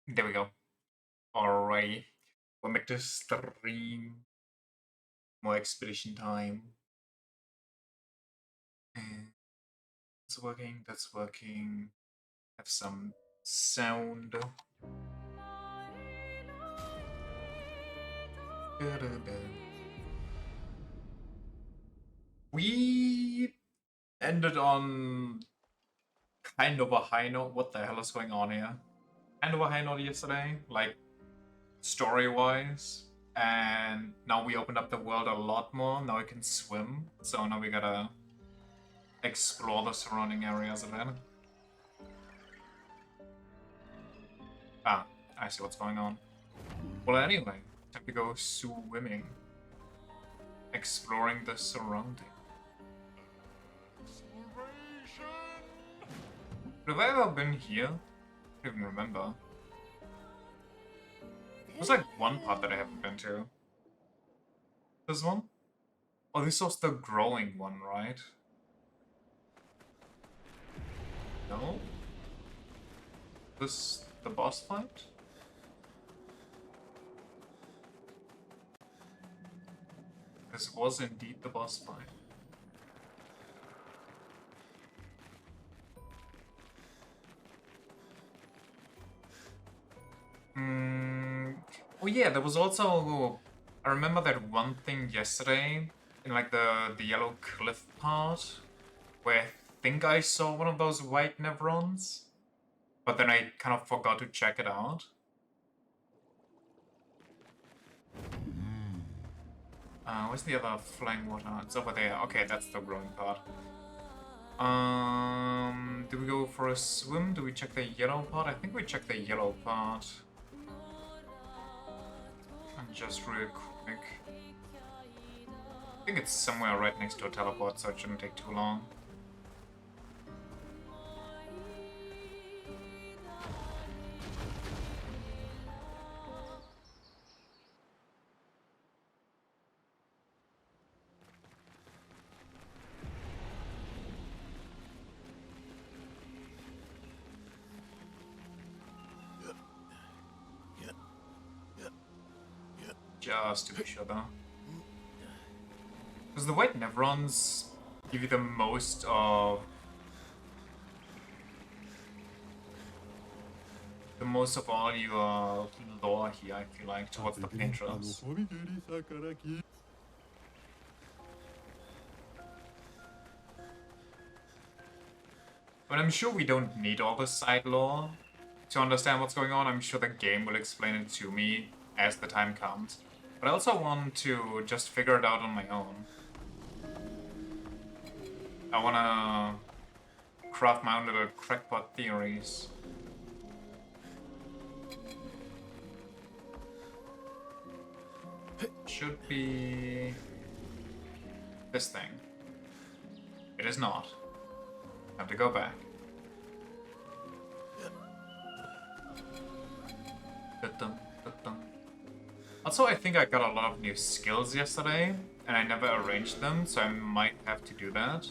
There we go. Alright. We'll make this stream more expedition time. And it's working, that's working. Have some sound. We ended on kind of a high note. What the hell is going on here? Kind of a high note yesterday, like story-wise. And now we opened up the world a lot more. Now we can swim. So now we gotta explore the surrounding areas a bit. Ah, I see what's going on. Well, anyway, time to go swimming. Exploring the surrounding. Have I ever been here? I don't even remember. There's like one part that I haven't been to. This one? Oh, this was the growing one, right? No? This the boss fight? This was indeed the boss fight. Oh yeah, there was also... I remember that one thing yesterday, in like the yellow cliff part, where I think I saw one of those white nevrons, but then I kind of forgot to check it out. Where's the other flying water? It's over there. Okay, that's the growing part. Do we go for a swim? Do we check the yellow part? I think we check the yellow part. And just real quick. I think it's somewhere right next to a teleport, so it shouldn't take too long. Just to be sure though. Because the white nevrons give you the most of... all your lore here, I feel like, towards the patrons. But I'm sure we don't need all the side lore to understand what's going on. I'm sure the game will explain it to me as the time comes. But I also want to just figure it out on my own. I wanna craft my own little crackpot theories. Should be this thing. It is not. Have to go back. Also, I think I got a lot of new skills yesterday, and I never arranged them, so I might have to do that.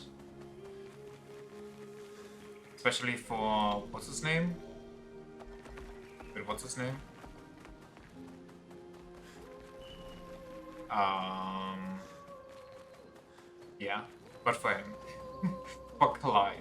Especially for... what's his name? Wait, what's his name? Yeah, but for him. For Clive.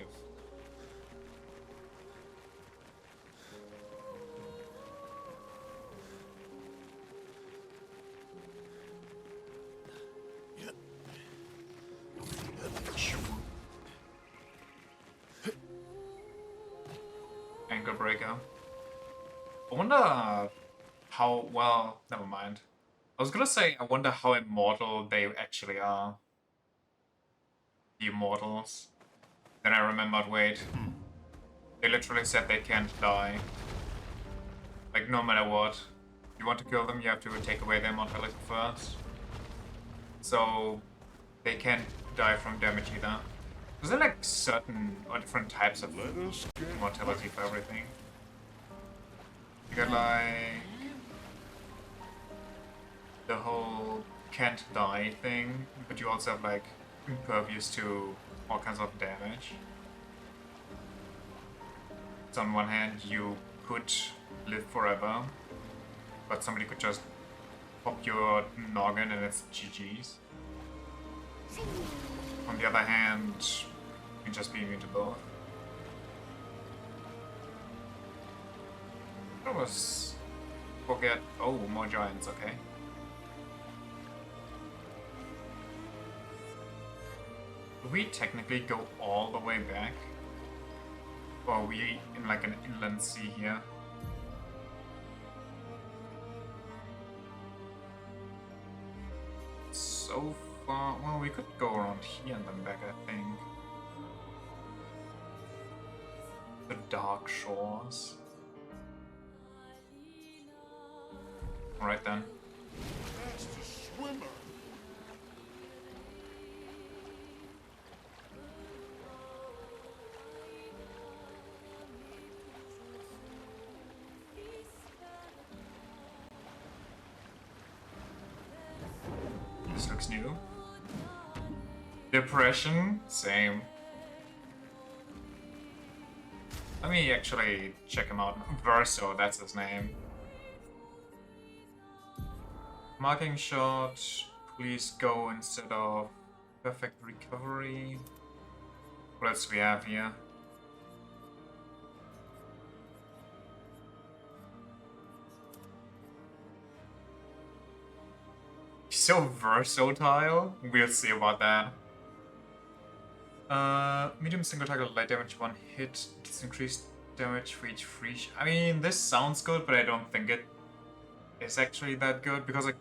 Ankle breaker. I wonder how... well, never mind. I was gonna say, I wonder how immortal they actually are. The immortals. Then I remembered, wait. They literally said they can't die. Like, no matter what. If you want to kill them, you have to take away their mortality first. So, they can't die from damage either. Is there like certain or different types of mortality for everything? You got like... the whole can't die thing, but you also have like impervious to all kinds of damage. So on one hand, you could live forever, but somebody could just pop your noggin and it's GG's. On the other hand, you can just be immune to both. I was forget. Oh, more giants. Okay. Do we technically go all the way back? Or are we in like an inland sea here? So far, well, we could go around here and then back, I think. The dark shores. Alright then. This looks new. Depression? Same. Let me actually check him out. Verso, that's his name. Marking shot. Please go instead of perfect recovery. What else do we have here? So versatile. We'll see about that. Medium single target light damage, 1 hit, does increased damage for each free. I mean, this sounds good, but I don't think it is actually that good because like,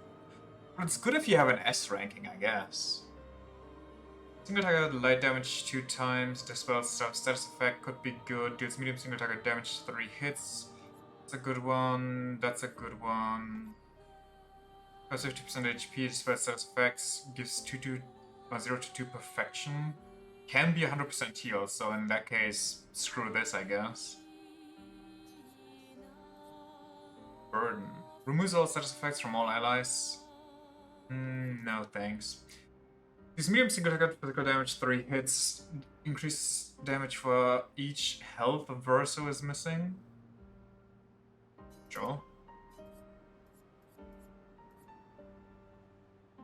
it's good if you have an S ranking, I guess. Single target light damage 2 times, dispel status effect could be good. Deals medium single target damage 3 hits. That's a good one. That's a good one. Plus 50% HP, dispel status effects, gives 0 to 2 perfection. Can be 100% heal, so in that case, screw this, I guess. Burden. Removes all status effects from all allies. No thanks. This medium single target physical damage 3 hits. Increases damage for each health a Verso is missing. Sure.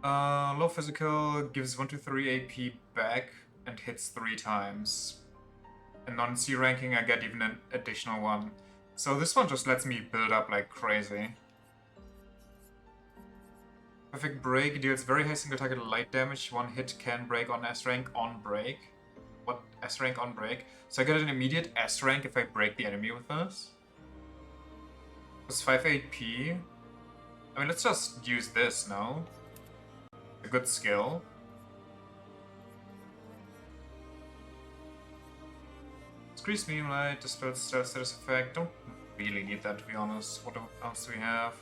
Low physical gives 1 to 3 AP back and hits 3 times. And non-C ranking I get even an additional one. So this one just lets me build up like crazy. Perfect break deals very high single target light damage. 1 hit can break on S rank on break. What? S rank on break? So I get an immediate S rank if I break the enemy with this. Plus 5 AP. I mean, let's just use this now. A good skill. Increase medium light, dispel status effect. Don't really need that to be honest. What else do we have?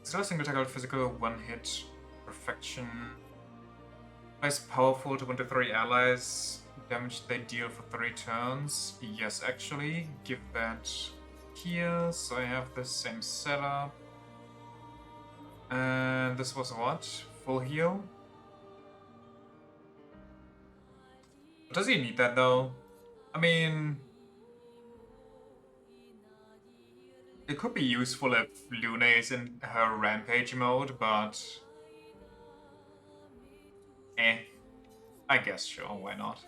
Still single target physical, 1 hit, perfection. Nice powerful to 1 to 3 allies. Damage they deal for 3 turns. Yes, actually, give that here. So I have the same setup. And this was what? Full heal? Does he need that though? I mean, it could be useful if Luna is in her rampage mode, but I guess sure, why not?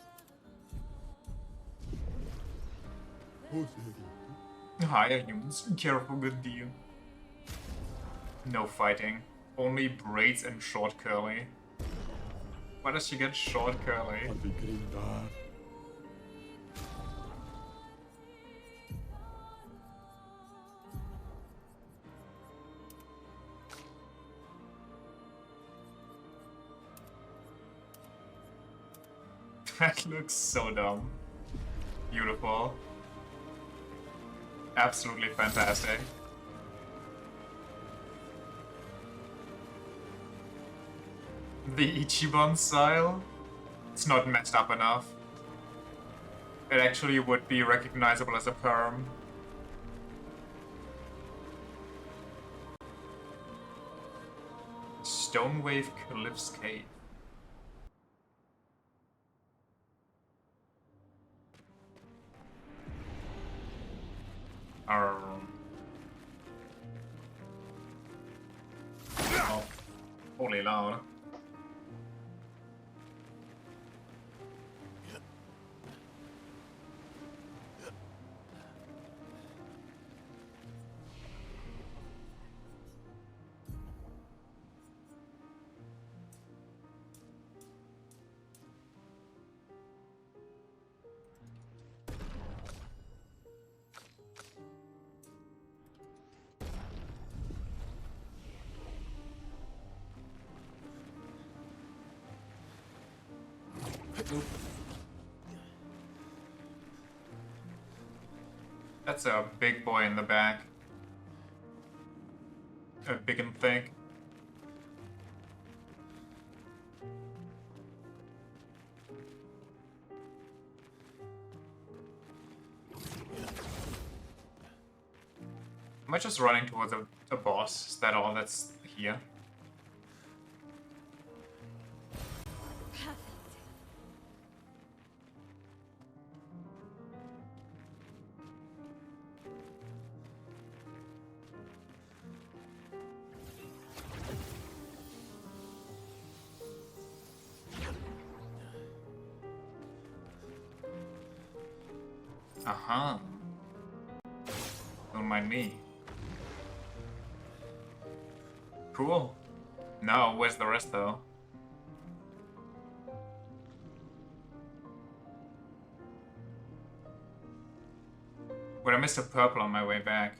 Higher humans, careful, good deal. No fighting, only braids and short curly. Why does she get short curly? That looks so dumb. Beautiful. Absolutely fantastic. The Ichiban style? It's not messed up enough. It actually would be recognizable as a perm. Stonewave Calypse Cave. Holy loud. That's a big boy in the back. Big and thick. Am I just running towards a boss? Is that all that's here? Uh-huh. Don't mind me. Cool. No, where's the rest though? Wait, I missed a purple on my way back.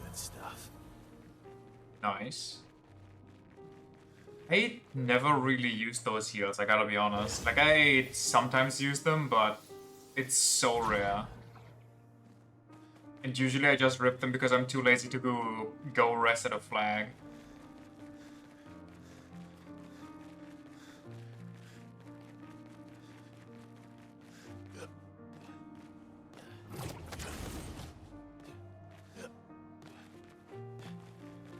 Good stuff. Nice. I never really use those heals, I gotta be honest. Like, I sometimes use them, but it's so rare. And usually I just rip them because I'm too lazy to go reset a flag.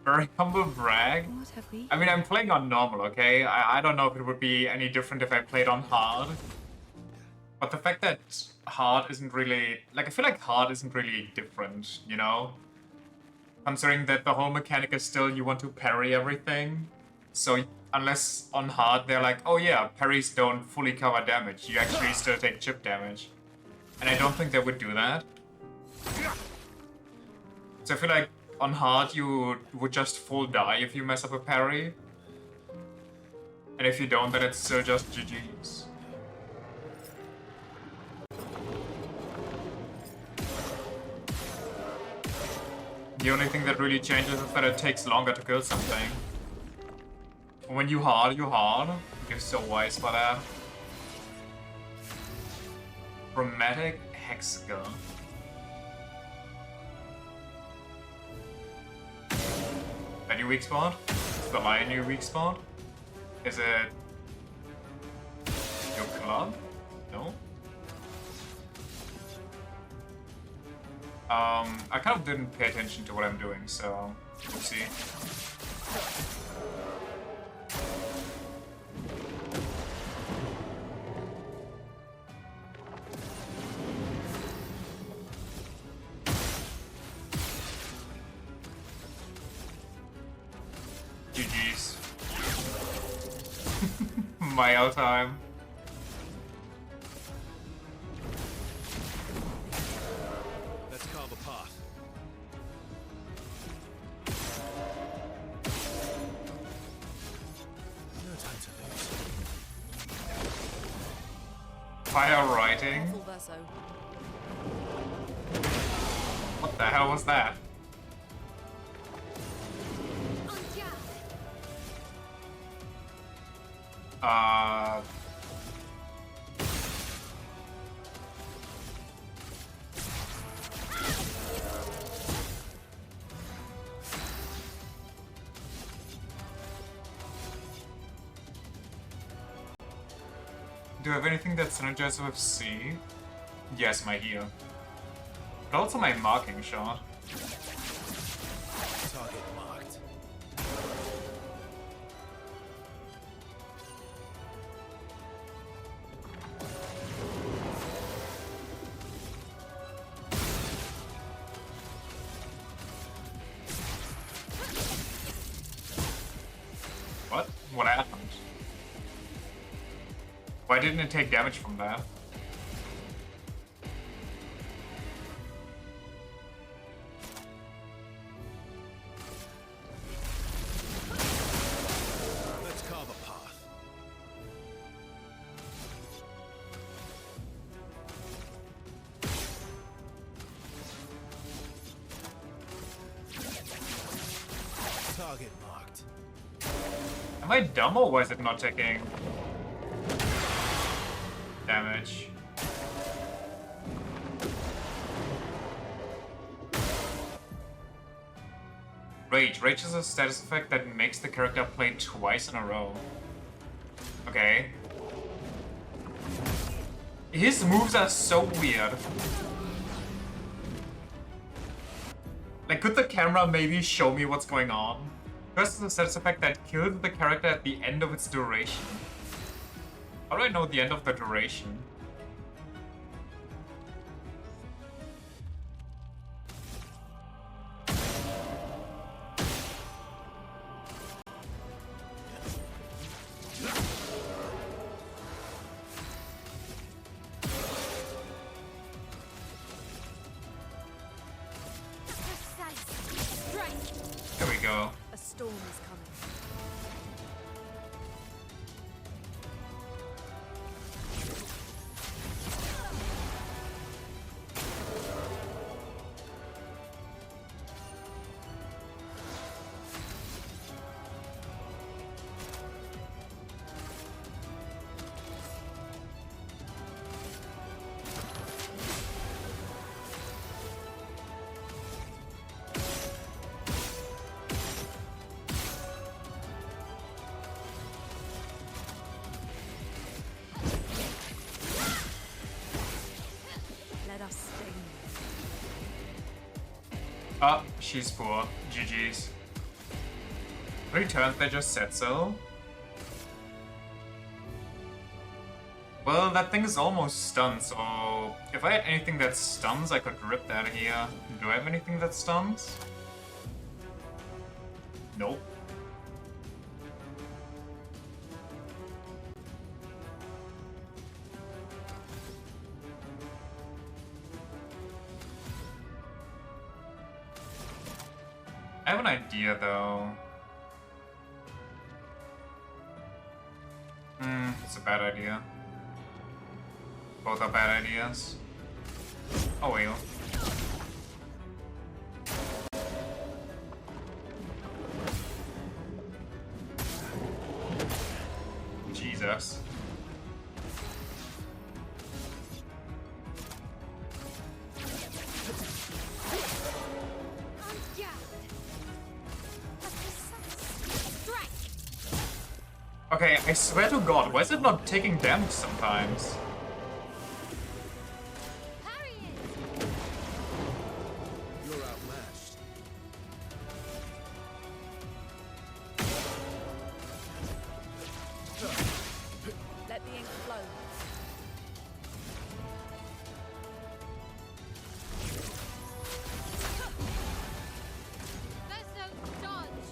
Very humble brag. What have we? I mean, I'm playing on normal, okay? I don't know if it would be any different if I played on hard. But the fact that hard isn't really... Like, I feel like hard isn't really different, you know? Considering that the whole mechanic is still you want to parry everything. So, unless on hard they're like, oh yeah, parries don't fully cover damage. You actually still take chip damage. And I don't think they would do that. So I feel like on hard you would just full die if you mess up a parry. And if you don't, then it's still just GG's. The only thing that really changes is that it takes longer to kill something. When you hard, you hard. You're so wise for that. Chromatic Hexagon. That your weak spot? Is the lion your weak spot? Is it your club? No? I kind of didn't pay attention to what I'm doing, so we'll see. GG's. My all time. Let's carve a path. No time to lose. Fire writing? Careful, Verso. What the hell was that? Do I have anything that synergizes with C? Yes, my heal. But also my marking shot. Target marked. What happened? Why didn't it take damage from that? Let's carve a path. Target marked. Am I dumb or was it not taking damage? Rage. Rage is a status effect that makes the character play twice in a row. Okay. His moves are so weird. Like, could the camera maybe show me what's going on? First is a status effect that kills the character at the end of its duration. How do I know the end of the duration? There we go. A storm is coming. Let us sting. Ah, she's poor. GG's. 3 turns, they just said so. Well, that thing is almost stunned, so if I had anything that stuns, I could rip that here. Do I have anything that stuns? Nope. I have an idea, though. It's a bad idea. Both are bad ideas. Oh well. Jesus. Okay, I swear to God, why is it not taking damage sometimes? You're outmatched. Let the ink flow. There's no dodge.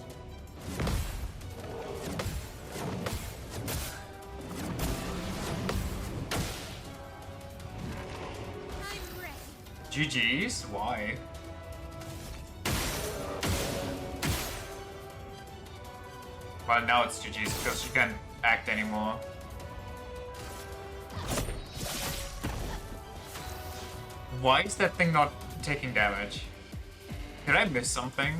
I'm ready. GG's? Why? Well, now it's GG's because she can't act anymore. Why is that thing not taking damage? Did I miss something?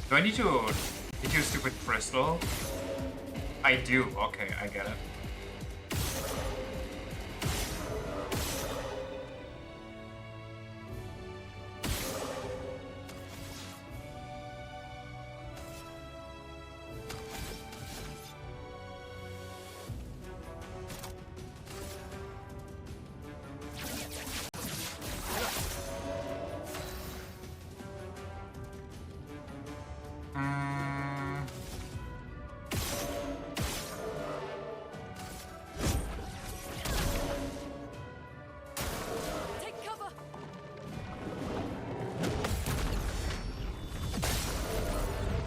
Do I need to hit your stupid crystal? I do. Okay, I get it. Take cover.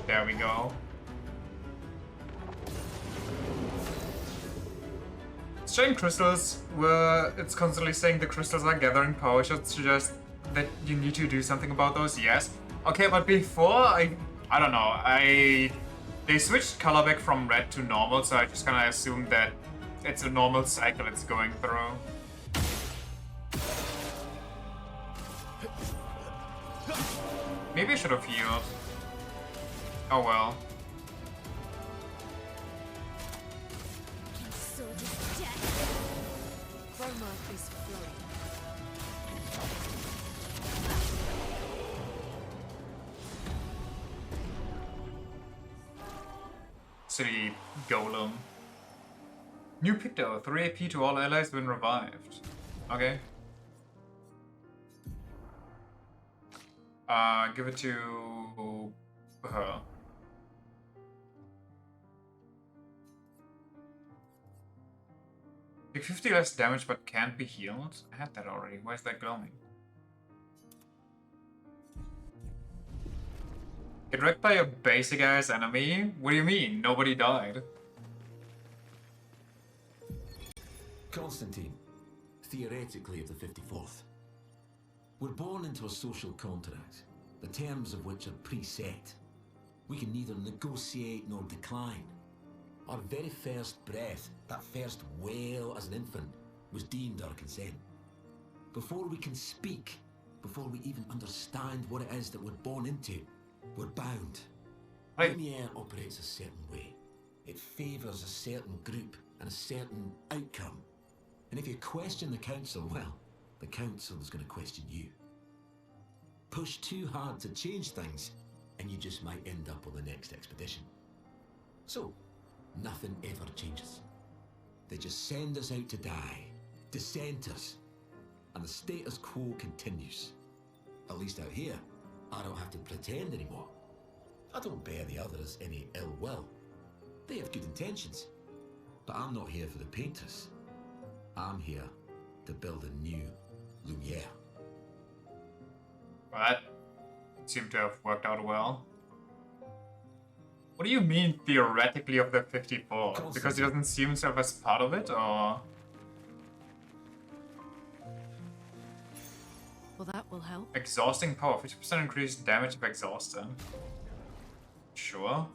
There we go. giant crystals where it's constantly saying the crystals are gathering power should suggest that you need to do something about those, yes. Okay, but before, I don't know, they switched color back from red to normal, so I just kinda assumed that it's a normal cycle it's going through. Maybe I should have healed. Oh well. Sword is death. Chroma is flowing. City Golem. New Picto, 3 AP to all allies when revived. Okay. Give it to her. Take 50 less damage but can't be healed? I had that already. Why is that glowing? Get wrecked by a basic ass enemy? What do you mean? Nobody died. Constantine, theoretically of the 54th. We're born into a social contract, the terms of which are preset. We can neither negotiate nor decline. Our very first breath, that first wail as an infant, was deemed our consent. Before we can speak, before we even understand what it is that we're born into, we're bound. Right. Lumiere operates a certain way. It favours a certain group and a certain outcome. And if you question the council, well, the council is going to question you. Push too hard to change things, and you just might end up on the next expedition. So, nothing ever changes. They just send us out to die, dissent us, and the status quo continues. At least out here, I don't have to pretend anymore. I don't bear the others any ill will. They have good intentions. But I'm not here for the painters. I'm here to build a new Lumiere. Well, that seemed to have worked out well. What do you mean, theoretically, of the 54? Because he doesn't see himself as part of it, or...? Well, that will help. Exhausting power, 50% increased damage if exhausted. Sure.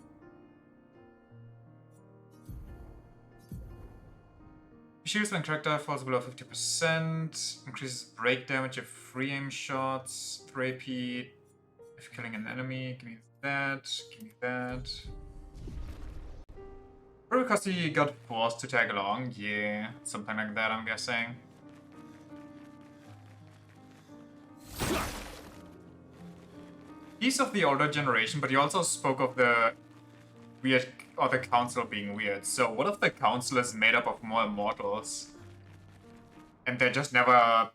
Shields when character falls below 50%. Increases break damage if free aim shots. 3 AP if killing an enemy. Give me that. Give me that. Probably because he got forced to tag along. Yeah, something like that, I'm guessing. He's of the older generation, but he also spoke of the weird, or the council being weird. So what if the council is made up of more immortals? And they're just never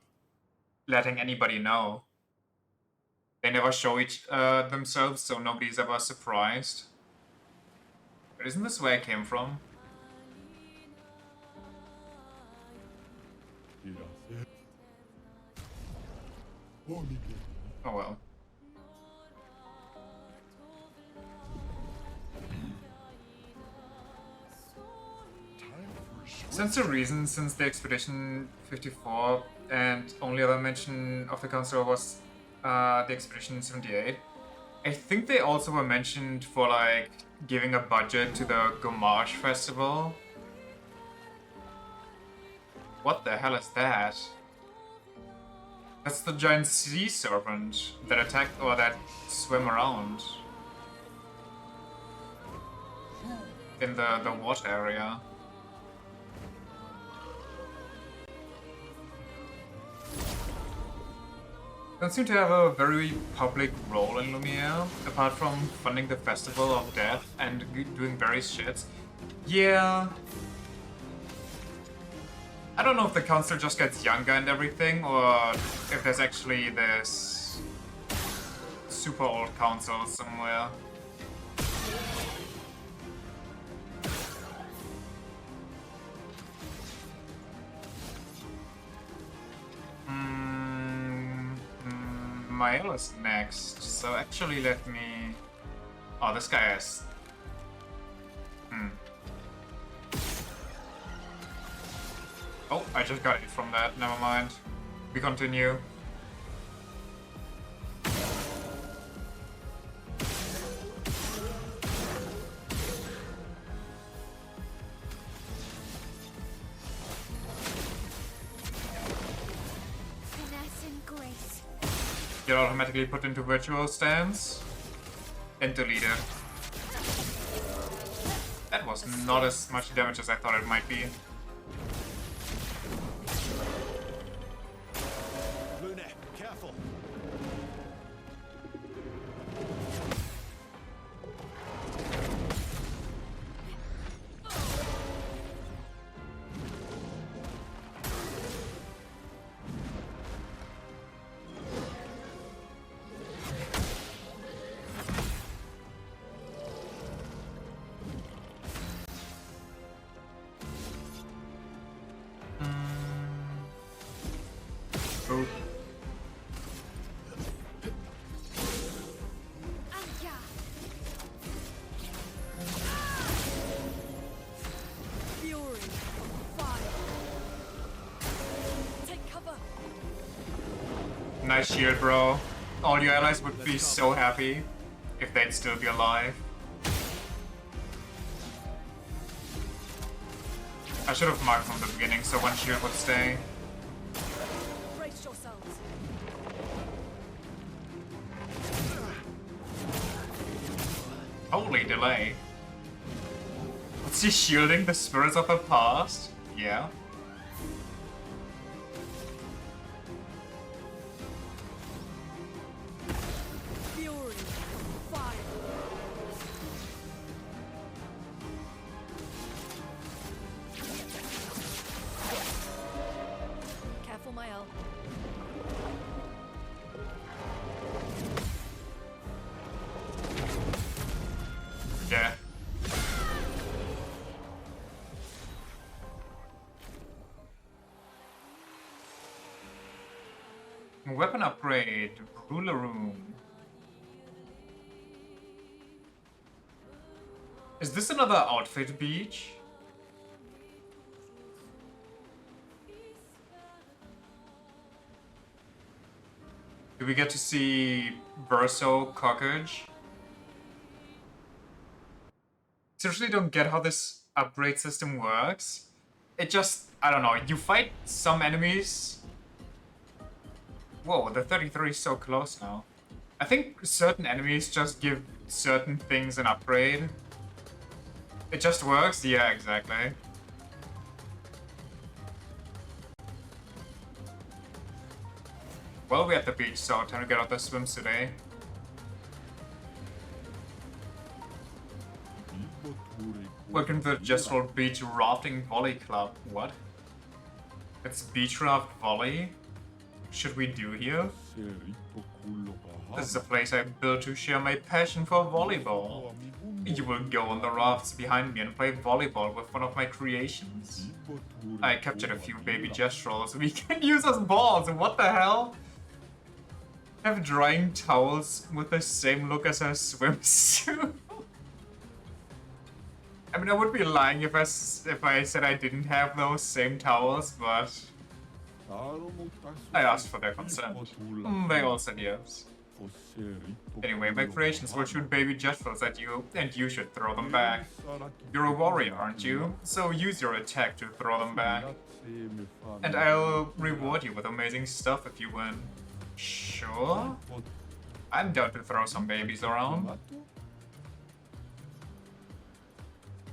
letting anybody know. They never show themselves, so nobody's ever surprised. But isn't this where I came from? Oh well. Since the reason since the Expedition 54 and only other mention of the council was the Expedition 78, I think they also were mentioned for like giving a budget to the Gommage Festival. What the hell is that? That's the giant sea serpent that attacked or that swim around in the water area. Don't seem to have a very public role in Lumiere, apart from funding the Festival of Death and doing various shits. Yeah. I don't know if the council just gets younger and everything, or if there's actually this super old council somewhere. Mael is next, so actually let me... Oh, this guy is... Oh, I just got it from that. Never mind. We continue. Finesse and grace. Get automatically put into virtual stance and deleted. That was not as much damage as I thought it might be. Plin, careful. Oh. Aya. Fury. Fire. Take cover. Nice shield, bro. All your allies would be so happy if they'd still be alive. I should have marked from the beginning so one shield would stay. Brace yourselves. Holy delay. What's he shielding the spirits of her past? Yeah. Fury. Fire. Careful, my elf. Yeah. Weapon upgrade. Ruler room. Is this another outfit beach? Do we get to see Verso Cockage? Seriously don't get how this upgrade system works. It just, I don't know, you fight some enemies. Whoa, the 33 is so close now. I think certain enemies just give certain things an upgrade. It just works? Yeah, exactly. Well, we're at the beach, so time to get out the swimsuit, eh? Welcome to the Gestural Beach Rafting Volley Club. What? It's beach raft volley? Should we do here? This is a place I built to share my passion for volleyball. You will go on the rafts behind me and play volleyball with one of my creations. I captured a few baby gestrals we can use as balls. What the hell? Have drying towels with the same look as her swimsuit. I mean, I would be lying if I said I didn't have those same towels, but I asked for their consent. They all said yes. Anyway, my creations will shoot baby gestrals at you, and you should throw them back. You're a warrior, aren't you? So use your attack to throw them back. And I'll reward you with amazing stuff if you win. Sure? I'm down to throw some babies around.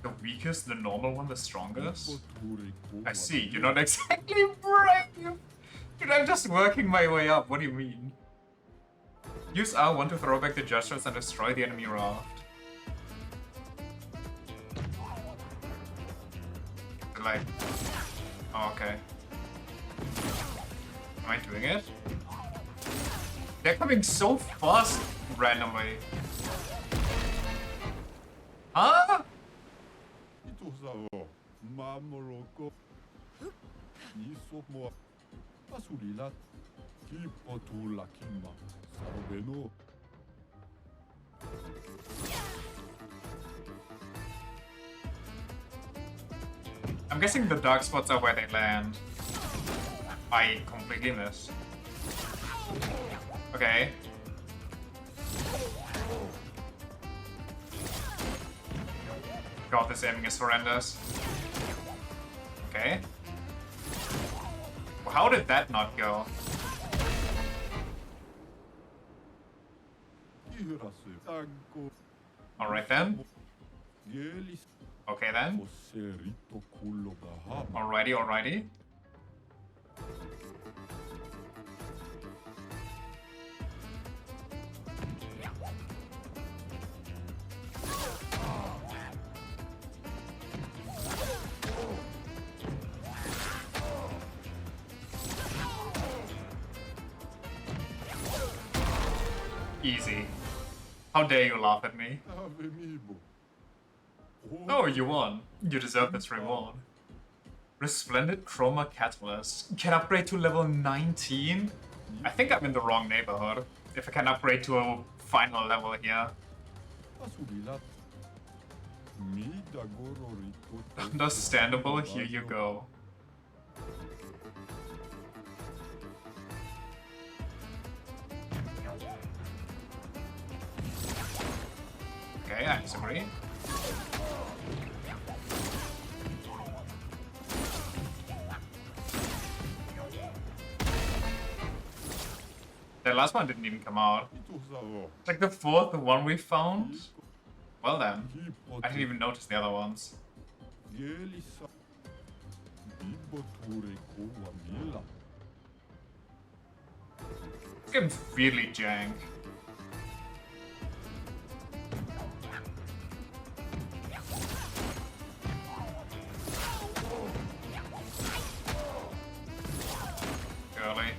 The weakest, the normal one, the strongest? I see, you're not exactly brave! Dude, I'm just working my way up, what do you mean? Use R1 to throw back the gestures and destroy the enemy raft. Like... Oh, okay. Am I doing it? They're coming so fast randomly. Huh? I'm guessing the dark spots are where they land. I completely missed. Okay. God, this aiming is horrendous. Okay. Well, how did that not go? Alright then. Okay then. Alrighty, alrighty. Easy. How dare you laugh at me? Oh, you won. You deserve this reward. Resplendent Chroma Catalyst. Can upgrade to level 19? I think I'm in the wrong neighborhood. If I can upgrade to a final level here. Understandable, here you go. Okay, I disagree. The last one didn't even come out. Like the fourth one we found? Well then, I didn't even notice the other ones. This game's really jank. Early.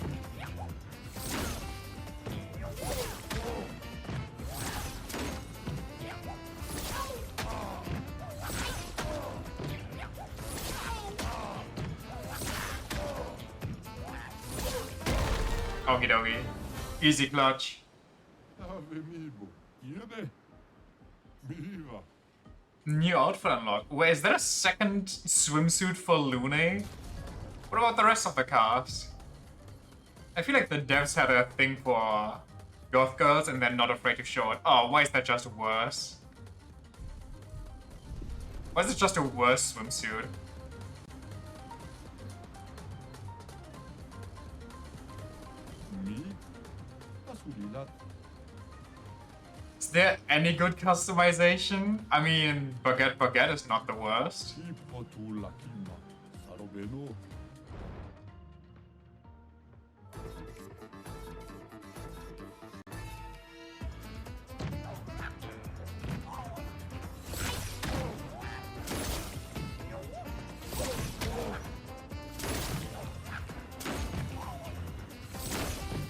Okie dokie. Easy clutch. New outfit unlocked. Wait, is there a second swimsuit for Lune? What about the rest of the cast? I feel like the devs had a thing for goth girls and they're not afraid to show it. Oh, why is that just worse? Why is it just a worse swimsuit? Is there any good customization? I mean, Baguette is not the worst.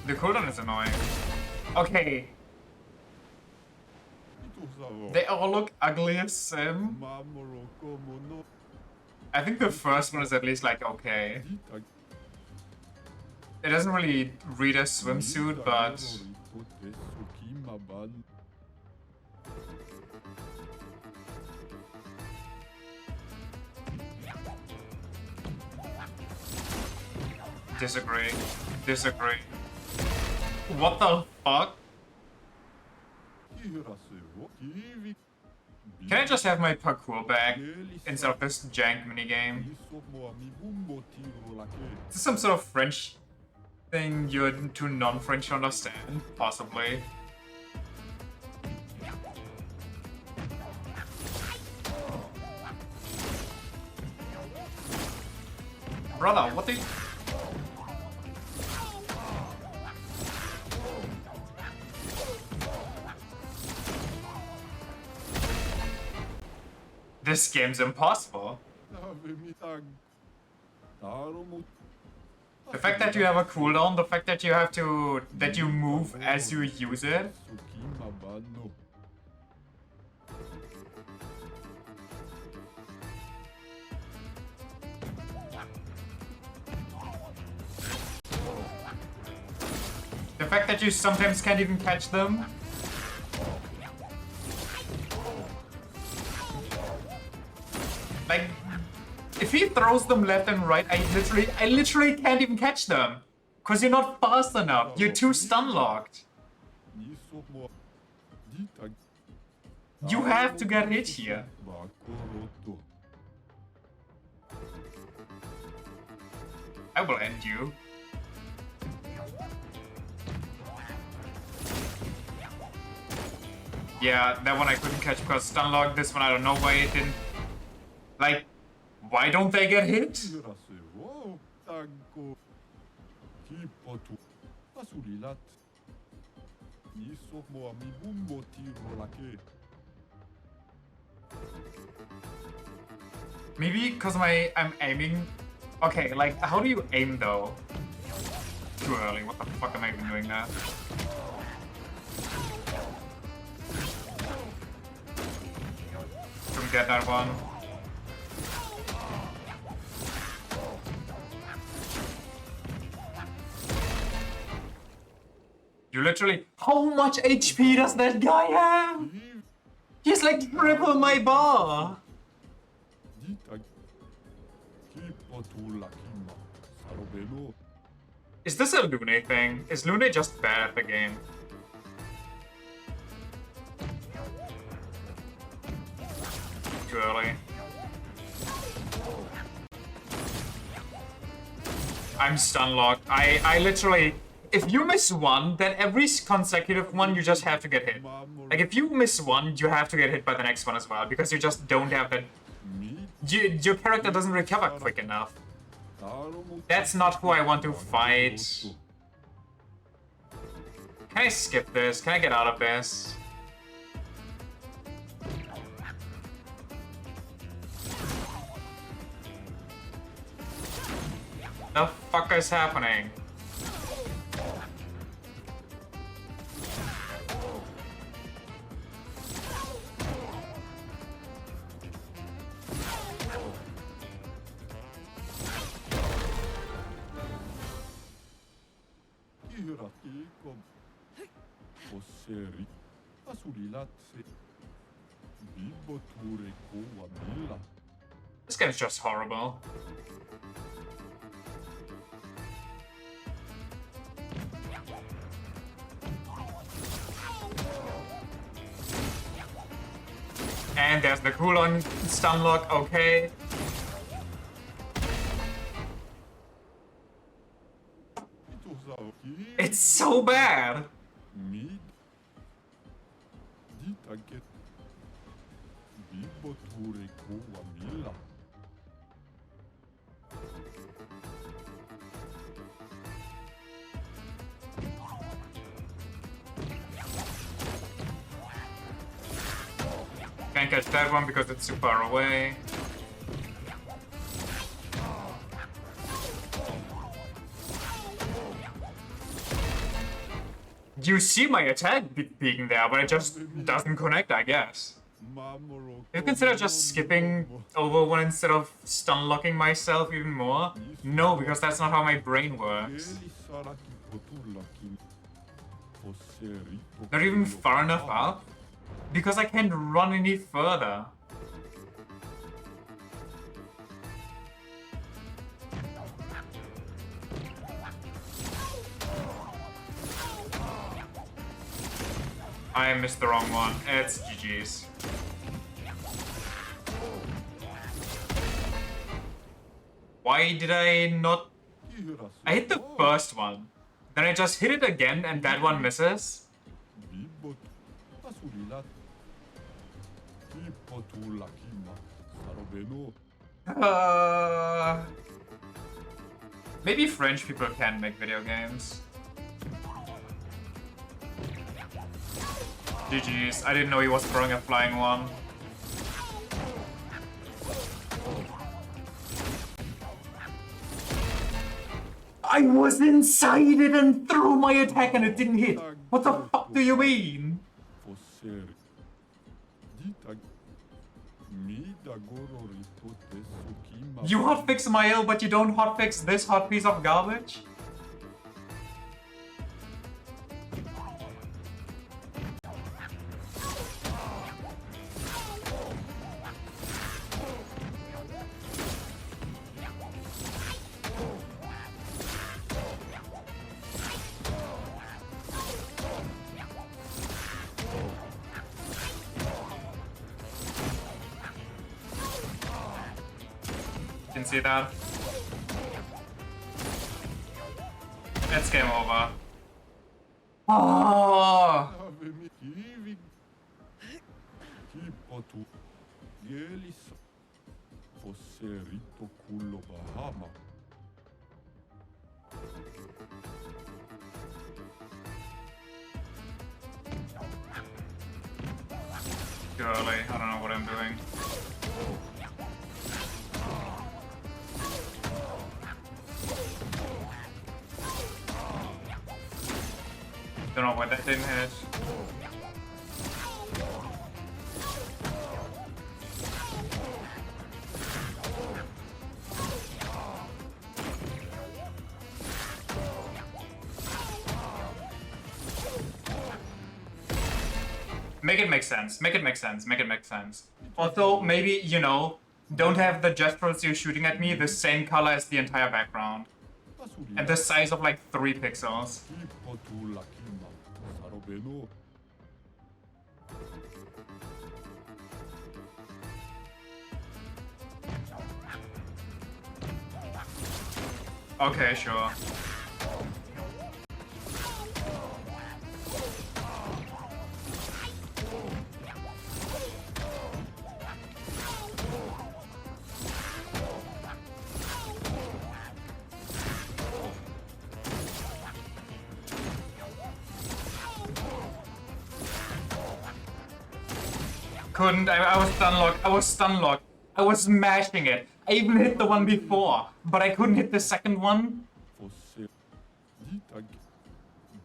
The cooldown is annoying. Okay. They all look ugly as Sim. I think the first one is at least like okay. It doesn't really read as swimsuit, but disagree. Disagree. What the fuck? Can I just have my parkour back instead of this jank minigame? Is this some sort of French thing you're too non-French to understand? Possibly. Brother, what the... This game's impossible. The fact that you have a cooldown, the fact that you have to... that you move as you use it. The fact that you sometimes can't even catch them. Like, If he throws them left and right, I literally can't even catch them. Cause you're not fast enough. You're too stun locked. You have to get hit here. I will end you. Yeah, that one I couldn't catch because stun locked. This one I don't know why it didn't. Like, why don't they get hit? Maybe because I'm aiming. Okay, like how do you aim though? Too early. What the fuck am I even doing that? Couldn't get that one. You literally. How much HP does that guy have? He's like triple my bar. Is this a Lune thing? Is Lune just bad at the game? Too early. I'm stun locked. I literally... If you miss one, then every consecutive one you just have to get hit. Like if you miss one, you have to get hit by the next one as well, because you just don't have that... Your character doesn't recover quick enough. That's not who I want to fight. Can I skip this? Can I get out of this? The fuck is happening? This guy's just horrible. And there's the cooldown stun lock, okay. It's so bad. Can't catch that one because it's too far away. You see my attack being there, but it just doesn't connect, I guess. You consider just skipping over one instead of stun locking myself even more? No, because that's not how my brain works. Not even far enough up? Because I can't run any further. I missed the wrong one. It's GG's. Why did I not... I hit the first one. Then I just hit it again and that one misses. Maybe French people can make video games. GG's. I didn't know he was throwing a flying one. I was inside it and threw my attack and it didn't hit. What the fuck do you mean? You hotfix my L, but you don't hotfix this hot piece of garbage? didn't see that. It's game over. Oh! Avemi kivi. Tipo tu. Gelis. Fosse rito cullo Bahama. Too early. I don't know what I'm doing. Don't know why that didn't hit. Make it make sense. Make it make sense. Make it make sense. Also, maybe, you know, don't have the gestures you're shooting at me the same color as the entire background. And the size of like 3 pixels. Tipo tu lakima. Sarobeno. Okay, sure. Couldn't. I was stun locked. I was stun locked. I was smashing it. I even hit the one before, but I couldn't hit the second one. Fosse. Ditag.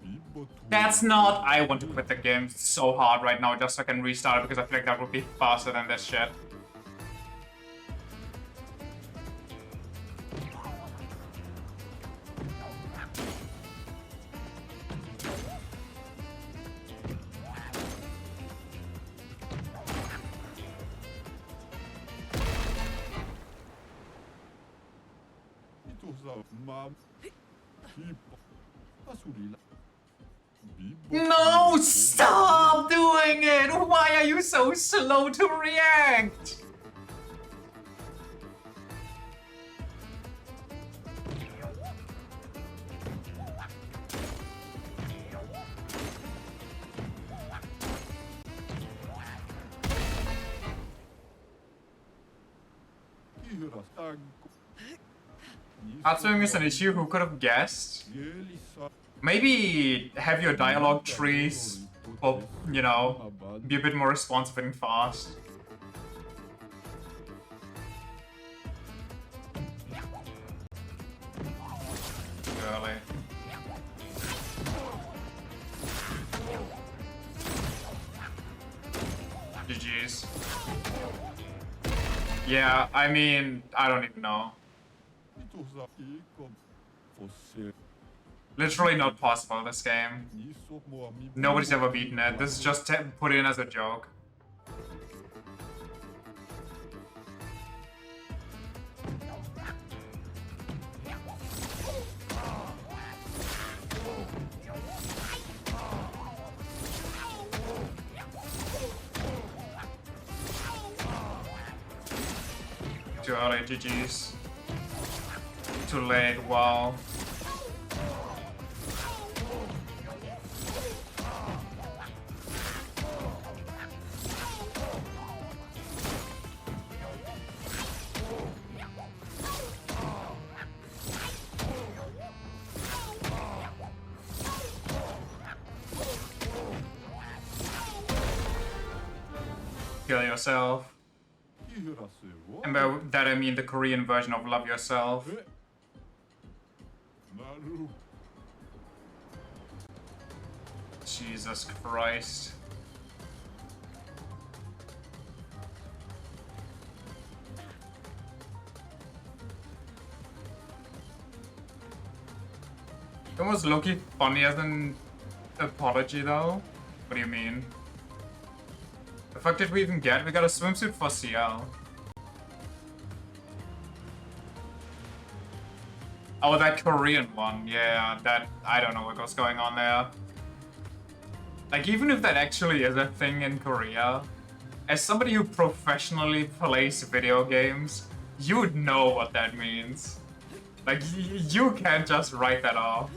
Bibo tu. That's not. I want to quit the game so hard right now just so I can restart it because I feel like that would be faster than this shit. Ituza mam. Tipo. Asurila. Bibo. No, stop doing it! Why are you so slow to react? Kira stanco. Answering is an issue, who could have guessed? Gelisa. Maybe have your dialogue trees, or, you know, be a bit more responsive and fast. Early. GG's. Yeah, I mean, I don't even know. Ituza iko. Fosse. Literally not possible, this game. Niso mo ami. Nobody's ever beaten it. This is just put in as a joke. Too early, GG's. Too late, wow. Kill yourself. Kira se wo. And by that I mean the Korean version of Love Yourself. Naru. Jesus Christ. It was low-key funny as an apology though. What do you mean? The fuck did we even get? We got a swimsuit for CL. Oh, that Korean one. Yeah, that... I don't know what was going on there. Like, even if that actually is a thing in Korea, as somebody who professionally plays video games, You know what that means. Like, you can't just write that off.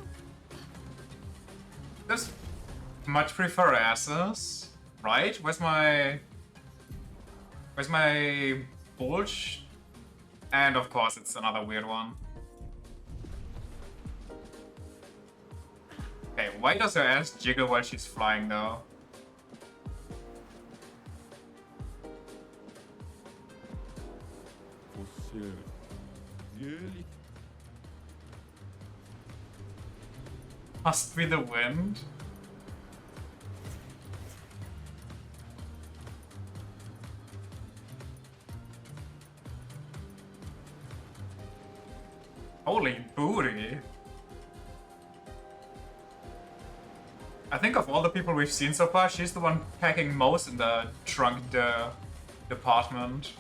Just much prefer asses, right? Where's my bulge? And of course, it's another weird one. Okay, why does her ass jiggle while she's flying though? Você really Must be the wind. Holy booty. I think of all the people we've seen so far, she's the one packing most in the trunk department.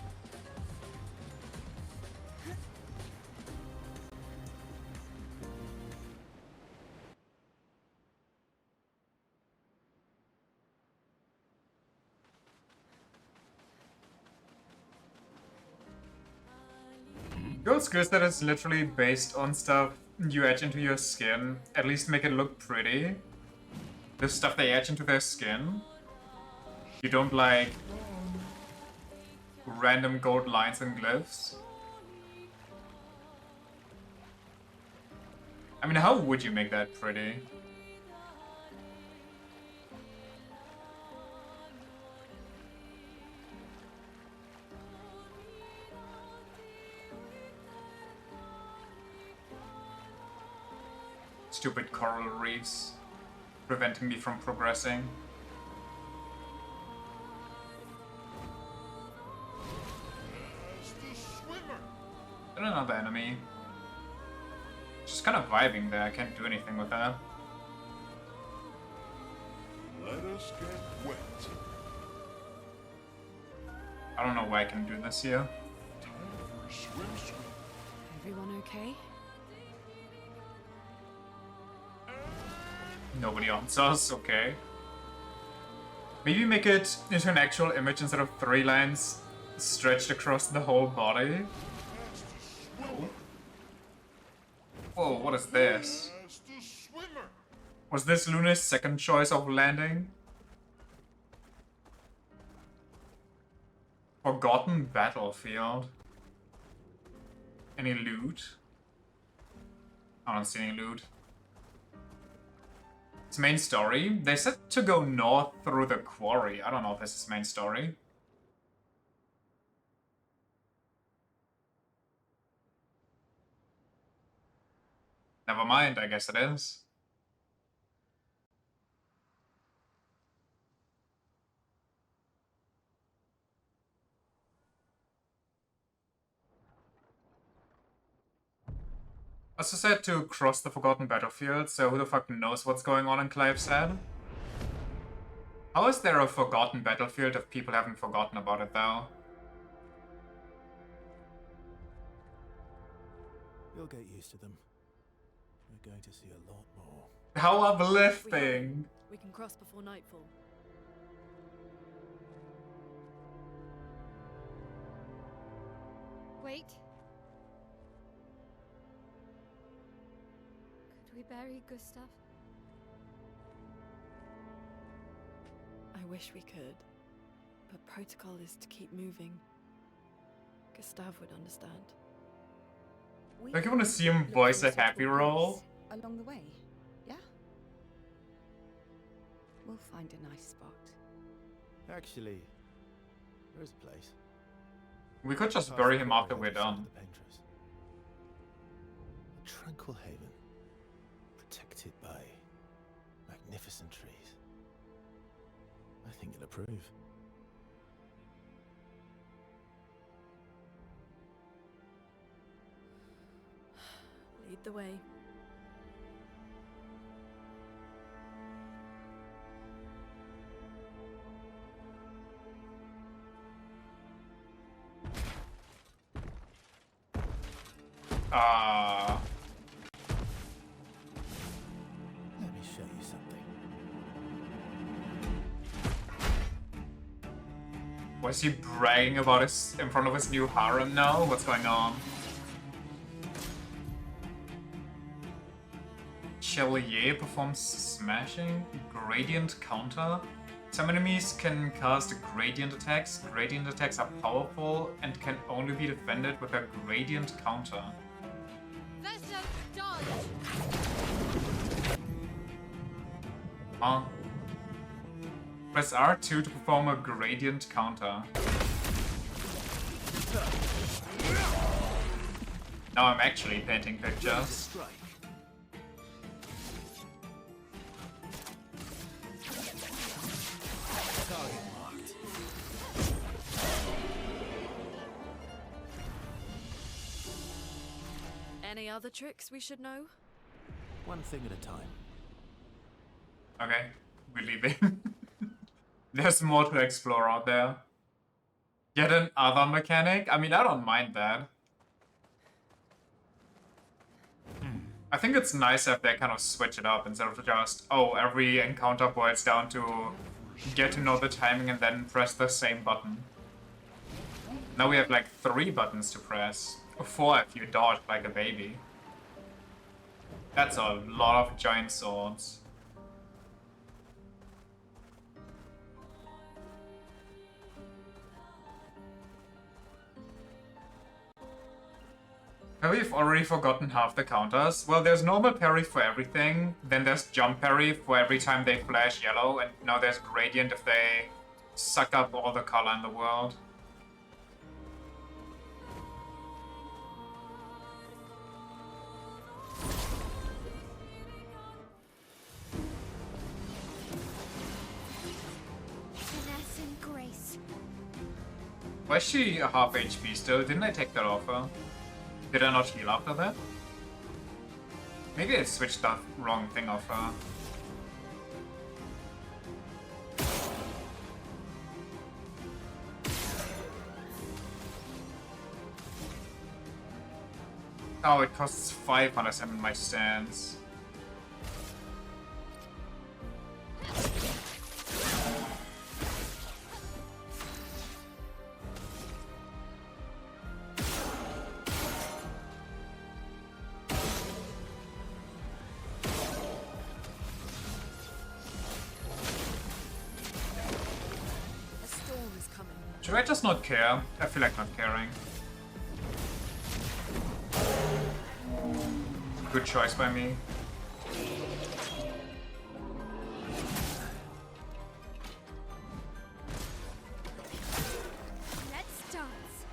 Girls Quiz that is literally based on stuff you etch into your skin. At least make it look pretty. The stuff they etch into their skin. You don't like random gold lines and glyphs. I mean, how would you make that pretty? Stupid coral reefs preventing me from progressing. And another enemy. Just kind of vibing there, I can't do anything with that. let us get wet? I don't know why I can do this here. Time for a swim. Everyone okay? Nobody answers, okay. Maybe make it into an actual image instead of 3 lines stretched across the whole body. Oh. Whoa, what is this? As the swimmer. Was this Luna's second choice of landing? Forgotten battlefield. Any loot? I don't see any loot. It's main story. They said to go north through the quarry. I don't know if this is main story. Never mind, I guess it is. Also said to cross the Forgotten Battlefield, so who the fuck knows what's going on in Clive said? How is there a Forgotten Battlefield if people haven't forgotten about it though? You'll get used to them. We're going to see a lot more. How If we hurry, uplifting! we can cross before nightfall. Wait. Could we bury Gustav? I wish we could, but protocol is to keep moving. Gustav would understand. Don't you want to see him voice a happy role? Along the way, yeah? We'll find a nice spot. Actually, there is a place. We could just Past bury the him quarry after on we're the other side done. of the Painters. A tranquil haven, protected by magnificent trees. I think you'll approve. Lead the way. Let me show you something. Was he bragging about his in front of his new harem now? What's going on? Chevalier performs smashing gradient counter. Some enemies can cast gradient attacks. Gradient attacks are powerful and can only be defended with a gradient counter. Huh? Press R2 to perform a gradient counter. Now I'm actually painting pictures. Any other tricks we should know? One thing at a time. Okay, we're leaving. There's more to explore out there. Yet another mechanic? I mean, I don't mind that. I think it's nicer if they kind of switch it up instead of just, oh, every encounter boils down to get to know the timing and then press the same button. Now we have like 3 buttons to press. 4 if you dodge like a baby. That's a lot of giant swords. We've already forgotten half the counters. Well, there's normal parry for everything, then there's jump parry for every time they flash yellow, and now there's gradient if they suck up all the color in the world. Finesse and grace. Why is she a half HP still? Didn't I take that off her? Did I not heal after that? Maybe I switched the wrong thing off her. Oh, it costs 500 in my stance. Should I just not care? I feel like not caring. Good choice by me. Let's dance.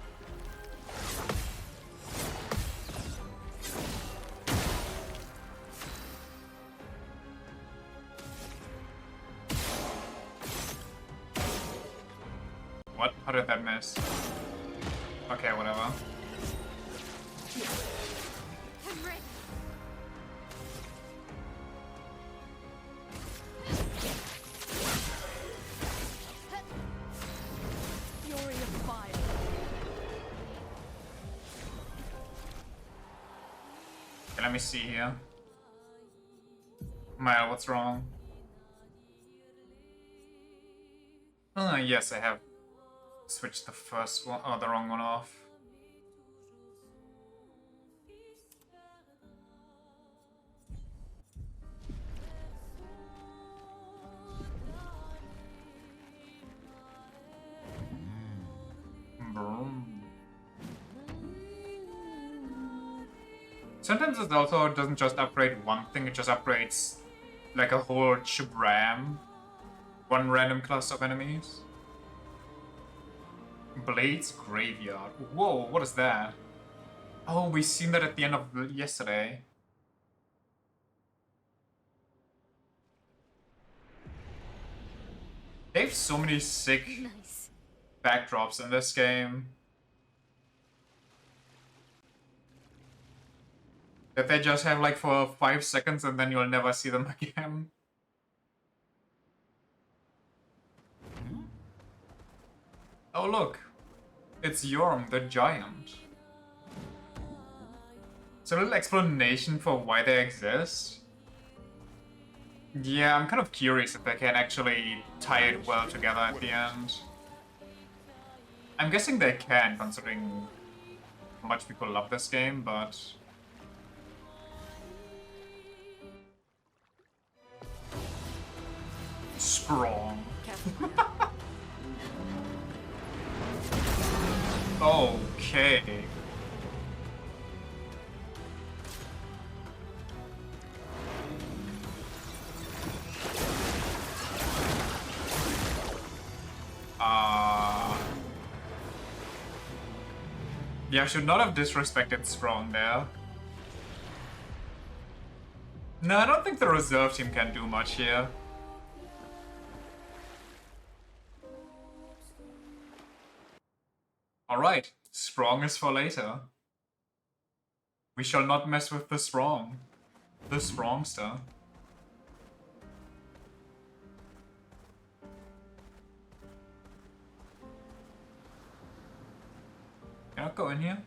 What? How did that miss? Okay, whatever. I'm ready. Fury of fire. Okay, let me see here. Maya, what's wrong? Yes, I have switched the first one, oh, the wrong one off. Vroom. Sometimes it also doesn't just upgrade one thing, it just upgrades like a whole shabram. One random class of enemies. Blades Graveyard. Whoa, what is that? Oh, we seen that at the end of yesterday. They have so many sick Nice. backdrops in this game. That they just have like for 5 seconds and then you'll never see them again. Oh look, it's Yorm the Giant. It's a little explanation for why they exist. Yeah, I'm kind of curious if they can actually tie it well together at the end. I'm guessing they can, considering how much people love this game, but... Strong. Careful. Okay. Yeah, I should not have disrespected Strong there. No, I don't think the reserve team can do much here. Alright, Strong is for later. We shall not mess with the Strong. The Strongster. Can I go in here?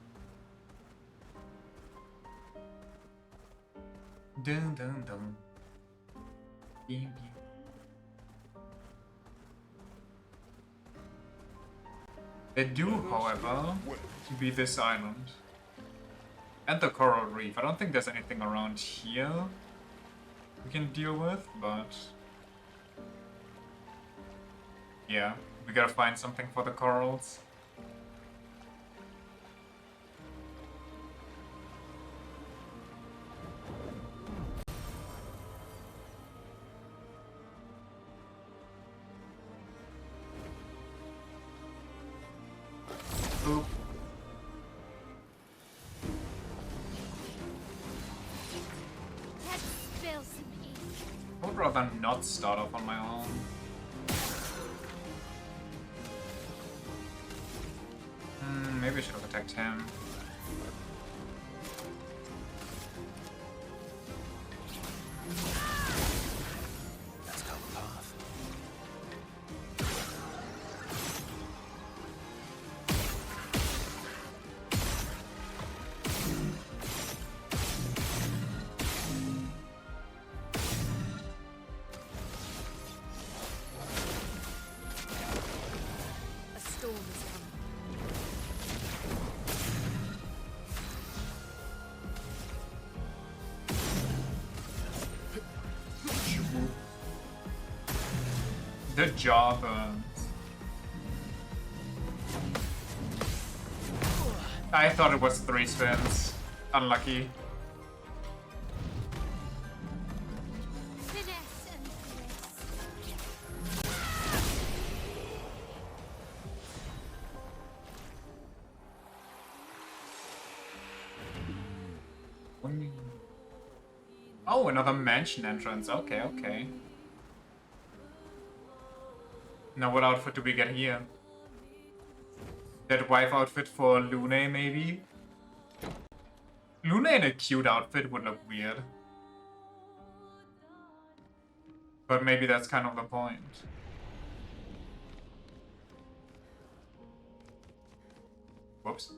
Dun dun dun. Beep, beep. They do, however, be this island. And the coral reef. I don't think there's anything around here we can deal with, but... yeah, we gotta find something for the corals. Oop. Let's spill some ink. I would rather not start off on my own. Maybe I should have attacked him. That's got the path. A storm is coming. The jaw burns. I thought it was 3 spins. Unlucky. Finesse and grace. Oh, another mansion entrance. Okay, okay. Now what outfit do we get here? That wife outfit for Lune, maybe? Lune in a cute outfit would look weird. But maybe that's kind of the point. Whoops.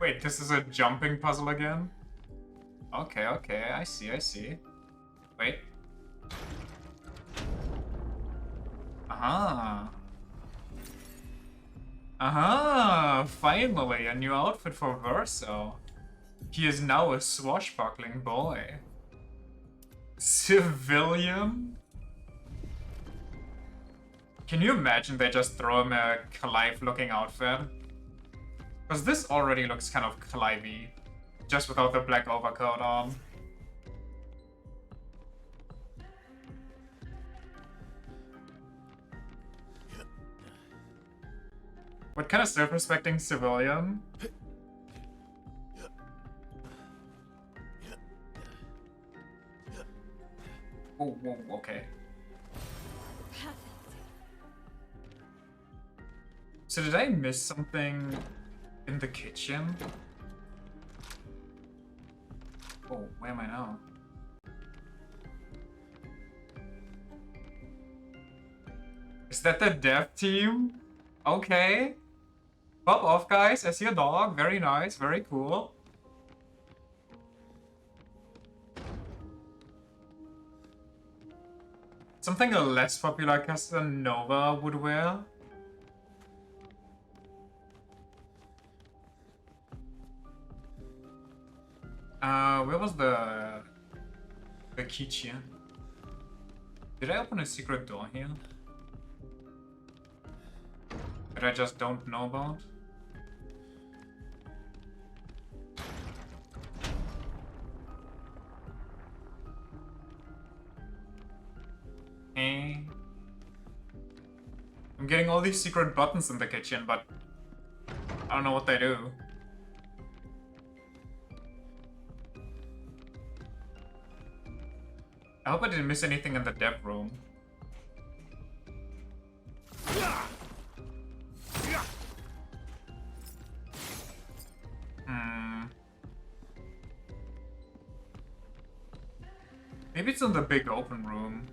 Wait, this is a jumping puzzle again? Okay, okay, I see, I see. Wait. Aha. Aha! Finally, a new outfit for Verso. He is now a swashbuckling boy. Civilian? Can you imagine they just throw him a Clive-looking outfit? Because this already looks kind of Clive-y, just without the black overcoat on. What kind of self-respecting civilian? Whoa, whoa, okay. Perfect. So did I miss something in the kitchen? Oh, where am I now? Is that the dev team? Okay. Pop off, guys. I see a dog. Very nice. Very cool. Something a less popular Casanova would wear. Where was the keychain? Did I open a secret door here? That I just don't know about? Hey. I'm getting all these secret buttons in the kitchen, but I don't know what they do. I hope I didn't miss anything in the dev room. Maybe it's in the big open room.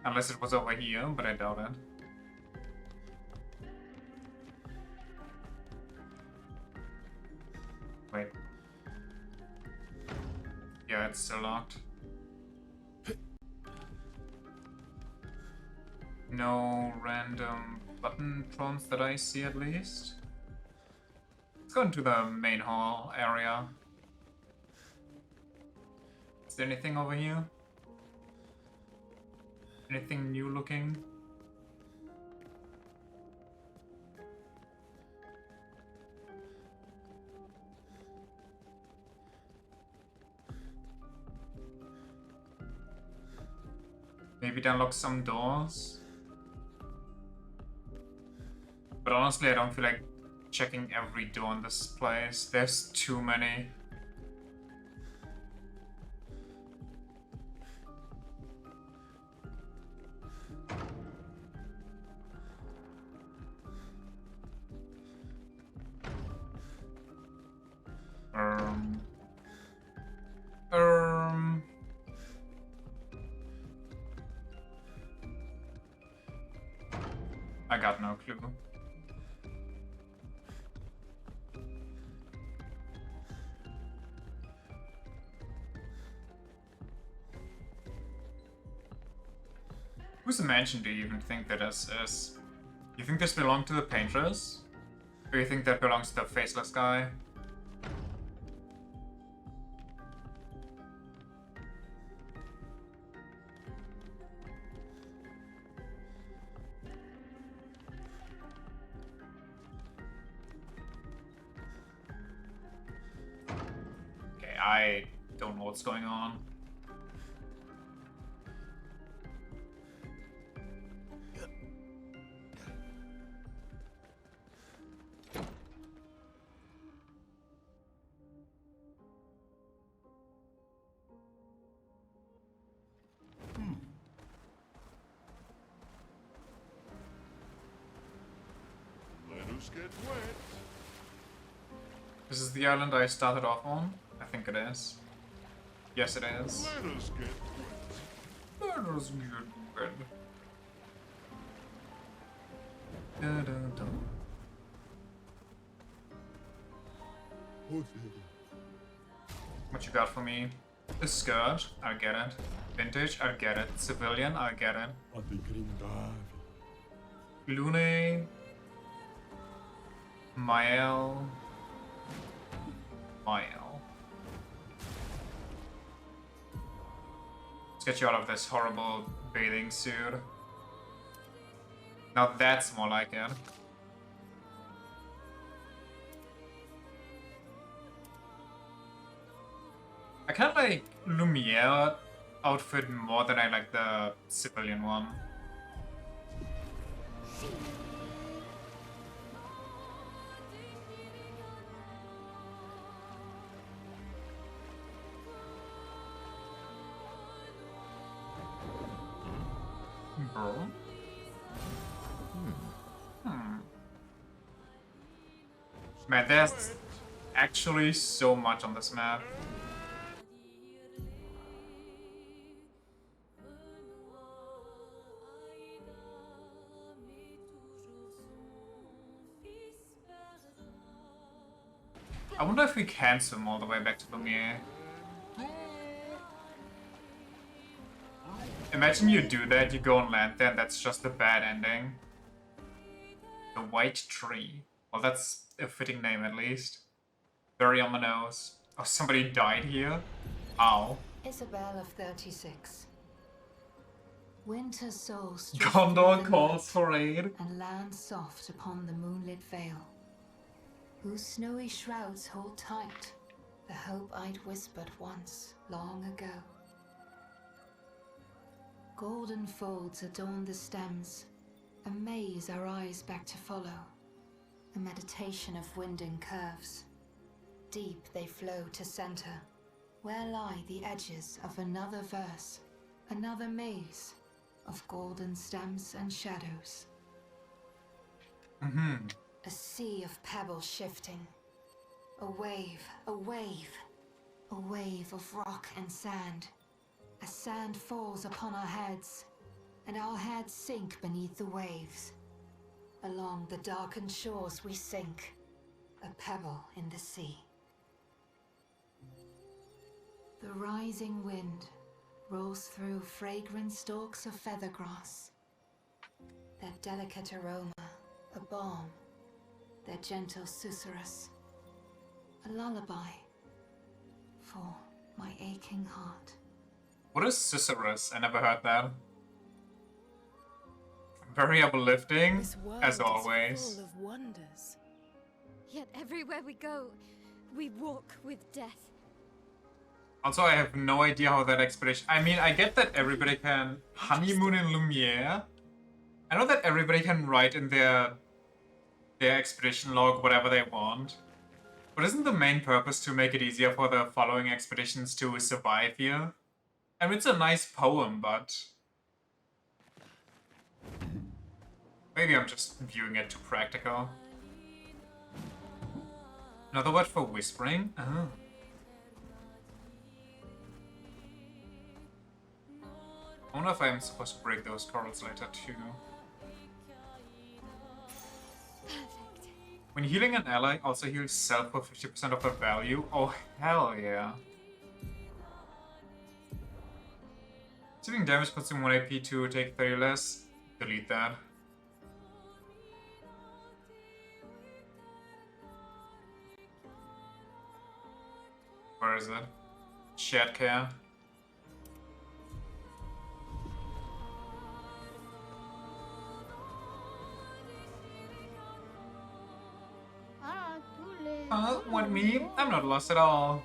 Unless it was over here, but I doubt it. Wait. Yeah, it's still locked. No random button prompts that I see, at least. Let's go into the main hall area. Is there anything over here? Anything new looking? Maybe it unlocks some doors? But honestly, I don't feel like checking every door in this place. There's too many. I got no clue. Whose mansion do you even think that this is? You think this belonged to the painters? Or you think that belongs to the faceless guy? Okay, I don't know what's going on. Let us get wet. This is the island I started off on? I think it is. Yes, it is. Let us get wet. Let us get wet. Da-da-da. What you got for me? A skirt? I'll get it. Vintage? I'll get it. Civilian? I'll get it. Lune? Mael? Mael. Let's get you out of this horrible bathing suit. Now that's more like it. I kind of like Lumiere outfit more than I like the civilian one. Bro. Man, there's actually so much on this map. I wonder if we can swim all the way back to Lumiere. Imagine you do that, you go on land there, and that's just a bad ending. The White Tree. Well, that's a fitting name at least. Very on the nose. Oh, somebody died here? Ow. Isabel of 36. Winter souls Gondor calls for aid. and land soft upon the moonlit vale, whose snowy shrouds hold tight the hope I'd whispered once, long ago. Golden folds adorn the stems, a maze our eyes back to follow, a meditation of winding curves. Deep they flow to center, where lie the edges of another verse, another maze of golden stems and shadows. A sea of pebbles shifting, a wave, a wave, a wave of rock and sand. As sand falls upon our heads, and our heads sink beneath the waves. Along the darkened shores we sink, a pebble in the sea. The rising wind rolls through fragrant stalks of feathergrass. Their delicate aroma, a balm, their gentle susurrus, a lullaby for my aching heart. What is Susurrus? I never heard that. Very uplifting, This world as is always. full of wonders. Yet everywhere we go, we walk with death. Also, I have no idea how that expedition... I mean, I get that everybody can honeymoon in Lumiere. I know that everybody can write in their expedition log whatever they want. But isn't the main purpose to make it easier for the following expeditions to survive here? I mean, it's a nice poem, but... maybe I'm just viewing it too practical. Another word for whispering? Oh. I wonder if I'm supposed to break those corals later too. Perfect. When healing an ally, also heals self for 50% of the value. Oh, hell yeah. Receiving damage consume 1 AP to take 30 less. Delete that. Where is it? Shared care. What, me? I'm not lost at all.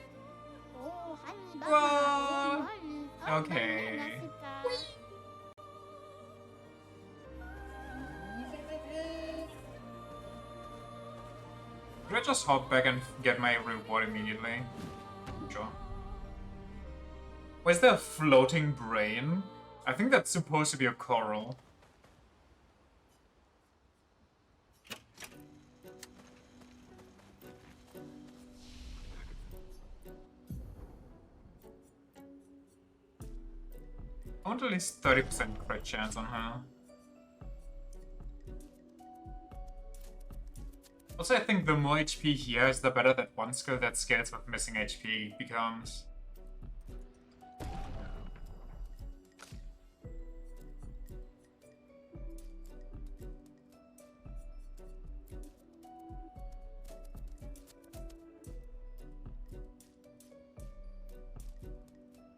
What? Okay. Could I just hop back and get my reward immediately? Sure. Where's the floating brain? I think that's supposed to be a coral. I want at least 30% crit chance on her. Also, I think the more HP he has, the better that one skill that scales with missing HP becomes.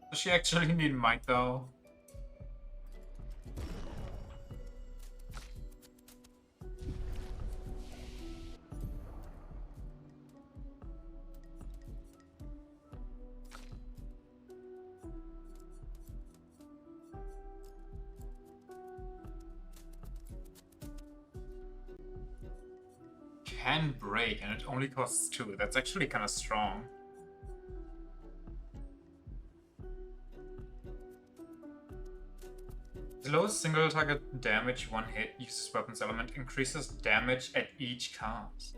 Does she actually need might though? Can break and it only costs 2. That's actually kind of strong. The lowest single target damage one hit uses weapons element increases damage at each cast.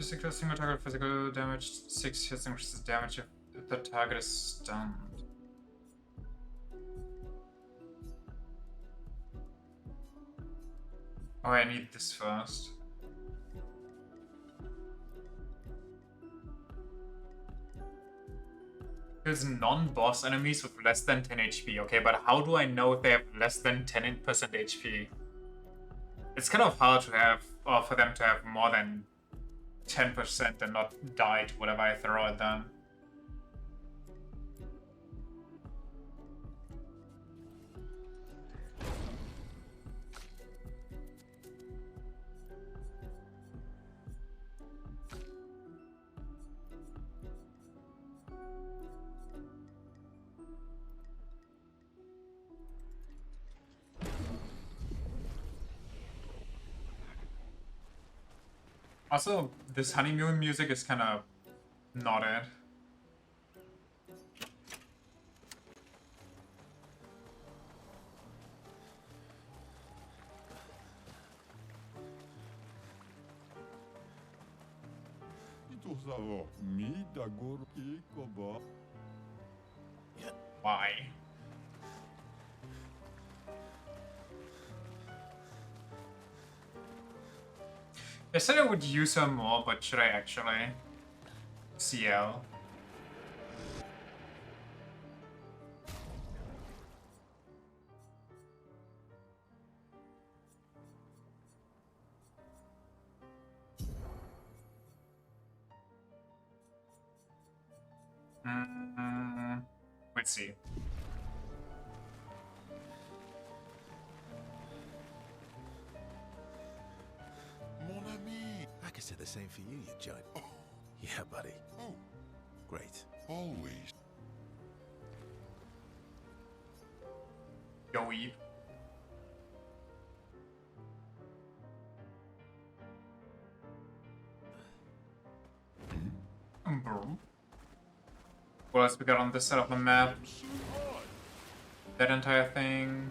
physical single target physical damage, 6 hits increases damage if the target is stunned. Oh, I need this first. Kills non-boss enemies with less than 10 HP. Okay, but how do I know if they have less than 10% HP? It's kind of hard to have, or for them to have more than 10% and not die to whatever I throw at them. Also, this honeymoon music is kind of not it. Why? I said I would use her more, but should I actually? CL. Let's see. Mon ami. I could say the same for you, you giant. Oh. Yeah, buddy. Oh, Great. always. Joey. Boom. What else we got on this side of the map? That entire thing.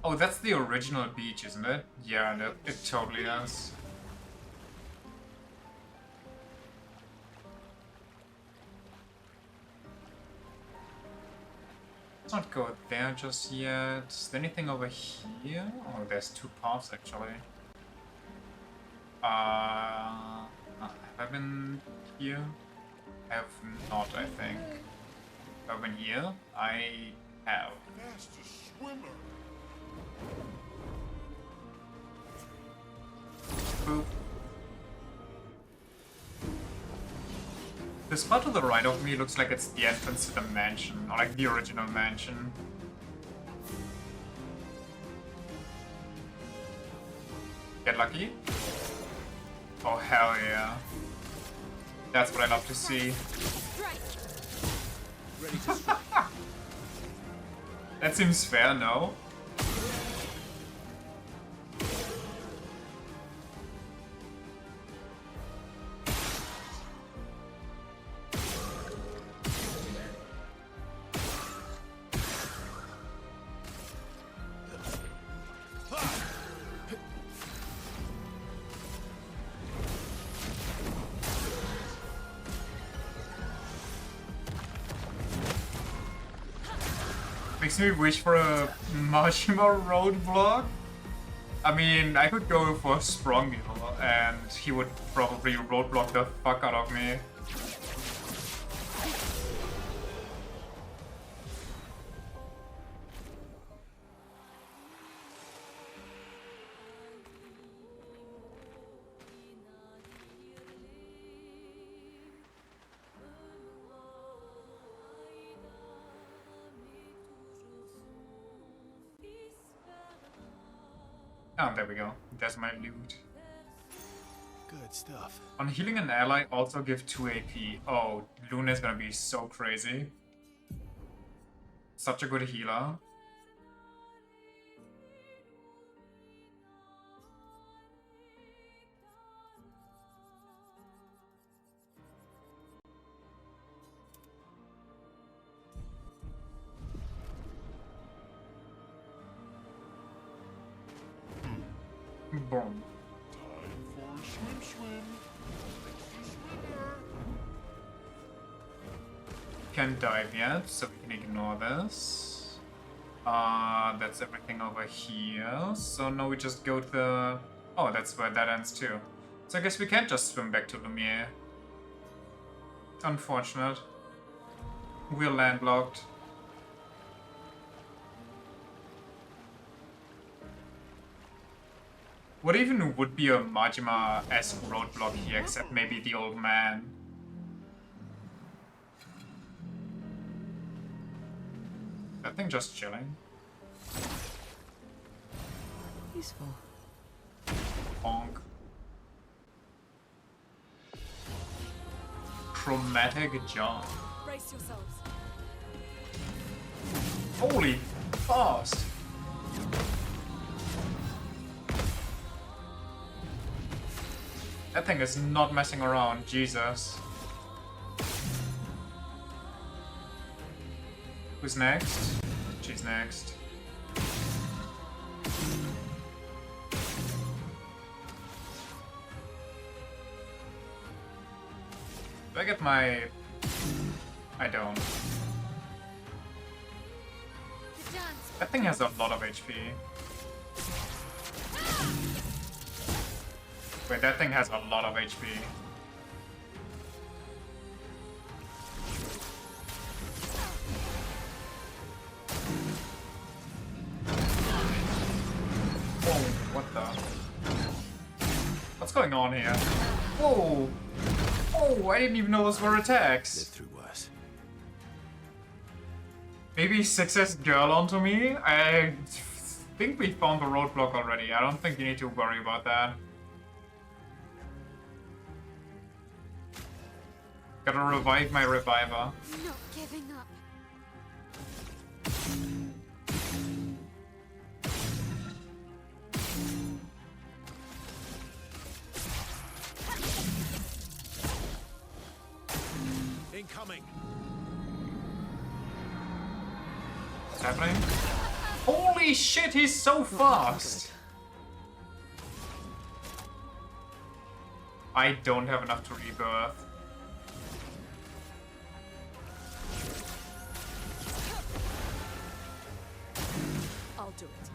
Oh, that's the original beach, isn't it? Yeah, it totally is. Let's not go there just yet. Is there anything over here? Oh, there's 2 paths actually. Have I been here? I have not, I think. Have I been here? I have. Fastest swimmer. Boop. This part to the right of me looks like it's the entrance to the mansion, or like the original mansion. Get lucky? Oh hell yeah. That's what I love to see. Ready to strike. That seems fair, no? Makes me wish for a Mashima roadblock. I mean, I could go for Sprung and he would probably roadblock the fuck out of me. Oh, there we go. There's my loot. Good stuff. On healing an ally, also give 2 AP. Oh, Luna is gonna be so crazy. Such a good healer. Boom. Time for a swim. Extra swimmer. Can't dive yet, so we can ignore this. That's everything over here. So now we just go to the... Oh, that's where that ends too. So I guess we can't just swim back to Lumiere. Unfortunate. We're landlocked. What even would be a Majima-esque roadblock here, except maybe the old man? That thing just chilling. Useful. Bonk. Chromatic jump. Brace yourselves. Holy fast! That thing is not messing around, Jesus. Who's next? She's next. Do I get my... I don't. That thing has a lot of HP. Wait, that thing has a lot of HP. Whoa, what the? What's going on here? Whoa! Oh, I didn't even know those were attacks. Lived through worse. Maybe success girl onto me? I think we found the roadblock already. I don't think you need to worry about that. Gotta revive my reviver. Not giving up. Incoming. What's happening? Holy shit, he's so fast! I don't have enough to rebirth. I'll do it.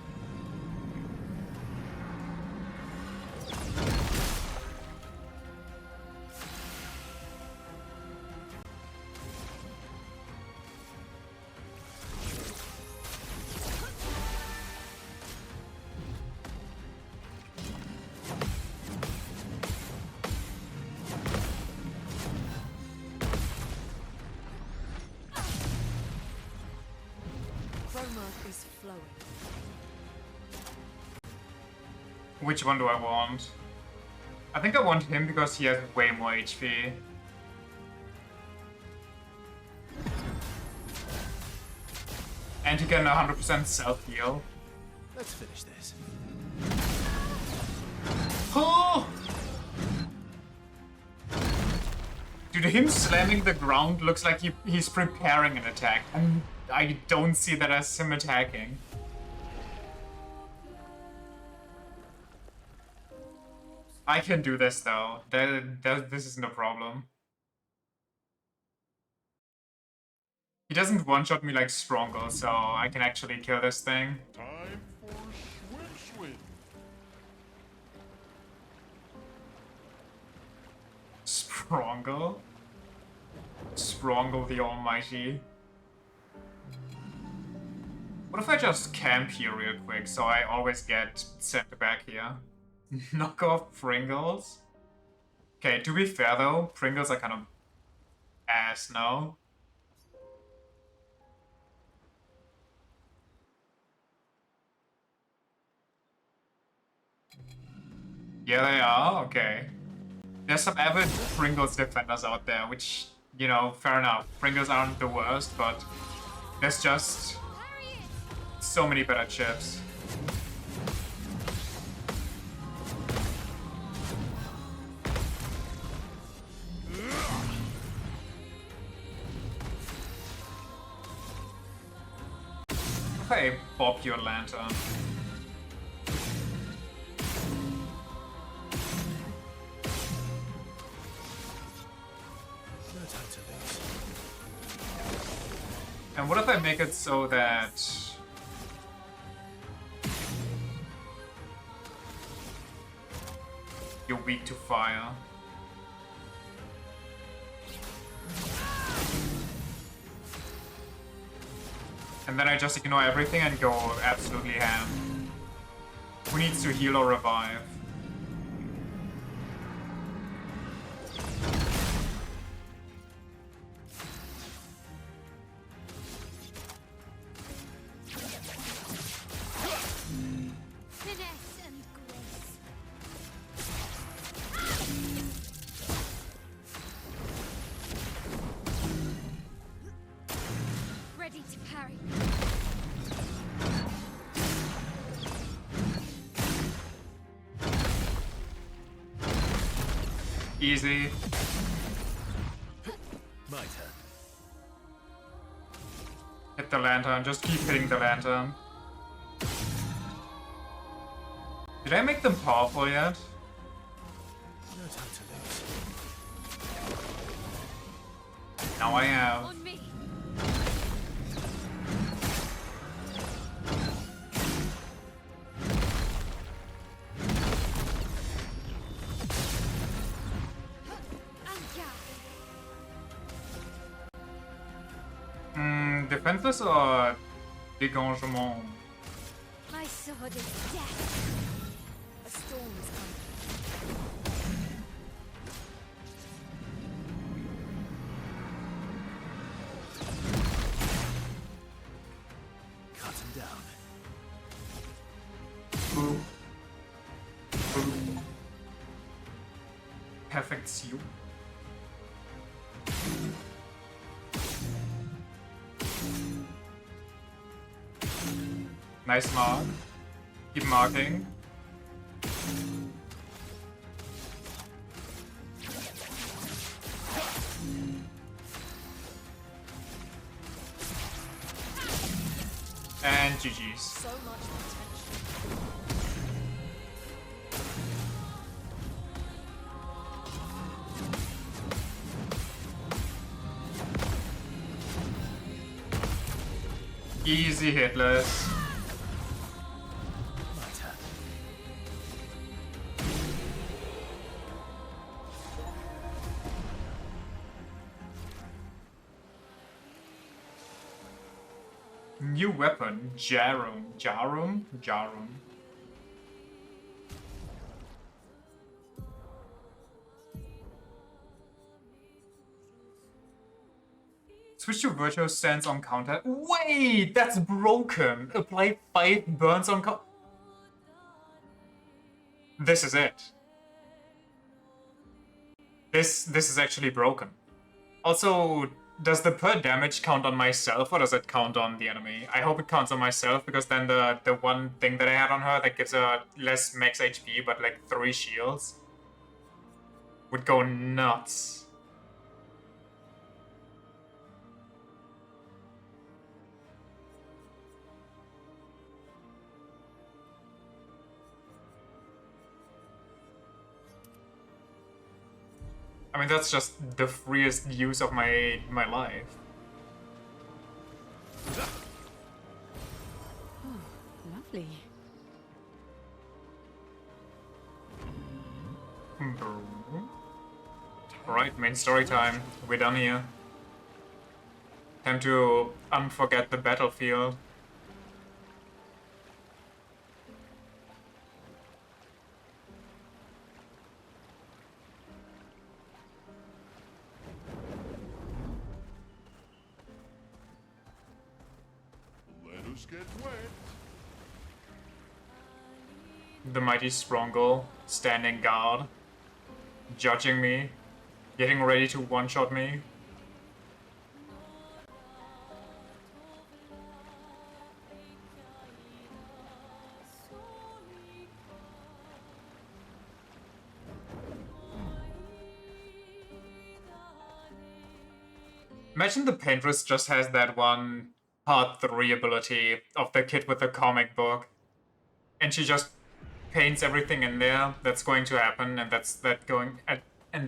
Chroma is flowing. Which one do I want? I think I want him because he has way more HP. And he can 100% self-heal. Let's finish this. Oh! Dude, him slamming the ground looks like he's preparing an attack. And I don't see that as him attacking. I can do this though. This isn't a problem. He doesn't one-shot me like Stronggle, so I can actually kill this thing. Time for swim. Stronggle? Stronggle the Almighty. What if I just camp here real quick so I always get sent back here? Knock off Pringles? Okay, to be fair though, Pringles are kind of ass now. Yeah, they are, okay. There's some avid Pringles defenders out there, which, you know, fair enough. Pringles aren't the worst, but there's just so many better chips. Hey, Bob your lantern. And what if I make it so that you're weak to fire? And then I just ignore everything and go absolutely ham. Who needs to heal or revive? Finesse and grace. Ready to parry. Easy. My turn. Hit the lantern, just keep hitting the lantern. Did I make them powerful yet? No time to lose. Now I have. On me. Defenseless or dégagement? My sword is death. A storm is coming. Cut him down. Boop. Boop. Perfect seal. Nice mark. Keep marking. And GG's. So much potential. Easy hitless. My turn. New weapon, Jarum. Jarum? Jarum. Switch to virtual stance on counter. Wait, that's broken. Apply 5 burns on counter. This is it. This is actually broken. Also, does the per damage count on myself or does it count on the enemy? I hope it counts on myself because then the one thing that I had on her that gives her less max HP but like 3 shields would go nuts. I mean, that's just the freest use of my life. Lovely. Alright, main story time. We're done here. Time to unforget the battlefield. Let us get wet. The mighty Strongle, standing guard, judging me, getting ready to one-shot me. Imagine the Paintress just has that one part 3 ability of the kid with the comic book, and she just paints everything in there that's going to happen, and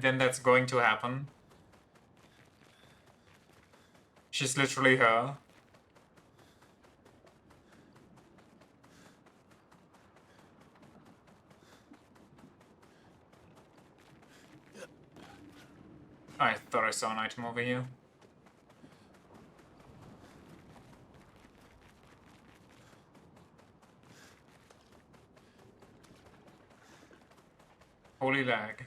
then that's going to happen. She's literally her. saw an item over here. Holy lag.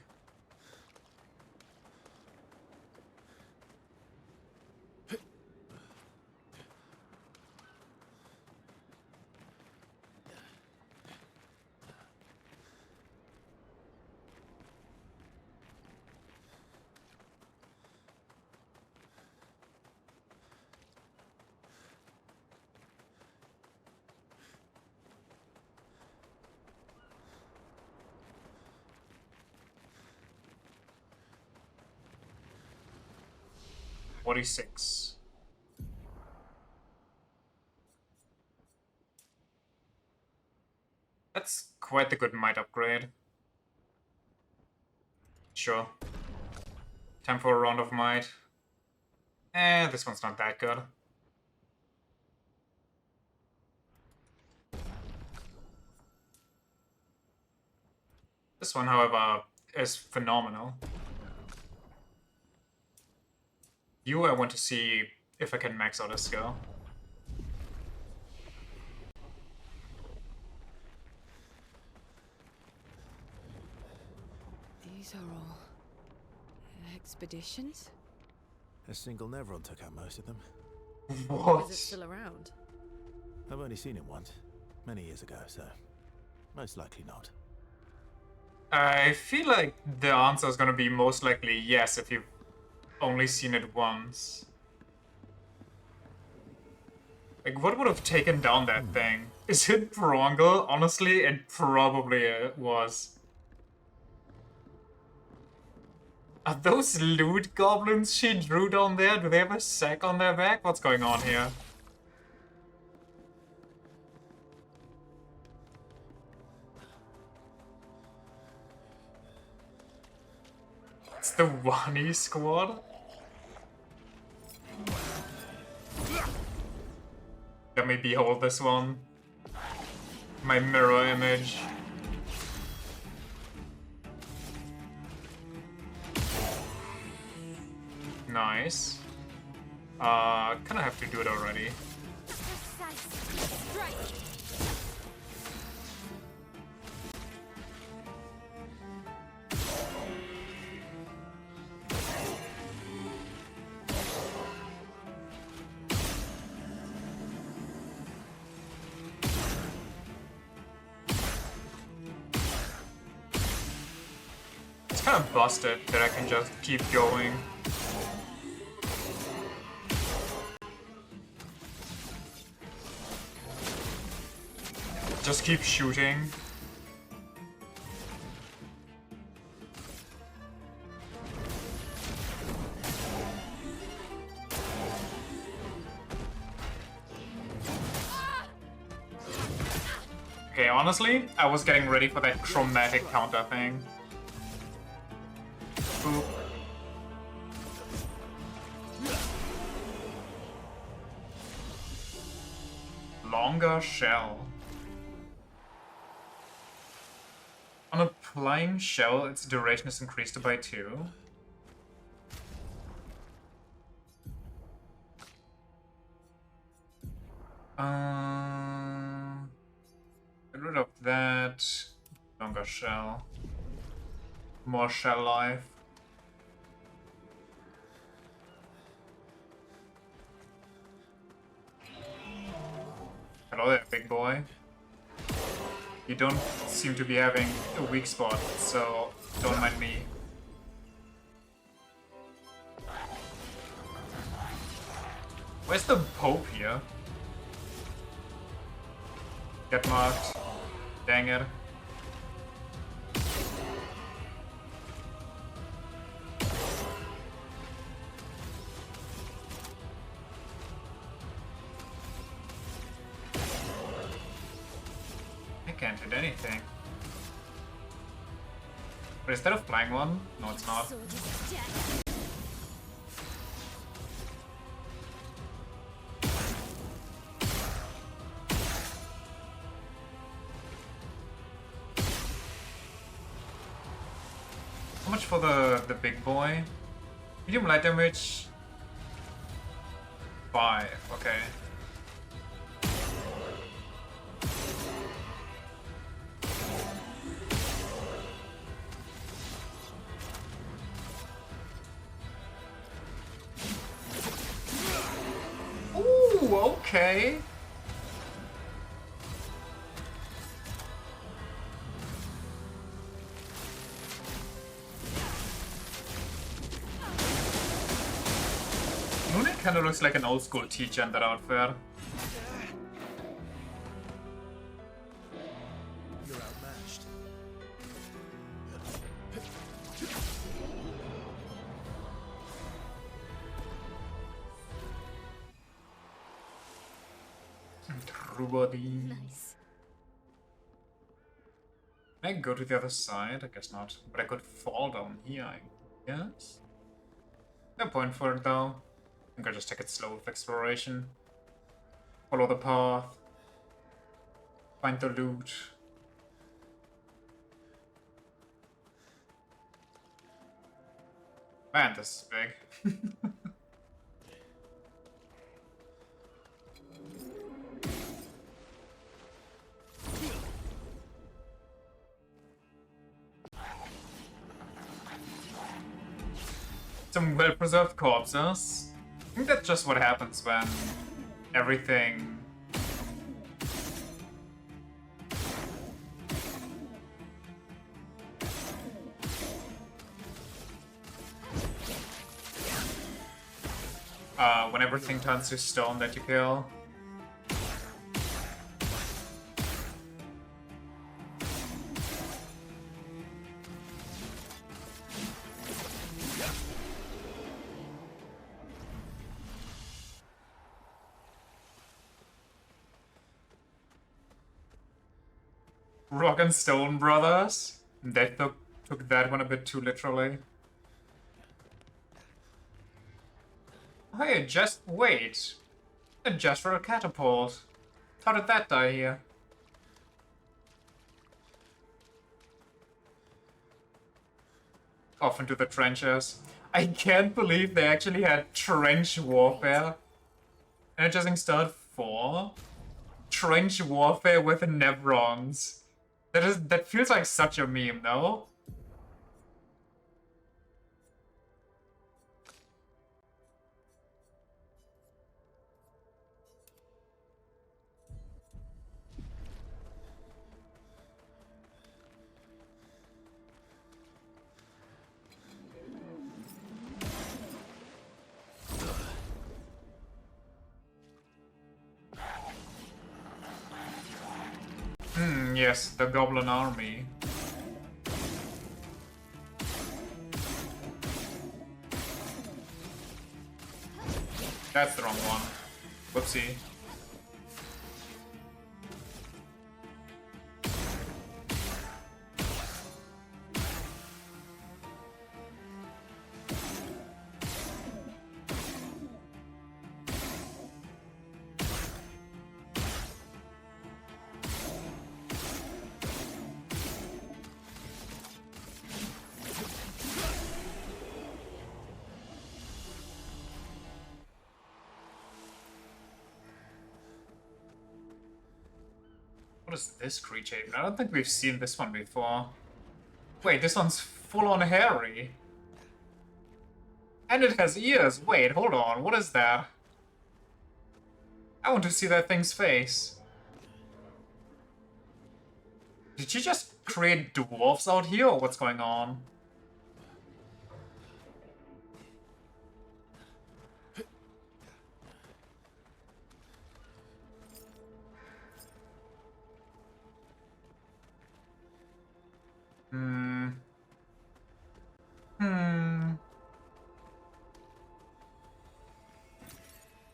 $46. That's quite the good might upgrade. Sure. Time for a round of might. This one's not that good. This one, however, is phenomenal. You, I want to see if I can max out a skill. These are all expeditions? A single Nevron took out most of them. What? Is it still around? I've only seen it once, many years ago, so most likely not. I feel like the answer is gonna be most likely yes if you've only seen it once. Like, what would have taken down that thing? Is it Brongle? Honestly, it probably was. Are those loot goblins she drew down there? Do they have a sack on their back? What's going on here? It's the Wani squad? Let me behold this one. My mirror image. Nice. Kinda have to do it already. Precise strike. It's kind of busted that I can just keep going. Just keep shooting. Okay, honestly, I was getting ready for that chromatic counter thing. Boop. Longer shell. On a Plin shell, its duration is increased by 2. Get rid of that. Longer shell. More shell life. Hello there, big boy. You don't seem to be having a weak spot, so don't mind me. Where's the Pope here? Get marked. Dang it. I can't hit anything. But instead of flying one, no it's not. Sword is death. How much for the big boy? Medium light damage. 5, okay. Ooh, okay. Moonlight kinda looks like an old school teacher in that outfit. You're outmatched. True body. Nice. Can I go to the other side? I guess not. But I could fall down here, I guess. No point for it though. I think I'll just take it slow with exploration. Follow the path. Find the loot. Man, this is big. Some well-preserved corpses. I think that's just what happens when everything... when everything turns to stone that you kill. Rock and Stone Brothers. They took that one a bit too literally. Hey, just wait. A gestural catapult. How did that die here? Off into the trenches. I can't believe they actually had trench warfare. Energizing start 4. Trench warfare with Nevrons. That feels like such a meme, no? Yes, the Goblin Army. That's the wrong one. Whoopsie. What is this creature? I don't think we've seen this one before. Wait, this one's full-on hairy. And it has ears. Wait, hold on. What is that? I want to see that thing's face. Did you just create dwarves out here, or what's going on?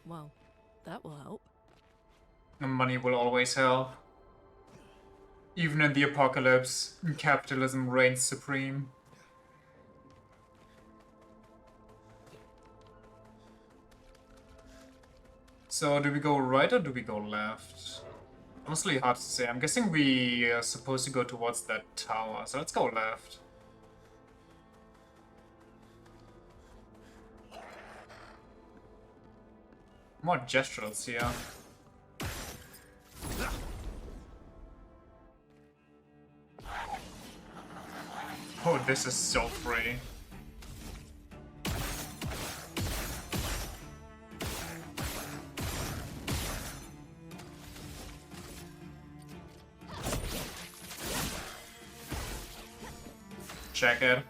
Well, that will help. Money will always help. Even in the apocalypse, capitalism reigns supreme. So, do we go right or do we go left? Honestly, hard to say. I'm guessing we are supposed to go towards that tower, so let's go left. More gesturals here. Oh, this is so free. Check it.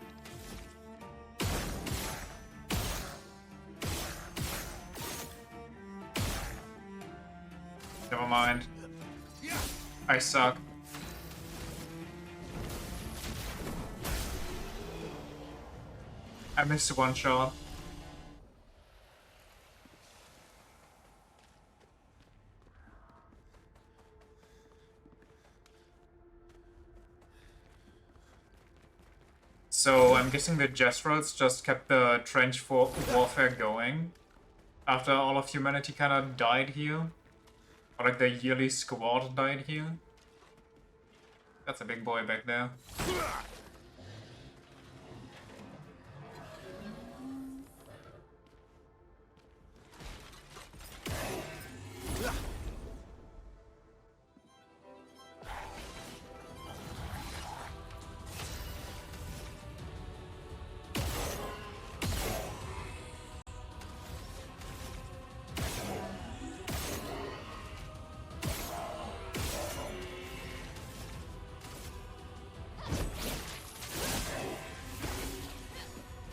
Never mind. I suck. I missed one shot. So I'm guessing the Jestrels just kept the trench warfare going after all of humanity kind of died here. Or like the yearly squad died here. That's a big boy back there.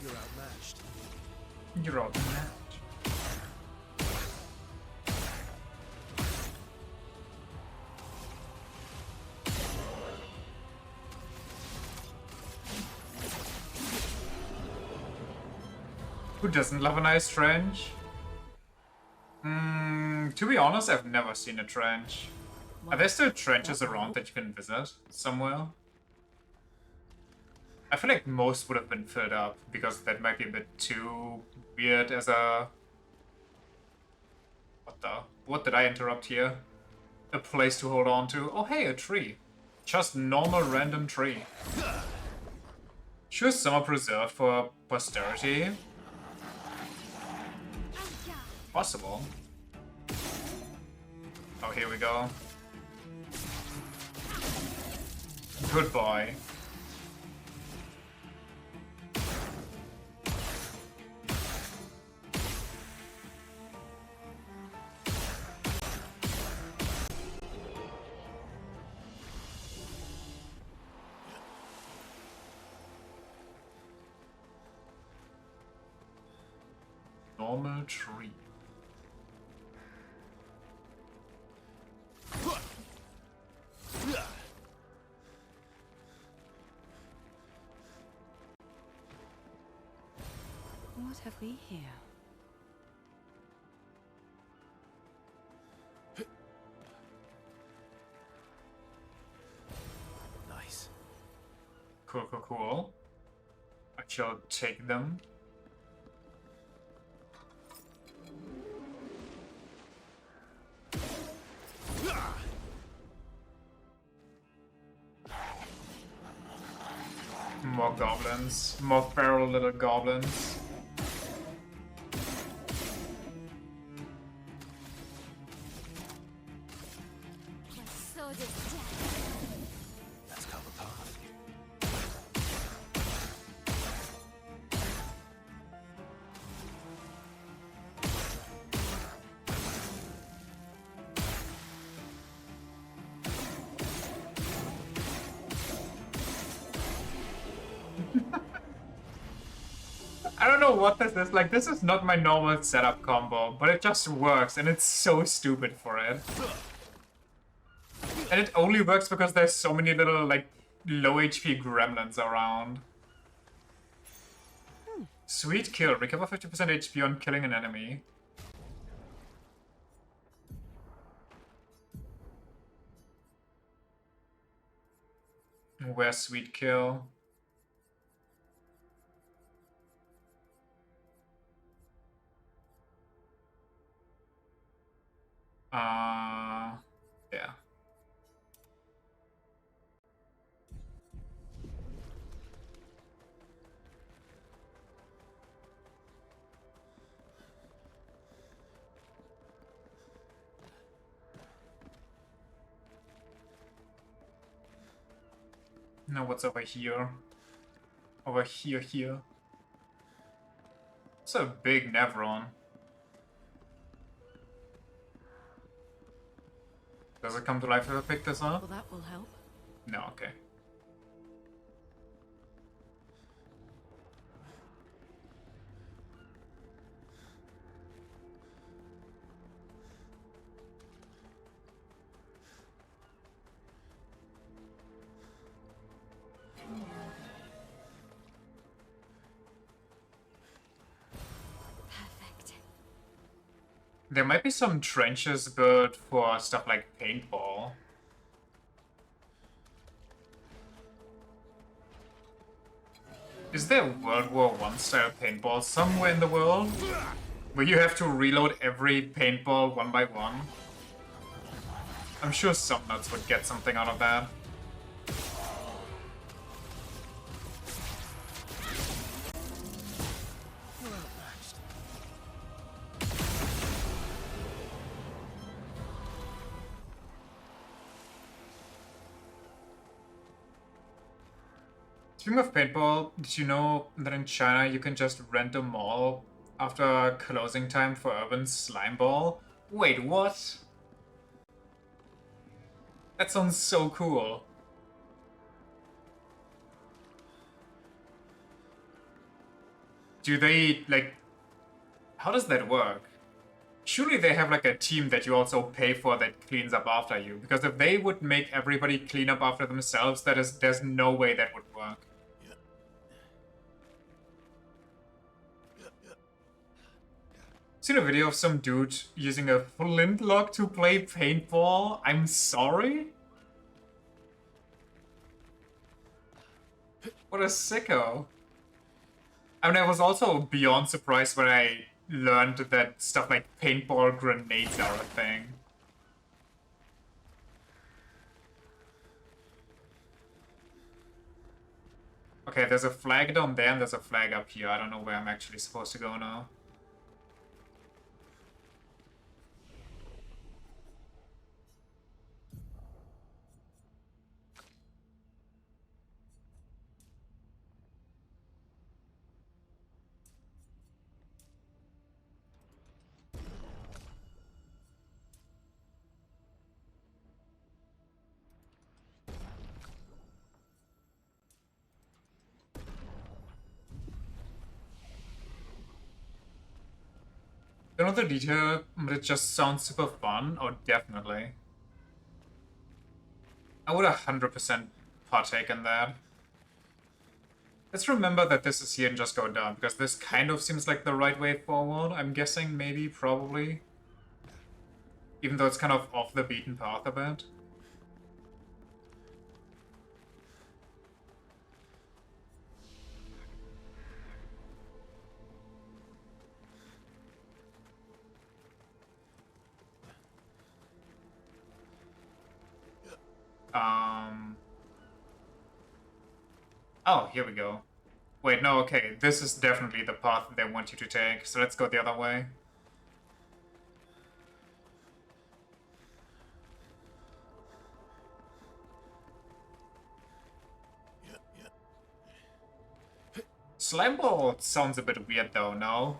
You're outmatched. You're all match. Who doesn't love a nice trench? To be honest, I've never seen a trench. Are there still trenches around that you can visit somewhere? I feel like most would have been filled up because that might be a bit too weird as a... What did I interrupt here? A place to hold on to. Oh hey, a tree. Just normal random tree. Sure, some are preserved for posterity. Possible. Oh, here we go. Goodbye. Normal tree. What have we here? Nice. Cool, cool, cool. I shall take them. More goblins. More feral little goblins. My sword is dead. Let's carve a path. I don't know what this is. Like, this is not my normal setup combo, but it just works, and it's so stupid for it. And it only works because there's so many little, like, low HP gremlins around. Sweet kill. Recover 50% HP on killing an enemy. Where's sweet kill? Yeah. Now what's over here? Over here, here. It's a big Nevron. Does it come to life if I pick this up? Well, that will help. No, okay. Perfect. There might be some trenches built for stuff like paintball. Is there World War I style paintball somewhere in the world? Where you have to reload every paintball one by one? I'm sure some nuts would get something out of that. Speaking of paintball, did you know that in China you can just rent a mall after closing time for urban slime ball? Wait, what? That sounds so cool. Do they, like... How does that work? Surely they have like a team that you also pay for that cleans up after you. Because if they would make everybody clean up after themselves, there's no way that would work. Seen a video of some dude using a flintlock to play paintball? I'm sorry? What a sicko. I mean, I was also beyond surprised when I learned that stuff like paintball grenades are a thing. Okay, there's a flag down there and there's a flag up here. I don't know where I'm actually supposed to go now. Another detail, but it just sounds super fun. Oh, definitely. I would 100% partake in that. Let's remember that this is here and just go down, because this kind of seems like the right way forward. I'm guessing, maybe, probably. Even though it's kind of off the beaten path a bit. Oh, here we go. Wait, no, okay. This is definitely the path they want you to take, so let's go the other way. Slime ball sounds a bit weird though, no?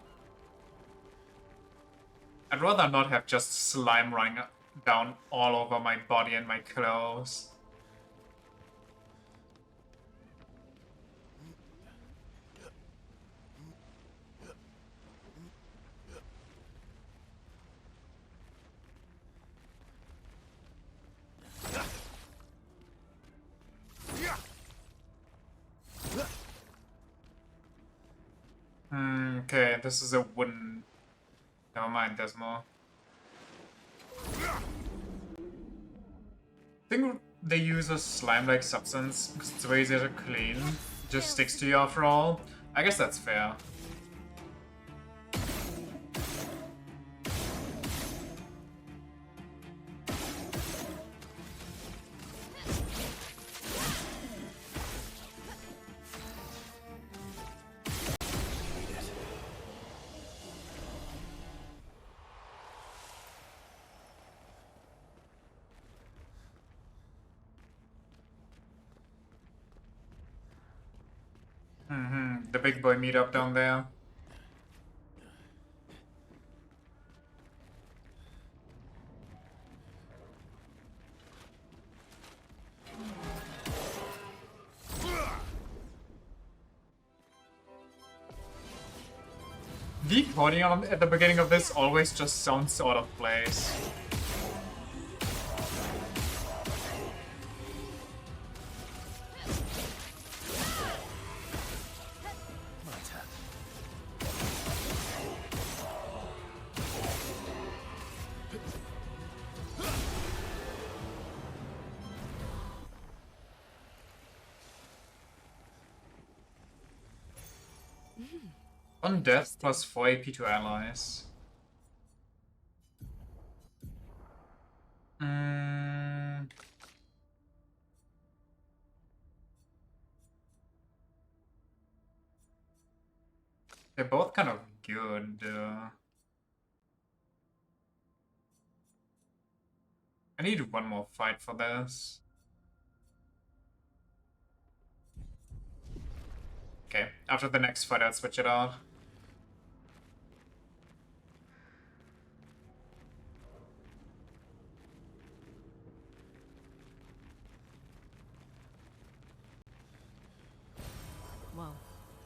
I'd rather not have just slime running down all over my body and my clothes. Okay, this is a wooden... Never mind, there's more. I think they use a slime-like substance because it's way easier to clean. It just sticks to you after all. I guess that's fair. the big boy meetup down there. The accordion at the beginning of this always just sounds out of place. On death plus 4 AP to allies. They're both kind of good. I need one more fight for this. Okay, after the next fight I'll switch it out. Well,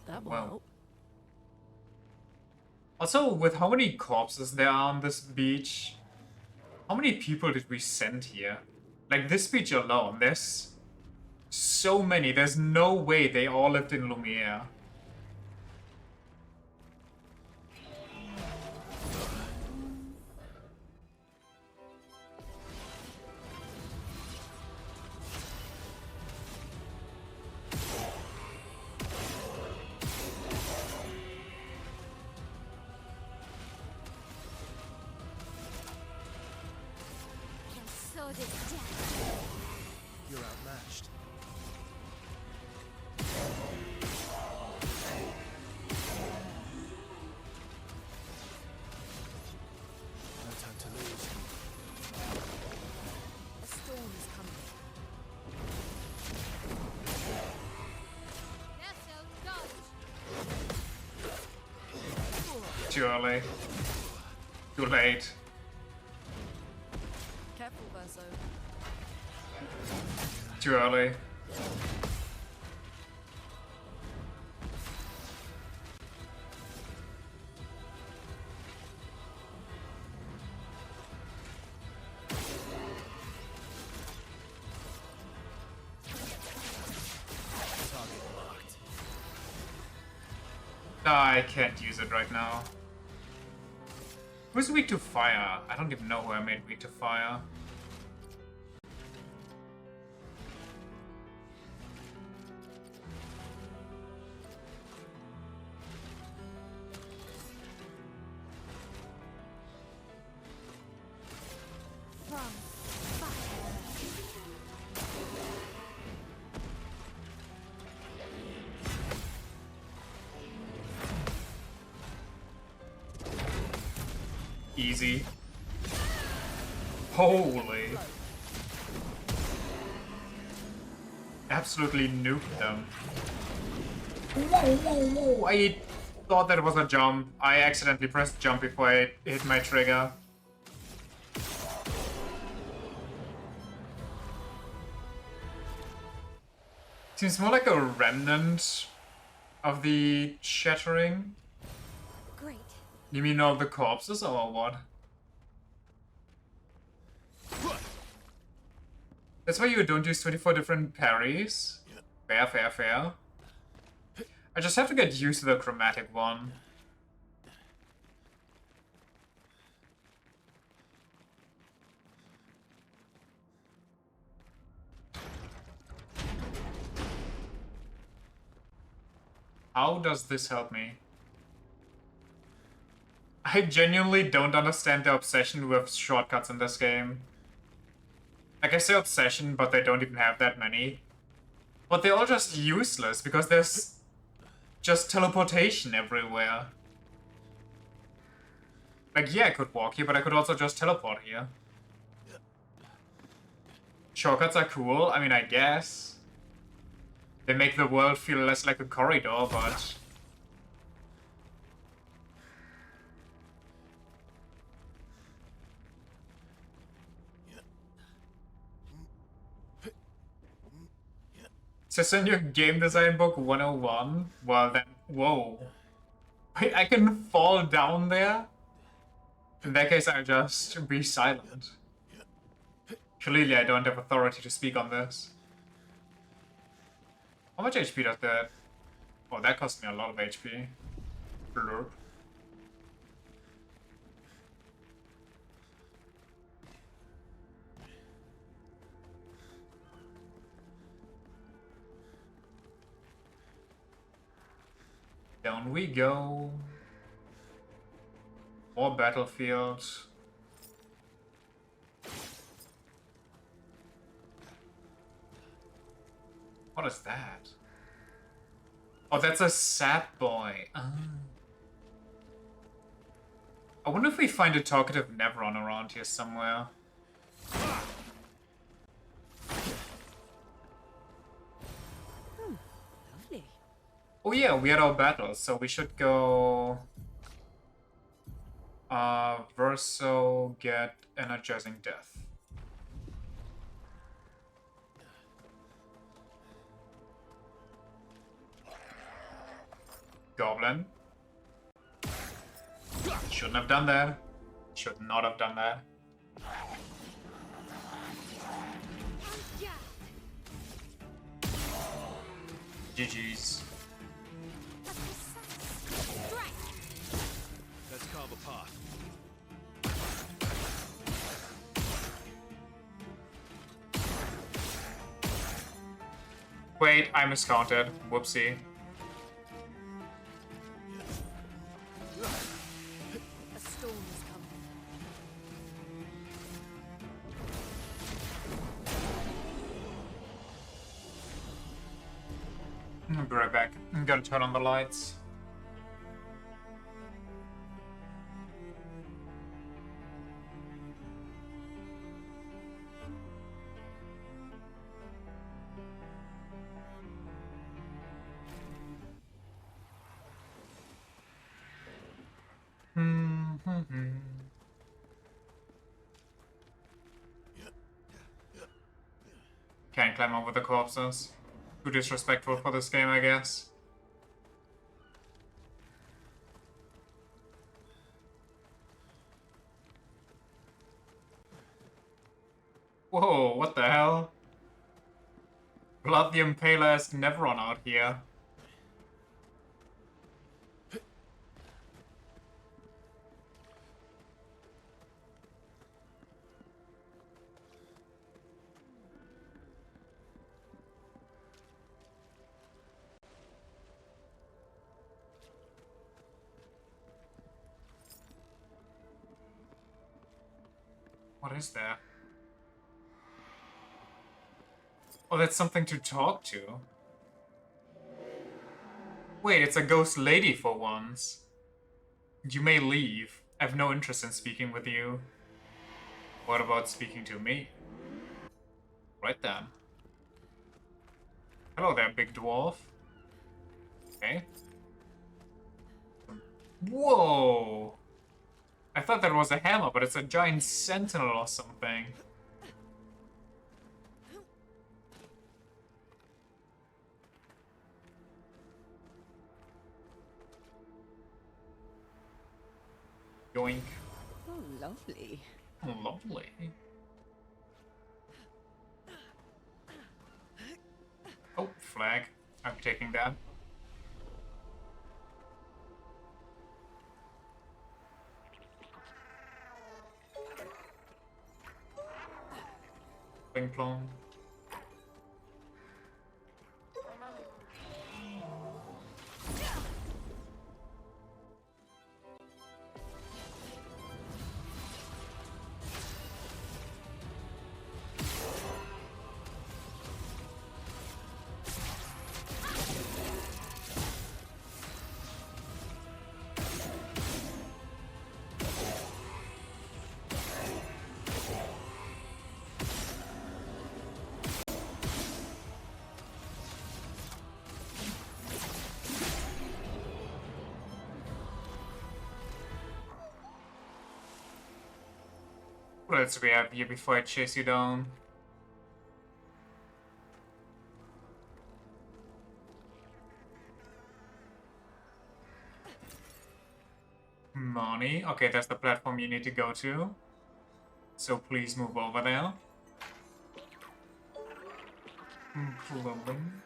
that will Wow. help. Also, with how many corpses there are on this beach, how many people did we send here? Like, this beach alone, there's so many. There's no way they all lived in Lumiere. Your sword is dead. You're outmatched. No time to lose. A storm is coming. Nesso, dodge. Too early. Too late. Careful, Verso. Too early. Target locked. I can't use it right now. Who's weak to fire? I don't even know who I made weak to fire. From fire. Easy. Holy. Absolutely nuked them. Whoa, whoa, whoa. I thought that was a jump. I accidentally pressed jump before I hit my trigger. Seems more like a remnant of the shattering. Great. You mean all the corpses or what? That's why you don't use 24 different parries? Fair, fair, fair. I just have to get used to the chromatic one. How does this help me? I genuinely don't understand the obsession with shortcuts in this game. Like, I say obsession, but they don't even have that many. But they're all just useless, because there's just teleportation everywhere. Like, yeah, I could walk here, but I could also just teleport here. Shortcuts are cool, I mean, I guess. They make the world feel less like a corridor, but Says in your game design book 101. Well then, whoa. Wait, I can fall down there? In that case, I'll just be silent. Clearly, I don't have authority to speak on this. How much HP does that? Oh, that cost me a lot of HP. Blurp. Down we go. More battlefields. What is that? Oh, that's a sap boy. Ah. I wonder if we find a talkative Nevron around here somewhere. Lovely. Oh yeah, we had our battles, so we should go... Verso get Energizing Death. Goblin. Shouldn't have done that. Should not have done that. GG's. Let's carve a path. Wait, I miscounted. Whoopsie. A storm is coming. I'll be right back. I'm gonna turn on the lights. Can't climb over the corpses. Too disrespectful for this game, I guess. Whoa, what the hell? Blood the Impaler-esque Nevron out here. What is that? Oh, that's something to talk to. Wait, it's a ghost lady for once. You may leave. I have no interest in speaking with you. What about speaking to me? Right then. Hello there, big dwarf. Okay. Whoa! I thought that was a hammer, but it's a giant sentinel or something. Yoink. Oh, lovely. Lovely. Oh, flag. I'm taking that. Plon. What else do we have here before I chase you down? money. Okay, that's the platform you need to go to. So please move over there. Plon.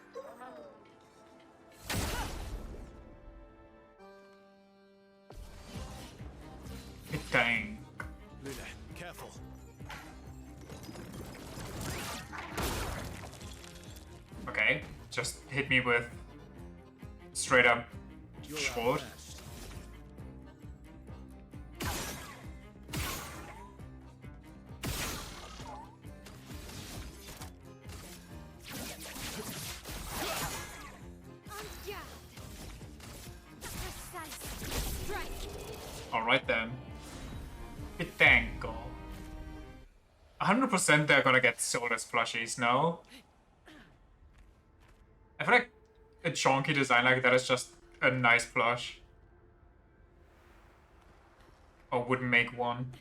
Dang. Luna, careful. Okay, just hit me with straight up You're short. outmatched. On guard. Precise strike. Alright then. Pitango. 100% they're gonna get sold as plushies, no? I feel like a chonky design like that is just a nice plush. Or would make one.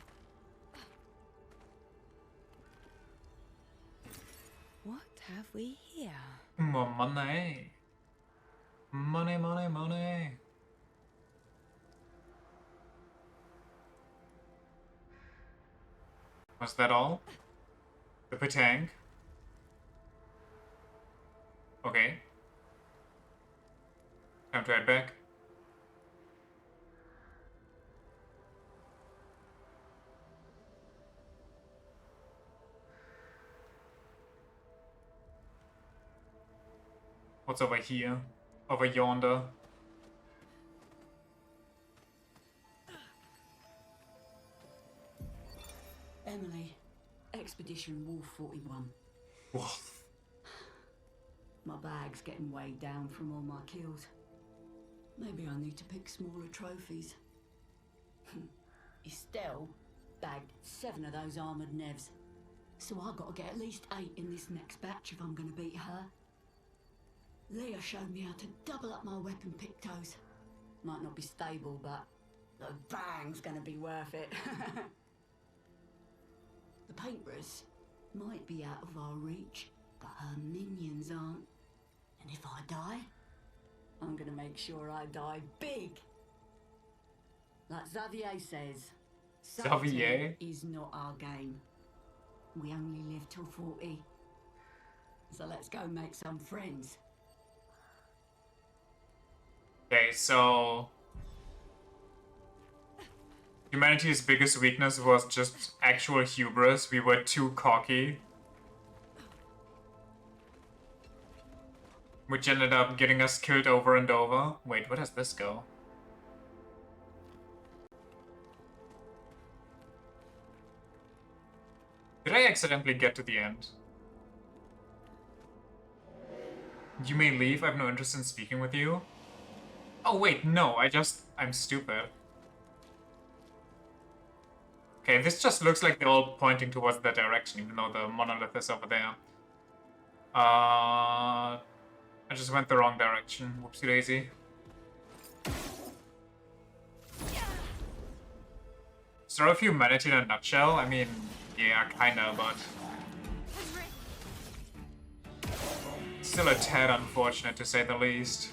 What have we here? More money. Money, money, money. Was that all? The petang? Okay. Time to head back. What's over here? Over yonder? Emily, Expedition Wolf 41. Wolf. My bag's getting weighed down from all my kills. Maybe I need to pick smaller trophies. Estelle bagged 7 of those armoured nevs. So I've got to get at least 8 in this next batch if I'm going to beat her. Leah showed me how to double up my weapon pictos. Might not be stable, but the bang's going to be worth it. The paintbrush might be out of our reach, but her minions aren't. And if I die, I'm gonna make sure I die big. Like Xavier says, Xavier? is not our game. We only live till 40. So let's go make some friends. Okay, so humanity's biggest weakness was just actual hubris. We were too cocky. Which ended up getting us killed over and over. Wait, where does this go? Did I accidentally get to the end? You may leave, I have no interest in speaking with you. Oh wait, no, I'm stupid. Okay, this just looks like they're all pointing towards that direction, even though the monolith is over there. I just went the wrong direction. Whoopsie daisy. Sort of humanity in a nutshell? I mean, yeah, kinda, but still a tad unfortunate to say the least.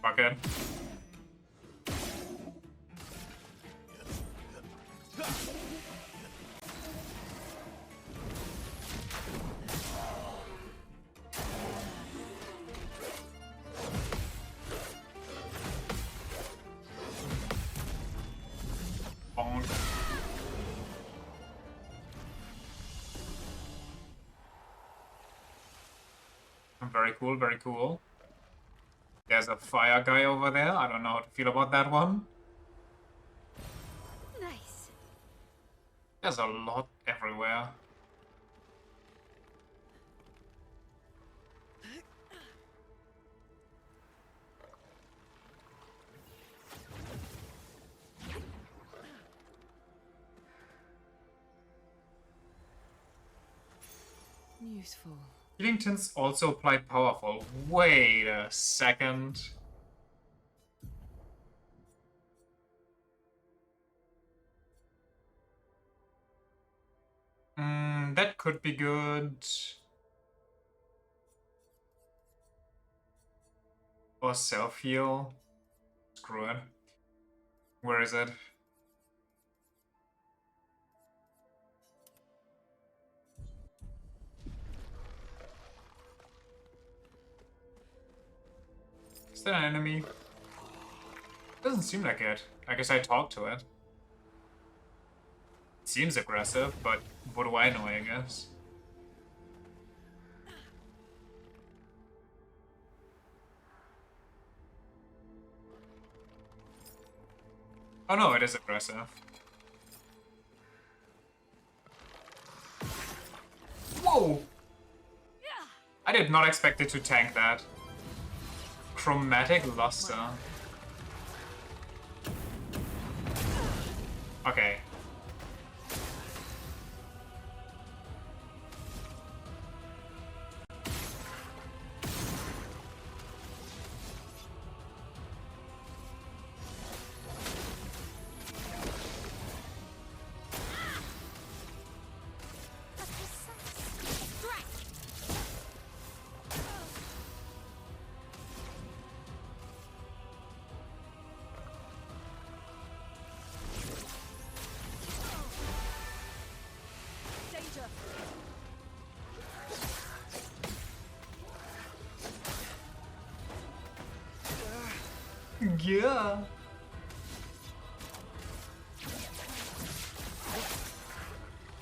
Fuck it. Bonk. Very cool, very cool. There's a fire guy over there. I don't know how to feel about that one. Nice. There's a lot everywhere. Useful. Healing tints also apply powerful. Wait a second. That could be good. Or self-heal. Screw it. Where is it? Is that an enemy? Doesn't seem like it. I guess I talked to it. It seems aggressive, but what do I know, I guess? Oh no, it is aggressive. Whoa! I did not expect it to tank that. Chromatic luster. Okay. Yeah.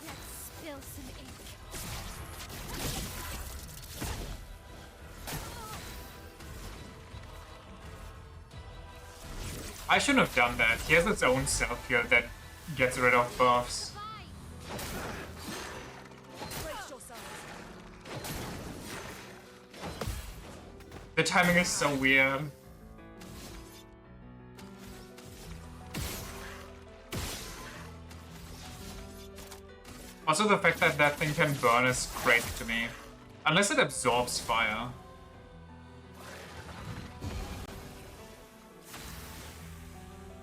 Let's spill some ink. I shouldn't have done that. He has its own self-heal that gets rid of buffs. The timing is so weird. Also, the fact that that thing can burn is crazy to me. Unless it absorbs fire.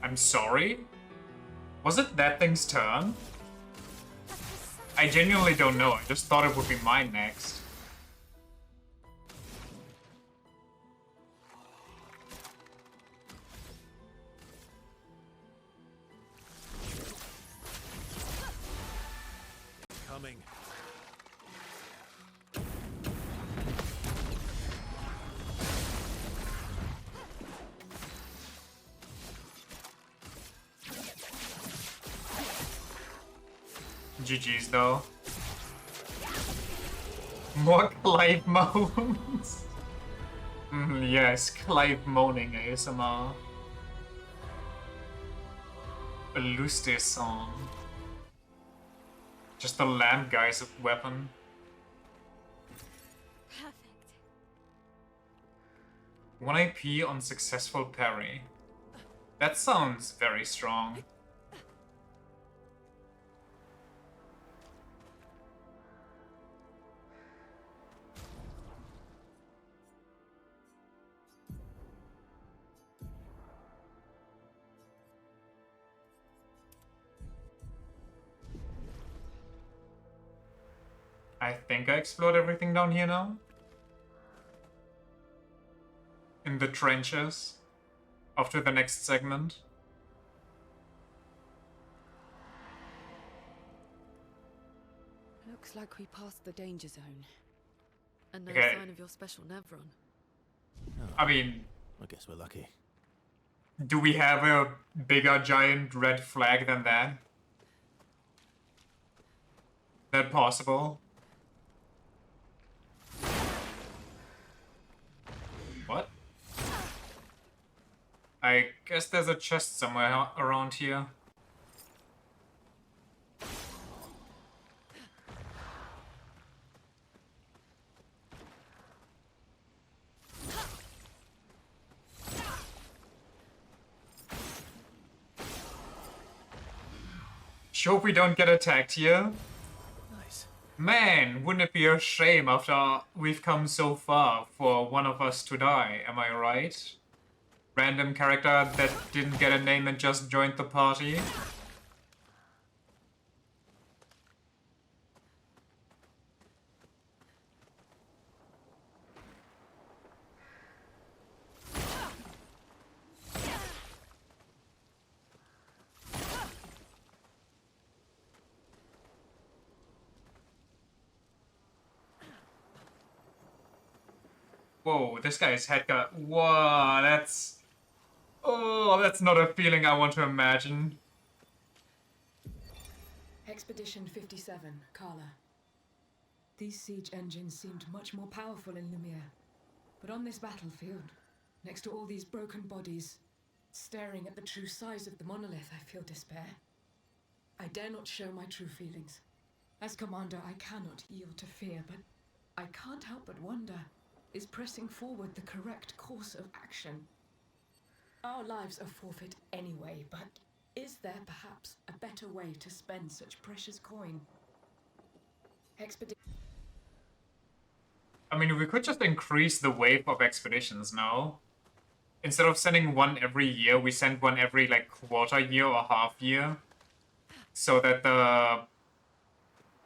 I'm sorry? Was it that thing's turn? I genuinely don't know. I just thought it would be mine next. Coming. GG's though. More Clive moans. Yes, Clive moaning ASMR. A lusty song. Just the lamp guy's weapon. Perfect. 1 AP on successful parry. That sounds very strong. I think I explored everything down here now. In the trenches. After the next segment. Looks like we passed the danger zone. And no Okay. sign of your special Nevron. I mean, I guess we're lucky. do we have a bigger giant red flag than that? That possible? What? I guess there's a chest somewhere around here. Sure we don't get attacked here. Nice. Man, wouldn't it be a shame after we've come so far for one of us to die, am I right? Random character that didn't get a name and just joined the party. Whoa, this guy's head got... Whoa, that's... Oh, that's not a feeling I want to imagine. Expedition 57, Carla. These siege engines seemed much more powerful in Lumiere. But on this battlefield, next to all these broken bodies, staring at the true size of the monolith, I feel despair. I dare not show my true feelings. As commander, I cannot yield to fear, but I can't help but wonder, is pressing forward the correct course of action? Our lives are forfeit anyway, but is there perhaps a better way to spend such precious coin? I mean, we could just increase the wave of expeditions now. Instead of sending one every year, we send one every, like, quarter year or half year. So that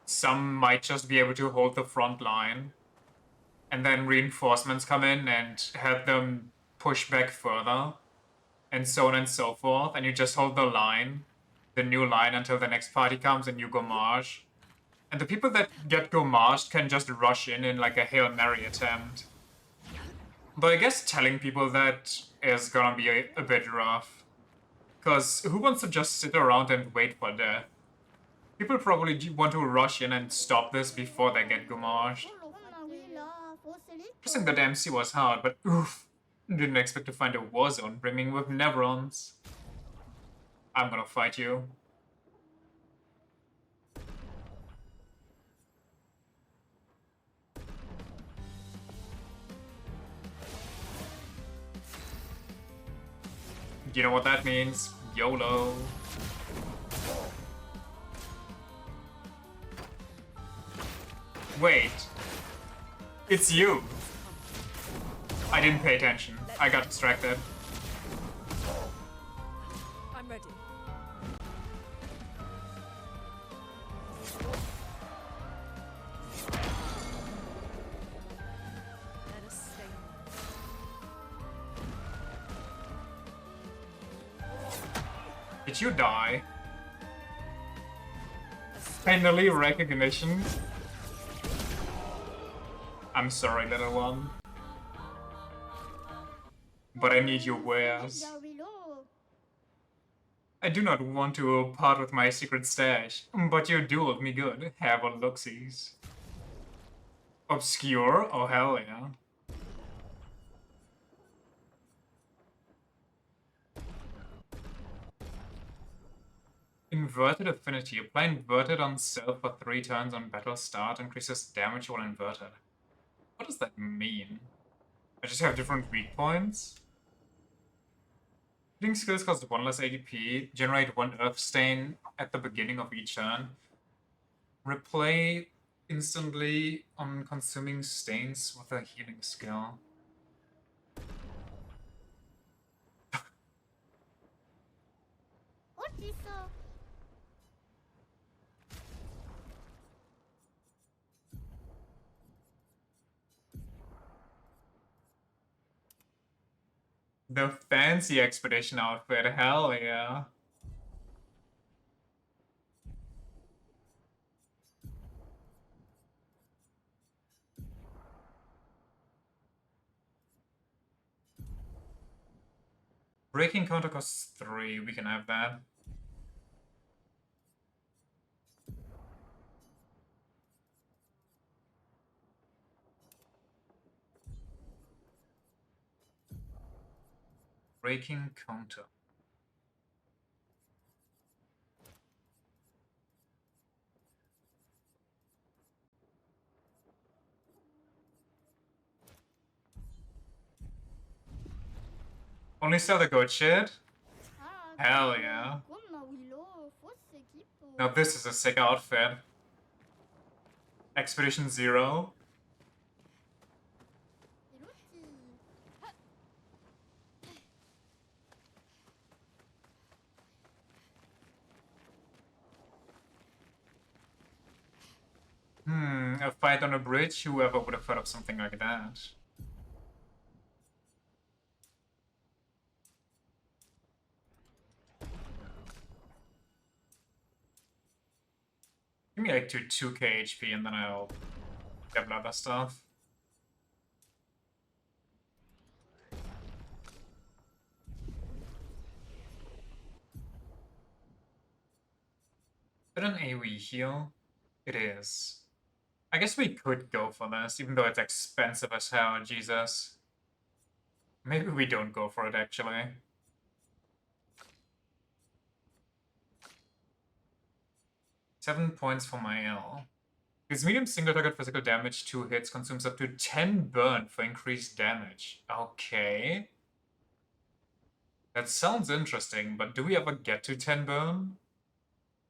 some might just be able to hold the front line. And then reinforcements come in and help them push back further. And so on and so forth. And you just hold the line, the new line, until the next party comes and you go march. And the people that get go marched can just rush in like a Hail Mary attempt. But I guess telling people that is gonna be a bit rough. Because who wants to just sit around and wait for death? People probably want to rush in and stop this before they get gomashed. Pressing the damn C was hard, but oof. Didn't expect to find a war zone brimming with Nevrons. I'm gonna fight you. You know what that means? YOLO. Wait. It's you. I didn't pay attention. I got distracted. I'm ready. Let us stay. Did you die? Finally, recognition. I'm sorry, little one. But I need your wares. I do not want to part with my secret stash, but you do look me good. Have a look-sees. Obscur? Oh hell yeah. Inverted affinity. Apply inverted on self for 3 turns on battle start. Increases damage while inverted. What does that mean? I just have different weak points? Hitting skills cost 1 less ADP. Generate 1 earth stain at the beginning of each turn. Replay instantly on consuming stains with a healing skill. The fancy expedition outfit, hell yeah. Breaking counter costs 3, we can have that. Breaking counter. Only sell the good shit? Hell yeah. Now this is a sick outfit. Expedition Zero. A fight on a bridge? Whoever would have thought of something like that? Give me like 2k HP and then I'll get other stuff. Is it an AoE heal? It is. I guess we could go for this, even though it's expensive as hell, Jesus. Maybe we don't go for it, actually. 7 points for my L. His medium single target physical damage, 2 hits, consumes up to 10 burn for increased damage. Okay. That sounds interesting, but do we ever get to 10 burn?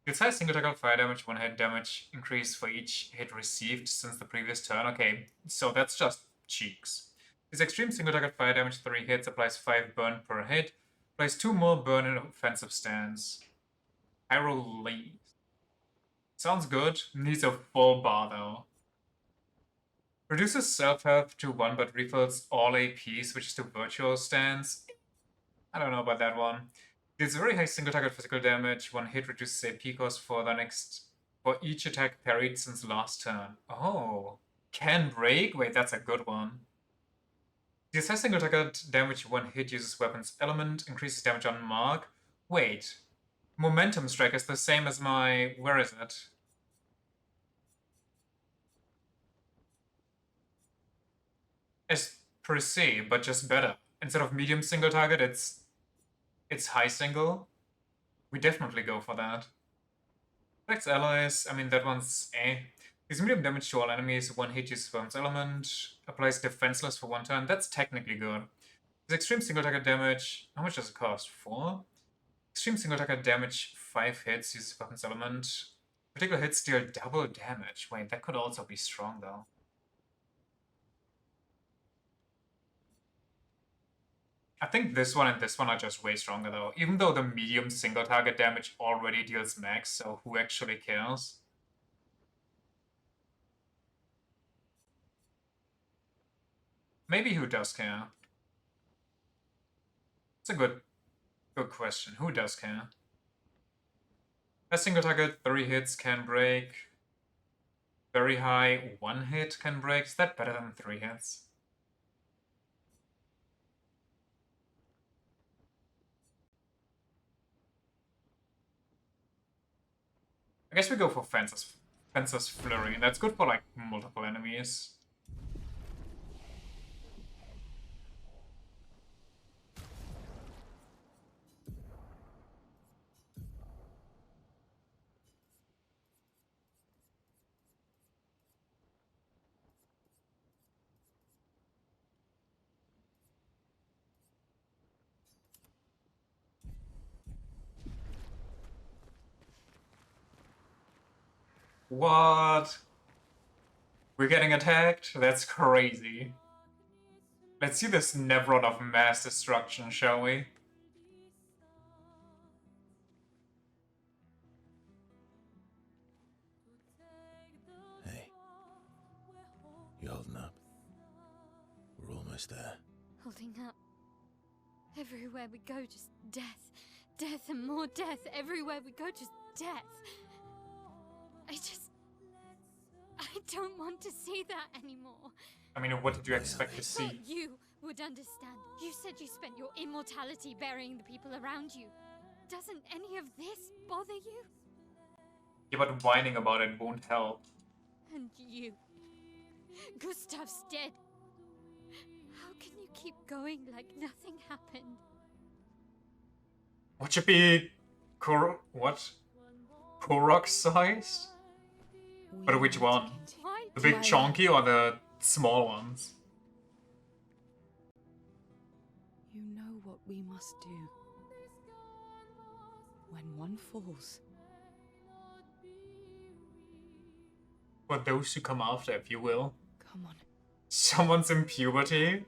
His high single target fire damage, 1 hit damage increase for each hit received since the previous turn. Okay, so that's just cheeks. His extreme single target fire damage, 3 hits, applies 5 burn per hit, applies 2 more burn in offensive stance. Pyro Lee. Sounds good. Needs a full bar though. Reduces self-health to 1 but refills all AP, switches to virtual stance. I don't know about that one. Deals very high single target physical damage. 1 hit reduces AP cost for each attack parried since last turn. Oh. Can break? Wait, that's a good one. Deals high single target damage. 1 hit, uses weapons element, increases damage on mark. Wait. Momentum strike is the same as my... where is it? As per se, but just better. Instead of medium single target, it's high single. We definitely go for that. Protects allies, I mean that one's eh. Gives medium damage to all enemies, 1 hit uses weapons element, applies defenseless for 1 turn, that's technically good. His extreme single target damage, how much does it cost? 4? Extreme single target damage, 5 hits, uses weapons element. Particular hits deal double damage. Wait, that could also be strong though. I think this one and this one are just way stronger though, even though the medium single target damage already deals max, so who actually cares? Maybe who does care? It's a good question. Who does care? A single target, 3 hits can break. Very high, 1 hit can break. Is that better than 3 hits? I guess we go for Fencer's Flurry. That's good for like multiple enemies. What? We're getting attacked? That's crazy. Let's see this Nevron of mass destruction, shall we? Hey. You holding up? We're almost there. Holding up. Everywhere we go, just death. Death and more death. Everywhere we go, just death. I don't want to see that anymore. I mean, what did you expect to see? Thought you would understand. You said you spent your immortality burying the people around you. Doesn't any of this bother you? Yeah, but whining about it won't help. And you. Gustav's dead. How can you keep going like nothing happened? What should be... what? Korok sized? But which one? Why The big chonky or the small ones? You know what we must do. When one falls, Or those who come after, if you will. Come on. Someone's in puberty?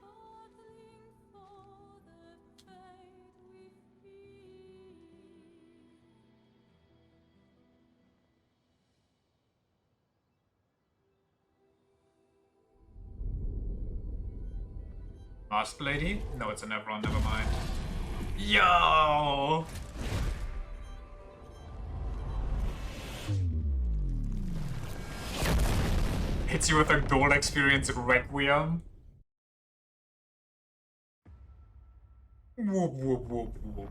Masked lady? No, it's an Everon, never mind. Yo! Hits you with a gold experience Requiem. Whoop, whoop, whoop, whoop.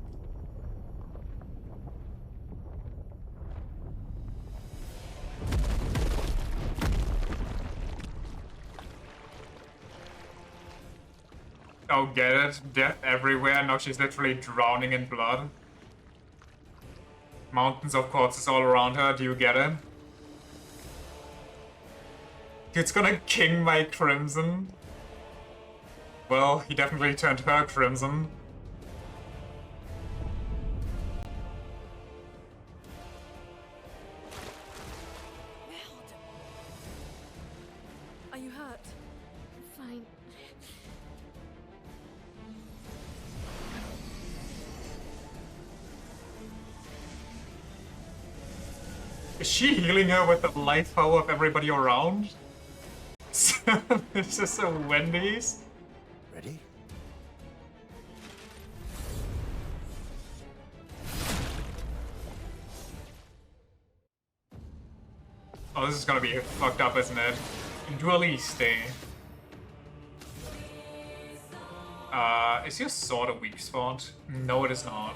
Oh, get it? Death everywhere, now she's literally drowning in blood. Mountains of corpses all around her, do you get it? It's gonna king my crimson. Well, he definitely turned her crimson. Are you hurt? Fine. Is she healing her with the life power of everybody around? This is a Wendy's. Ready? Oh, this is gonna be fucked up, isn't it? Dualiste. Is your sword a weak spot? No, it is not.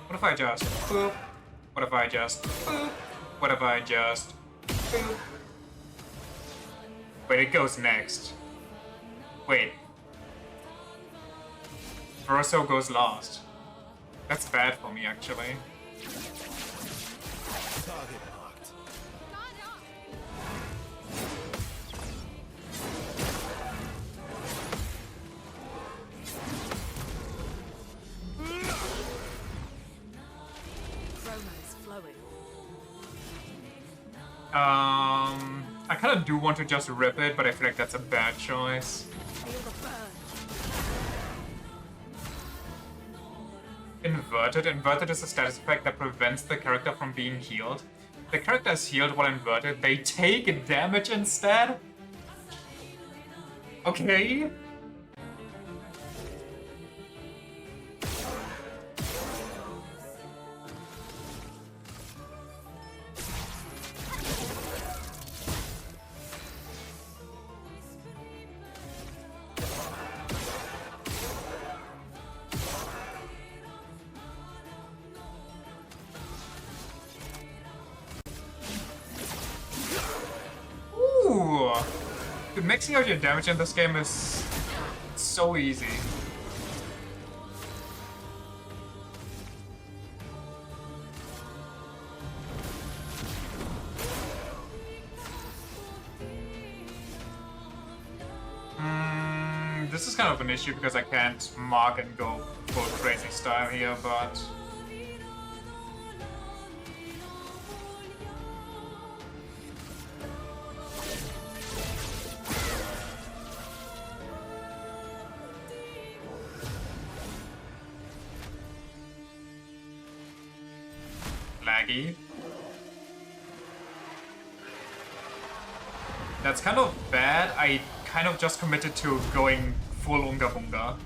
What if I just boop? What if I just boop? What if I just boop? Wait, it goes next. Wait. Verso goes last. That's bad for me, actually. Target marked. Romance flowing. I kind of do want to just rip it, but I feel like that's a bad choice. Feel the burn. Inverted. Inverted is a status effect that prevents the character from being healed. If the character is healed while inverted, they take damage instead? Okay. Ooh! Dude, mixing out your damage in this game is so easy. This is kind of an issue because I can't mark and go full crazy style here, but... Laggy. That's kind of bad. I kind of just committed to going full Unga Bunga.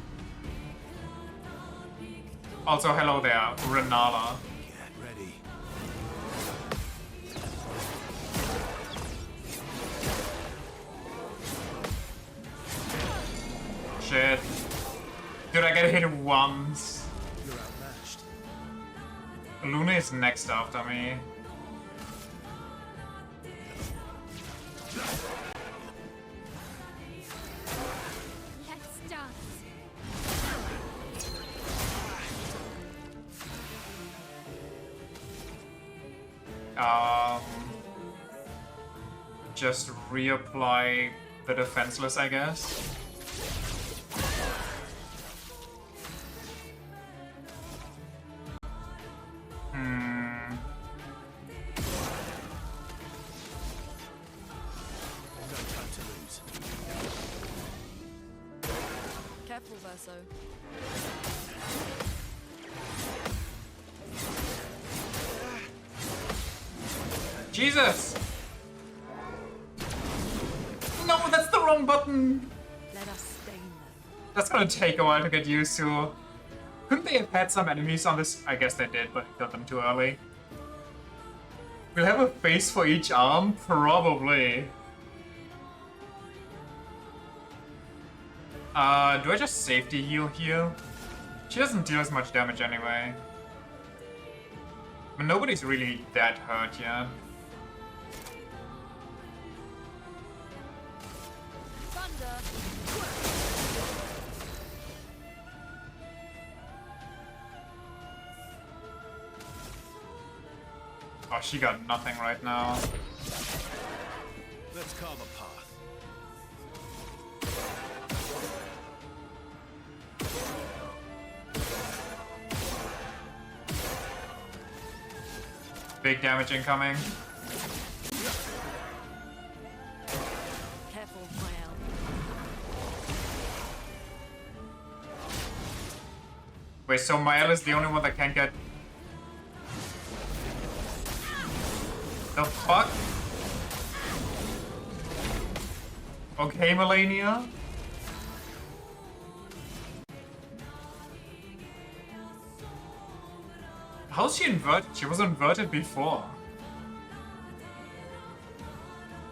Also, hello there, Renala. Get ready. Shit. Dude, I get hit once. You're outmatched. Luna is next after me. Let's dance. Just reapply the defenseless, I guess. Careful, Verso. Jesus! No, that's the wrong button! Let us stain them. That's gonna take a while to get used to. Couldn't they have had some enemies on this? I guess they did, but killed them too early. We'll have a face for each arm? Probably. Do I just safety heal here? She doesn't deal as much damage anyway. But nobody's really that hurt yet. Thunder. Oh, she got nothing right now. Let's carve a path. Big damage incoming. Careful, Mael. Wait, so Mael is the only one that can't get... The fuck? Okay, Melania? How's she inverted? She was inverted before.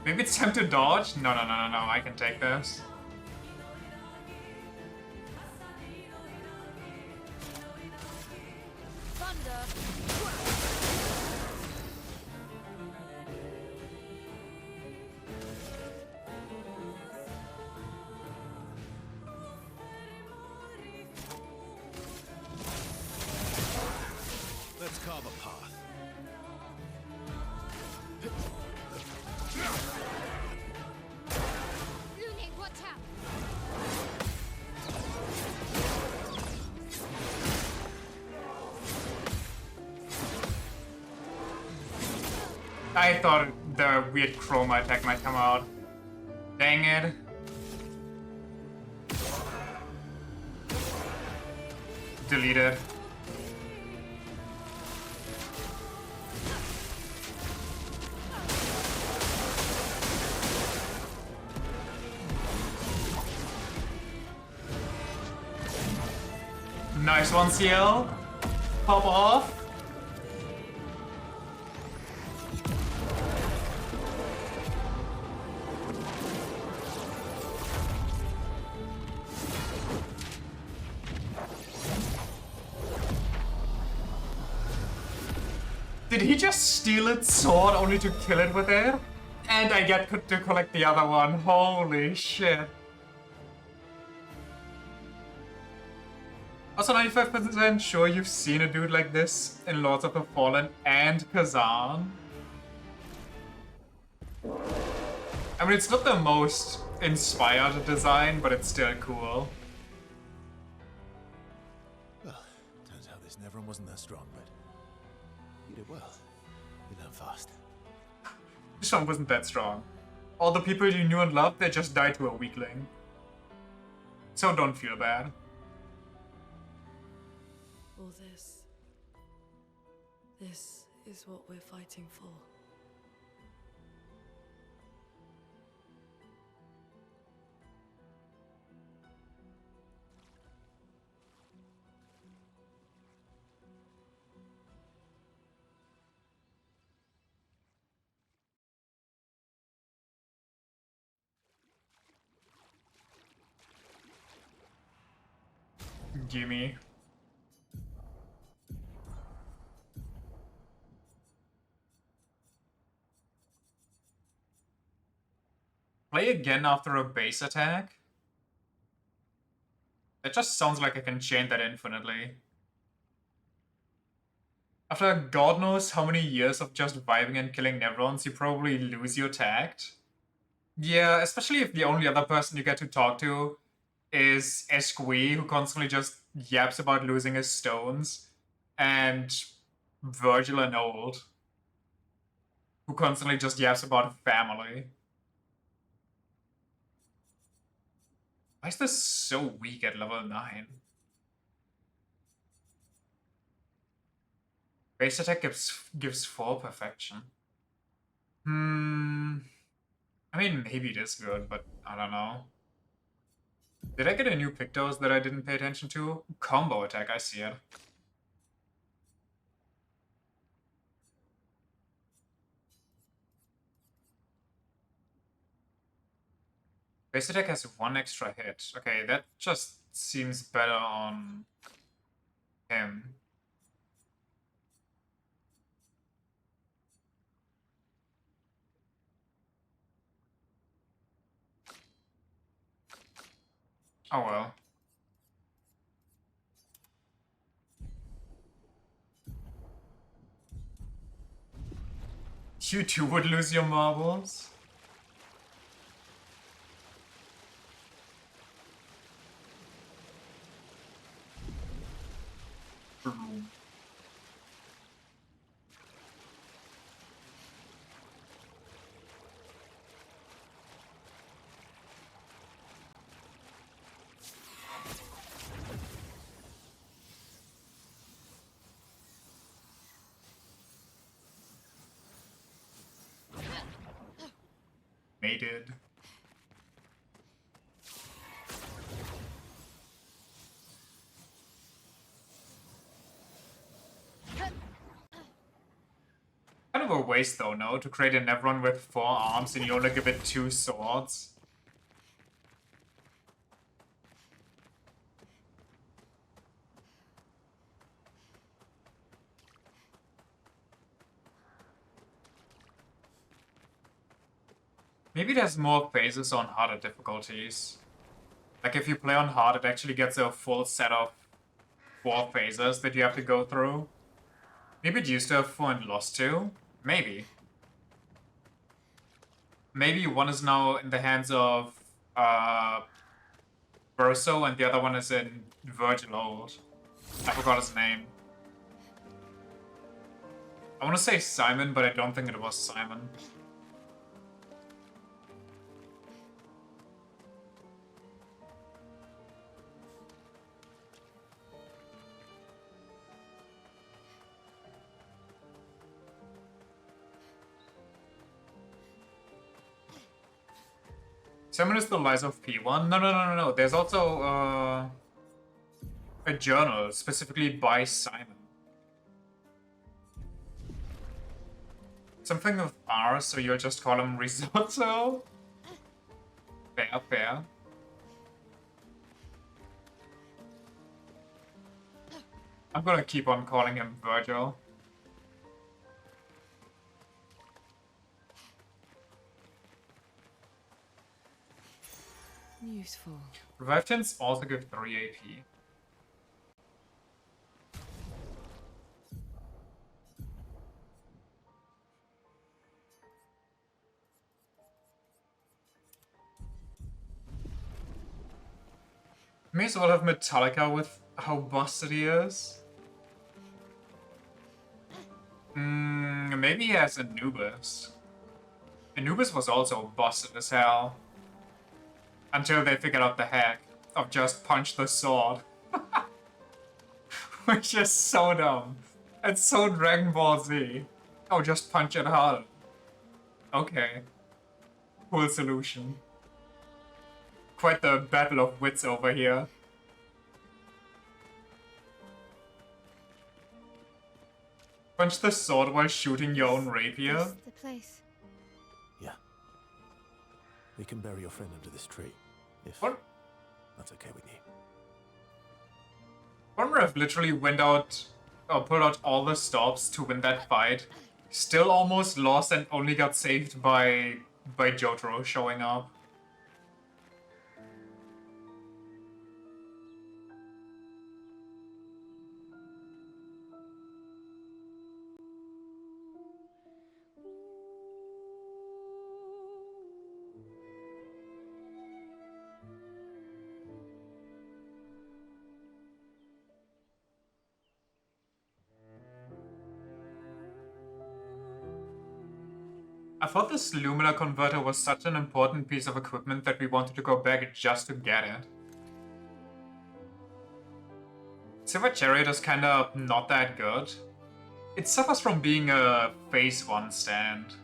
Maybe it's time to dodge? No, I can take this. Thunder. Let's carve a path. Luning, watch out! I thought the weird chroma attack might come out. Dang it. Deleted. Nice one, CL. Pop off. Did he just steal its sword only to kill it with it? And I get to collect the other one. Holy shit. Also, 95% sure you've seen a dude like this in Lords of the Fallen and Kazan. I mean, it's not the most inspired design, but it's still cool. Well, turns out this Neveron wasn't that strong, but you did well. You learn fast. This one wasn't that strong. All the people you knew and loved, they just died to a weakling. So don't feel bad. All this. This is what we're fighting for. Gimme. Play again after a base attack? It just sounds like I can chain that infinitely. After God knows how many years of just vibing and killing Nevrons, you probably lose your tact. Yeah, especially if the only other person you get to talk to is Esqui, who constantly just yaps about losing his stones, and Virgil and Old, who constantly just yaps about family. Why is this so weak at level 9? Base attack gives 4 perfection. I mean, maybe it is good, but I don't know. Did I get a new Pictos that I didn't pay attention to? Combo attack, I see it. Base attack has 1 extra hit. Okay, that just seems better on him. Oh well. You too would lose your marbles? Mated. Kind of a waste though, no? To create a Nevron with 4 arms and you only give it 2 swords. Maybe there's more phases on harder difficulties. Like if you play on hard, it actually gets a full set of 4 phases that you have to go through. Maybe it used to have 4 and lost 2? Maybe. Maybe one is now in the hands of Verso and the other one is in Virgil Old. I forgot his name. I want to say Simon, but I don't think it was Simon. Simon is the Lies of P1? No. There's also a journal specifically by Simon. Something with R, so you'll just call him Risotto? Fair, fair. I'm gonna keep on calling him Virgil. Useful. Revive tints also give 3 AP. May as well have Metallica with how busted he is. Maybe he has Anubis. Anubis was also busted as hell. Until they figured out the hack of just punch the sword. Which is so dumb. It's so Dragon Ball Z. Oh, just punch it hard. Okay. Cool solution. Quite the battle of wits over here. Punch the sword while shooting your own rapier? This the place. Yeah. We can bury your friend under this tree, if What? that's okay with you. Conrav literally went out, or pulled out all the stops to win that fight. Still almost lost and only got saved by Jotaro showing up. I thought this Lumina converter was such an important piece of equipment that we wanted to go back just to get it. Silver Chariot is kinda not that good. It suffers from being a phase 1 stand.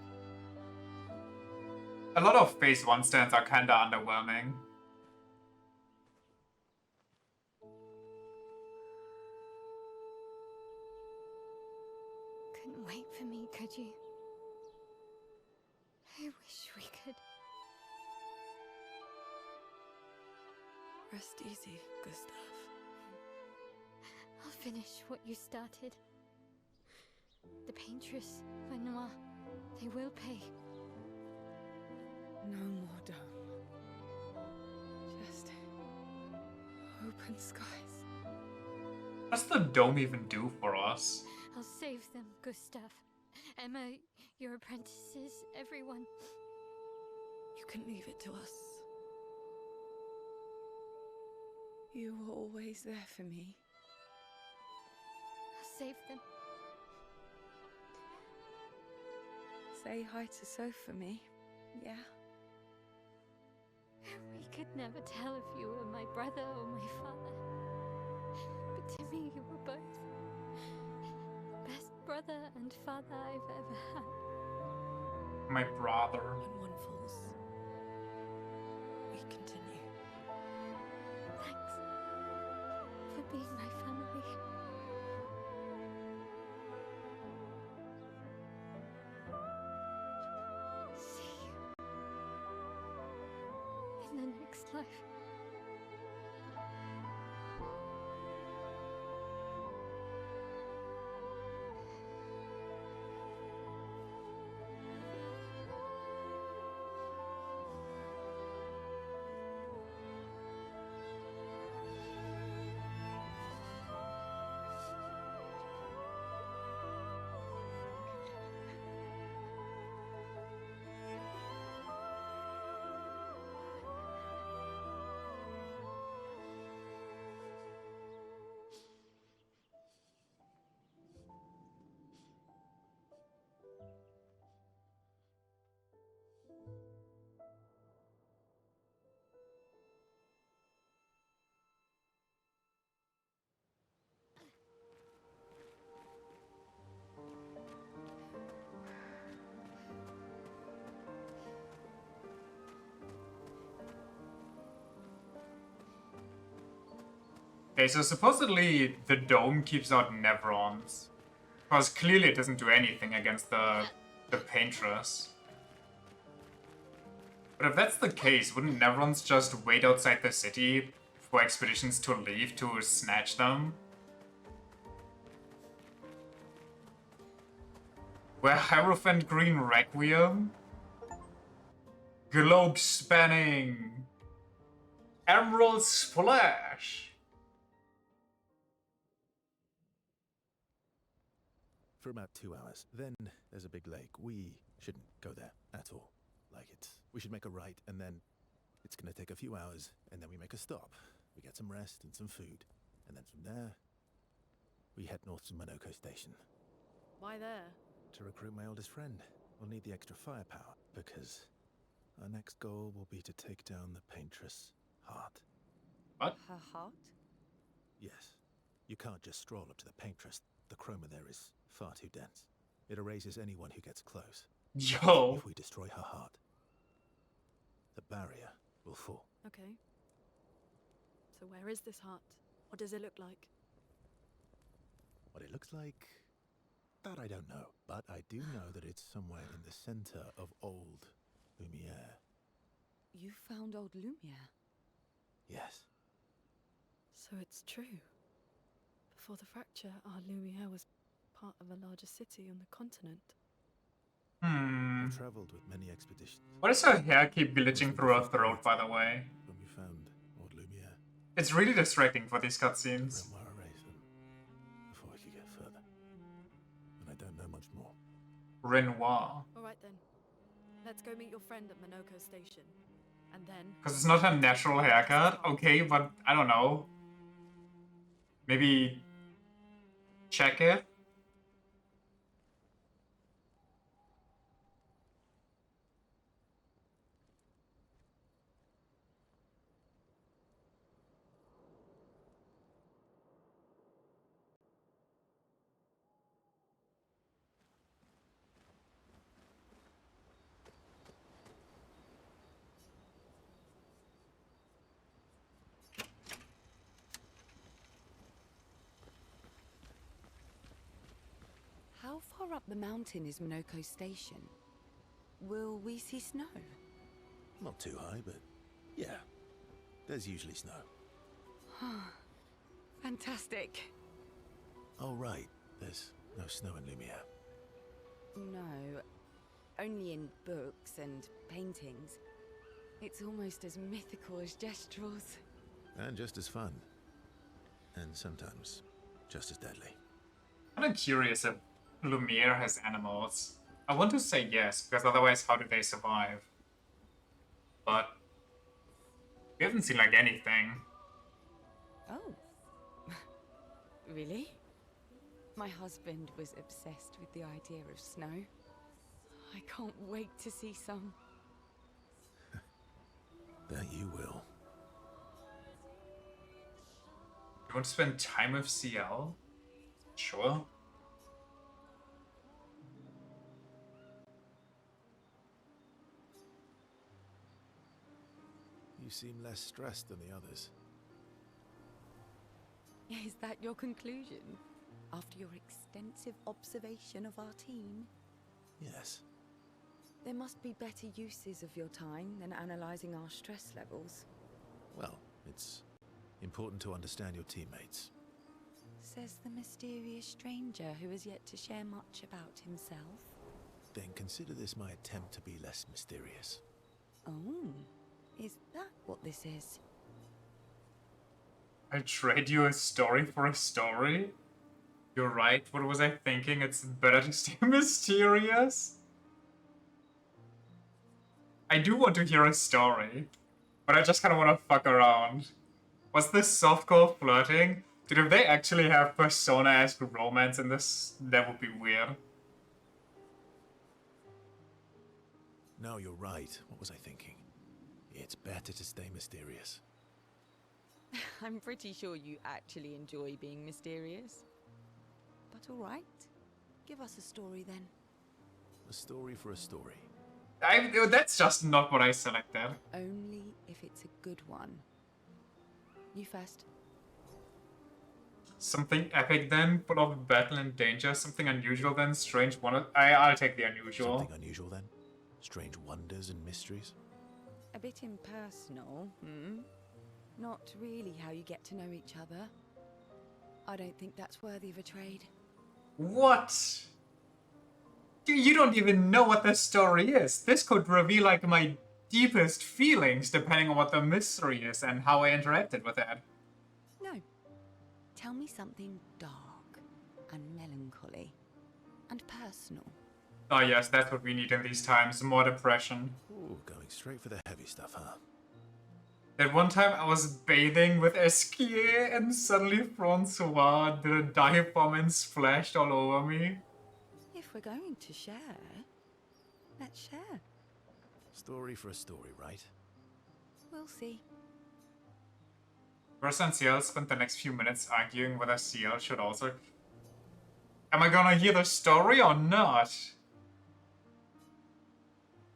A lot of phase 1 stands are kinda underwhelming. Couldn't wait for me, could you? I wish we could. Rest easy, Gustav. I'll finish what you started. The Paintress, Renoir, they will pay. No more dome. Just open skies. What does the dome even do for us? I'll save them, Gustav. Emma, your apprentices, everyone. You can leave it to us. You were always there for me. I'll save them. Say hi to Soph for me, yeah? We could never tell if you were my brother or my father. But to me, you were both. Best brother and father I've ever had. My brother. When one falls, we continue. Thanks for being my family. See you in the next life. Okay, so supposedly the dome keeps out Nevrons. Because clearly it doesn't do anything against the Paintress. But if that's the case, wouldn't Nevrons just wait outside the city for expeditions to leave to snatch them? Where Hierophant Green Requiem? Globe spanning! Emerald Splash! For about 2 hours. Then there's a big lake. We shouldn't go there at all. We should make a right, and then it's gonna take a few hours, and then we make a stop. We get some rest and some food, and then from there, we head north to Monoko Station. Why there? To recruit my oldest friend. We'll need the extra firepower, because our next goal will be to take down the Paintress' heart. What? Her heart? Yes. You can't just stroll up to the Paintress. The chroma there is far too dense. It erases anyone who gets close. Yo! If we destroy her heart, the barrier will fall. Okay. So where is this heart? What does it look like? What it looks like, that I don't know. But I do know that it's somewhere in the center of old Lumiere. You found old Lumiere? Yes. So it's true. Before the fracture, our Lumiere was part of a larger city on the continent. I've traveled with many expeditions. Why does her hair keep glitching through her throat, by the way? When we found old Lumiere, It's really distracting for these cutscenes. Renoir erased them before we could get further. And I don't know much more. Renoir. Alright then. Let's go meet your friend at Monoko Station. And then... Because it's not her natural haircut? Okay, but I don't know. Maybe... check it? How far up the mountain is Minoko Station? Will we see snow? Not too high, but yeah, there's usually snow. Fantastic. Oh, right, there's no snow in Lumiere. No, only in books and paintings. It's almost as mythical as Gestrels. And just as fun. And sometimes just as deadly. I'm curious if Lumiere has animals. I want to say yes, because otherwise how do they survive? But we haven't seen like anything. Oh. Really? My husband was obsessed with the idea of snow. I can't wait to see some. That you will. You want to spend time with CL? Sure. You seem less stressed than the others. Is that your conclusion? After your extensive observation of our team? Yes. There must be better uses of your time than analyzing our stress levels. Well, it's important to understand your teammates. Says the mysterious stranger who has yet to share much about himself. Then consider this my attempt to be less mysterious. Oh, is that what this is? I trade you a story for a story? You're right, what was I thinking? It's better to stay mysterious? I do want to hear a story, but I just kind of want to fuck around. Was this softcore flirting? Dude, if they actually have Persona-esque romance in this, that would be weird. No, you're right. What was I thinking? It's better to stay mysterious. I'm pretty sure you actually enjoy being mysterious. But all right. Give us a story then. A story for a story. That's just not what I selected. Only if it's a good one. You first. Something epic then, full of battle and danger. Something unusual then, strange wonder. I'll take the unusual. Something unusual then? Strange wonders and mysteries? A bit impersonal, hmm? Not really how you get to know each other. I don't think that's worthy of a trade. What? You don't even know what this story is. This could reveal like my deepest feelings depending on what the mystery is and how I interacted with it. No. Tell me something dark and melancholy and personal. Oh yes, that's what we need in these times. More depression. Ooh, going straight for the heavy stuff, huh? That one time I was bathing with Esquier and suddenly Francois did a dive bomb and splashed all over me. If we're going to share, let's share. Story for a story, right? We'll see. Versa and CL spent the next few minutes arguing whether CL should also... Am I gonna hear the story or not?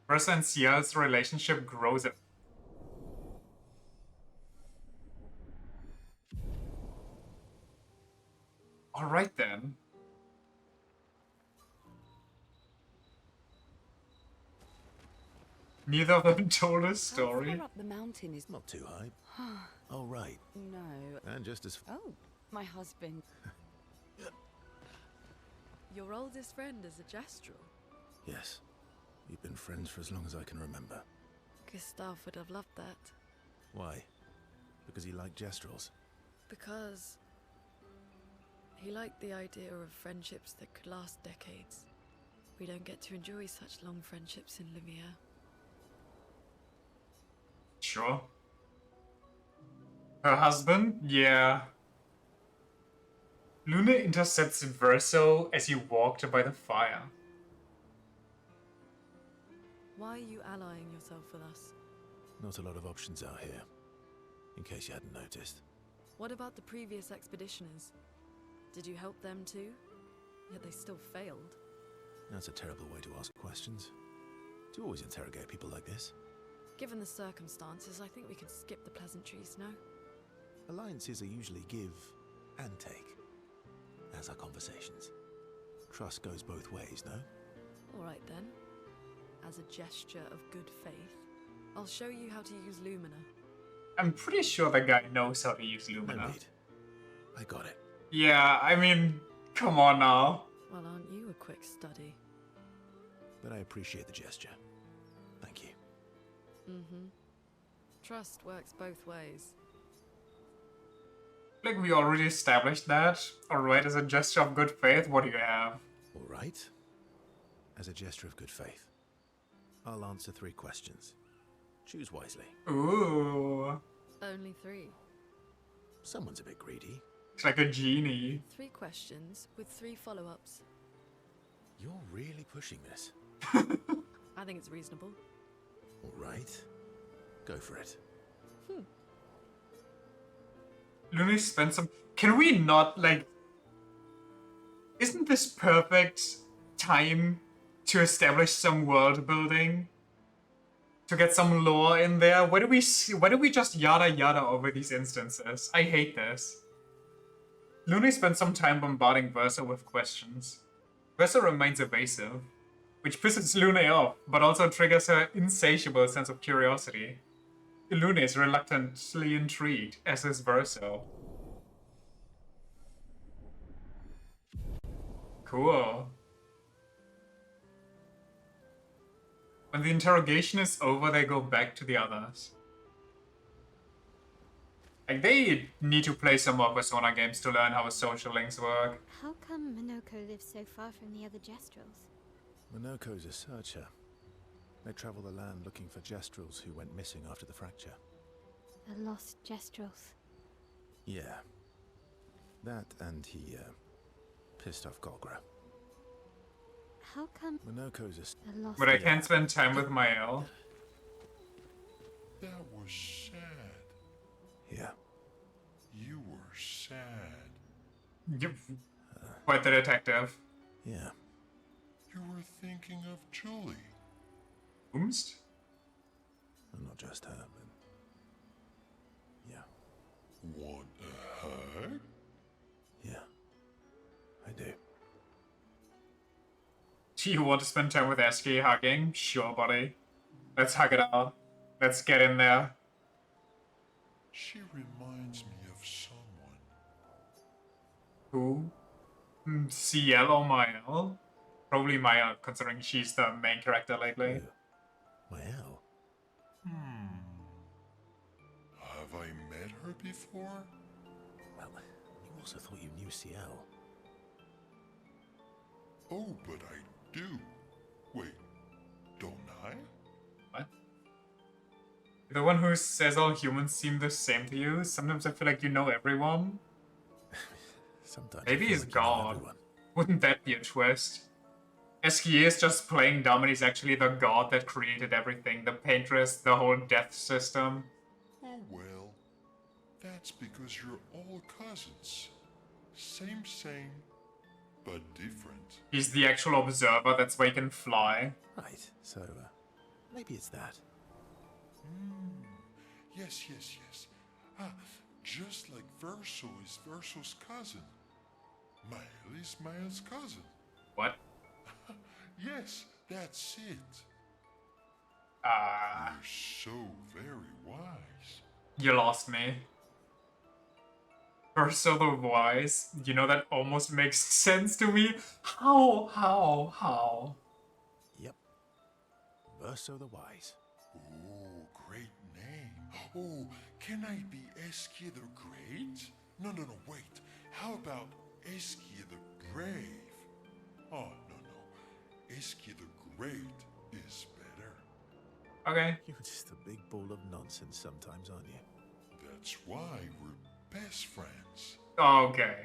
Versa and CL's relationship grows at... Alright then. Neither of them told a story. How far up the mountain is... Not too high. Oh, right. No. And just as... Oh, my husband. Your oldest friend is a Gestrel. Yes. We've been friends for as long as I can remember. Gustav would have loved that. Why? Because he liked Gestrels? Because he liked the idea of friendships that could last decades. We don't get to enjoy such long friendships in Lumiere. Sure. Her husband? Yeah. Luna intercepts Verso as he walked by the fire. Why are you allying yourself with us? Not a lot of options out here, in case you hadn't noticed. What about the previous expeditioners? Did you help them too? Yet they still failed. That's a terrible way to ask questions. Do you always interrogate people like this? Given the circumstances, I think we could skip the pleasantries, no? Alliances are usually give and take, as are conversations. Trust goes both ways, no? Alright then. As a gesture of good faith, I'll show you how to use Lumina. I'm pretty sure the guy knows how to use No Lumina. need. I got it. Yeah, I mean, come on now. Well, aren't you a quick study? But I appreciate the gesture. Thank you. Mm-hmm. Trust works both ways. Like, we already established that. Alright, as a gesture of good faith, what do you have? All right. As a gesture of good faith, I'll answer 3 questions. Choose wisely. Ooh. Only 3. Someone's a bit greedy. It's like a genie. 3 questions with 3 follow-ups. You're really pushing this. I think it's reasonable. All right. Go for it. Looney spent some... Can we not, like... Isn't this perfect time to establish some world building? To get some lore in there? Why do we just yada yada over these instances? I hate this. Looney spent some time bombarding Versa with questions. Versa remains evasive, which pisses Looney off, but also triggers her insatiable sense of curiosity. Looney is reluctantly intrigued, as is Verso. Cool. When the interrogation is over, they go back to the others. Like, they need to play some more Persona games to learn how social links work. How come Minoko lives so far from the other Gestrels? Minoko's a searcher. They travel the land looking for Gestrels who went missing after the fracture. The lost Gestrels. Yeah. That and he, pissed off Golgra. How come Minoko's a... the lost... But I can't spend time with Mael. That was sad. Yeah. You were sad. Yep. Quite the detective. Yeah. You were thinking of Julie. Oomst? And not just her, but... Yeah. Want a hug? Yeah. I do. Do you want to spend time with Eski hugging? Sure, buddy. Let's hug it out. Let's get in there. She reminds me of someone. Who? CL or Mael? Probably Mael, considering she's the main character lately. Mael? Have I met her before? Well, you also thought you knew CL. Oh, but I do. Wait, don't I? What? The one who says all humans seem the same to you? Sometimes I feel like you know everyone. Sometimes Maybe I feel he's like you know God. everyone. Wouldn't that be a twist? Eski is just playing dumb and he's actually the god that created everything. The paintress, the whole death system. Oh well, that's because you're all cousins. Same, but different. He's the actual observer, that's why he can fly. Right, so, maybe it's that. Yes. Ah, just like Verso is Verso's cousin. Mael is Mael's cousin. What? Yes, that's it. Ah. You're so very wise. You lost me. Verso the Wise? You know, that almost makes sense to me. How? Yep. Verso the Wise. Oh, great name. Oh, can I be Eskia the Great? No, wait. How about Eskia the Brave? Oh, no. Eskia the Great is better. Okay. You're just a big ball of nonsense sometimes, aren't you? That's why we're best friends. Okay.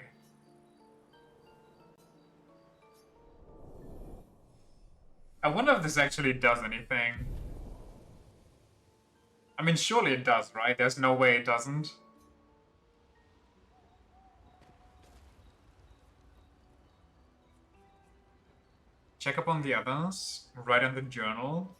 I wonder if this actually does anything. I mean, surely it does, right? There's no way it doesn't. Check up on the others. Write in the journal.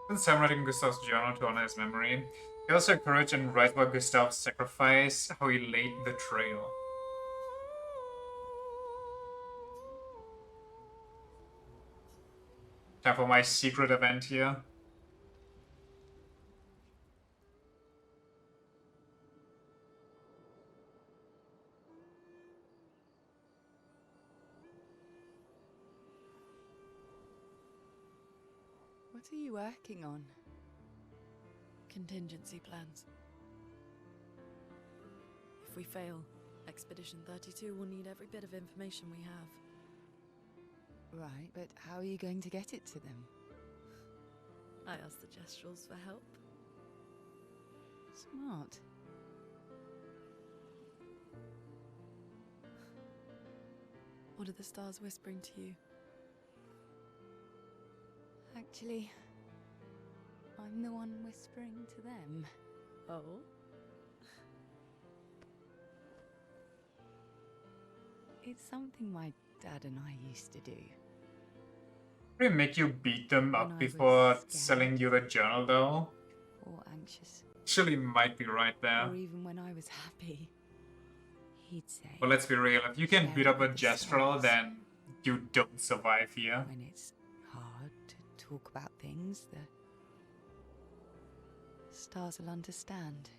Spend time writing Gustav's journal to honor his memory. He also encouraged and write about Gustav's sacrifice, how he laid the trail. Time for my secret event here. What are you working on? Contingency plans. If we fail, Expedition 32 will need every bit of information we have. Right, but how are you going to get it to them? I asked the Gestrals for help. Smart. What are the stars whispering to you? Actually, I'm the one whispering to them. Oh? It's something my dad and I used to do. Really make you beat them When up I before was selling scared. you the journal, though? Or anxious. Actually, might be right there. Or even when I was happy. He'd say... But let's be real, if you can "Share beat it up a with the Gestral, stars." then you don't survive here. When it's hard to talk about things, the stars will understand.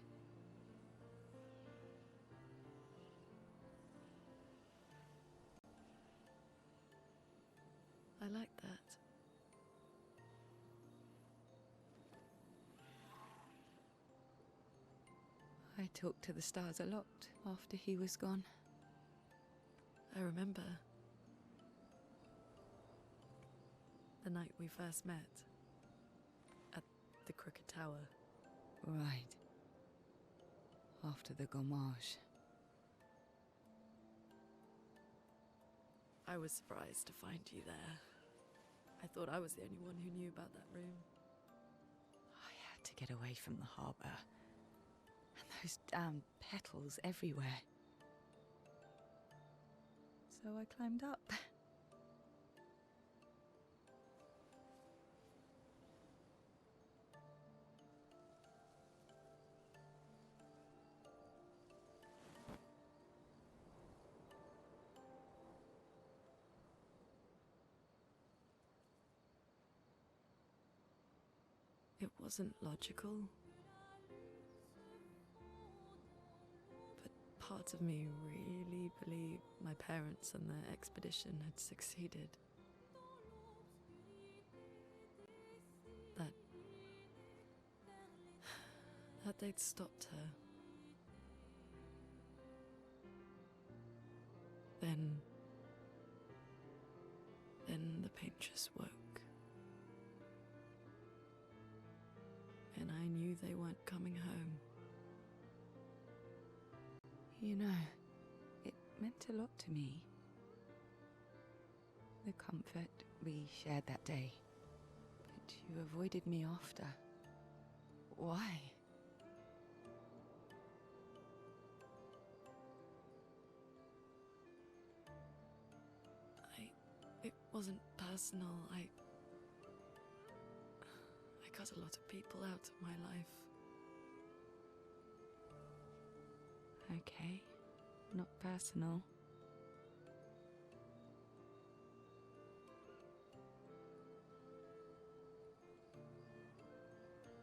I like that. I talked to the stars a lot after he was gone. I remember the night we first met at the Crooked Tower. Right. After the gommage. I was surprised to find you there. I thought I was the only one who knew about that room. I had to get away from the harbour. And those damn petals everywhere. So I climbed up. It wasn't logical. But part of me really believed my parents and their expedition had succeeded. That they'd stopped her. Then the pain just woke. And I knew they weren't coming home. You know, it meant a lot to me. The comfort we shared that day. But you avoided me after. Why? It wasn't personal. I cut a lot of people out of my life. Okay, not personal.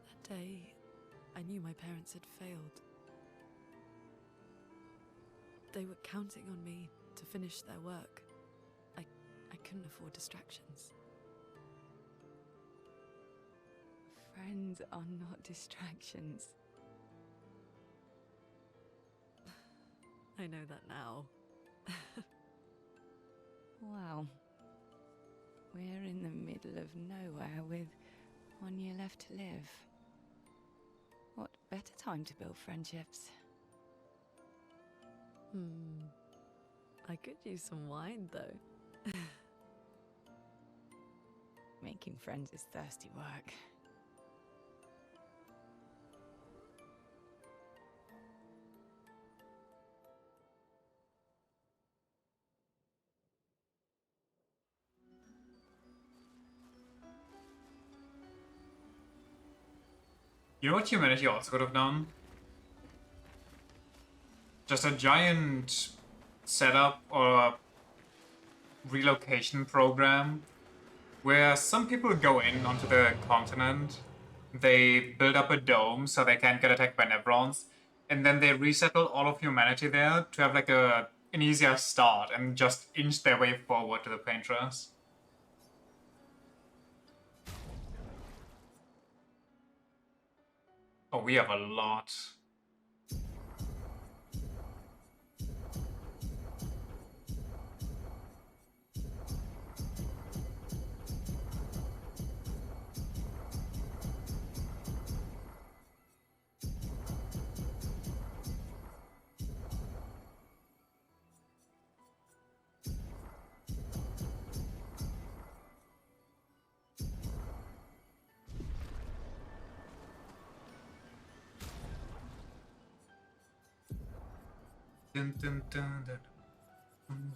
That day, I knew my parents had failed. They were counting on me to finish their work. I couldn't afford distractions. Friends are not distractions. I know that now. Wow. We're in the middle of nowhere with 1 year left to live. What better time to build friendships? I could use some wine, though. Making friends is thirsty work. You know what humanity also could have done? Just a giant setup or relocation program where some people go in onto the continent, they build up a dome so they can't get attacked by Nevrons, and then they resettle all of humanity there to have like an easier start and just inch their way forward to the Paintress. Oh, we have a lot. Dun, dun, dun, dun, dun.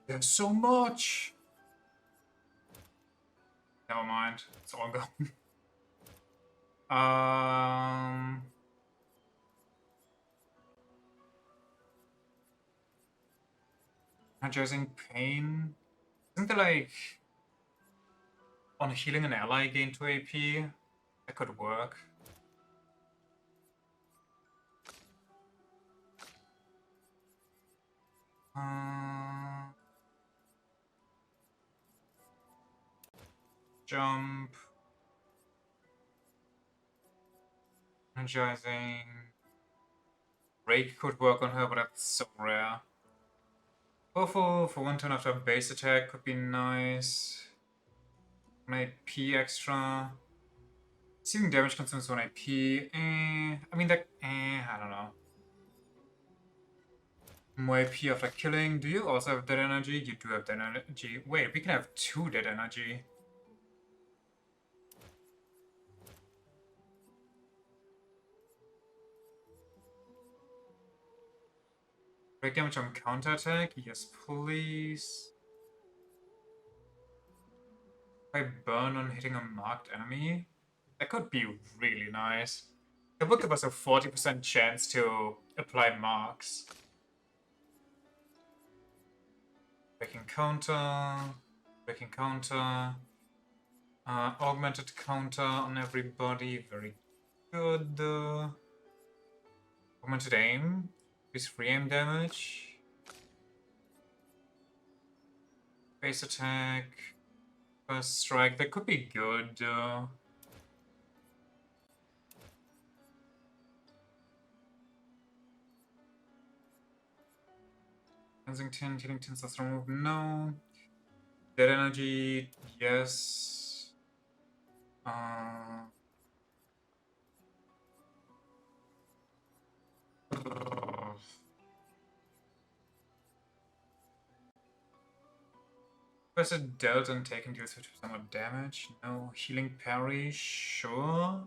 There's so much! Never mind, it's all gone. Energizing pain. Isn't there like on healing an ally gain 2 AP? That could work. Jump. Energizing. Rake could work on her, but that's so rare. Powerful for 1 turn after a base attack could be nice. 1 AP extra. Receiving damage consumes 1 AP. I mean, that. I don't know. More AP after killing. Do you also have dead energy? You do have dead energy. Wait, we can have 2 dead energy. Break damage on counterattack? Yes, please. If I burn on hitting a marked enemy? That could be really nice. It would give us a 40% chance to apply marks. Breaking counter. Breaking counter. Augmented counter on everybody. Very good. Augmented aim. Increase free aim damage. Base attack. First strike. That could be good. Kensington, Tillington, that's remove. No. Dead energy. Yes. Requested dealt and taken deals 50% more damage. No healing parry. Sure.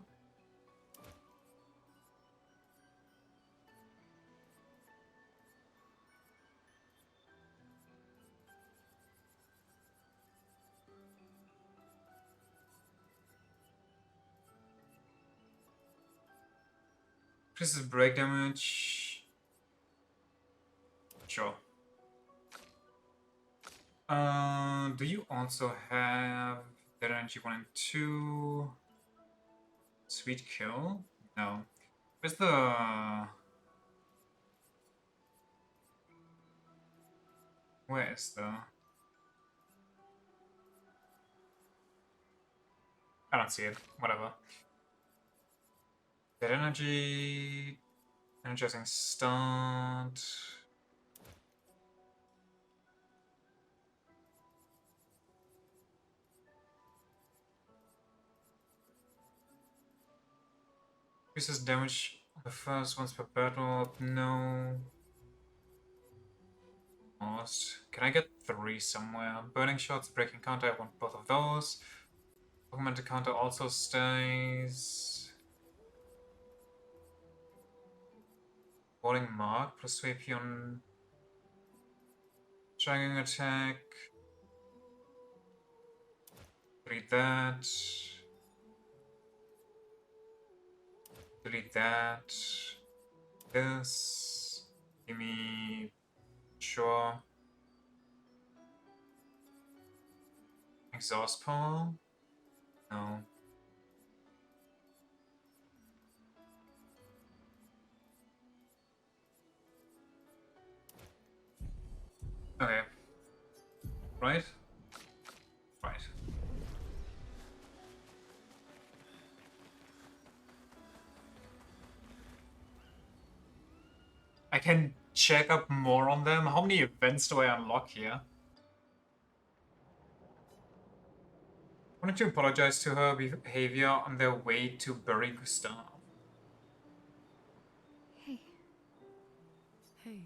Increases break damage. Sure. Do you also have dead energy 1 and 2? Sweet kill? No. Where's the... Where is the... I don't see it. Whatever. Dead energy... Energizing start... Increases damage on the first once per battle. No. Almost. Can I get 3 somewhere? Burning shots, breaking counter, I want both of those. Augmented counter also stays. Falling mark, plus 2 AP on dragging attack. Read that. Delete that. This. Give me. Sure. Exhaust pole? No. Okay. Right? Right. I can check up more on them. How many events do I unlock here? Wanted to apologize to her behavior on their way to bury Gustav. Hey, Hey,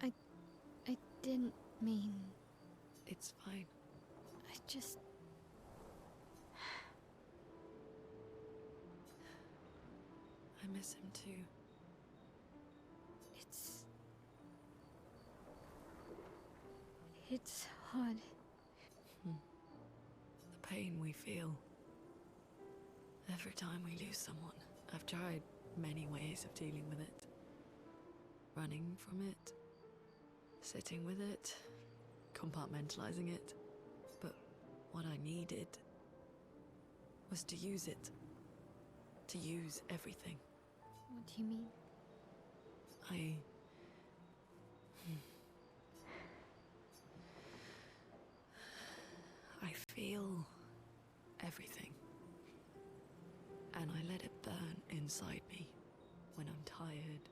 I. I didn't mean. it's fine. I just. I miss him too. It's hard. The pain we feel every time we lose someone. I've tried many ways of dealing with it. Running from it, sitting with it, compartmentalizing it. But what I needed was to use it. To use everything. What do you mean? I feel everything. And I let it burn inside me when I'm tired,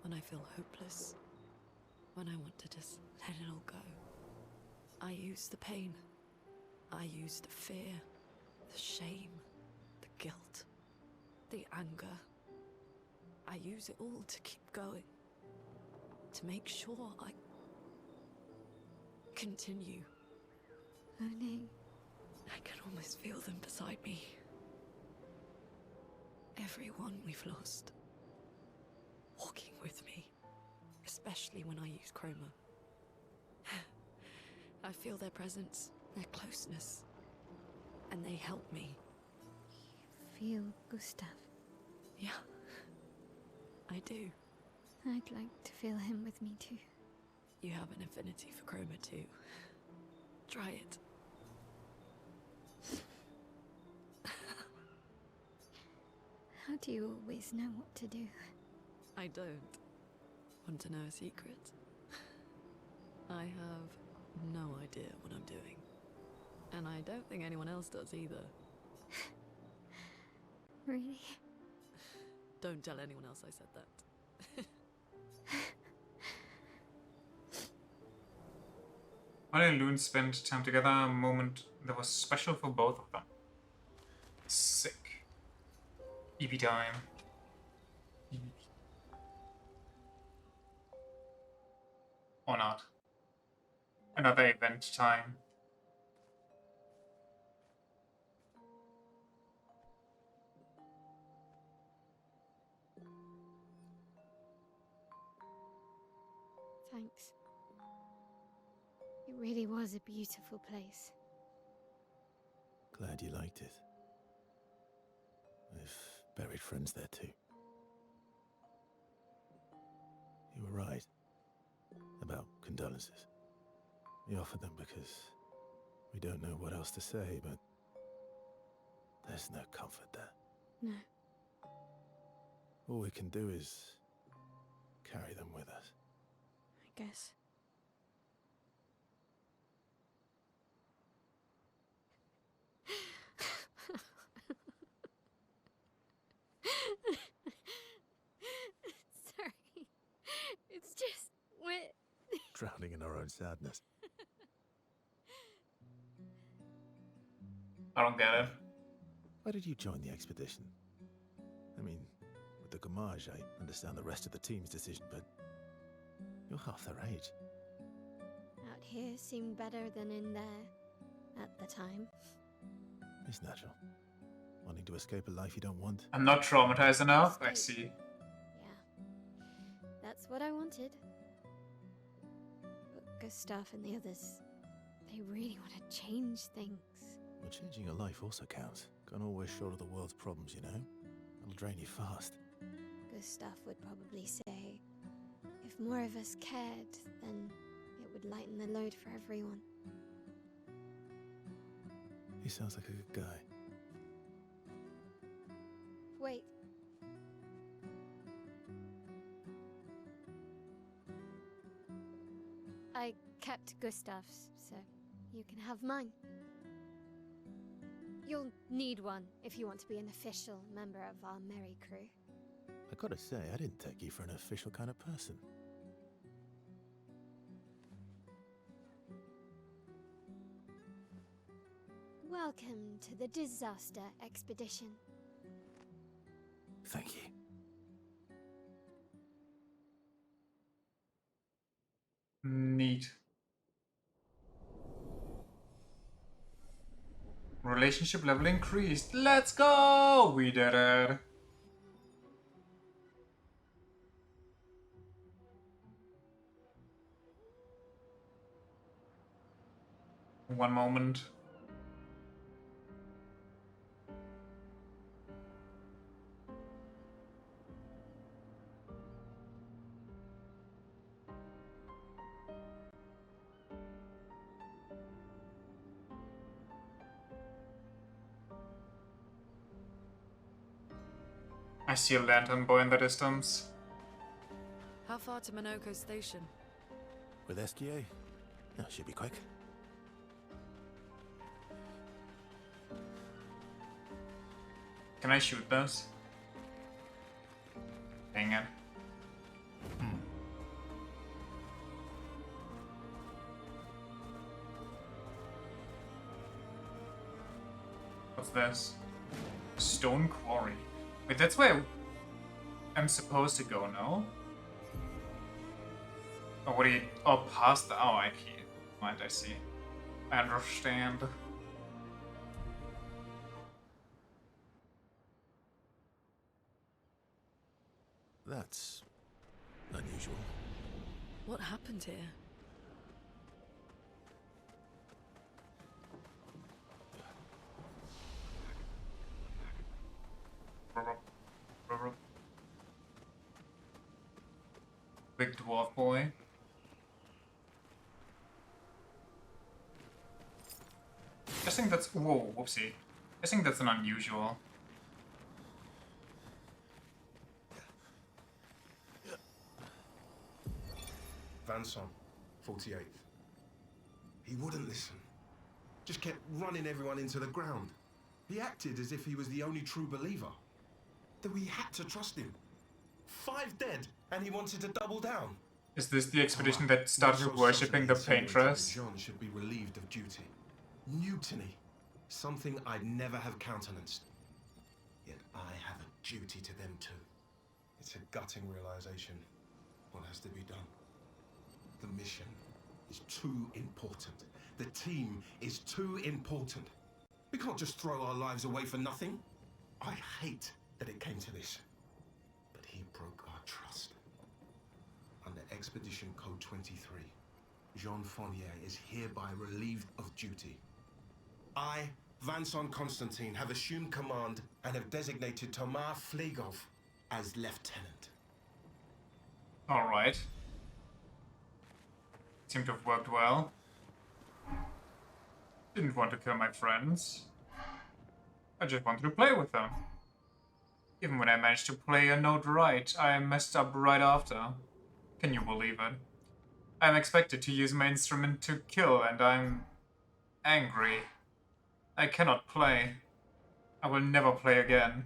when I feel hopeless, when I want to just let it all go. I use the pain. I use the fear, the shame, the guilt, the anger. I use it all to keep going, to make sure I continue. Oh no. I can almost feel them beside me. Everyone we've lost. Walking with me. Especially when I use Chroma. I feel their presence, their closeness. And they help me. You feel Gustav? Yeah. I do. I'd like to feel him with me too. You have an affinity for Chroma too. Try it. How do you always know what to do? I don't. Want to know a secret? I have no idea what I'm doing. And I don't think anyone else does either. Really? Don't tell anyone else I said that. While and Loon spent time together, a moment that was special for both of them. Sick. EB time. Or not. Another event time. Thanks. It really was a beautiful place. Glad you liked it. I've buried friends there too. You were right about condolences. We offered them because we don't know what else to say, but there's no comfort there. No. All we can do is carry them with us. I guess. Sorry. It's just wet. Drowning in our own sadness. I don't get it. Why did you join the expedition? I mean, with the Gommage, I understand the rest of the team's decision, but you're half their age. Out here seemed better than in there at the time. It's natural. Wanting to escape a life you don't want. I'm not traumatized enough, I Escape. see. Yeah. That's what I wanted. But Gustav and the others, they really want to change things. Well, changing your life also counts. Can't always shoulder the world's problems, you know? It'll drain you fast. Gustav would probably say, if more of us cared, then it would lighten the load for everyone. He sounds like a good guy. Wait. I kept Gustav's, so you can have mine. You'll need one if you want to be an official member of our merry crew. I gotta say, I didn't take you for an official kind of person. Welcome to the disaster expedition. Thank you. Neat. Relationship level increased. Let's go! We did it. One moment. I see a lantern boy in the distance. How far to Minoko Station? With SGA? Oh, should be quick. Can I shoot this? Dang it. What's this? Stone quarry. Wait, that's where I'm supposed to go, no? Oh, what do you... Oh, past the... Oh, I can't. Mind, I see. I understand. That's unusual. What happened here? Big dwarf boy. I think that's... Whoa, whoopsie. I think that's an unusual. Vanson, 48th. He wouldn't listen. Just kept running everyone into the ground. He acted as if he was the only true believer. That we had to trust him. 5 dead, and he wanted to double down. Is this the expedition that started worshipping the paintress? Jean should be relieved of duty. Mutiny. Something I'd never have countenanced. Yet I have a duty to them too. It's a gutting realization. What has to be done? The mission is too important. The team is too important. We can't just throw our lives away for nothing. I hate that it came to this. But he broke our trust. Under Expedition Code 23, Jean Fournier is hereby relieved of duty. I, Vanson Constantine, have assumed command and have designated Thomas Flegov as lieutenant. Alright. Seemed to have worked well. Didn't want to kill my friends. I just wanted to play with them. Even when I managed to play a note right, I messed up right after. Can you believe it? I'm expected to use my instrument to kill, and I'm angry. I cannot play. I will never play again.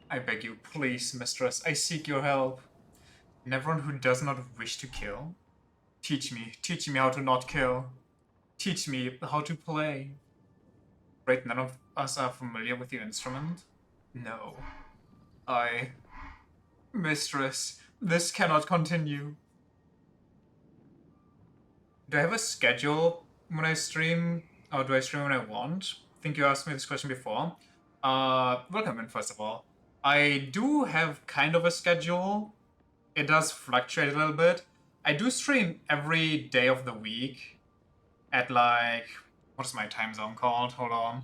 I beg you, please, mistress, I seek your help. And everyone who does not wish to kill, teach me how to not kill. Teach me how to play. Right, none of us are familiar with your instrument? No. Mistress, this cannot continue. Do I have a schedule when I stream? Or do I stream when I want? I think you asked me this question before. Welcome in, first of all. I do have kind of a schedule. It does fluctuate a little bit. I do stream every day of the week. at like, what is my time zone called? Hold on.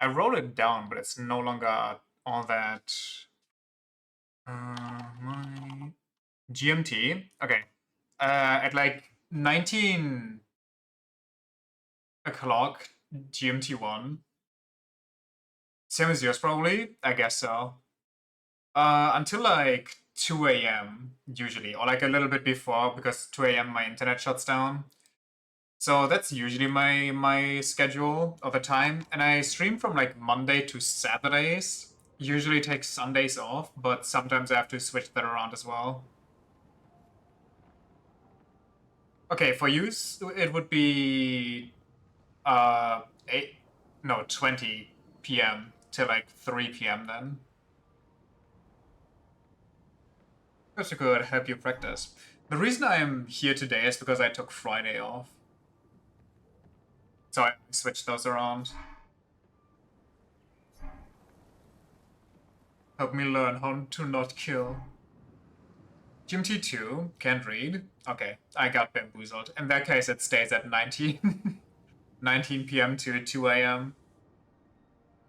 I wrote it down, but it's no longer all that. My GMT. Okay. At like 19 o'clock GMT1. Same as yours, probably. I guess so. Until like 2 a.m. usually, or like a little bit before, because 2 a.m. my internet shuts down. So that's usually my schedule of the time, and I stream from like Monday to Saturdays. Usually take Sundays off, but sometimes I have to switch that around as well. Okay, for you it would be 8 no 20 p.m. till like 3 p.m. then. That's good. Help you practice. The reason I am here today is because I took Friday off. So I switched those around. Help me learn how to not kill. GMT2, can't read. Okay, I got bamboozled. In that case, it stays at 19, 19 p.m. to 2 a.m.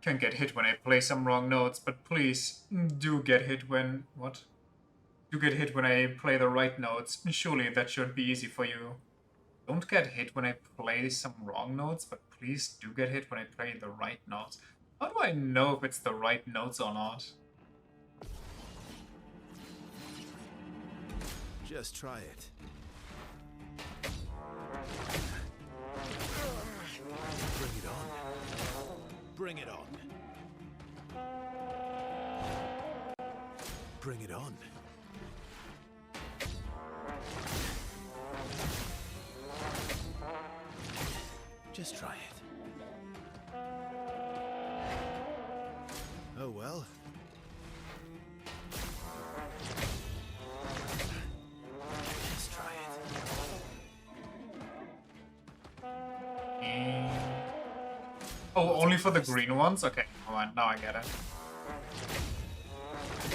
Can get hit when I play some wrong notes, but please do get hit when... What? Do get hit when I play the right notes. Surely that should be easy for you. Don't get hit when I play some wrong notes, but please do get hit when I play the right notes. How do I know if it's the right notes or not? Just try it. Bring it on. Bring it on. Bring it on. Just try it. Oh well. Just try it. Oh, only for the green ones? Okay, come on, now I get it.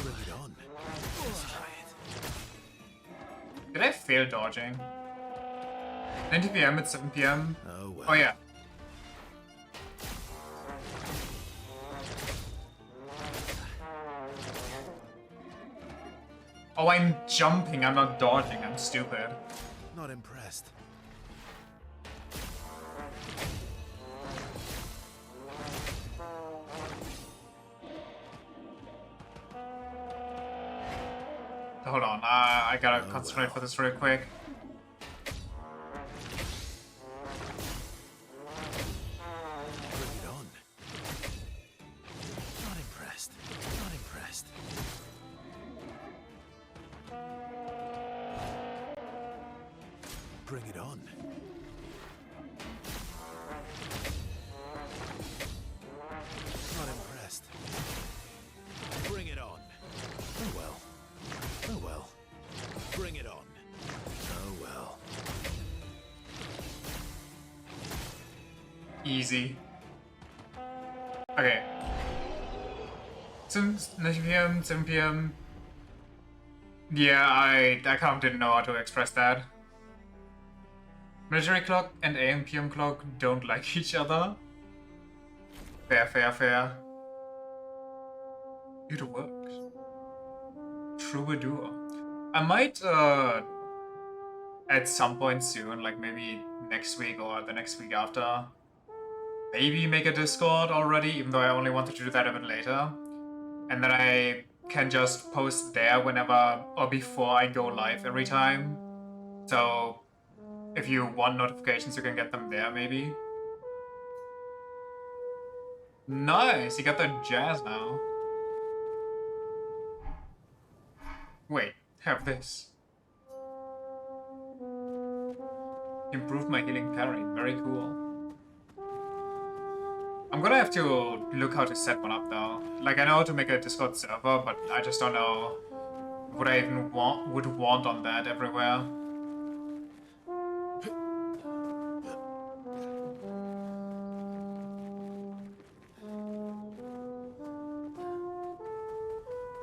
Bring it on. Just try it. Did I fail dodging? 90 p.m. at 7 p.m. Oh well. Oh yeah. Oh, I'm jumping, I'm not dodging, I'm stupid. Not impressed. Hold on, I gotta concentrate for this real quick. Bring it on. Not impressed. Not impressed. Bring it on. Not impressed. Bring it on. Oh well. Oh well. Bring it on. Oh well. Easy. Okay. 9 p.m., 7 p.m. Yeah, I kind of didn't know how to express that. Military clock and AM PM clock don't like each other. Fair, fair, fair. It works. Troubadour. I might, at some point soon, like maybe next week or the next week after, maybe make a Discord already, even though I only wanted to do that a bit later. And then I can just post there whenever or before I go live every time. So if you want notifications, you can get them there, maybe. Nice, you got that jazz now. Wait, have this. Improved my healing parry, very cool. I'm gonna have to look how to set one up though. Like, I know how to make a Discord server, but I just don't know what I even would want on that everywhere.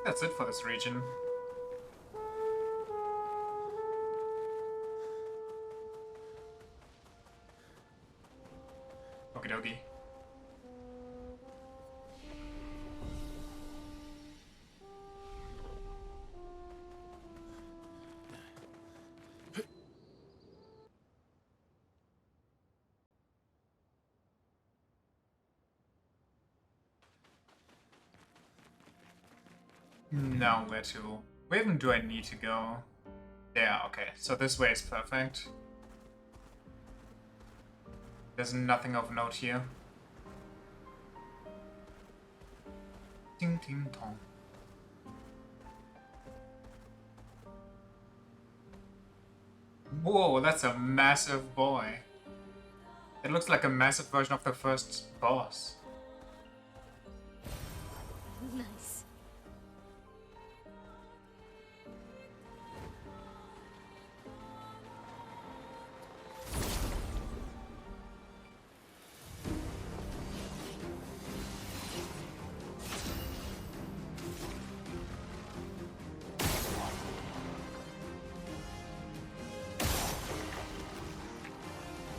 That's it for this region. dokie. Now where to? Where even do I need to go? Yeah, okay. So this way is perfect. There's nothing of note here. Ting ting tong. Whoa, that's a massive boy. It looks like a massive version of the first boss. Nice.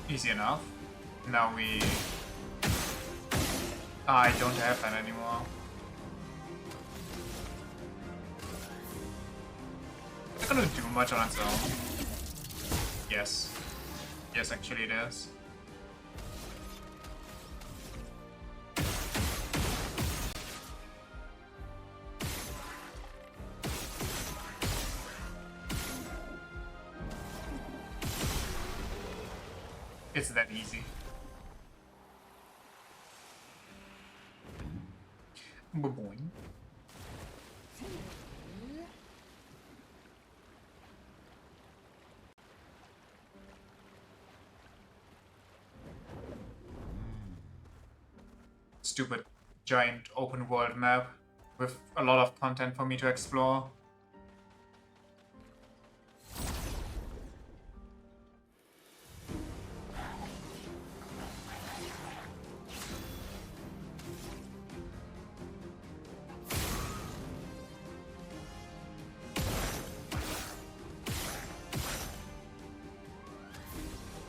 Easy enough. Now we... I don't have that anymore. It's not gonna do much on its own. Yes. Yes, actually it is. It's that easy. Boing. Stupid giant open world map with a lot of content for me to explore.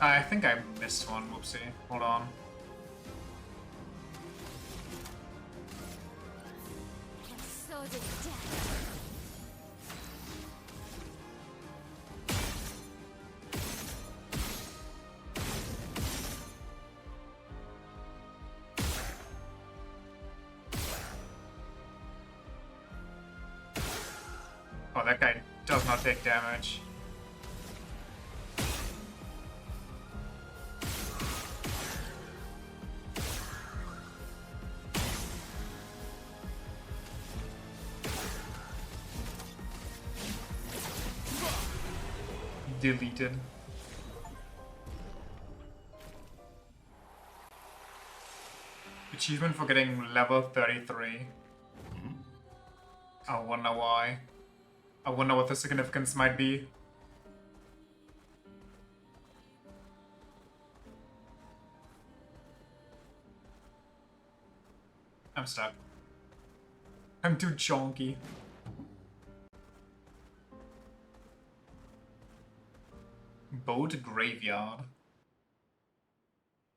I think I missed one, whoopsie. Hold on. Sword of death. Oh, that guy does not take damage. Deleted. Achievement for getting level 33. I wonder why. I wonder what the significance might be. I'm stuck. I'm too chonky. Boat graveyard.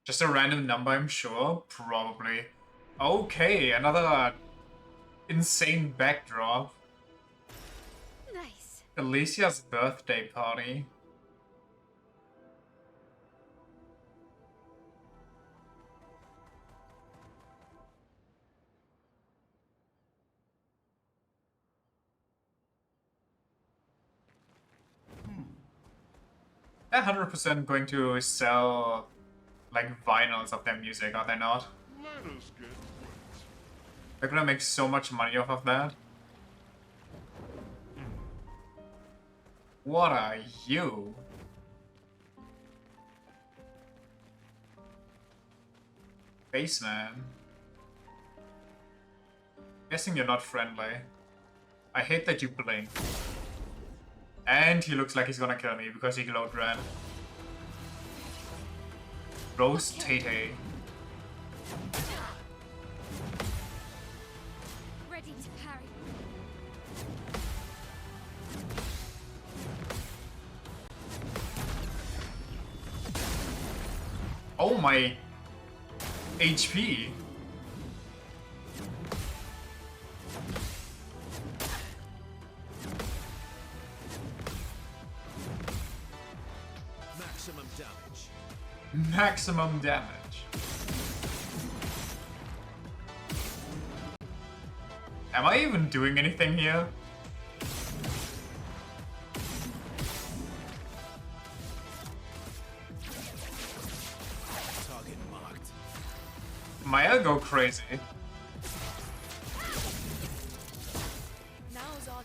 Just a random number, I'm sure. Probably. Okay, another insane backdrop. Nice. Alicia's birthday party. They're 100% going to sell, like, vinyls of their music, are they not? Let us get wet. They're gonna make so much money off of that. What are you? Baseman. Guessing you're not friendly. I hate that you blink. And he looks like he's gonna kill me because he glowed red. Roast Tate. Ready to parry. Oh my HP. Maximum damage. Maximum damage. Am I even doing anything here? Target marked. Maya go crazy.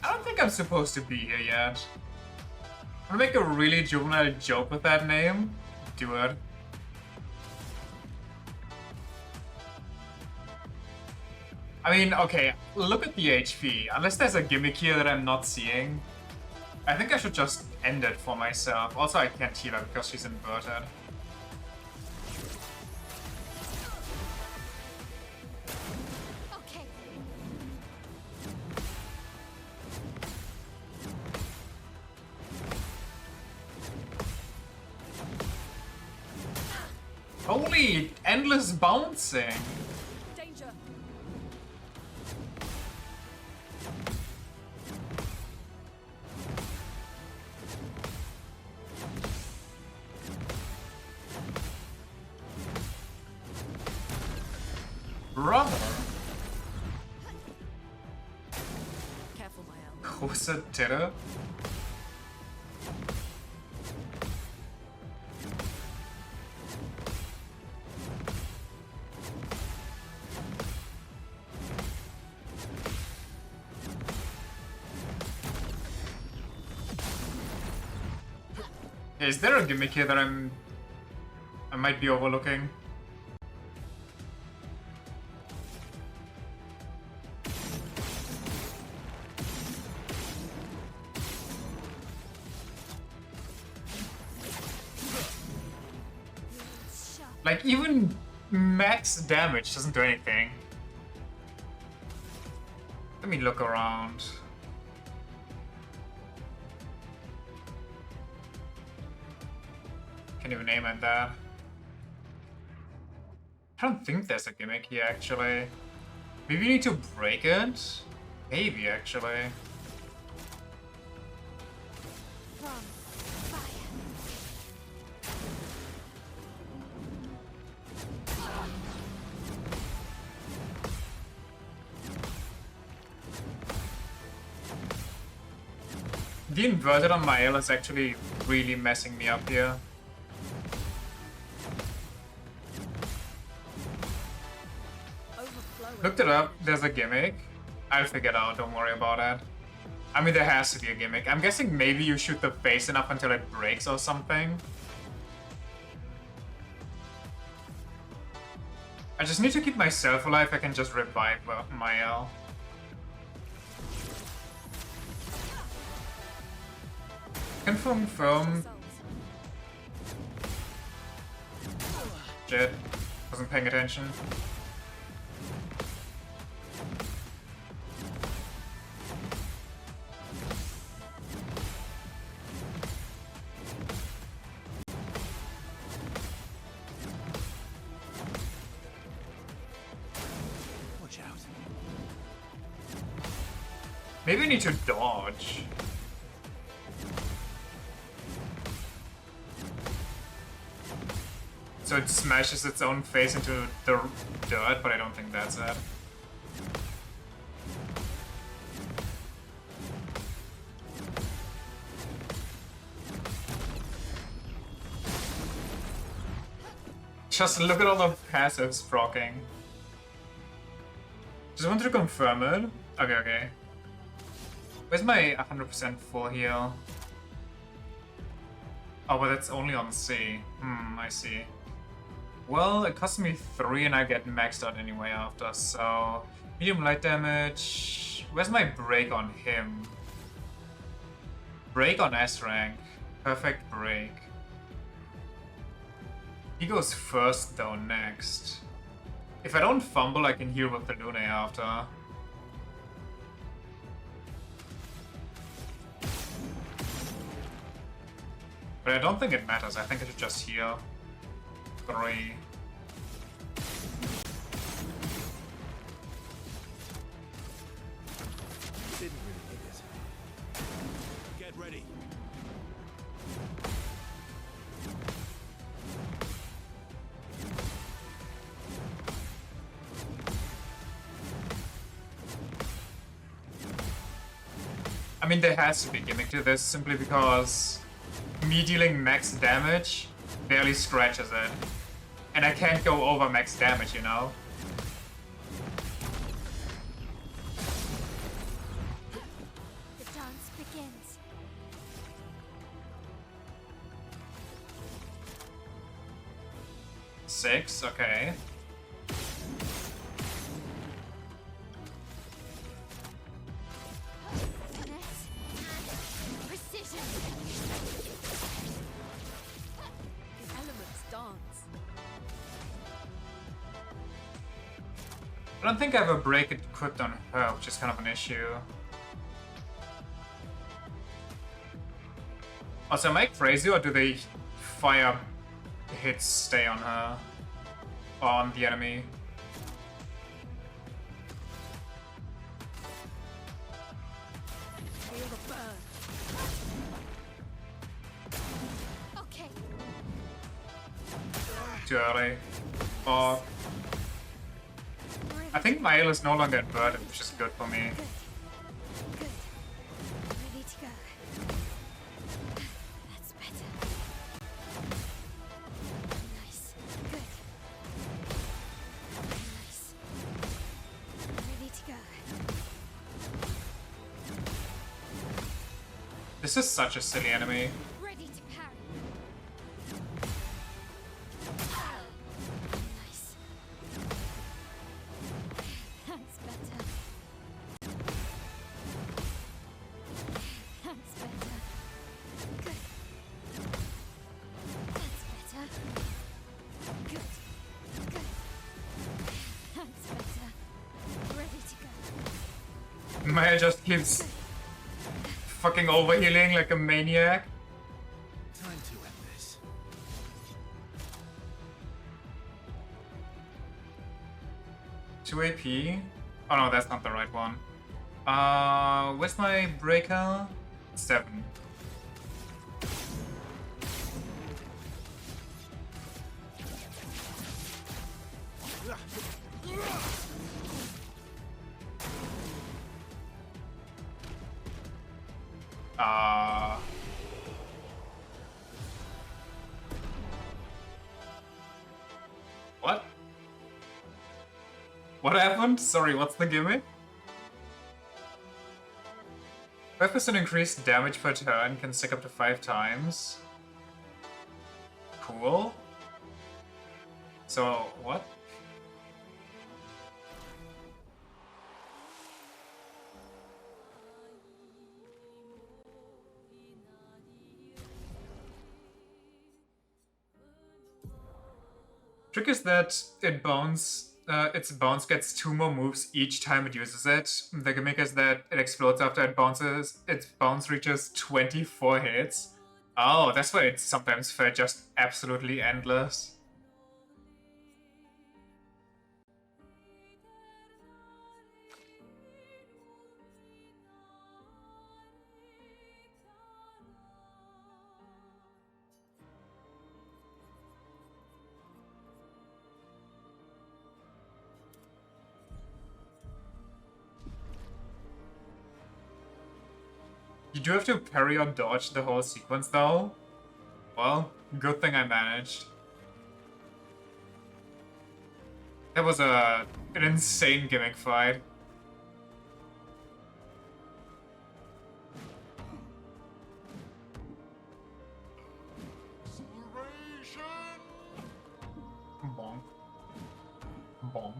I don't think I'm supposed to be here yet. I'm gonna make a really juvenile joke with that name. Do it. I mean, okay, look at the HP. Unless there's a gimmick here that I'm not seeing, I think I should just end it for myself. Also, I can't heal her because she's inverted. Okay. Holy endless bouncing! Danger. Brother! Careful, Mael. Große Titte. Is there a gimmick here that I might be overlooking? Like, even max damage doesn't do anything. Let me look around. Can't even aim at that. I don't think there's a gimmick here, actually. Maybe you need to break it? Maybe, actually. From fire. The inverted on Mael is actually really messing me up here. Looked it up, there's a gimmick. I'll figure it out, don't worry about it. I mean, there has to be a gimmick. I'm guessing maybe you shoot the face enough until it breaks or something. I just need to keep myself alive. I can just revive Mael. Confirm. Shit. Wasn't paying attention. Watch out. Maybe we need to dodge. So it smashes its own face into the dirt, but I don't think that's it. Just look at all the passives proccing. Just wanted to confirm it. Okay, okay. Where's my 100% full heal? Oh, but that's only on C. I see. Well, it costs me 3 and I get maxed out anyway after, so... Medium light damage... Where's my break on him? Break on S rank. Perfect break. He goes first though, next. If I don't fumble, I can heal with the Lune after. But I don't think it matters, I think I should just heal. 3. Didn't really need it. Get ready. I mean, there has to be a gimmick to this simply because me dealing max damage barely scratches it. And I can't go over max damage, you know? The dance begins. Six, okay. Finesse and precision. The elements dance. I don't think I have a break equipped on her, which is kind of an issue. Also, am I crazy, or do they fire hits stay on her? Or on the enemy? Feel the burn. Okay. Too early. Or... I think my ale is no longer inverted, which is good for me. Good. Ready to go. That's better. Nice. Good. Nice. Ready to go. This is such a silly enemy. Ready to parry. Nice. That's better. That's better. Good. That's better. Good. Good. That's better. Ready to go. Maya just keeps fucking overhealing like a maniac. Time to end this. 2 AP? Oh no, that's not the right one. Where's my breaker? 7. What? What happened? Sorry, what's the gimmick? 5% increased damage per turn, can stick up to 5 times. Cool. So, what? Trick is that its bounce gets 2 more moves each time it uses it. The gimmick is that it explodes after it bounces. Its bounce reaches 24 hits. Oh, that's why it sometimes felt just absolutely endless. You do have to parry or dodge the whole sequence though. Well, good thing I managed. That was an insane gimmick fight. Bonk. Bonk.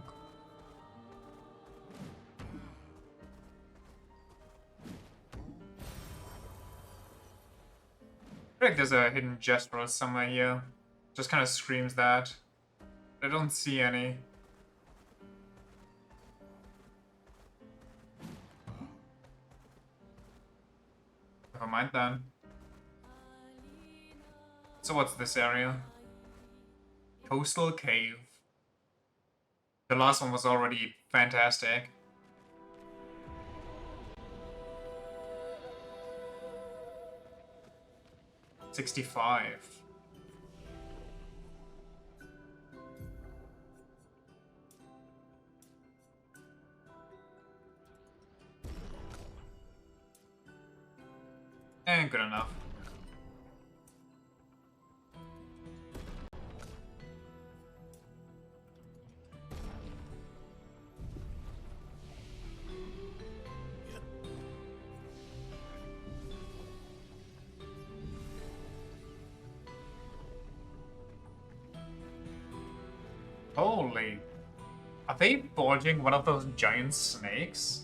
I feel like there's a hidden gestural somewhere here. Just kind of screams that. I don't see any. Never mind then. So what's this area? Coastal Cave. The last one was already fantastic. 65. And good enough. Holy. Are they boarding one of those giant snakes?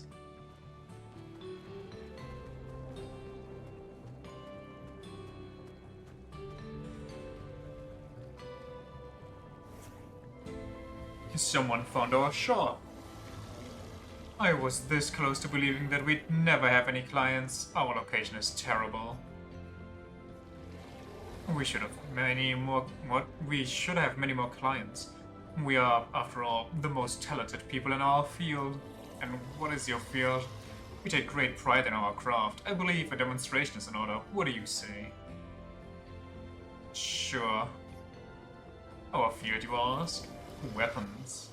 Someone found our shop. I was this close to believing that we'd never have any clients. Our location is terrible. We should have many more. We should have many more clients. We are, after all, the most talented people in our field. And what is your field? We take great pride in our craft. I believe a demonstration is in order. What do you say? Sure. Our field, you ask? Weapons.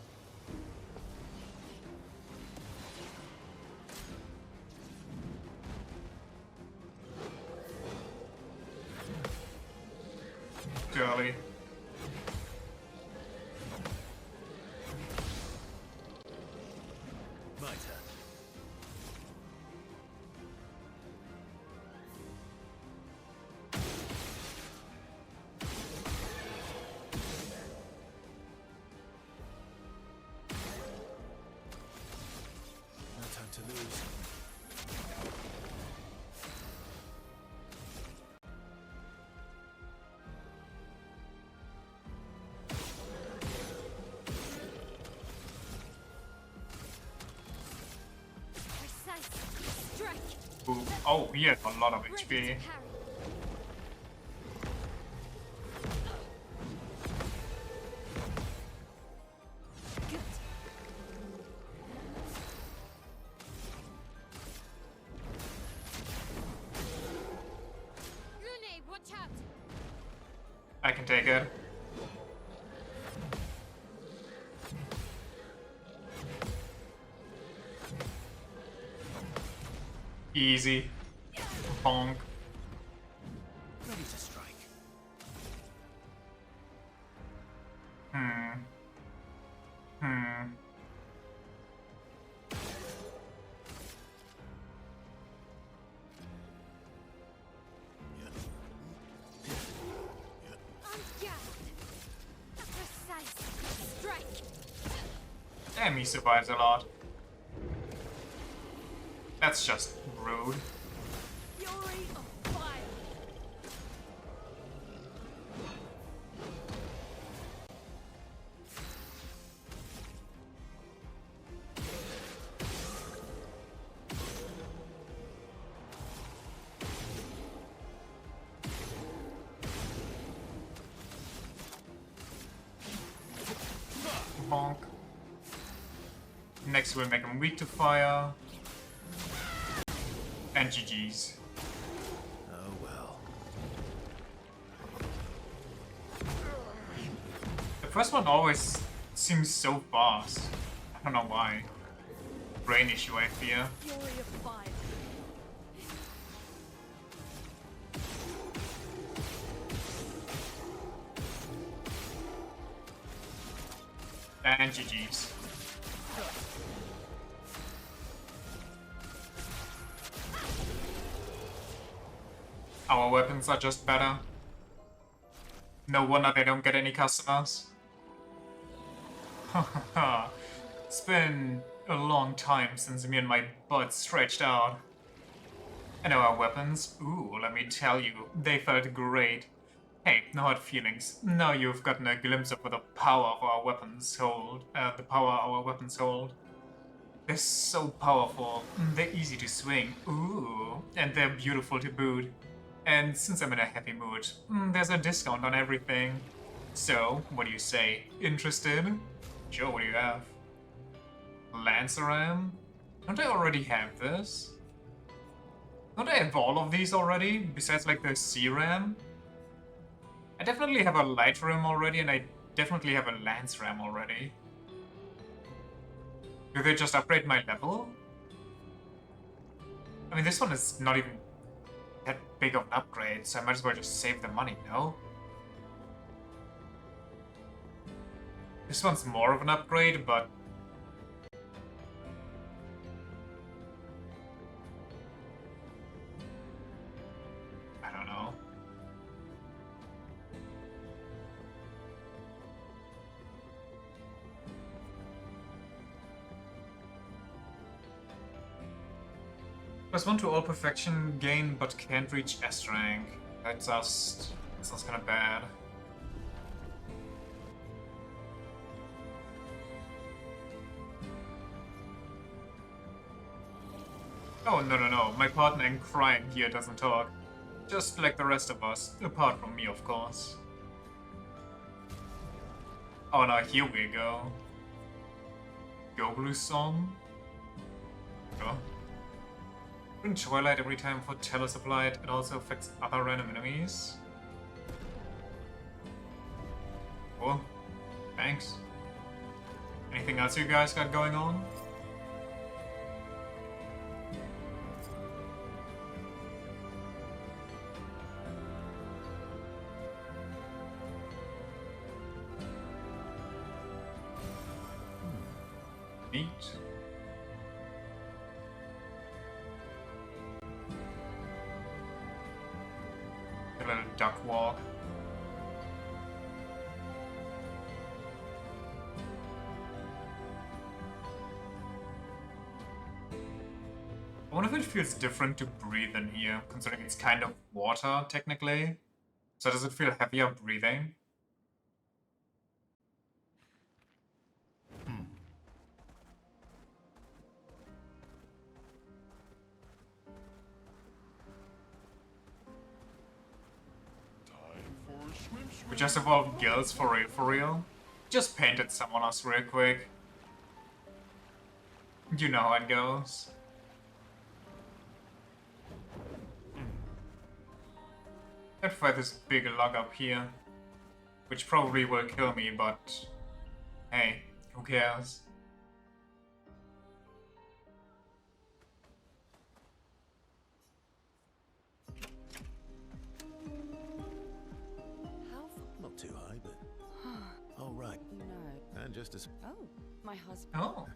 Girly. My turn. No time to lose. Ooh. Oh, he has a lot of HP. I can take it. Easy. Bonk. Ready to strike. Hmm. Damn, he survives a lot. That's just rude. Fury of fire. Bonk. Next we'll make him weak to fire. And GG's. Oh well. The first one always seems so fast. I don't know why. Brain issue, I fear. Fury of fire. And GG's. Our weapons are just better. No wonder they don't get any customers. It's been a long time since me and my butt stretched out. And our weapons, ooh, let me tell you, they felt great. Hey, no hard feelings. Now you've gotten a glimpse of what the power of our weapons hold. They're so powerful. They're easy to swing. Ooh, and they're beautiful to boot. And since I'm in a happy mood, there's a discount on everything. So, what do you say? Interested? Sure, what do you have? Lanceram? Don't I already have this? Don't I have all of these already? Besides like the C-Ram? I definitely have a light ram already, and I definitely have a lance ram already. Do they just upgrade my level? I mean, this one is not even that big of an upgrade, so I might as well just save the money, no? This one's more of an upgrade, but... I don't know. +1 to all perfection gain, but can't reach S rank. That sounds kind of bad. Oh, no. My partner in crime here doesn't talk. Just like the rest of us. Apart from me, of course. Oh, now here we go. Go Blue Song. Go. Bring Twilight every time for Telos applied. It also affects other random enemies. Cool. Thanks. Anything else you guys got going on? Neat. A little duck walk. I wonder if it feels different to breathe in here, considering it's kind of water, technically. So does it feel heavier breathing? We just evolved gills for real, for real. Just painted some on us real quick. You know how it goes. Let's fight this big log up here. Which probably will kill me, but... hey, who cares? Not too high, but all right. No. And just as Oh, my husband. Oh.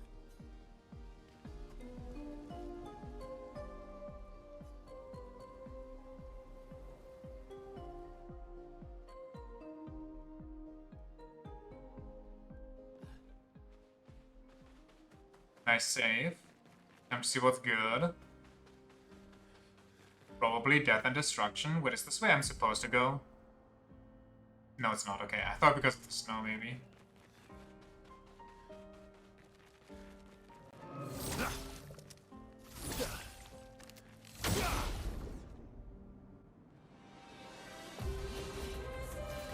Nice save. Time to see what's good. Probably death and destruction. Wait, is this where I'm supposed to go? No, it's not. Okay, I thought because of the snow, maybe.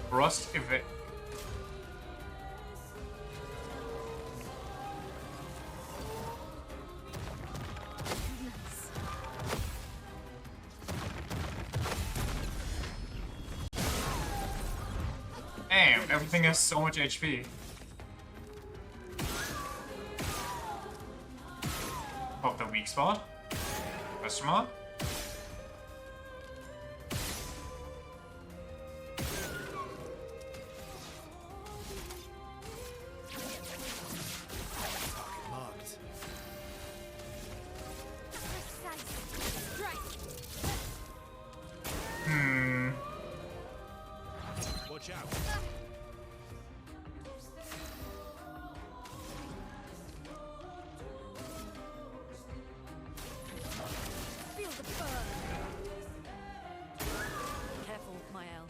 Frost event. Damn, everything has so much HP. Pop the weak spot. Question mark. marked. Watch out. Feel the burn. Careful, Mael.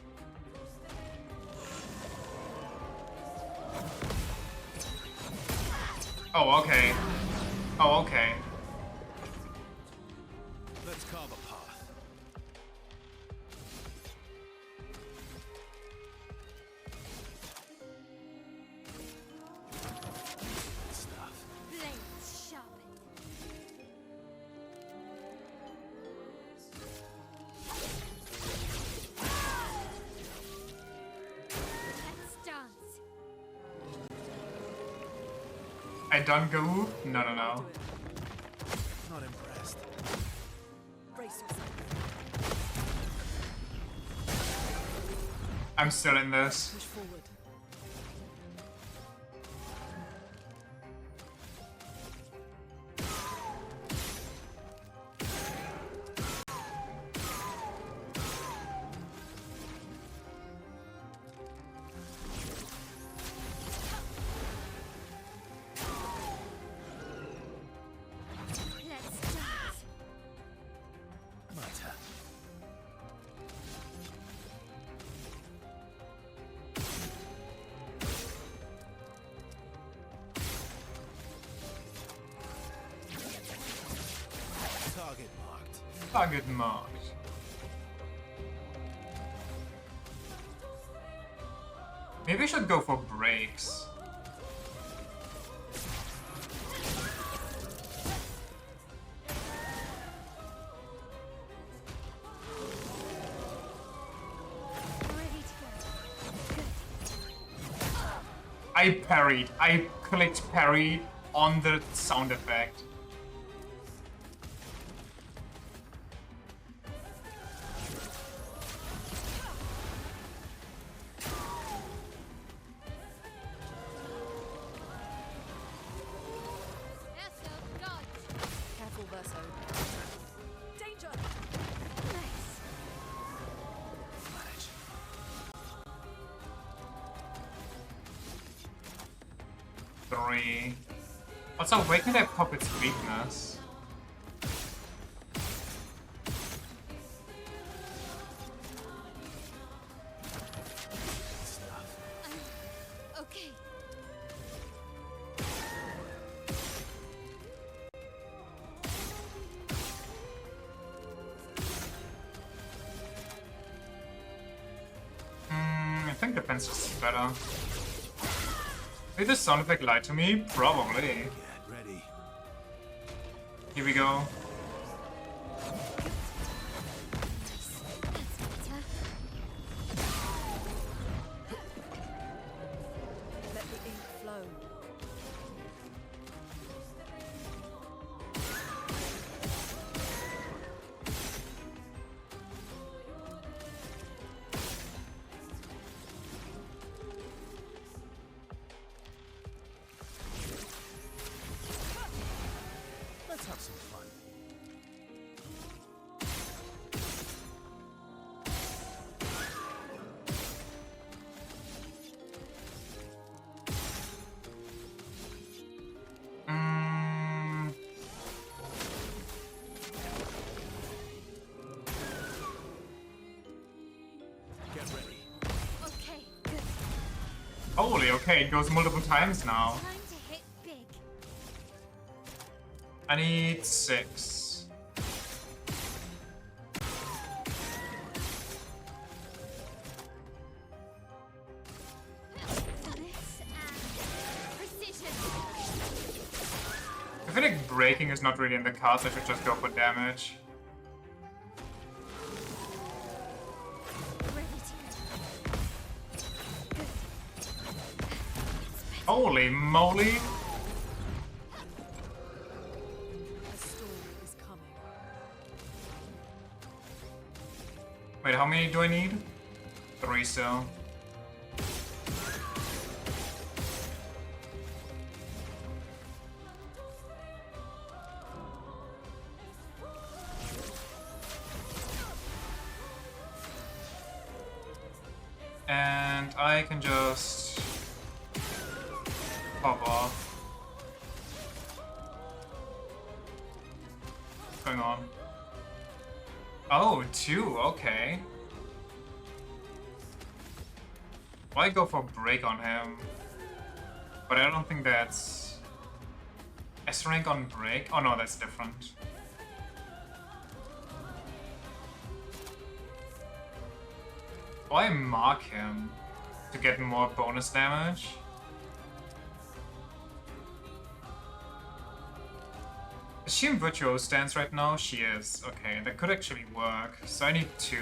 Oh, okay. Oh, okay. Let's carve a path. Stuff. Blades sharpened. I don't go. No, no, no. Not impressed. Brace yourself. I'm still in this. Push forward. Let's dance. My turn. Target marked. Target marked. Maybe I should go for breaks. Ready to go. I parried. I clicked parry on the sound effect. Eso, dodge. Careful, Verso. Danger! Nice. Three. Also, where can I pop its weakness? Okay. I think defense is better. Did this sound effect lie to me? Probably. Get ready. Here we go. That's better. Let the ink flow. Let's have some fun. Mm, Get ready. Okay, good. holy, okay, it goes multiple times now. Time to hit big. I need 6. This and precision. I feel like breaking is not really in the cards, I should just go for damage. Ready to go. Good. Holy moly! A storm is coming. Wait, how many do I need? 3 still. And I can just pop off. What's going on? Oh, 2, okay. Why go for break on him? But I don't think that's S rank on break. Oh no, that's different. Why mark him to get more bonus damage? Is she in virtual stance right now? She is. Okay, that could actually work. So I need 2.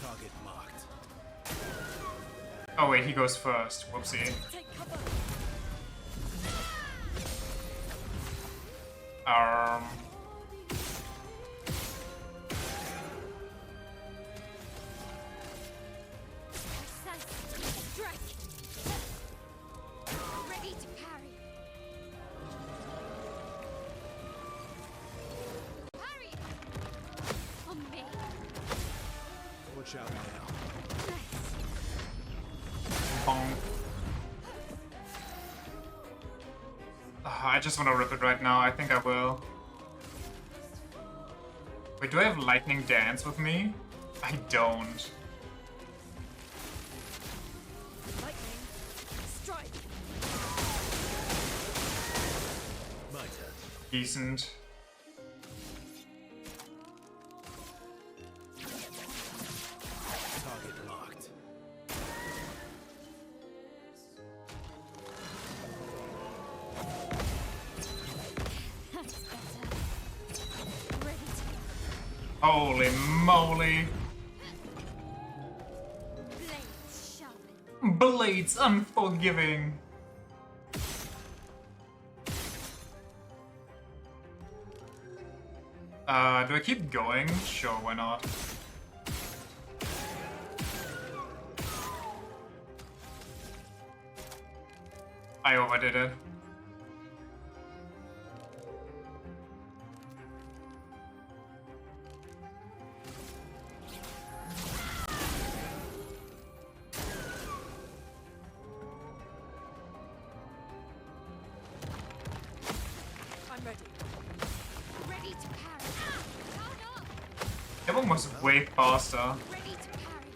Target marked. Oh wait, he goes first. Whoopsie. Take cover. Strike. Ready to parry. Parry. On me. Watch out now. Bonk. I just want to rip it right now. I think I will. Wait, do I have Lightning Dance with me? I don't. Lightning. Strike. My turn. Decent. Target locked. That's better. Ready to go. Holy moly. Blades sharpened. Blades unforgiving. Do I keep going? Sure, why not? I overdid it. I'm ready. Ready to parry. Hold on. That one was way faster. Ready to parry.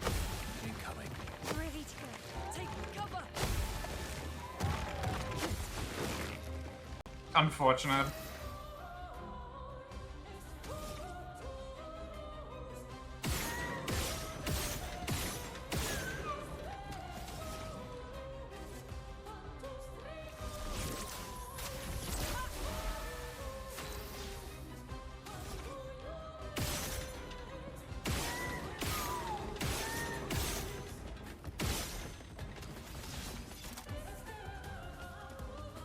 Incoming. Ready to go. Take cover. Unfortunate.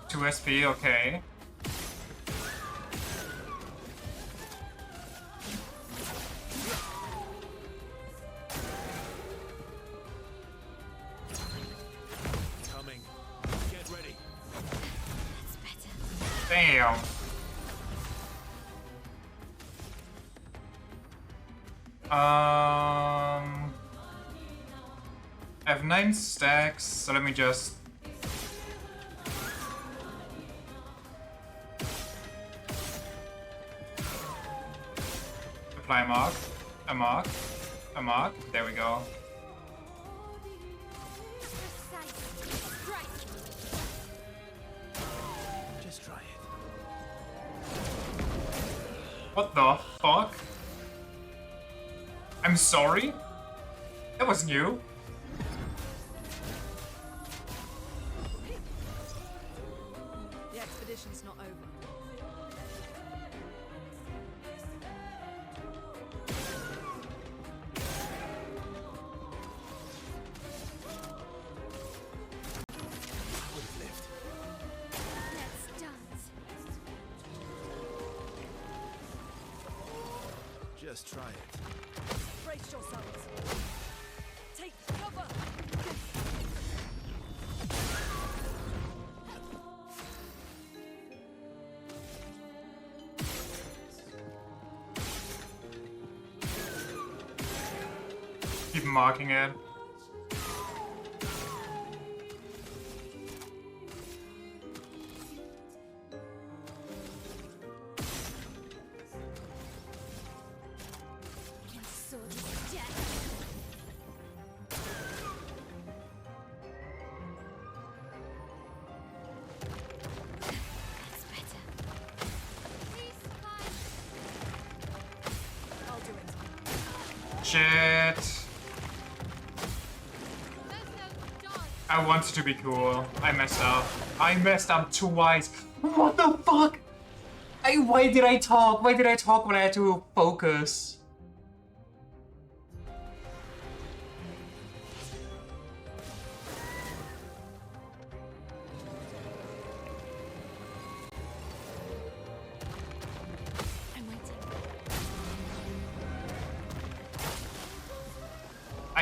Two SP, okay. Coming. Get ready. That's better. Damn. I have 9 stacks, so let me just... apply a mark, a mark, a mark. There we go. Precise. Strike. Just try it. What the fuck? I'm sorry? That was new. The expedition's not over. I would have lived. Let's dance. Just try it. Brace yourselves. Take cover. Keep marking it. My sword is death. That's better. Please fight. I'll do it. Shit. No, dodge. I wanted to be cool. I messed up. I messed up twice. What the fuck? Why did I talk? Why did I talk when I had to focus?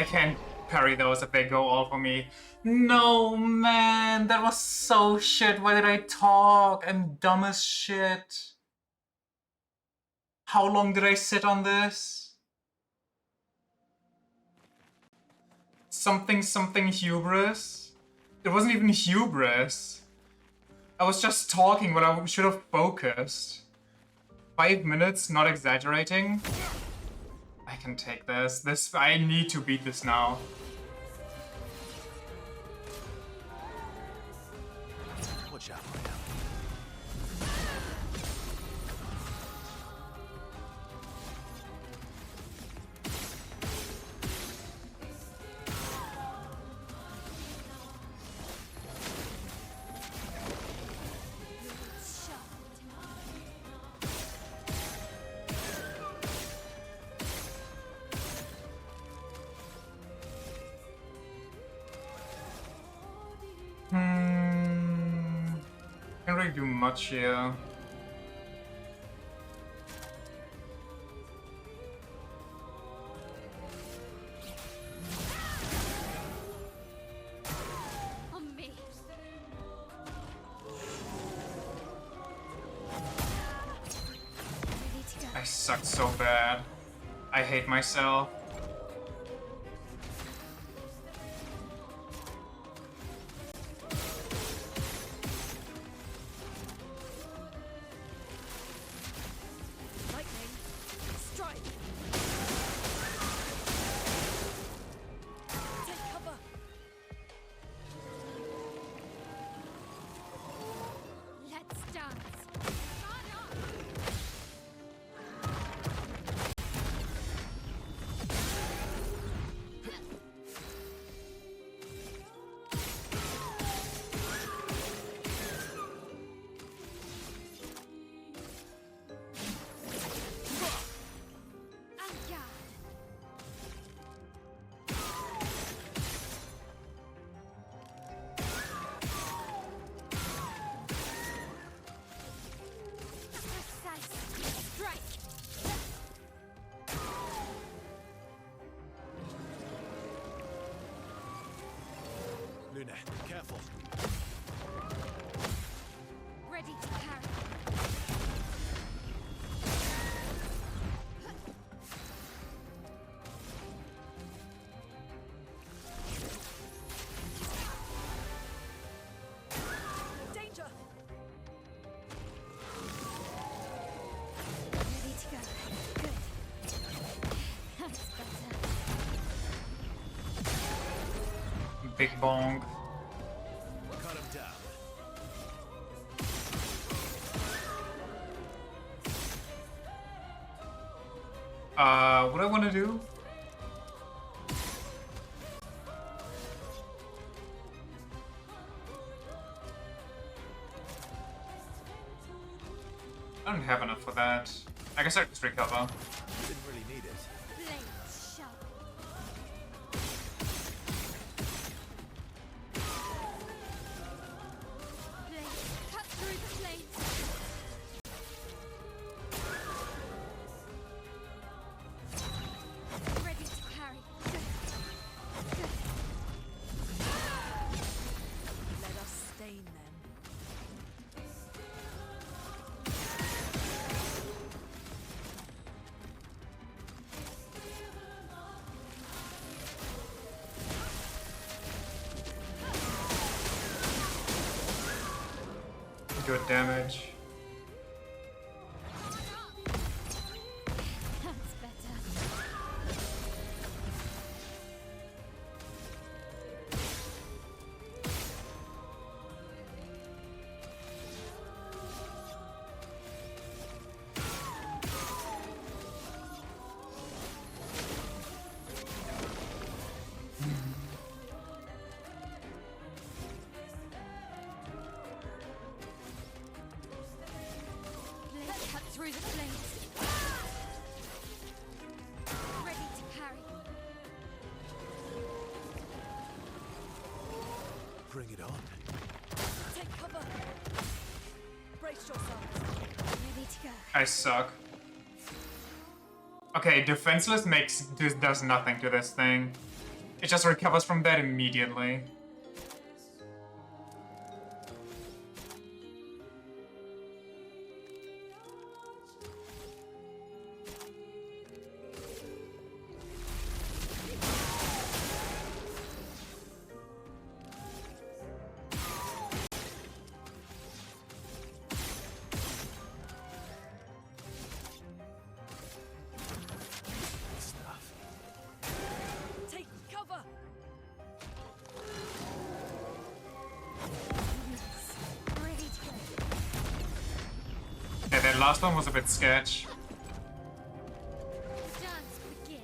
I can't parry those if they go all for me. No, man, that was so shit. Why did I talk? I'm dumb as shit. How long did I sit on this? Something hubris? It wasn't even hubris. I was just talking, but I should have focused. 5 minutes, not exaggerating. I can take this. I need to beat this now. Watch out. Can't really do much here. On me. Ready to go. I sucked so bad. I hate myself. Lightning. Strike. Take cover. Let's dance. Luna, careful. Ready to carry. Danger. Ready to go. Good. That's better. Big bong. Cut him down. What do I want to do? I don't have enough for that. I guess I just recover. Didn't really need it. Blades sharp. Blades cut through the flames. Ready to carry. Good. Good. Let us stain them. Good damage. That's better. Blades cut through the flames. Ready to carry. Bring it on. Take cover. Brace yourselves. Ready to go. I suck. Okay, defenseless does nothing to this thing. It just recovers from that immediately. Take cover! Yeah, that last one was a bit sketch. Dance begins.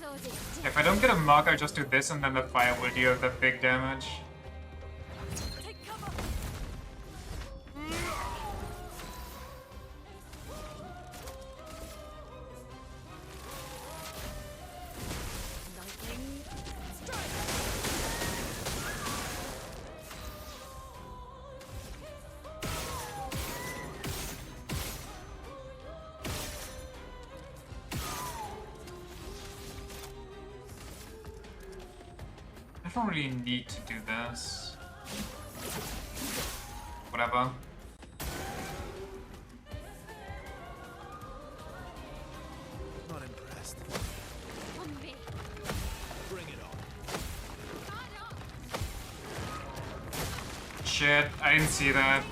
So distinct. If I don't get a mark, I just do this and then the fire will deal the big damage. Take cover! Lightning strike! I don't really need to do this. Whatever. Not impressed. On me. Bring it on. Shit, I didn't see that.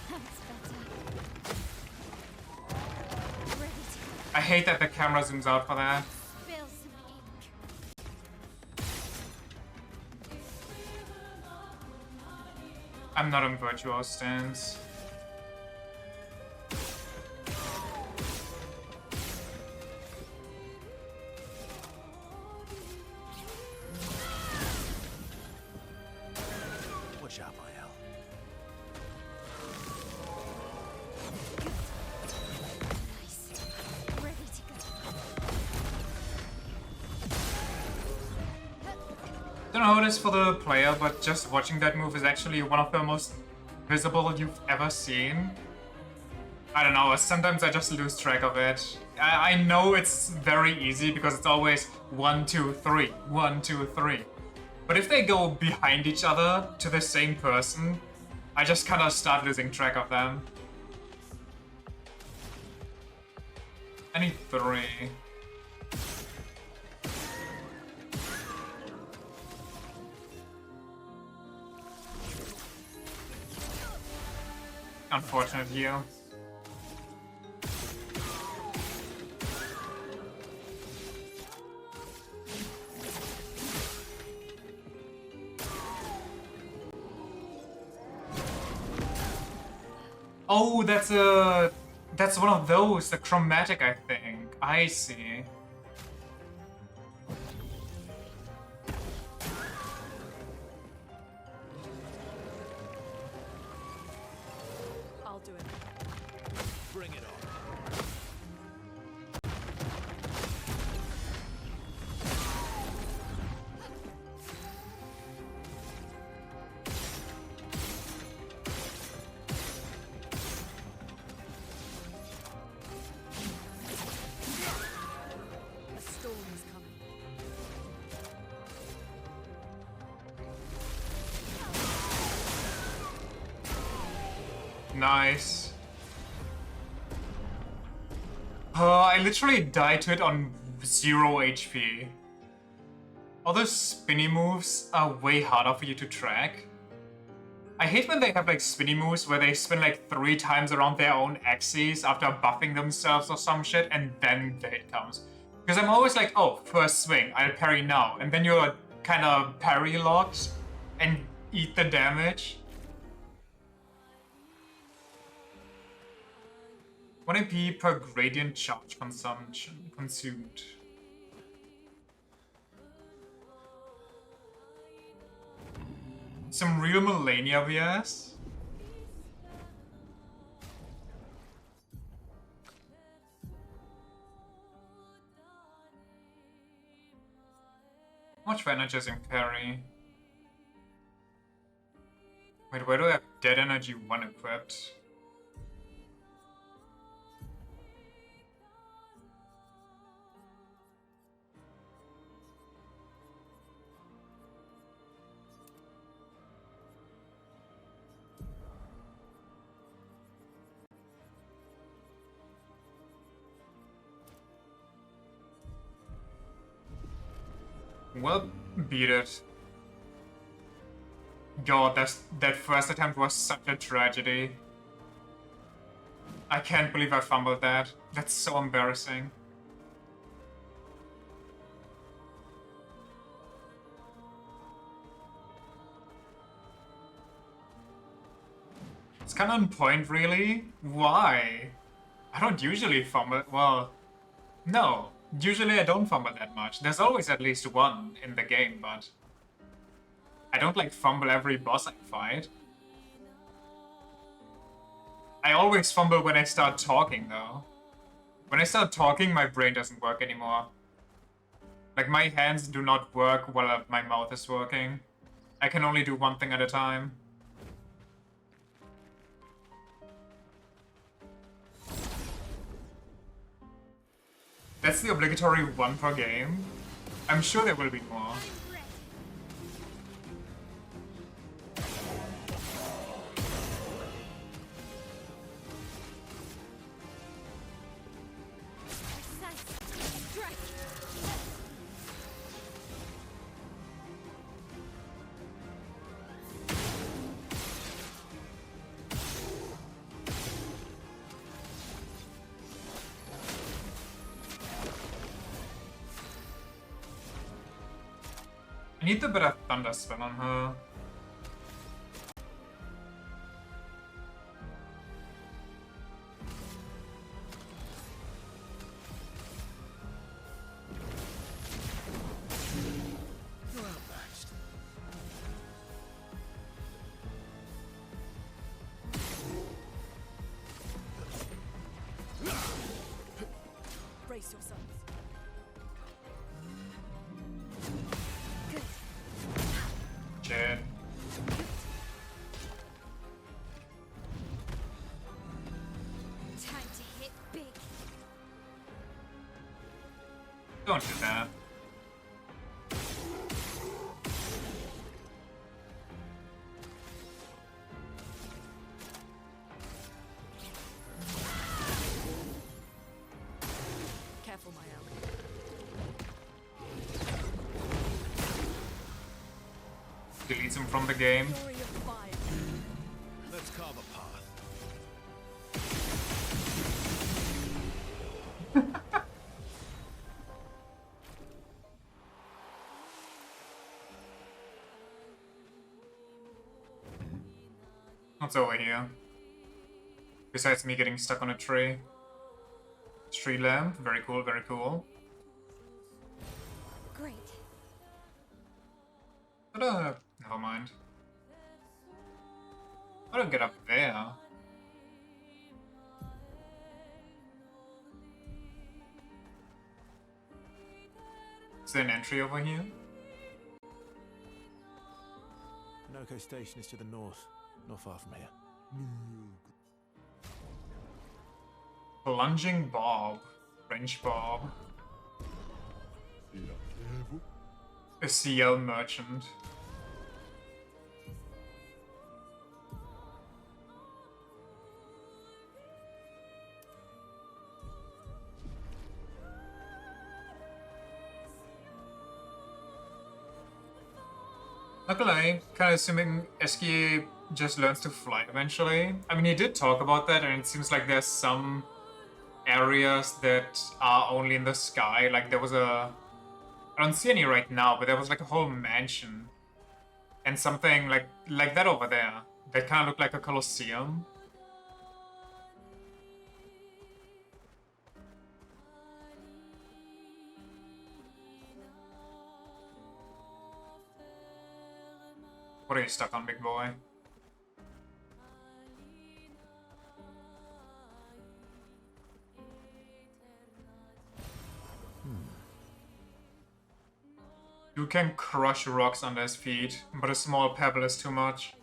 That's better. Ready to I hate that the camera zooms out for that. spill some ink. I'm not in virtual stance. Watch out, my hell. Nice. Ready to go. Don't know how it is for the player, but just watching that move is actually one of the most visible you've ever seen. I don't know, sometimes I just lose track of it. I know it's very easy because it's always 1, 2, 3, 1, 2, 3. But if they go behind each other to the same person, I just kind of start losing track of them. I need 3. Unfortunate you. Oh, that's one of those, the chromatic, I think. I see. I'll do it. Bring it on. A storm is coming. Nice. I literally died to it on 0 HP. All those spinny moves are way harder for you to track. I hate when they have like spinny moves where they spin like 3 times around their own axes after buffing themselves or some shit and then the hit comes. Because I'm always like, oh, first swing, I'll parry now. And then you're kind of parry locked and eat the damage. 1 AP per gradient charge consumption consumed. Some real Millennia VS. How much for energizing parry? Wait, where do I have dead energy 1 equipped? Well, beat it. God, that first attempt was such a tragedy. I can't believe I fumbled that. That's so embarrassing. It's kind of on point, really. Why? I don't usually fumble. Well, no. Usually I don't fumble that much. There's always at least one in the game, but I don't like fumble every boss I fight. I always fumble when I start talking, though. When I start talking, my brain doesn't work anymore. Like, my hands do not work while my mouth is working. I can only do one thing at a time. That's the obligatory one per game. I'm sure there will be more. I need a bit of Thunder Spell on her. You're outmatched. Brace yourselves. Shit. Time to hit big. Don't do that. Careful, my ally. Deletes him from the game. Glory of fire. Let's carve a path. What's over here? Besides me getting stuck on a tree. Street lamp, very cool, very cool. Great. But never mind. How do I get up there? Is there an entry over here? Noko Station is to the north, not far from here. Plunging Bob. French Bob. A CL merchant. Not gonna lie, kinda assuming Eski just learns to fly eventually. I mean, he did talk about that, and it seems like there's some areas that are only in the sky. Like, there was a... I don't see any right now, but there was like a whole mansion. And something like that over there. That kind of looked like a Colosseum. What are you stuck on, big boy? You can crush rocks under his feet, but a small pebble is too much.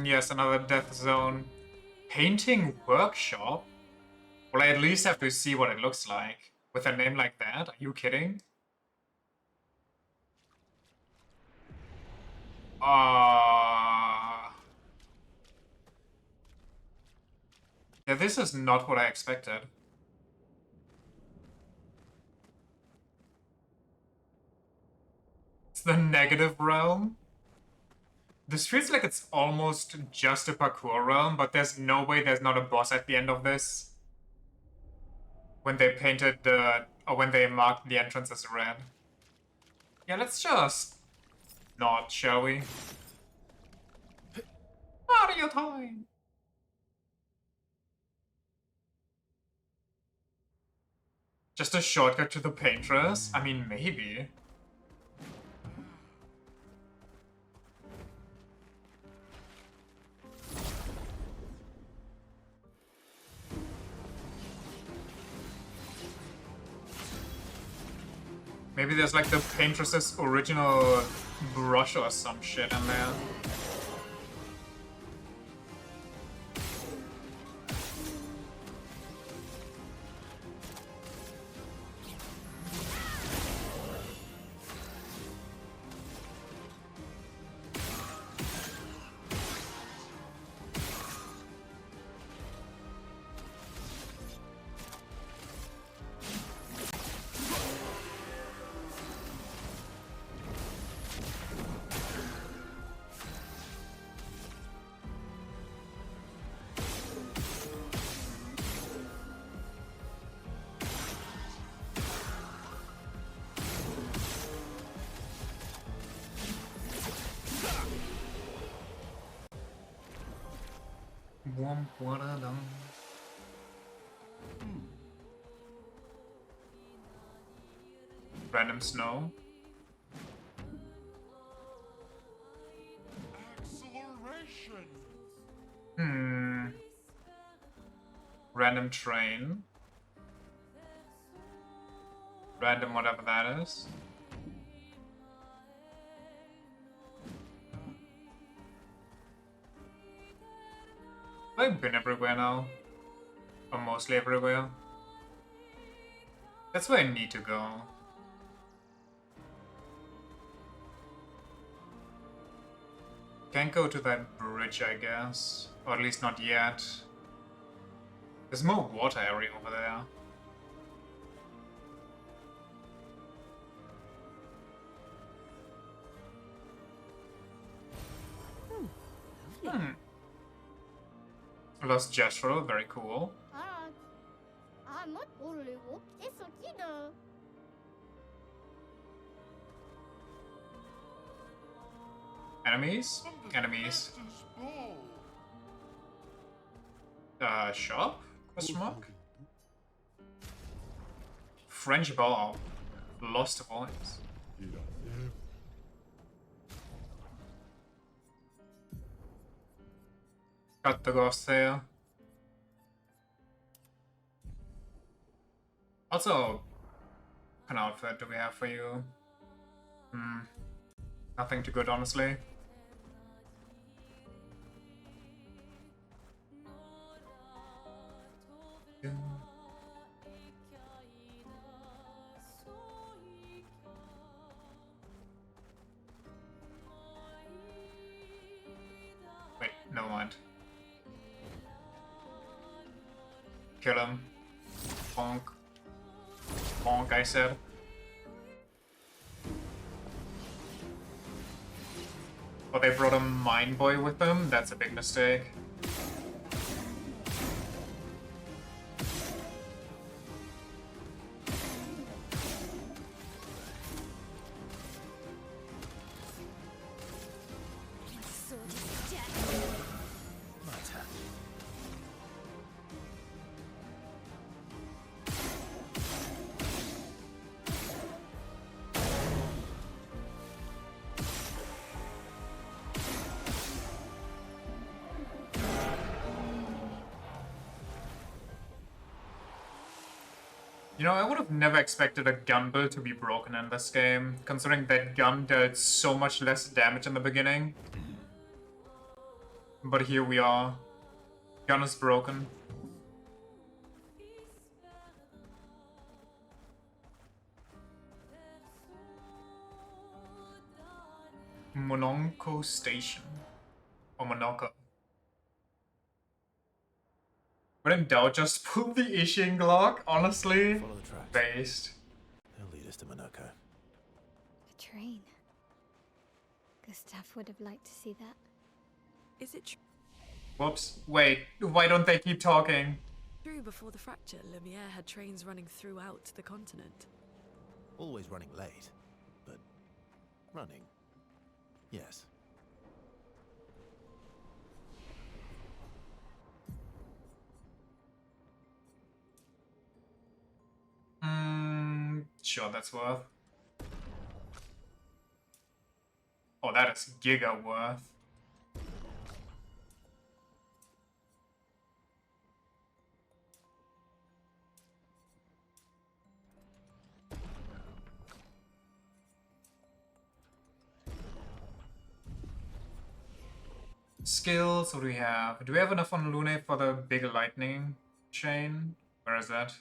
Yes, another death zone. Painting workshop? Well, I at least have to see what it looks like. With a name like that? Are you kidding? Yeah, this is not what I expected. It's the negative realm. This feels like it's almost just a parkour realm, but there's no way there's not a boss at the end of this. When they painted the... or when they marked the entrance as red. Yeah, let's just... not, shall we? Mario time! Just a shortcut to the paintress? I mean, maybe. Maybe there's like the paintress's original brush or some shit in there. Random snow. Acceleration. Random train. Random whatever that is. I've been everywhere now. Or mostly everywhere. That's where I need to go. Can't go to that bridge, I guess. Or at least not yet. There's more water area over there. Lost Jethro, very cool. Enemies? Enemies. Shop? Question mark? French ball. Lost voice. Cut the ghost there. Also, what outfit do we have for you? Nothing too good, honestly. Wait, never mind. Kill him. Bonk. Bonk, I said. Oh, they brought a Mine Boy with them? That's a big mistake. You know, I would have never expected a gun build to be broken in this game, considering that gun dealt so much less damage in the beginning. But here we are. Gun is broken. Mononko Station. Or Monoko. When in doubt, just pull the Ishing Glock, honestly. Follow the tracks. Based. They'll lead us to Monoko. A train. Gustav would have liked to see that. Is it Whoops. Wait, why don't they keep talking? true before the fracture, Lumiere had trains running throughout the continent? Always running late, but running. Yes. Sure, that's worth. Oh, that is giga worth. Skills, what do we have? Do we have enough on Lune for the big lightning chain? Where is that?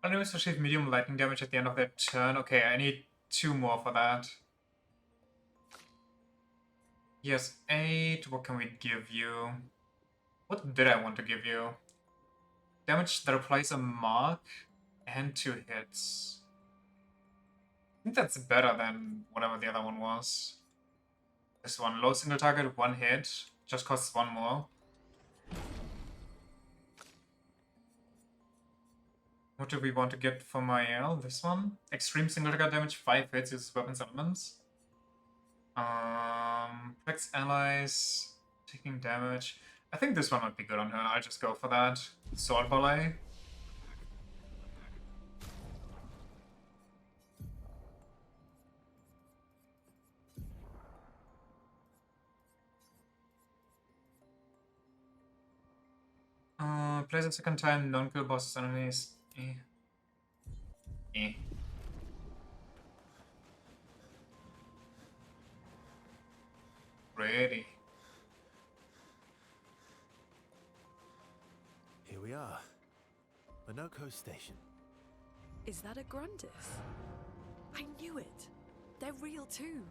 Enemies receive medium lightning damage at the end of their turn. Okay, I need 2 more for that. Yes, 8. What can we give you? What did I want to give you? Damage that applies a mark and 2 hits. I think that's better than whatever the other one was. This one, low single target, 1 hit. Just costs 1 more. What do we want to get for Mael? This one? Extreme single target damage, 5 hits, uses weapons elements. Protects allies, taking damage. I think this one might be good on her. I'll just go for that. Sword Ballet. Plays a second time, non-kill bosses enemies. Ready. Here we are. Monoko Station. Is that a Grundis? I knew it. They're real too.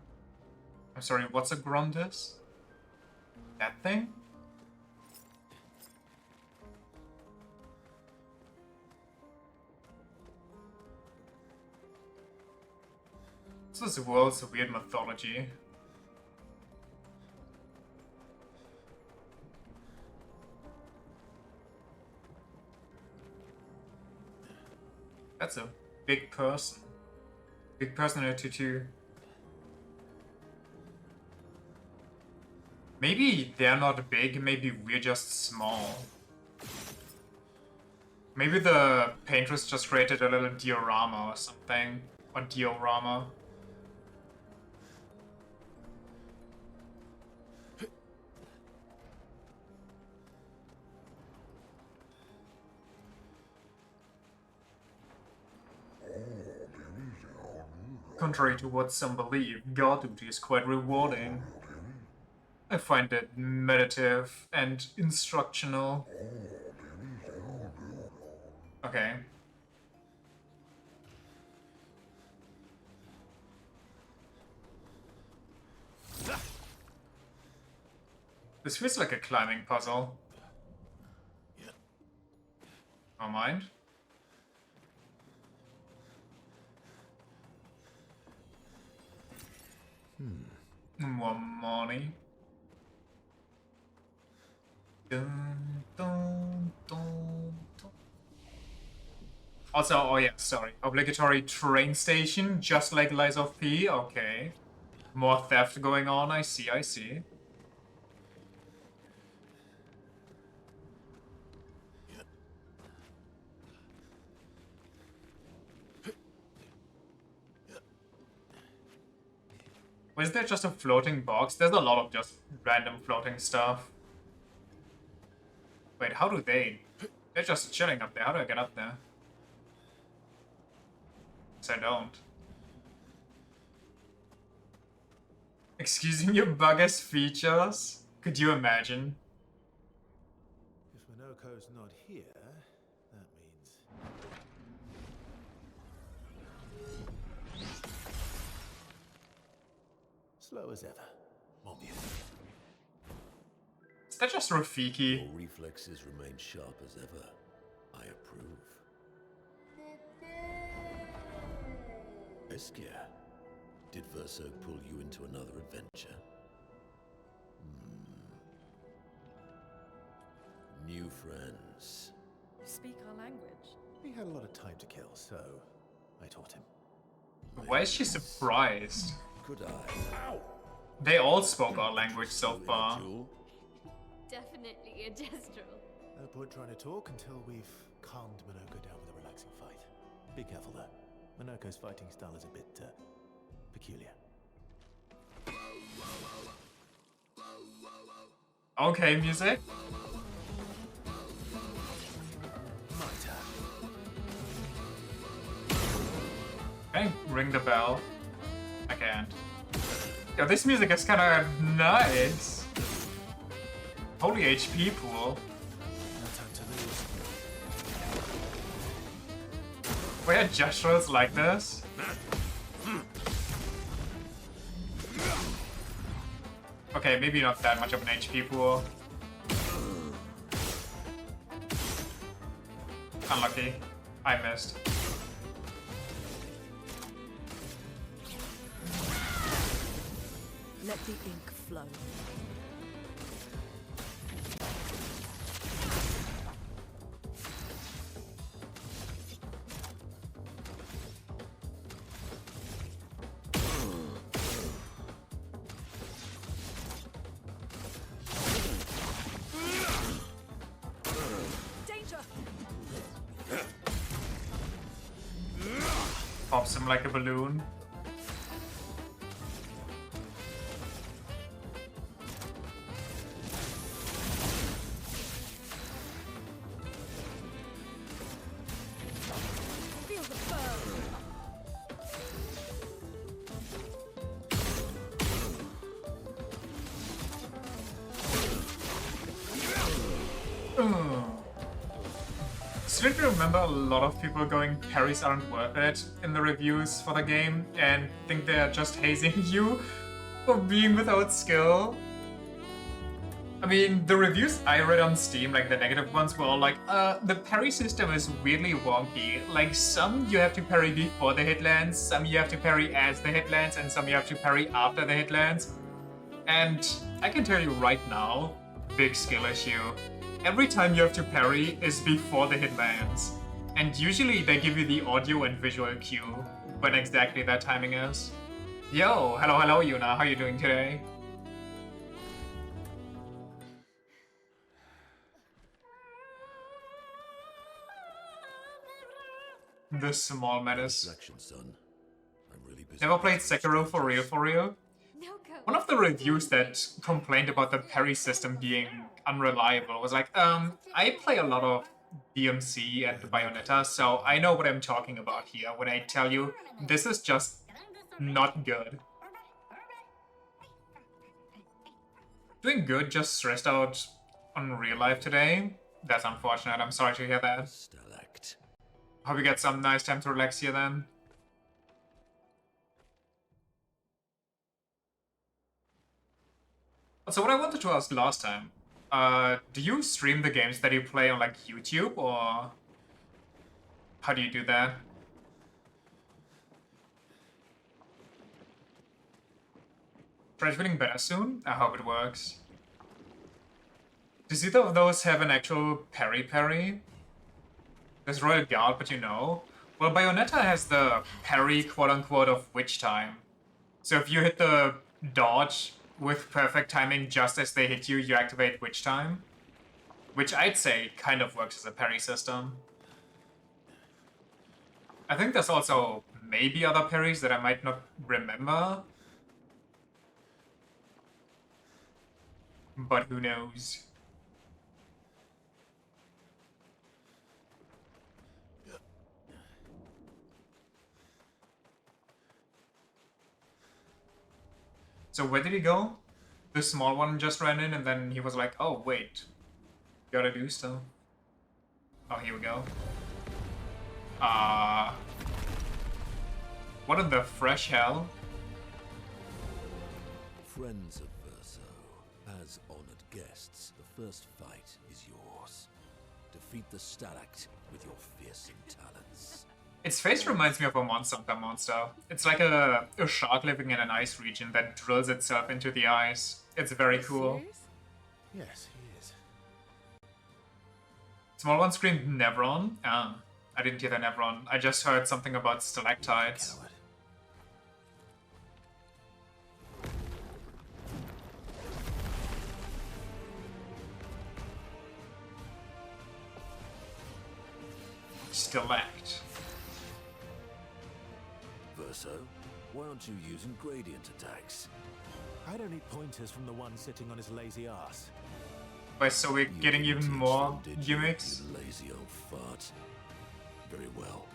I'm sorry, what's a Grundis? That thing? This is world's weird mythology. That's a big person. Big person in a tutu. Maybe they're not big, maybe we're just small. Maybe the paintress just created a little diorama or something. Or diorama. Contrary to what some believe, guard duty is quite rewarding. I find it meditative and instructional. Okay. This feels like a climbing puzzle. Don't mind. More money. Dun, dun, dun, dun. Also, oh yeah, sorry. Obligatory train station, just like Lies of P. Okay. More theft going on, I see, I see. Was there just a floating box? There's a lot of just random floating stuff. Wait, how do they? They're just chilling up there. How do I get up there? So I don't. Excusing your bugger's features? Could you imagine? If Minoko's not here, that means... slow as ever. More beautiful. Is that just Rafiki? Your reflexes remain sharp as ever. I approve. Eskia, did Verso pull you into another adventure? New friends. You speak our language. He had a lot of time to kill, so I taught him. Why is she surprised? Could I? Ow! They all spoke our language so far. Definitely a gestural. No point trying to talk until we've calmed Minoko down with a relaxing fight. Be careful though. Minoko's fighting style is a bit, peculiar. Okay, music. My turn. Okay, ring the bell. I can't. Yo, this music is kinda nice. Holy HP pool. No time to lose. We had gestures like this. Okay, maybe not that much of an HP pool. Unlucky. I missed. Let the ink flow. Danger! Pops him like a balloon. Feel the burn! Strictly remember a lot of people going parries aren't worth it in the reviews for the game and think they're just hazing you for being without skill. I mean, the reviews I read on Steam, like the negative ones, were all like, the parry system is weirdly wonky. Like, some you have to parry before the hit lands, some you have to parry as the hit lands, and some you have to parry after the hit lands. And I can tell you right now, big skill issue. Every time you have to parry is before the hit lands. And usually they give you the audio and visual cue when exactly that timing is. Yo, hello Yuna, how you doing today? The small menace. Reflection, son. I'm really busy. Never played Sekiro for real for real? No go. One of the reviews that complained about the parry system being unreliable was like, I play a lot of DMC and Bayonetta, so I know what I'm talking about here when I tell you this is just not good. Doing good, just stressed out on real life today. That's unfortunate, I'm sorry to hear that. Stalact. Hope you get some nice time to relax here then. So what I wanted to ask last time, do you stream the games that you play on like YouTube, or how do you do that? Try feeling better soon? I hope it works. Does either of those have an actual parry? There's Royal Guard, but you know. Well, Bayonetta has the parry quote-unquote of witch time. So if you hit the dodge with perfect timing just as they hit you, you activate witch time. Which I'd say kind of works as a parry system. I think there's also maybe other parries that I might not remember. But who knows? So where did he go? The small one just ran in and then he was like, oh wait, gotta do stuff. Oh, here we go. What in the fresh hell? Friends of Verso, as honored guests, the first fight is yours. Defeat the Stalact with your fearsome talents. Its face reminds me of a Monster Hunter monster. It's like a shark living in an ice region that drills itself into the ice. It's very cool. Yes, he is. Small one screamed Nevron. I didn't hear the Nevron. I just heard something about stalactites. Stalact. Verso, why aren't you using gradient attacks? I don't need pointers from the one sitting on his lazy ass. Wait, so we're getting even more gimmicks? You lazy old fart. Very well.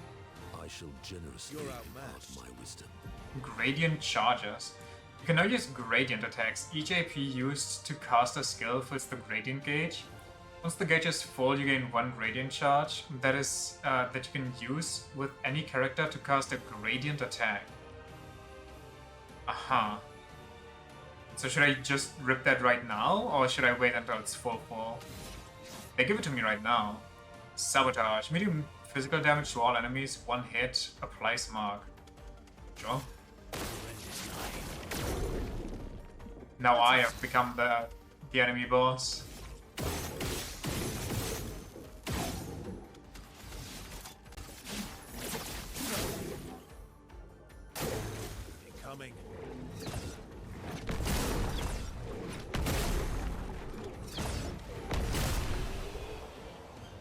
I shall generously impart my wisdom. Gradient charges. You can now use gradient attacks. Each AP used to cast a skill fills the gradient gauge. Once the gauge is full, you gain 1 gradient charge. That is that you can use with any character to cast a gradient attack. Aha. So should I just rip that right now, or should I wait until it's full? They give it to me right now. Sabotage. Medium physical damage to all enemies. 1 hit. Applies mark. Sure. Now I have become the enemy boss. Incoming.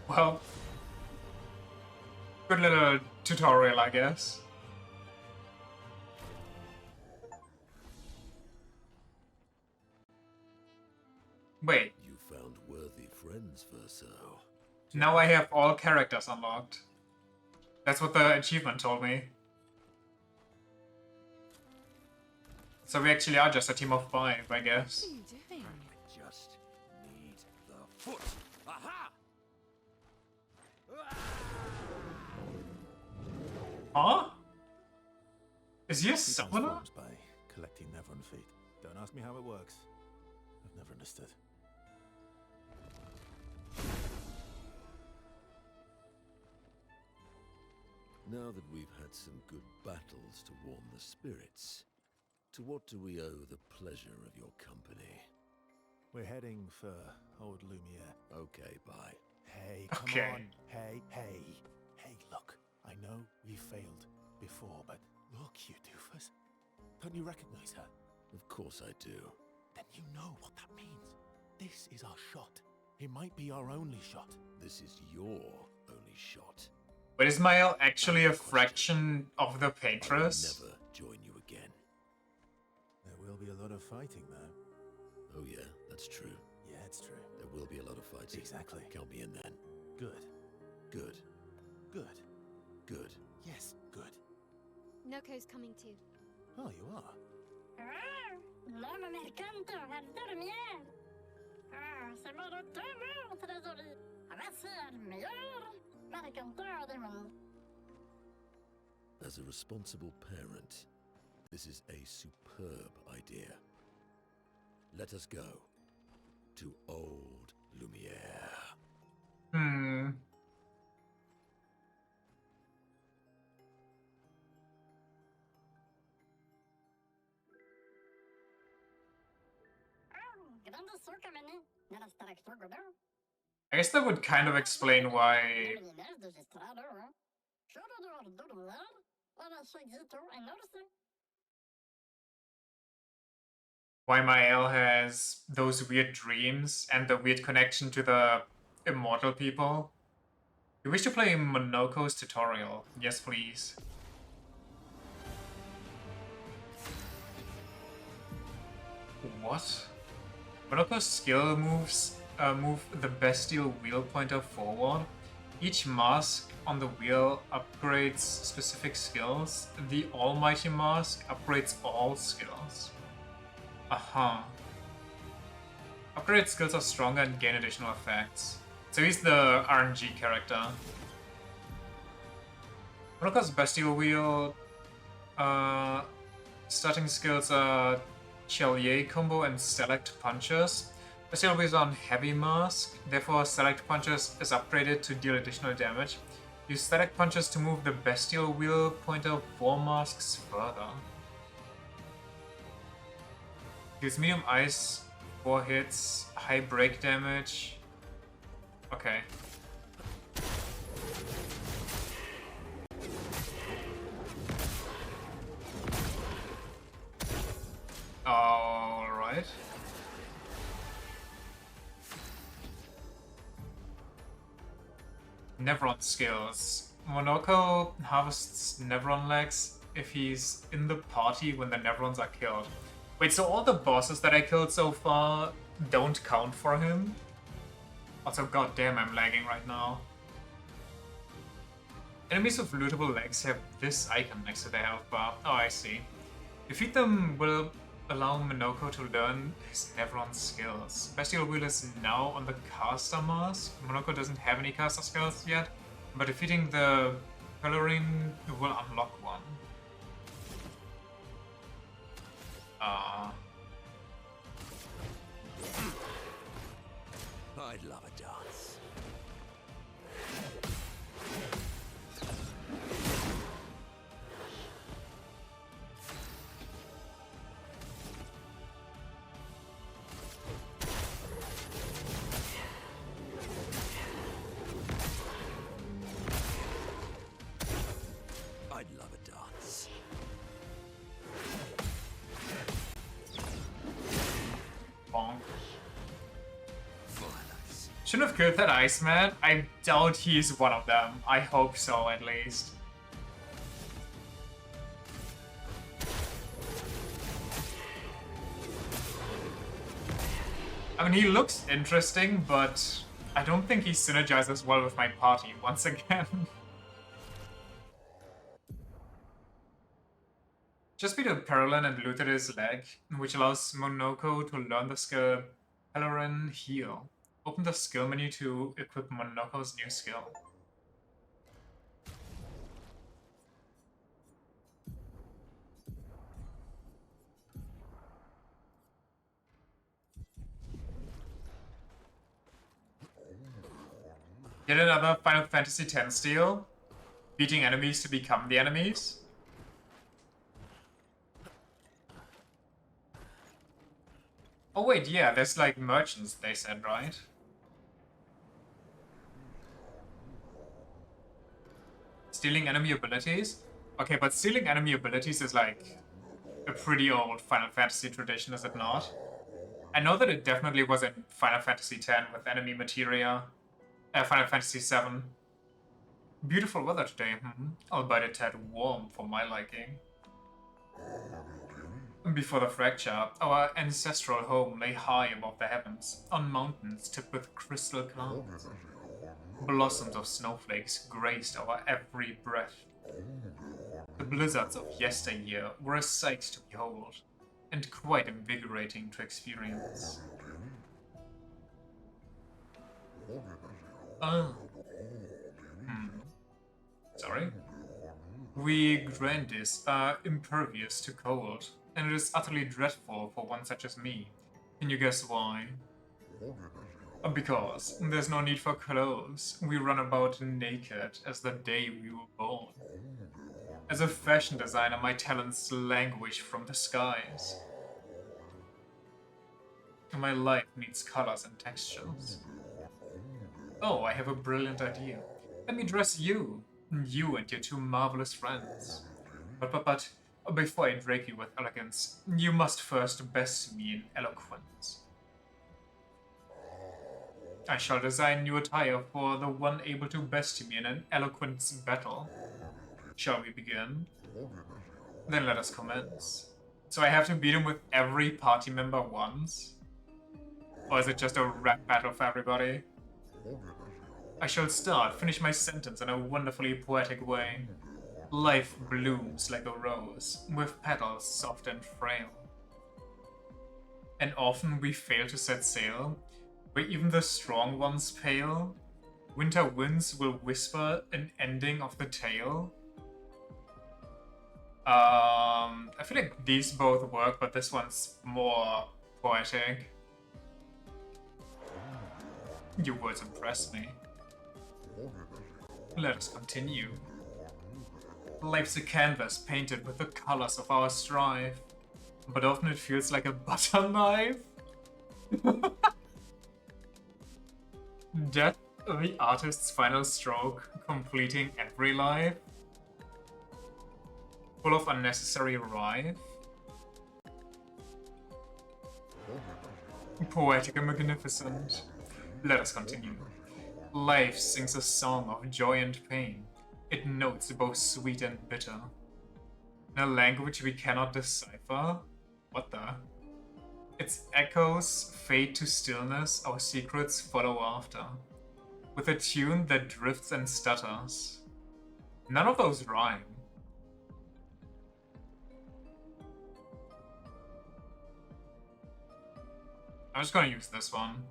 Well, good little tutorial, I guess. Wait. You found worthy friends, Verso. Now I have all characters unlocked. That's what the achievement told me. So we actually are just a team of 5, I guess. What are you doing? I just need the foot. Aha! Huh? Is he a He summoner? transforms by collecting Nevron feet. Don't ask me how it works. I've never understood. Now that we've had some good battles to warm the spirits, to what do we owe the pleasure of your company? We're heading for old Lumiere. Okay, bye. Hey, come Okay. on. Hey. Hey, look. I know we failed before, but look, you doofus. Don't you recognize her? Of course I do. Then you know what that means. This is our shot. It might be our only shot. This is your only shot. But is Mael actually a fraction of the Patrus? I'll never join you again. There will be a lot of fighting, though. Oh yeah, that's true. Yeah, it's true. There will be a lot of fighting. Exactly. Count me in then. Good. Good. Good. Good. Yes, good. Noko's coming too. Oh, you are? L'homme mercante al dormir. C'est mon retour, trésorier. Voici le meilleur mercanteur du monde. As a responsible parent, this is a superb idea. Let us go to old Lumiere. I guess that would kind of explain why Mael has those weird dreams and the weird connection to the immortal people. You wish to play Monoko's tutorial? Yes, please. What? Monoko's skill moves move the bestial wheel pointer forward. Each mask on the wheel upgrades specific skills. The almighty mask upgrades all skills. Uh-huh. Upgrade skills are stronger and gain additional effects. So he's the RNG character. Monoko's Bestial Wheel starting skills are Chevalier combo and Select Punches. Bestial Wheel is on Heavy Mask, therefore Select Punches is upgraded to deal additional damage. Use Select Punches to move the Bestial Wheel pointer 4 masks further. Use Medium Ice, 4 hits, high break damage. Okay. Alright. Nevron skills. Monoko harvests Nevron legs if he's in the party when the Nevrons are killed. Wait, so all the bosses that I killed so far don't count for him? Also, goddamn, I'm lagging right now. Enemies with lootable legs have this icon next to their health bar. Oh, I see. Defeat them will allow Monoko to learn his Nevron skills. Bestial Wheel is now on the caster mask. Monoko doesn't have any caster skills yet, but defeating the Pellerin will unlock one. I'd love a dance. I'd love a dance. Bonk. Shouldn't have killed that Iceman. I doubt he's one of them. I hope so, at least. I mean, he looks interesting, but I don't think he synergizes well with my party once again. Just beat a Perlin and looted his leg, which allows Monoko to learn the skill Pellerin Heal. Open the skill menu to equip Monoko's new skill. Yet another Final Fantasy X steal? Beating enemies to become the enemies? Oh wait, yeah, there's like merchants, they said, right? Stealing enemy abilities? Okay, but stealing enemy abilities is like a pretty old Final Fantasy tradition, is it not? I know that it definitely was in Final Fantasy X with enemy materia. Final Fantasy VII. Beautiful weather today, albeit a tad warm for my liking. Before the fracture, our ancestral home lay high above the heavens, on mountains tipped with crystal clouds. Blossoms of snowflakes graced our every breath. The blizzards of yesteryear were a sight to behold, and quite invigorating to experience. Sorry? We Grandis are impervious to cold, and it is utterly dreadful for one such as me. Can you guess why? Because there's no need for clothes. We run about naked as the day we were born. As a fashion designer, my talents languish from the skies. My life needs colors and textures. Oh, I have a brilliant idea. Let me dress you and your 2 marvelous friends. But, before I drape you with elegance, you must first best me in eloquence. I shall design new attire for the one able to best me in an eloquence battle. Shall we begin? Then let us commence. So I have to beat him with every party member once? Or is it just a rap battle for everybody? I shall start, finish my sentence in a wonderfully poetic way. Life blooms like a rose, with petals soft and frail. and often we fail to set sail, where even the strong ones pale. Winter winds will whisper an ending of the tale. I feel like these both work, but this one's more poetic. Your words impress me. Let us continue. Life's a canvas painted with the colors of our strife, but often it feels like a butter knife. Death, the artist's final stroke, completing every life. Full of unnecessary rife. Poetic and magnificent. Let us continue. Life sings a song of joy and pain. It notes both sweet and bitter. In a language we cannot decipher. What the? Its echoes fade to stillness, our secrets follow after. With a tune that drifts and stutters. None of those rhyme. I'm just gonna use this one.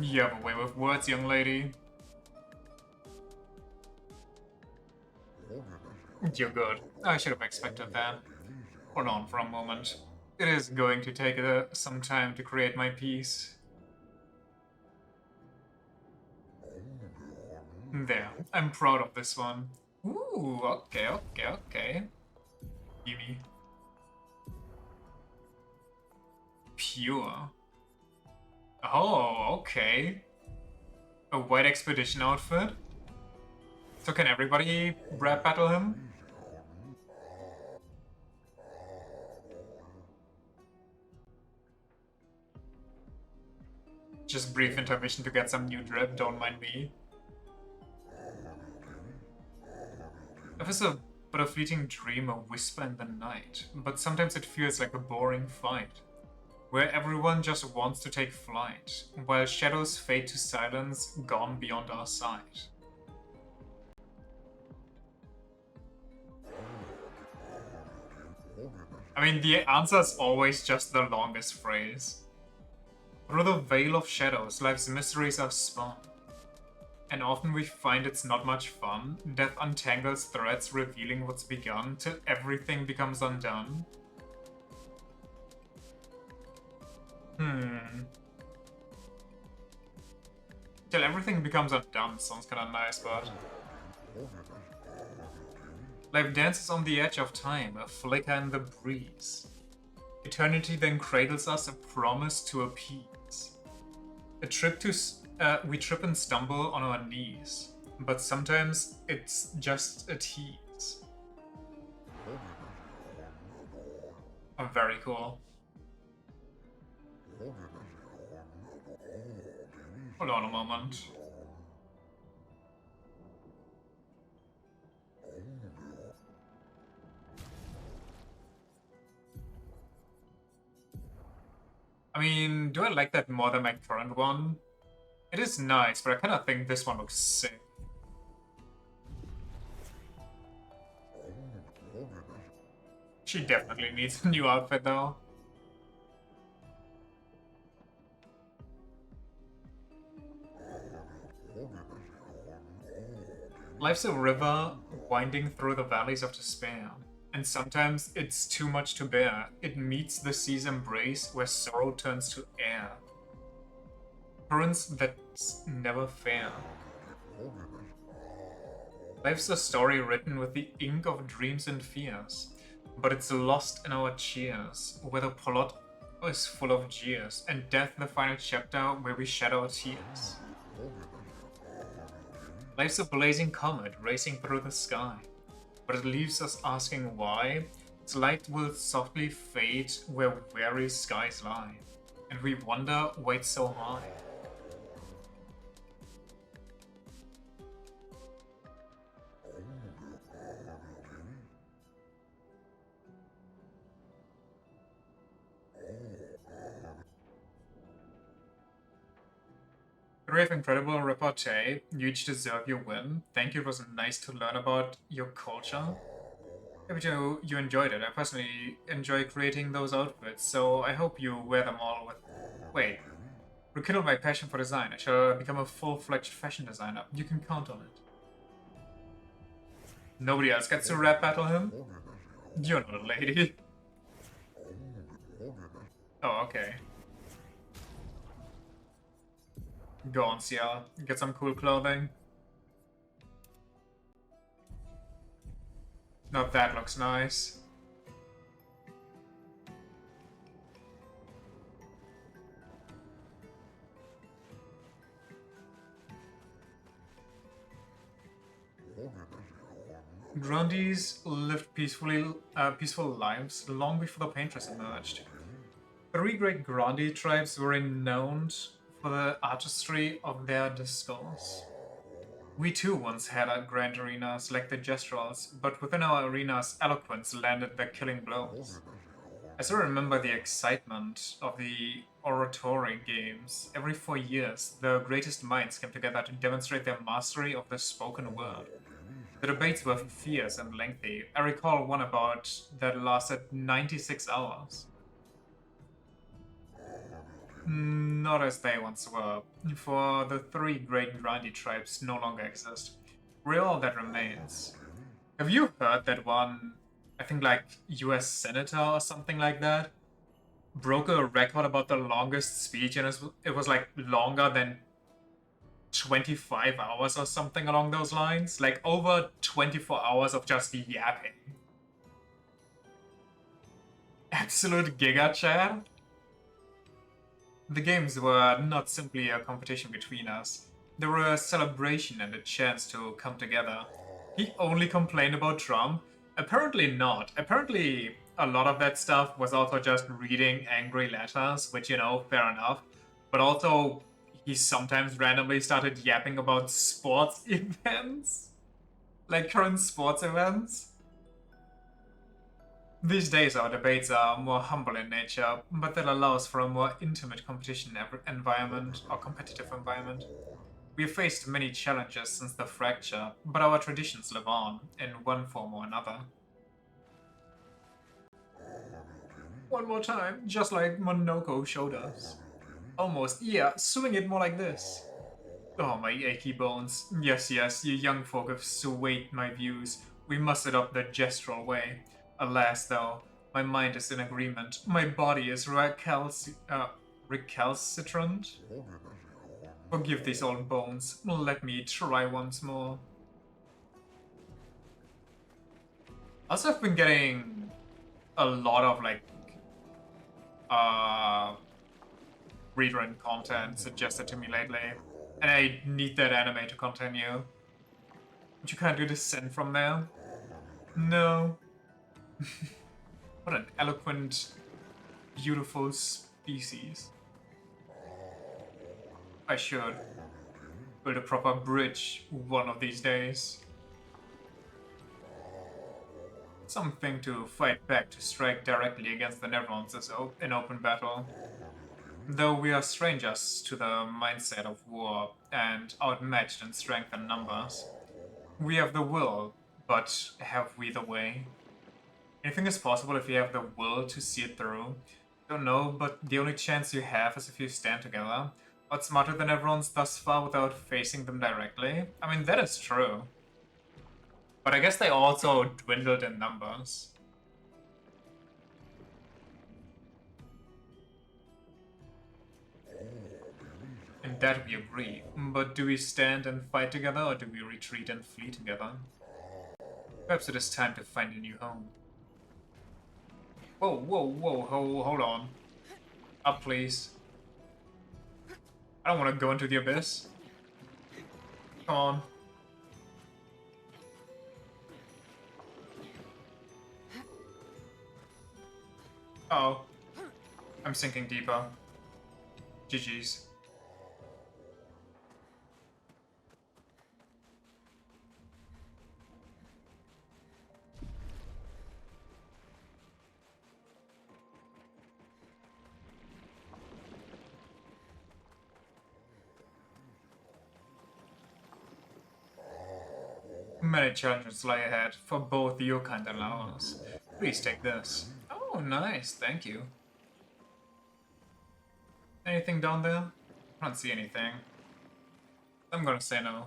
You have a way with words, young lady. You're good. I should have expected that. Hold on for a moment. It is going to take some time to create my piece. There. I'm proud of this one. Ooh, okay. Gimme. Pure. Oh, okay. A white expedition outfit? So can everybody rap battle him? Just brief intermission to get some new drip, don't mind me. If it's but a fleeting dream, a whisper in the night, but sometimes it feels like a boring fight, where everyone just wants to take flight, while shadows fade to silence, gone beyond our sight. I mean, the answer is always just the longest phrase. Through the veil of shadows, life's mysteries are spun. And often we find it's not much fun. Death untangles threads, revealing what's begun, till everything becomes undone. Till everything becomes undone sounds kinda nice, but... Life dances on the edge of time, a flicker in the breeze. Eternity then cradles us, a promise to appease. We trip and stumble on our knees, but sometimes it's just a tease. Oh, very cool. Hold on a moment. I mean, do I like that more than my current one? It is nice, but I kind of think this one looks sick. She definitely needs a new outfit, though. Life's a river winding through the valleys of despair, and sometimes it's too much to bear. It meets the sea's embrace where sorrow turns to air. Currents that's never fair. Life's a story written with the ink of dreams and fears, but it's lost in our cheers, where the plot is full of jeers, and death the final chapter where we shed our tears. Life's a blazing comet racing through the sky, but it leaves us asking why. Its light will softly fade where weary skies lie, and we wonder why it's so high. Brave, incredible repartee. You each deserve your win. Thank you. It was nice to learn about your culture. But you enjoyed it. I personally enjoy creating those outfits, so I hope you wear them all with... Wait. Rekindle my passion for design. I shall become a full-fledged fashion designer. You can count on it. Nobody else gets to rap battle him? You're not a lady. Oh, okay. Go on, CL. Get some cool clothing. Now that looks nice. Grundys lived peaceful lives long before the painters emerged. 3 great Grundy tribes were renowned for the artistry of their discourse. We too once had our grand arenas like the Gestrals, but within our arenas eloquence landed the killing blows. I still remember the excitement of the oratory games. Every 4 years, the greatest minds came together to demonstrate their mastery of the spoken word. The debates were fierce and lengthy. I recall one about that lasted 96 hours. Not as they once were, for the 3 great Grundy tribes no longer exist. We're all that remains. Have you heard that one, I think like US senator or something like that, broke a record about the longest speech and it was like longer than 25 hours or something along those lines? Like over 24 hours of just yapping. Absolute giga chat? The games were not simply a competition between us. They were a celebration and a chance to come together. He only complained about Trump? Apparently not. Apparently a lot of that stuff was also just reading angry letters, which, you know, fair enough. But also, he sometimes randomly started yapping about sports events. Like current sports events. These days our debates are more humble in nature, but that allows for a more intimate competition environment or competitive environment. We have faced many challenges since the fracture, but our traditions live on, in one form or another. One more time, just like Monoko showed us. Almost, yeah, swing it more like this. Oh, my achy bones. Yes, yes, you young folk have swayed my views. We must adopt the gestural way. Alas, though, my mind is in agreement. My body is recalcitrant. Forgive these old bones. Let me try once more. Also, I've been getting a lot of, like, rerun content suggested to me lately. And I need that anime to continue. But you can't do descent from there? No. What an eloquent, beautiful species. I should build a proper bridge one of these days. Something to fight back to strike directly against the Nevrons in open battle. Though we are strangers to the mindset of war and outmatched in strength and numbers. We have the will, but have we the way? Anything is possible if you have the will to see it through. Don't know, but the only chance you have is if you stand together. What's smarter than everyone's thus far without facing them directly? I mean, that is true. But I guess they also dwindled in numbers. In that we agree. But do we stand and fight together, or do we retreat and flee together? Perhaps it is time to find a new home. Whoa, whoa, whoa, hold on. Up, please. I don't want to go into the abyss. Come on. Oh. I'm sinking deeper. GG's. Many challenges lie ahead for both your kind and ours. Please take this. Oh, nice, thank you. Anything down there? I don't see anything. I'm gonna say no.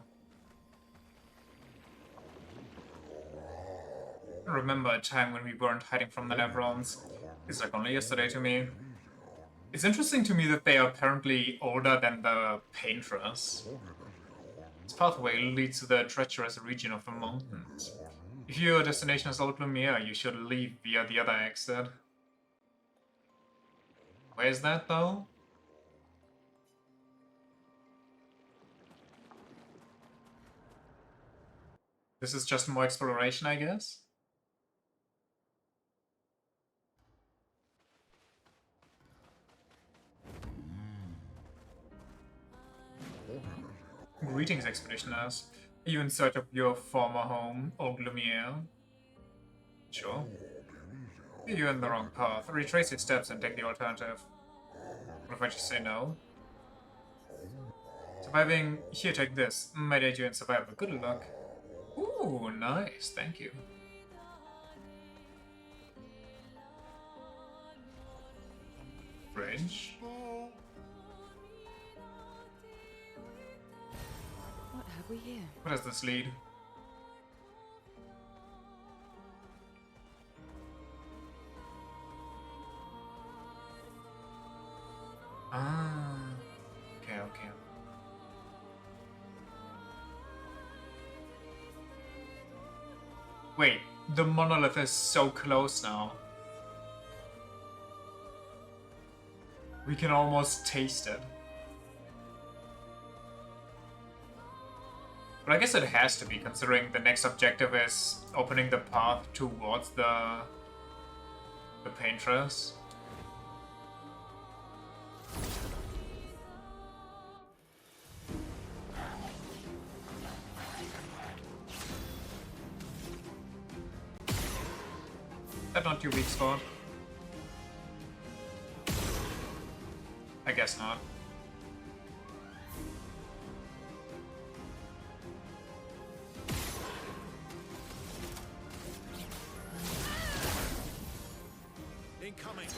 I remember a time when we weren't hiding from the Nevrons. It's like only yesterday to me. It's interesting to me that they are apparently older than the Painters. This pathway leads to the treacherous region of the mountains. If your destination is Old Lumiere, you should leave via the other exit. Where is that, though? This is just more exploration, I guess? Greetings, expeditioners. Are you in search of your former home, Old Lumiere? Sure. You're in the wrong path. Retrace your steps and take the alternative. What if I just say no? Surviving... Here, take this. Might aid you in survival. Good luck. Ooh, nice. Thank you. Bridge. What have we here? Where does this lead? Ah. Okay, okay. Wait, the monolith is so close now. We can almost taste it. But I guess it has to be, considering the next objective is opening the path towards the Paintress. That not your weak spot? I guess not. Incoming.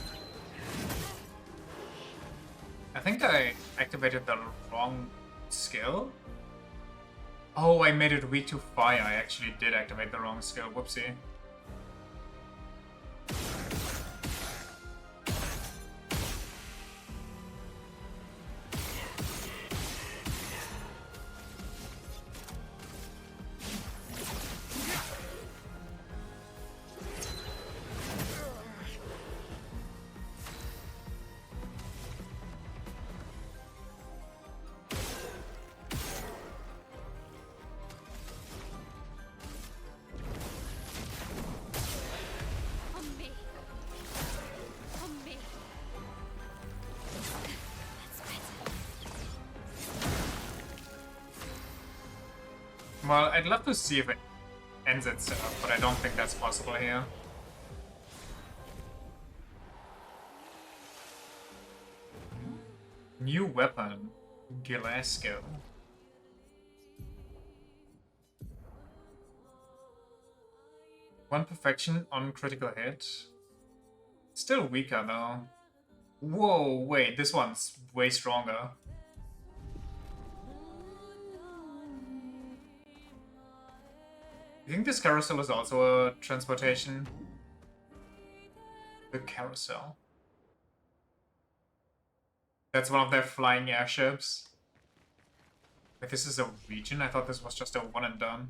I think I activated the wrong skill. Oh, I made it weak to fire. I actually did activate the wrong skill. Whoopsie. Well, I'd love to see if it ends itself, but I don't think that's possible here. New weapon, Glasgow. One perfection on critical hit. Still weaker though. Whoa, wait, this one's way stronger. You think this carousel is also a transportation? The carousel. That's one of their flying airships. Wait, this is a region? I thought this was just a one and done.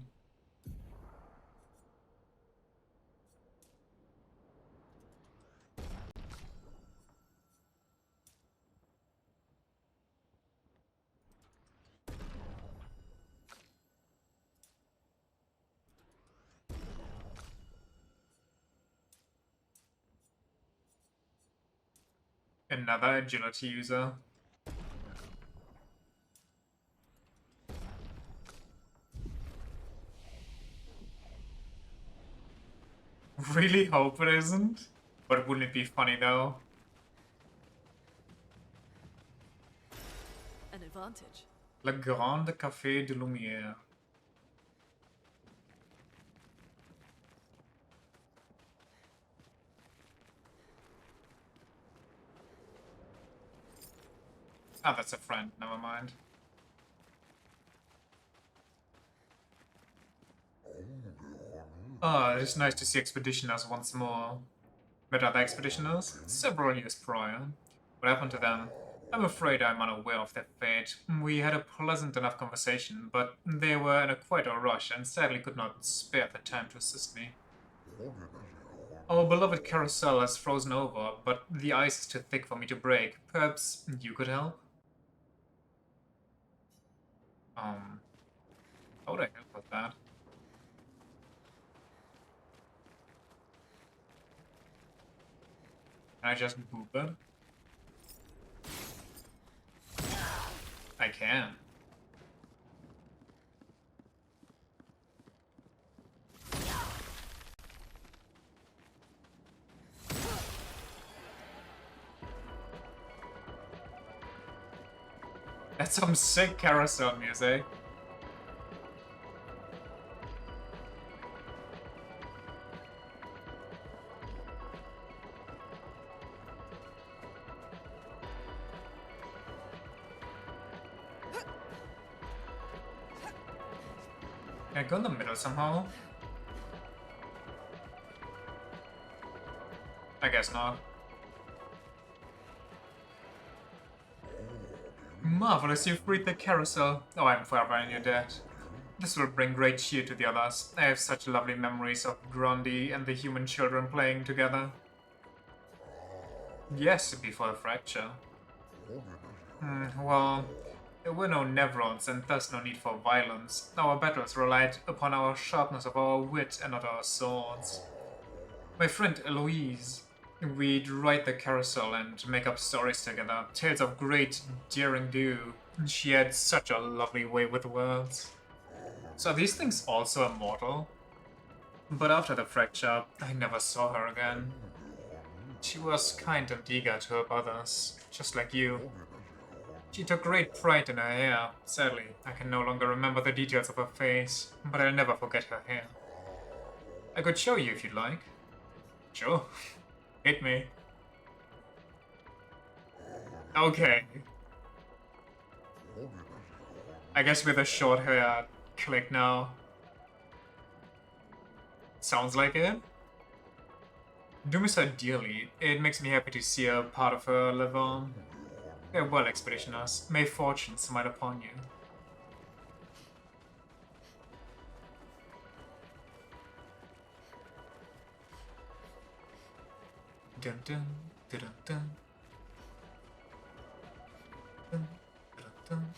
Another agility user. Really hope it isn't. But wouldn't it be funny though? An advantage. Le Grand Café de Lumière. Ah, that's a friend. Never mind. Ah, it's nice to see expeditioners once more. Met other expeditioners several years prior. What happened to them? I'm afraid I'm unaware of their fate. We had a pleasant enough conversation, but they were in quite a rush and sadly could not spare the time to assist me. Our beloved carousel has frozen over, but the ice is too thick for me to break. Perhaps you could help? How would I help with that? Can I just boop it? I can. That's some sick carousel music. Can I go in the middle somehow? I guess not. Marvelous, you've freed the carousel. Oh, I'm forever in your debt. This will bring great cheer to the others. I have such lovely memories of Grundy and the human children playing together. Yes, before the fracture. Well, there were no Nevrons and thus no need for violence. Our battles relied upon our sharpness of our wit and not our swords. My friend Eloise, we'd ride the carousel and make up stories together, tales of great daring do. She had such a lovely way with words. So are these things also immortal? But after the fracture, I never saw her again. She was kind and eager to help others, just like you. She took great pride in her hair. Sadly, I can no longer remember the details of her face, but I'll never forget her hair. I could show you if you'd like. Sure. Hit me. Okay. I guess with a short hair, click now. Sounds like it. Do miss her dearly. It makes me happy to see a part of her live on. Farewell, expeditioners. May fortune smile upon you. Dun dun dun dun dun dun dun.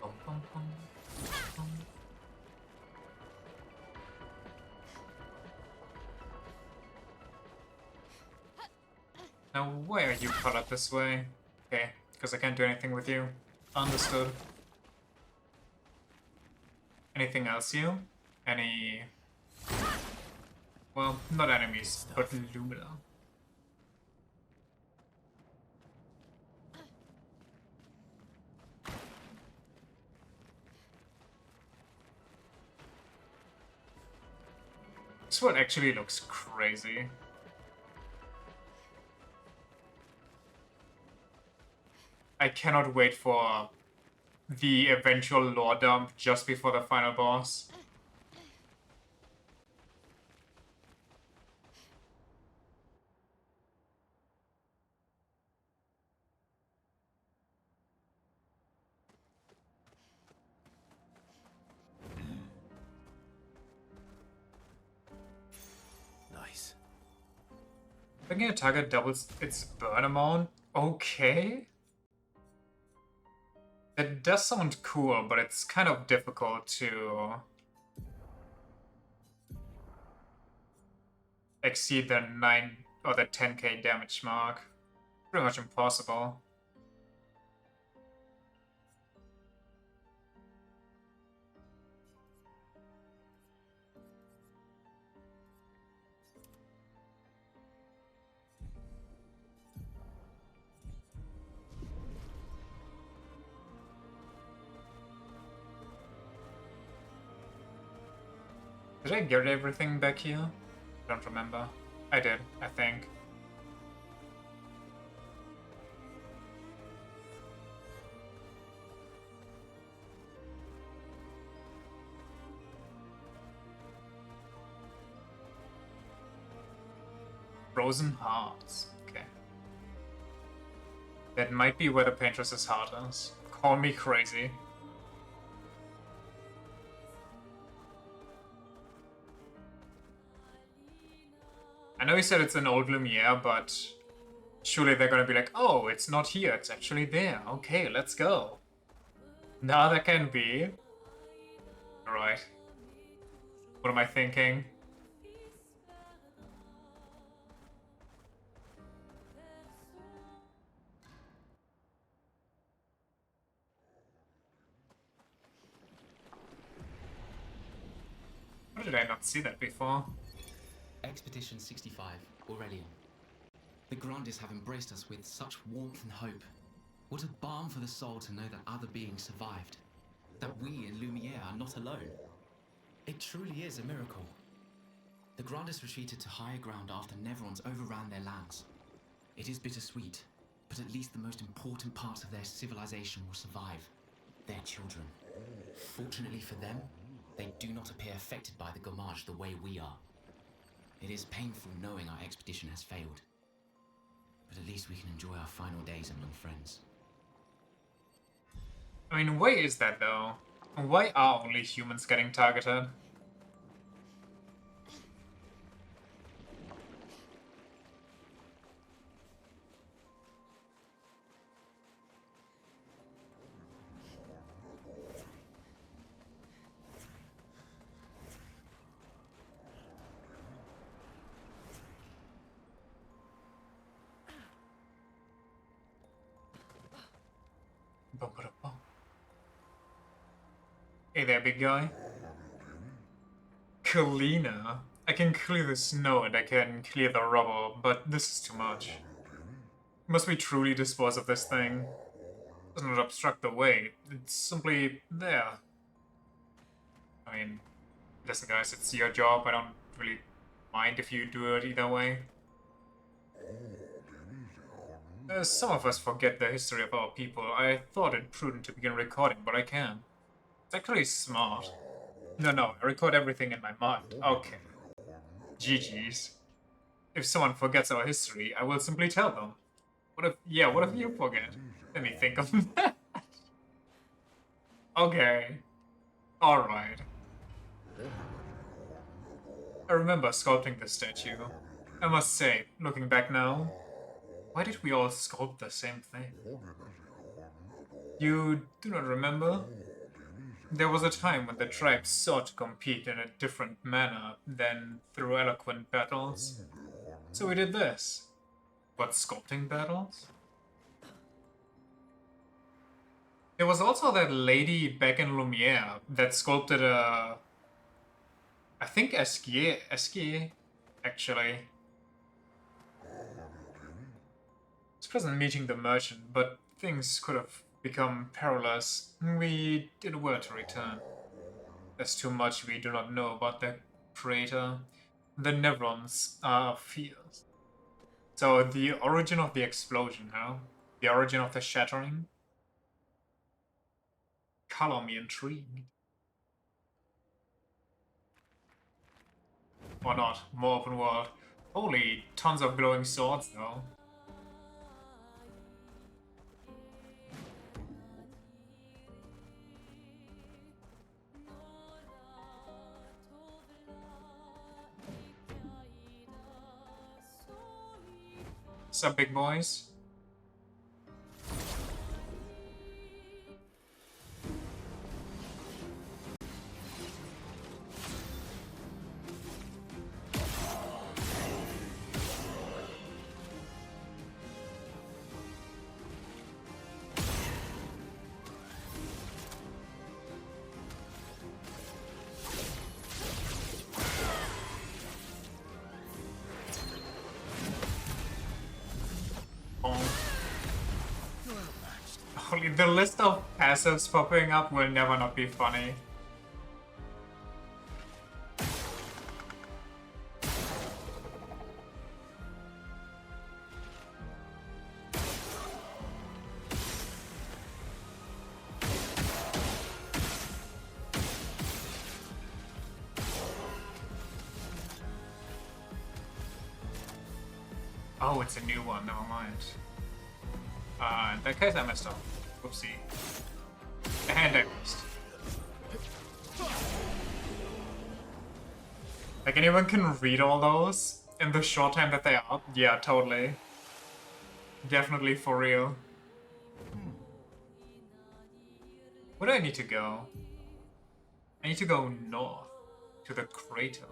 Bum, bum, bum, bum. Now, why are you colored this way? Okay, because I can't do anything with you. Understood. Anything else, you? Any... Well, not enemies, but Lumina. This one actually looks crazy. I cannot wait for the eventual lore dump just before the final boss. Nice. Thinking a target doubles its burn amount? Okay. It does sound cool, but it's kind of difficult to exceed the 9 or the 10k damage mark. Pretty much impossible. Did I get everything back here? I don't remember. I did, I think. Frozen hearts. Okay. That might be where the Paintress's heart is. Call me crazy. I know you said it's an old Lumiere, but surely they're gonna be like, oh, it's not here, it's actually there. Okay, let's go. Nah, that can be. Alright. What am I thinking? How did I not see that before? Expedition 65, Aurelian. The Grandes have embraced us with such warmth and hope. What a balm for the soul to know that other beings survived. That we in Lumiere are not alone. It truly is a miracle. The Grandes retreated to higher ground after Neverons overran their lands. It is bittersweet, but at least the most important parts of their civilization will survive. Their children. Fortunately for them, they do not appear affected by the Gommage the way we are. It is painful knowing our expedition has failed. But at least we can enjoy our final days among friends. I mean, why is that though? Why are only humans getting targeted? Hey there, big guy. Kalina. I can clear the snow and I can clear the rubble, but this is too much. Must we truly dispose of this thing? It does not obstruct the way. It's simply there. I mean, listen guys, it's your job. I don't really mind if you do it either way. Some of us forget the history of our people. I thought it prudent to begin recording, but I can't. It's actually smart. No, I record everything in my mind. Okay. GG's. If someone forgets our history, I will simply tell them. What if you forget? Let me think of that. Okay. Alright. I remember sculpting the statue. I must say, looking back now, why did we all sculpt the same thing? You do not remember? There was a time when the tribes sought to compete in a different manner than through eloquent battles. So we did this. What, sculpting battles? There was also that lady back in Lumiere that sculpted a... I think Esquier, actually. This wasn't meeting the merchant, but things could have become perilous. We did were to return. There's too much we do not know about the creator. The Neverons are fierce. So the origin of the explosion, huh? The origin of the shattering? Color me intrigued. Or not, more open world. Holy, tons of glowing swords though. Sup, big boys? Holy, the list of passives popping up will never not be funny. Oh, it's a new one, never mind. In that case, I messed up. Whoopsie. And I missed. Like, anyone can read all those in the short time that they are? Yeah, totally. Definitely for real. Where do I need to go? I need to go north, to the crater.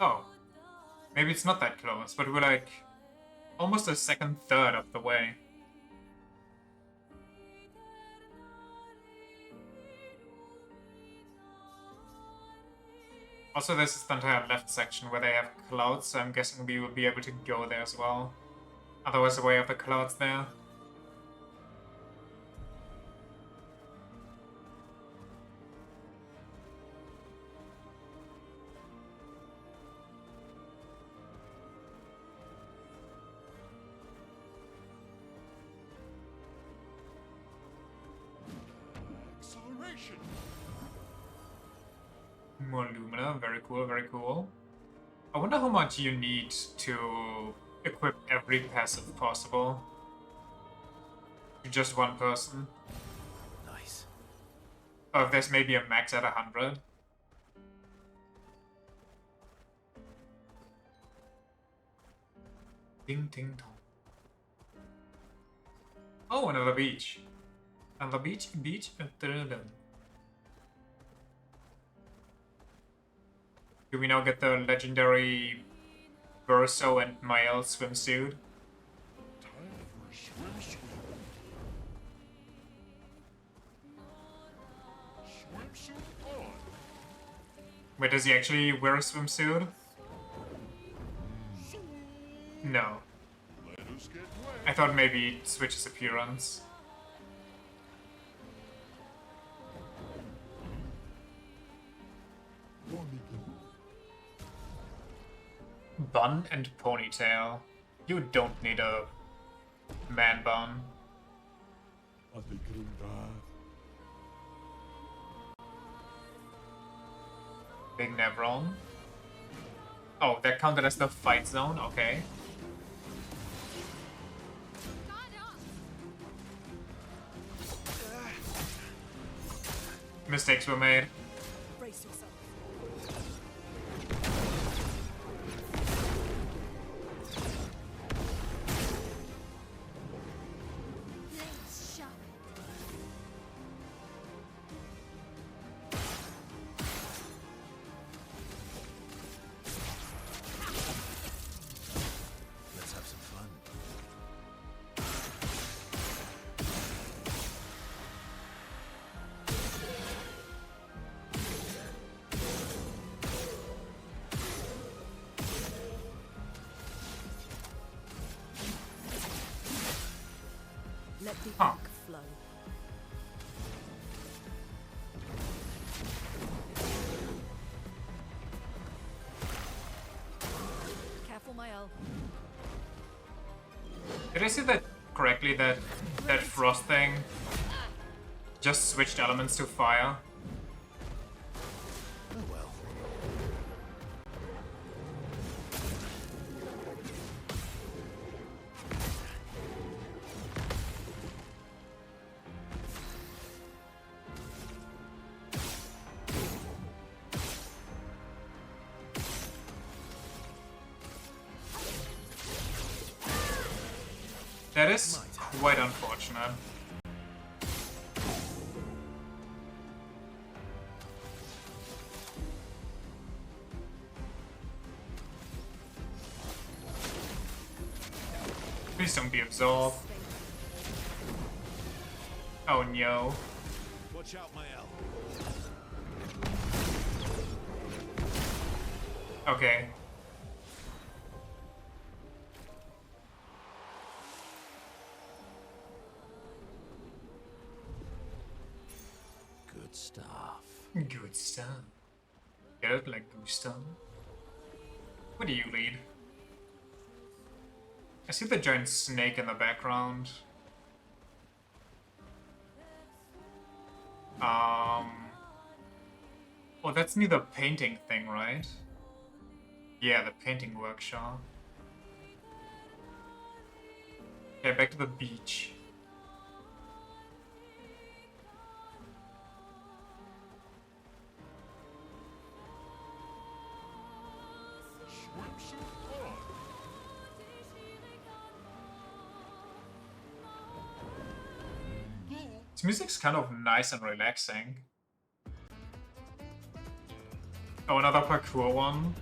Oh. Maybe it's not that close, but we're like almost a second third of the way. Also, there's this entire left section where they have clouds, so I'm guessing we will be able to go there as well. Otherwise, the way of the clouds there. Acceleration. More Lumina, very cool, very cool. I wonder how much you need to equip every passive possible. To just one person. Nice. Or if there's maybe a max at 100. Ding ding dong. Oh, another beach. Another beach. Do we now get the legendary Verso and Mael swimsuit? Time for a swim. Swimsuit on. Wait, does he actually wear a swimsuit? No. Let us get wet. I thought maybe it switches appearance. Bun and ponytail. You don't need a man bun. Big Nevron. Oh, that counted as the fight zone? Okay. Mistakes were made. Brace yourself. Let's shove Let's have some fun. Let the Huh. ink flow. Careful, Mael. Did I see that correctly, that that frost thing just switched elements to fire? Oh well. That is quite unfortunate. Please don't be absorbed. Oh no. Watch out, Mael. Okay. Good stuff. Good stuff. Get it like Gustav? What do you lead? I see the giant snake in the background. Oh, that's near the painting thing, right? Yeah, the painting workshop. Okay, back to the beach. Swimsuit on. This music's kind of nice and relaxing. Oh, another parkour one.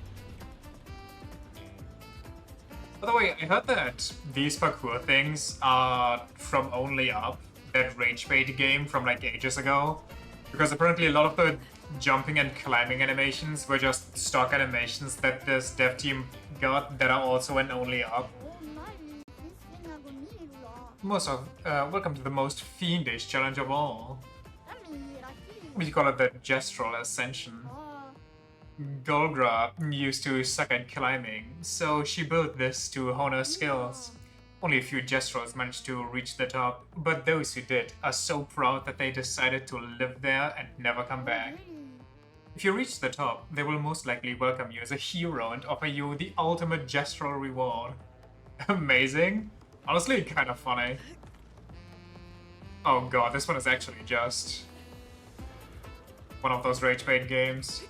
By the way, I heard that these parkour things are from Only Up, that rage bait game from like ages ago. Because apparently a lot of the jumping and climbing animations were just stock animations that this dev team got that are also in Only Up. Welcome to the most fiendish challenge of all. We call it the Gestural Ascension. Golgra used to suck at climbing, so she built this to hone her skills. Only a few Gestrals managed to reach the top, but those who did are so proud that they decided to live there and never come back. If you reach the top, they will most likely welcome you as a hero and offer you the ultimate Gestral reward. Amazing? Honestly, kind of funny. Oh god, this one is actually just one of those rage bait games.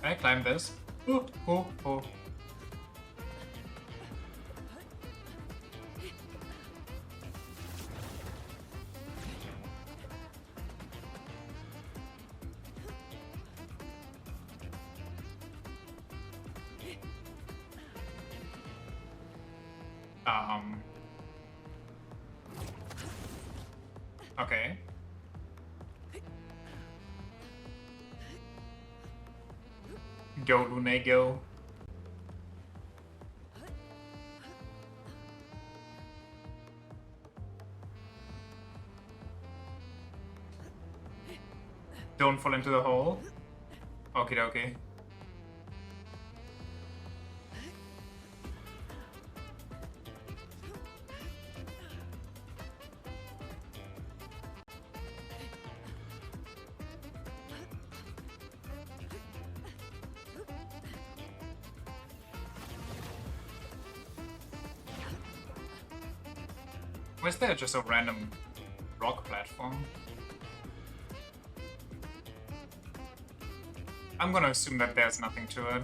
Can I climb this? Oh, oh, oh. Okay. Go, Lune, go. Don't fall into the hole. Okie dokie. Where's there just a random rock platform? I'm gonna assume that there's nothing to it.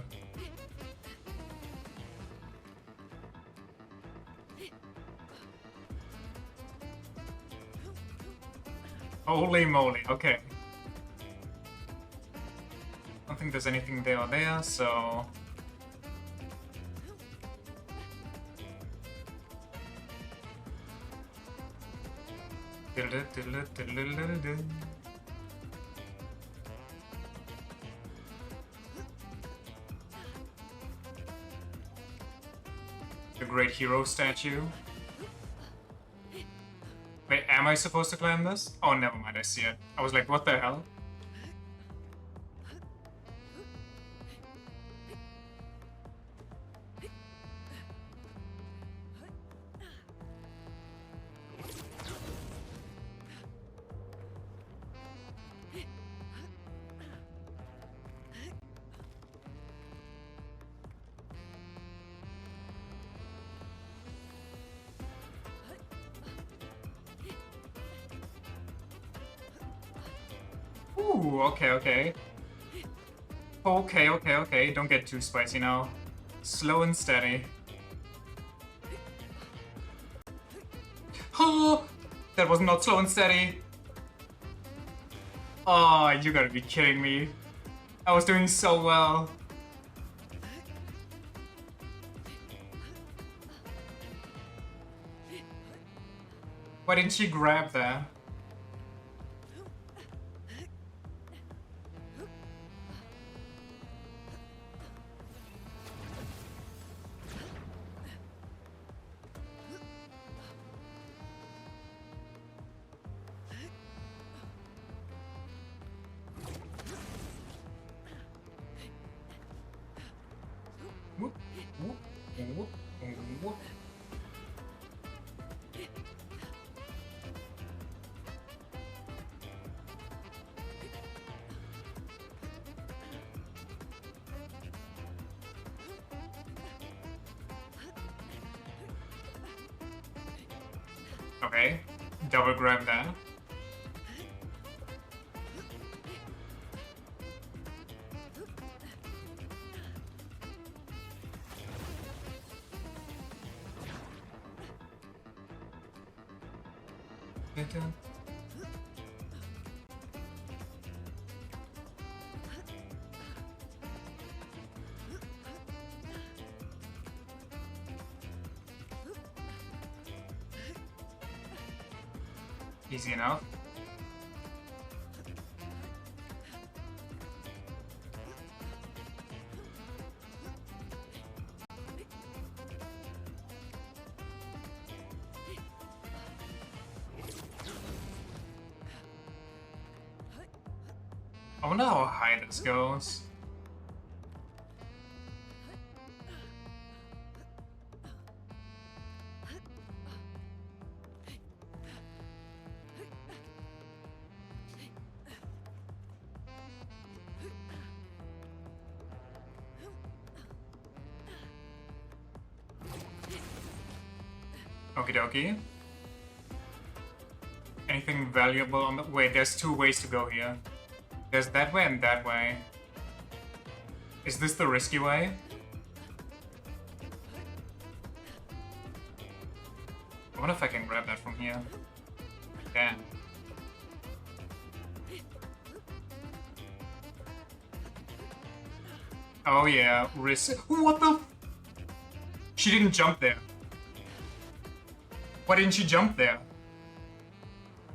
Holy moly, okay. I don't think there's anything there or there, so... The Great Hero statue. Wait, am I supposed to climb this? Oh, never mind, I see it. I was like, what the hell? Ooh, okay, okay. Okay. Don't get too spicy now. Slow and steady. Oh, that was not slow and steady. Oh, you gotta be kidding me. I was doing so well. Why didn't she grab that? Ooh. Okay, double grab that. Easy enough. I wonder how high this goes. Okie dokie. Anything valuable on the... Wait, there's two ways to go here. There's that way and that way. Is this the risky way? I wonder if I can grab that from here. Damn. Oh yeah, risk. What the? She didn't jump there. Why didn't she jump there?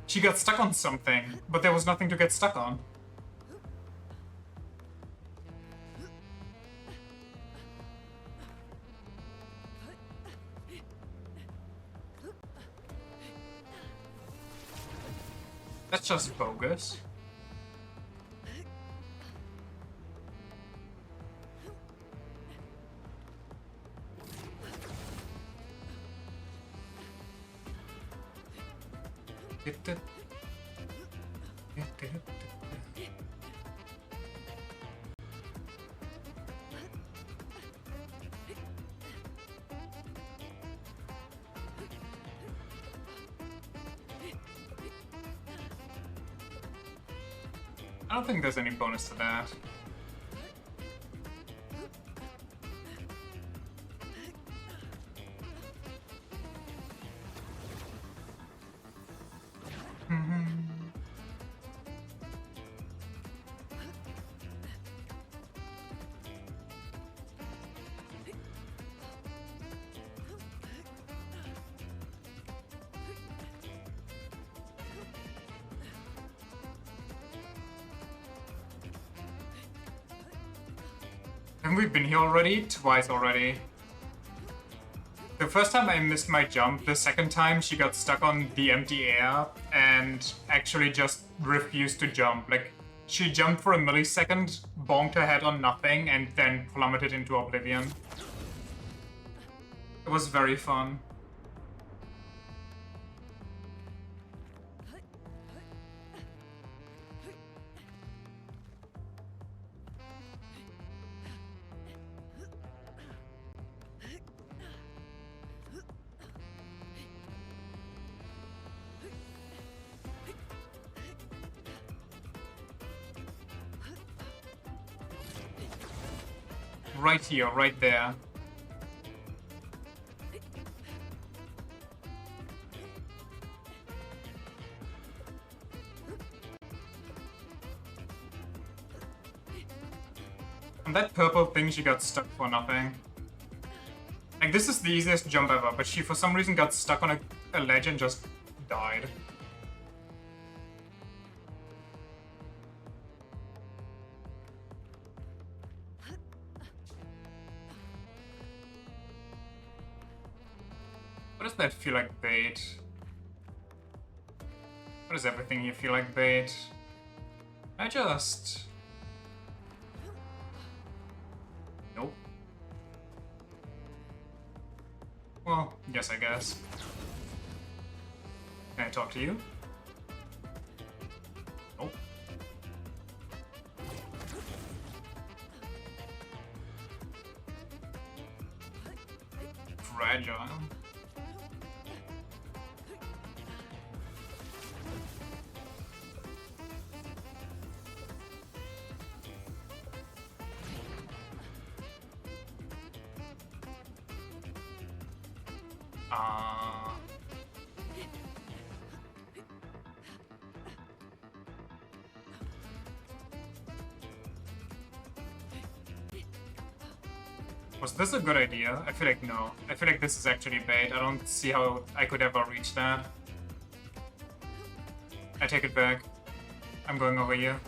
She got stuck on something, but there was nothing to get stuck on. That's just bogus. I don't think there's any bonus to that. Haven't we been here already? Twice already. The first time I missed my jump, the second time she got stuck on the empty air and actually just refused to jump. Like, she jumped for a millisecond, bonked her head on nothing, and then plummeted into oblivion. It was very fun. Right here, right there. And that purple thing, she got stuck for nothing. Like, this is the easiest jump ever, but she for some reason got stuck on a ledge and just died. What does that feel like bait? What does everything here feel like bait? I just... Nope. Well, yes, I guess. Can I talk to you? Nope. Fragile. Was this a good idea? I feel like no. I feel like this is actually bait. I don't see how I could ever reach that. I take it back. I'm going over here.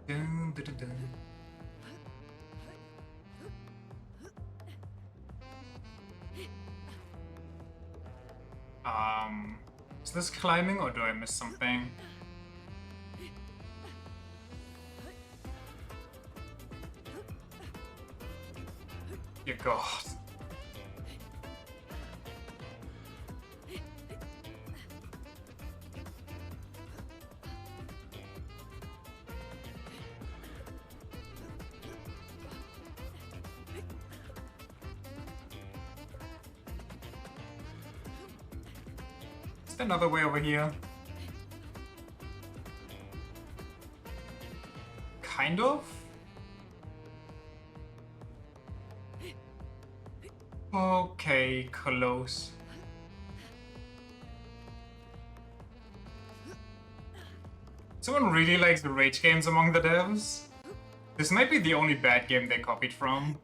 Dun, dun, dun, dun. Is this climbing or do I miss something? Dear God. Is there another way over here? Kind of? Okay, close. Someone really likes the rage games among the devs. This might be the only bad game they copied from.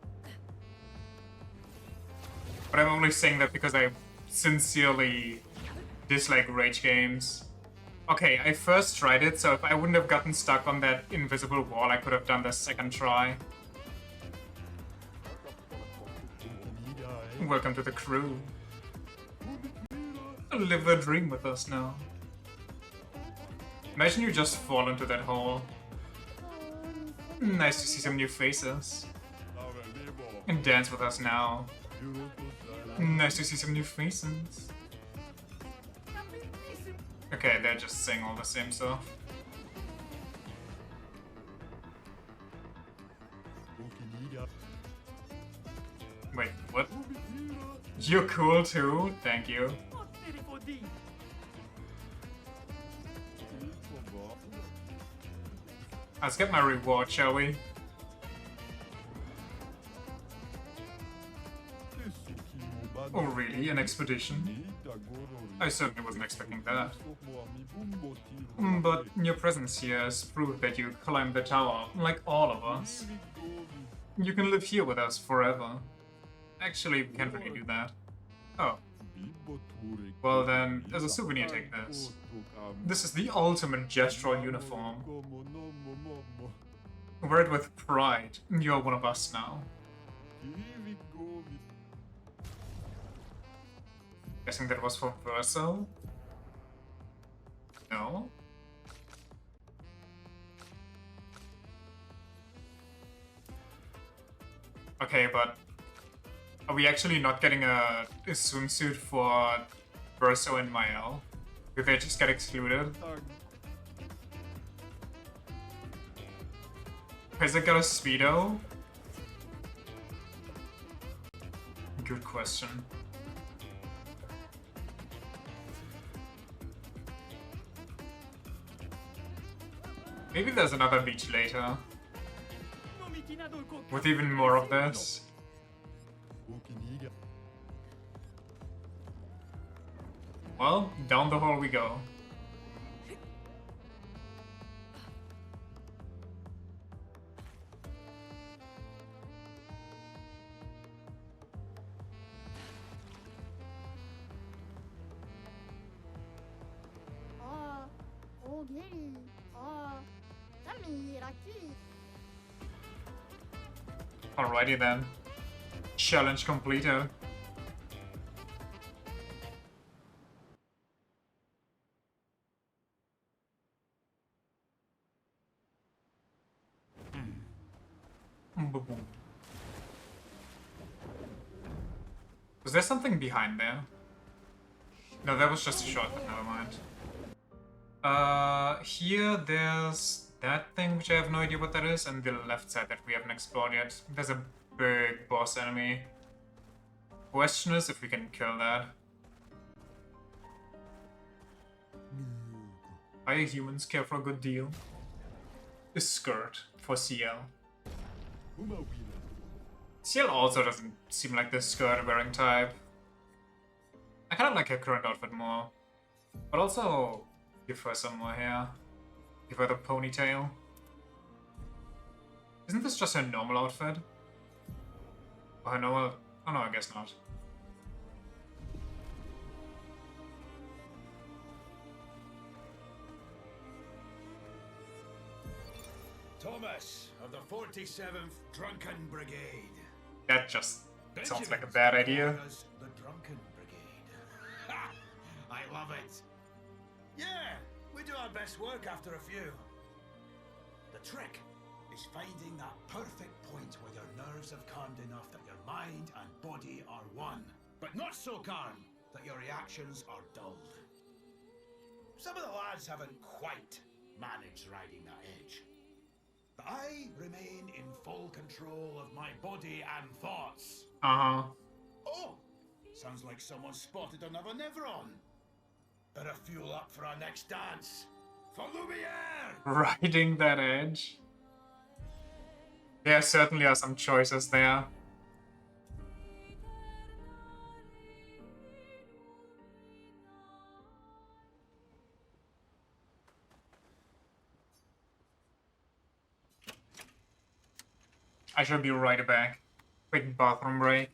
But I'm only saying that because I sincerely dislike rage games. Okay, I first tried it, so if I wouldn't have gotten stuck on that invisible wall, I could have done the second try. Welcome to the crew. Live the dream with us now. Imagine you just fall into that hole. Nice to see some new faces. And dance with us now. Nice to see some new faces. Okay, they're just saying all the same stuff. Wait, what? You're cool too? Thank you. Let's get my reward, shall we? Oh really? An expedition? I certainly wasn't expecting that. But your presence here has proved that you climbed the tower, like all of us. You can live here with us forever. Actually, we can't really do that. Oh. Well then, as a souvenir, take this. This is the ultimate gestural uniform. Wear it with pride. You're one of us now. Guessing that was for Verso? No? Okay, but are we actually not getting a swimsuit for Verso and Mael? Did they just get excluded? Has it got a speedo? Good question. Maybe there's another beach later. With even more of this. Well, down the hall we go. giri. Oh, Tami Raki. Alrighty then. Challenge completed. Was there something behind there? No, that was just a shortcut, never mind. Here there's that thing which I have no idea what that is, and the left side that we haven't explored yet. There's a big boss enemy. Question is if we can kill that. Higher humans care for a good deal. A skirt for CL. CL also doesn't seem like the skirt wearing type. I kind of like her current outfit more. But also give her some more hair. Give her the ponytail. Isn't this just her normal outfit? Or her normal... Oh no, I guess not. Thomas of the 47th Drunken Brigade. That just sounds like a bad idea. The Drunken Brigade. Ha! I love it. Yeah, we do our best work after a few. The trick is finding that perfect point where your nerves have calmed enough that your mind and body are one, but not so calm that your reactions are dulled. Some of the lads haven't quite managed riding that edge. But I remain in full control of my body and thoughts. Uh-huh. Oh, sounds like someone spotted another Nevron. Better fuel up for our next dance. For Lumiere! Riding that edge. There certainly are some choices there. I shall be right back. Quick bathroom break.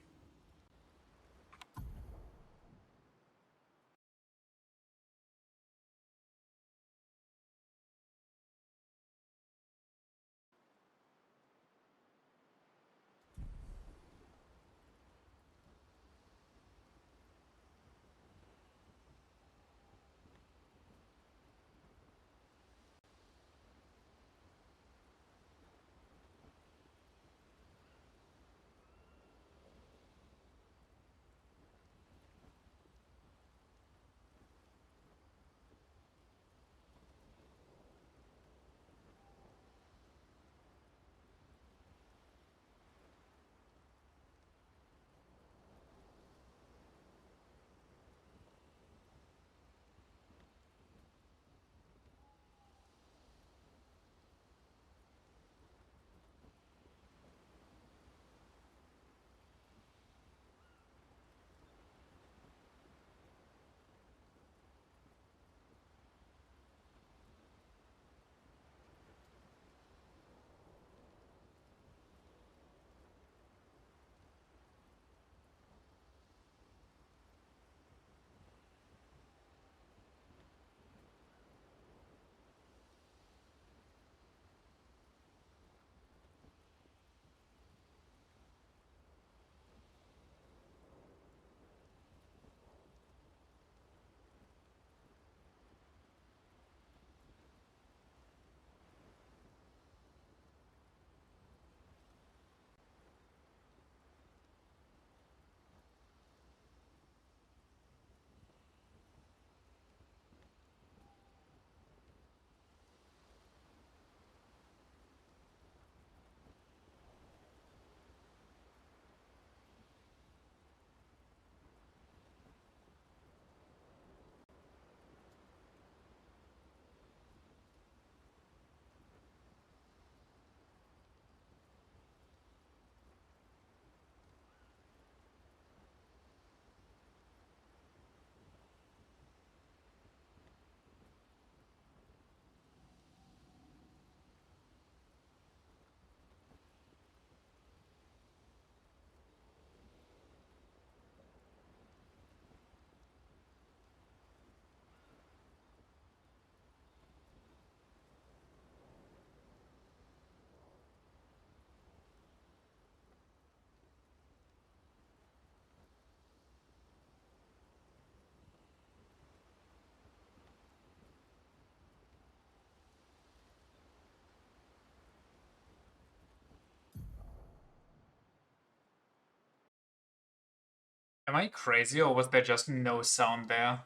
Am I crazy or was there just no sound there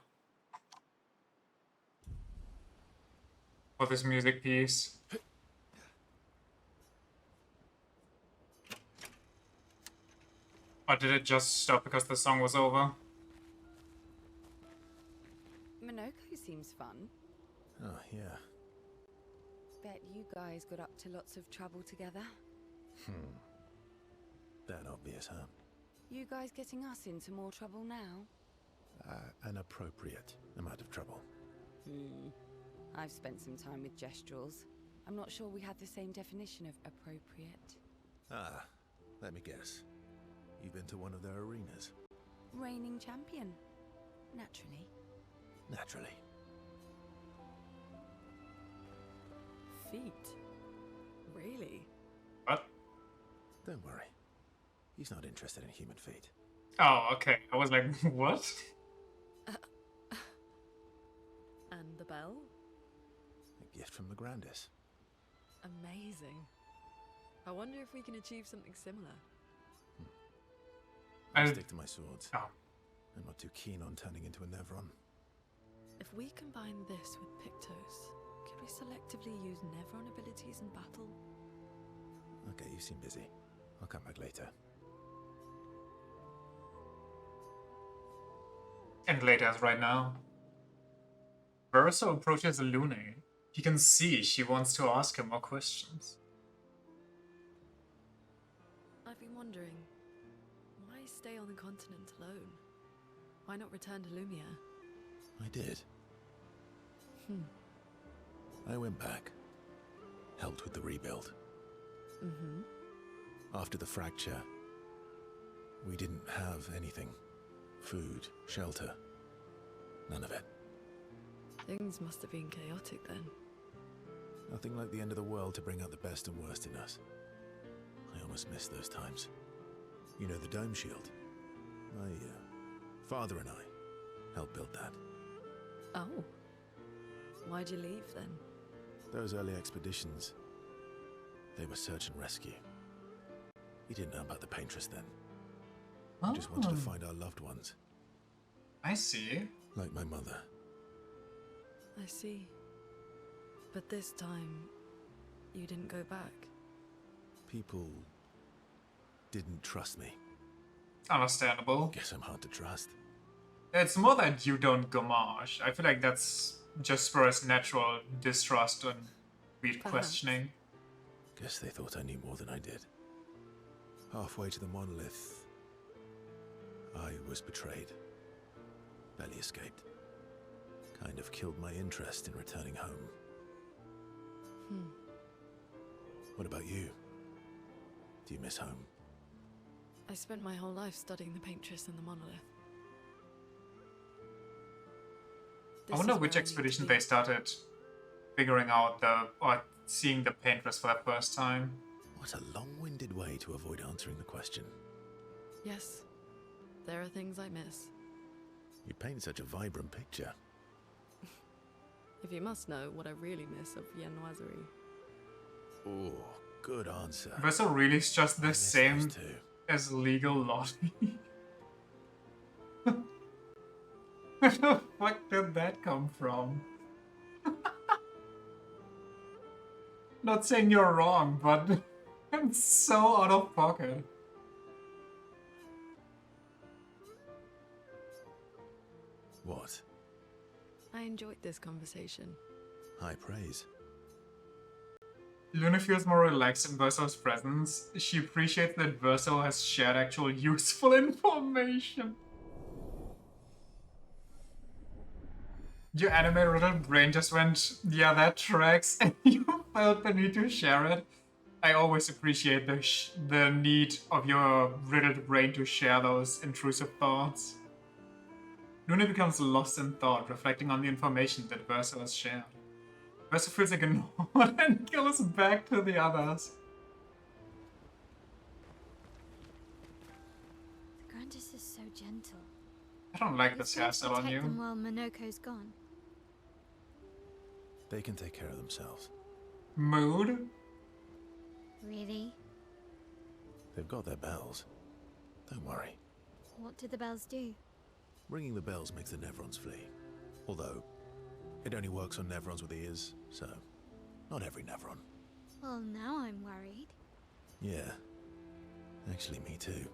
for this music piece? Or did it just stop because the song was over? Minoko seems fun. Oh, yeah. Bet you guys got up to lots of trouble together. That obvious, huh? You guys getting us into more trouble now? An appropriate amount of trouble. I've spent some time with Gestrals. I'm not sure we had the same definition of appropriate. Let me guess. You've been to one of their arenas? Reigning champion. Naturally. Naturally. Feet? Really? What? Don't worry. He's not interested in human feet. Oh, okay. I was like, what? And the bell? A gift from the Grandis. Amazing. I wonder if we can achieve something similar. I'll stick to my swords. Oh. I'm not too keen on turning into a Nevron. If we combine this with Pictos, could we selectively use Nevron abilities in battle? Okay, you seem busy. I'll come back later. And later as right now. Verso approaches Lune. He can see she wants to ask him more questions. I've been wondering, why stay on the continent alone? Why not return to Lumia? I did. I went back. Helped with the rebuild. After the fracture, we didn't have anything. Food, shelter. None of it. Things must have been chaotic then. Nothing like the end of the world to bring out the best and worst in us. I almost miss those times. You know the dome shield? My father and I helped build that. Oh. Why'd you leave then? Those early expeditions, they were search and rescue. We didn't know about the Paintress then. We just wanted to find our loved ones. I see. Like my mother. I see. But this time, you didn't go back. People didn't trust me. Understandable. Guess I'm hard to trust. It's more that you don't gomage. I feel like that's just spurs natural distrust and weird questioning. Guess they thought I knew more than I did. Halfway to the monolith, I was betrayed. Barely escaped. Kind of killed my interest in returning home. What about you? Do you miss home? I spent my whole life studying the Paintress and the monolith. I wonder which expedition they started figuring out or seeing the Paintress for the first time. What a long-winded way to avoid answering the question. Yes, there are things I miss. You paint such a vibrant picture. If you must know what I really miss of Viennoiserie. Oh, good answer. Verso really is just the same as legal lottery. Where the fuck did that come from? Not saying you're wrong, but I'm so out of pocket. What? I enjoyed this conversation. High praise. Luna feels more relaxed in Verso's presence. She appreciates that Verso has shared actual useful information. Your anime-riddled brain just went, yeah, that tracks, and you felt the need to share it. I always appreciate the need of your riddled brain to share those intrusive thoughts. Luna becomes lost in thought, reflecting on the information that Verso has shared. Verso feels ignored and goes back to the others. The Grandis is so gentle. I don't like It's this hairstyle on protect you. them while Minoko's gone. They can take care of themselves. Mood? Really? They've got their bells. Don't worry. What do the bells do? Ringing the bells makes the Nevrons flee. Although, it only works on Nevrons with ears, so not every Nevron. Well, now I'm worried. Yeah. Actually, me too.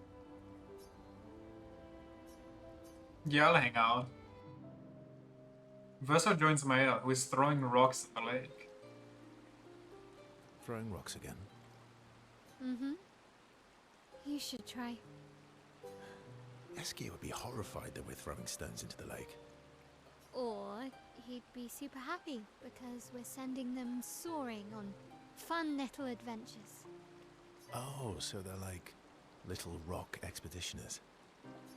Yeah, I'll hang out. Verso joins Maya, who is throwing rocks in the lake. Throwing rocks again. Mm-hmm. You should try. Eskia would be horrified that we're throwing stones into the lake. Or he'd be super happy because we're sending them soaring on fun little adventures. Oh, so they're like little rock expeditioners.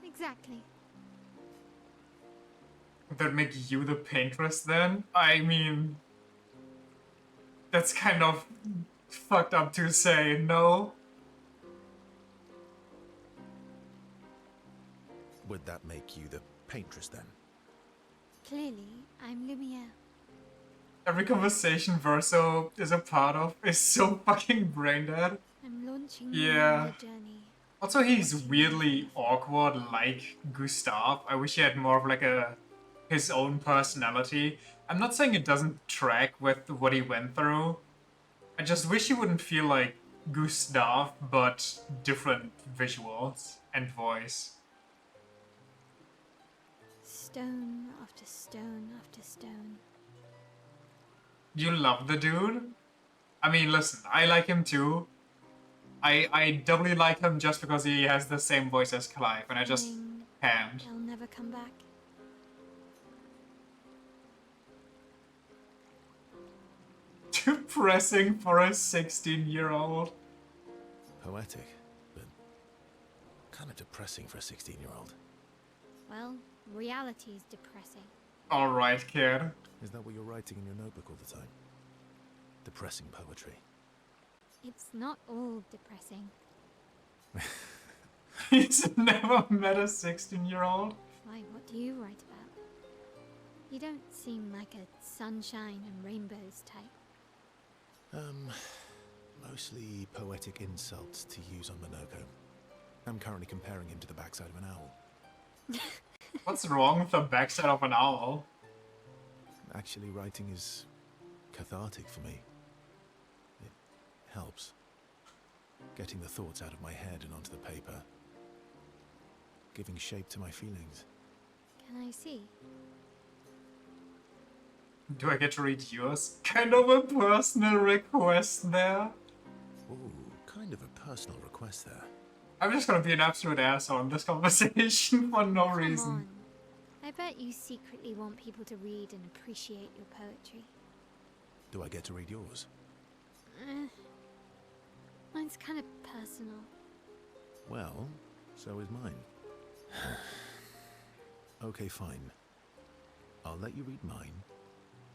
Exactly. That make you the paintress then? I mean, that's kind of fucked up to say, no? Would that make you the paintress then? Clearly, I'm Lumiere. Every conversation Verso is a part of is so fucking brain dead. I'm launching you Yeah. on the journey. Also, he's weirdly awkward like Gustav. I wish he had more of like his own personality. I'm not saying it doesn't track with what he went through. I just wish he wouldn't feel like Gustav, but different visuals and voice. Stone after stone after stone. You love the dude? I mean, listen, I like him too. I doubly like him just because he has the same voice as Clive, and I just can't. They'll never come back. Depressing for a 16-year-old. Poetic, but kind of depressing for a 16-year-old. Well, reality's depressing. Alright, kid. Is that what you're writing in your notebook all the time? Depressing poetry. It's not all depressing. He's never met a 16-year-old. Why, what do you write about? You don't seem like a sunshine and rainbows type. Mostly poetic insults to use on Minoko. I'm currently comparing him to the backside of an owl. What's wrong with the backside of an owl? Actually, writing is cathartic for me. It helps. Getting the thoughts out of my head and onto the paper. Giving shape to my feelings. Can I see? Do I get to read yours? Kind of a personal request there. Ooh, kind of a personal request there. I'm just gonna be an absolute asshole in this conversation for no Come reason. on. I bet you secretly want people to read and appreciate your poetry. Do I get to read yours? Mine's kind of personal. Well, so is mine. Okay, fine. I'll let you read mine,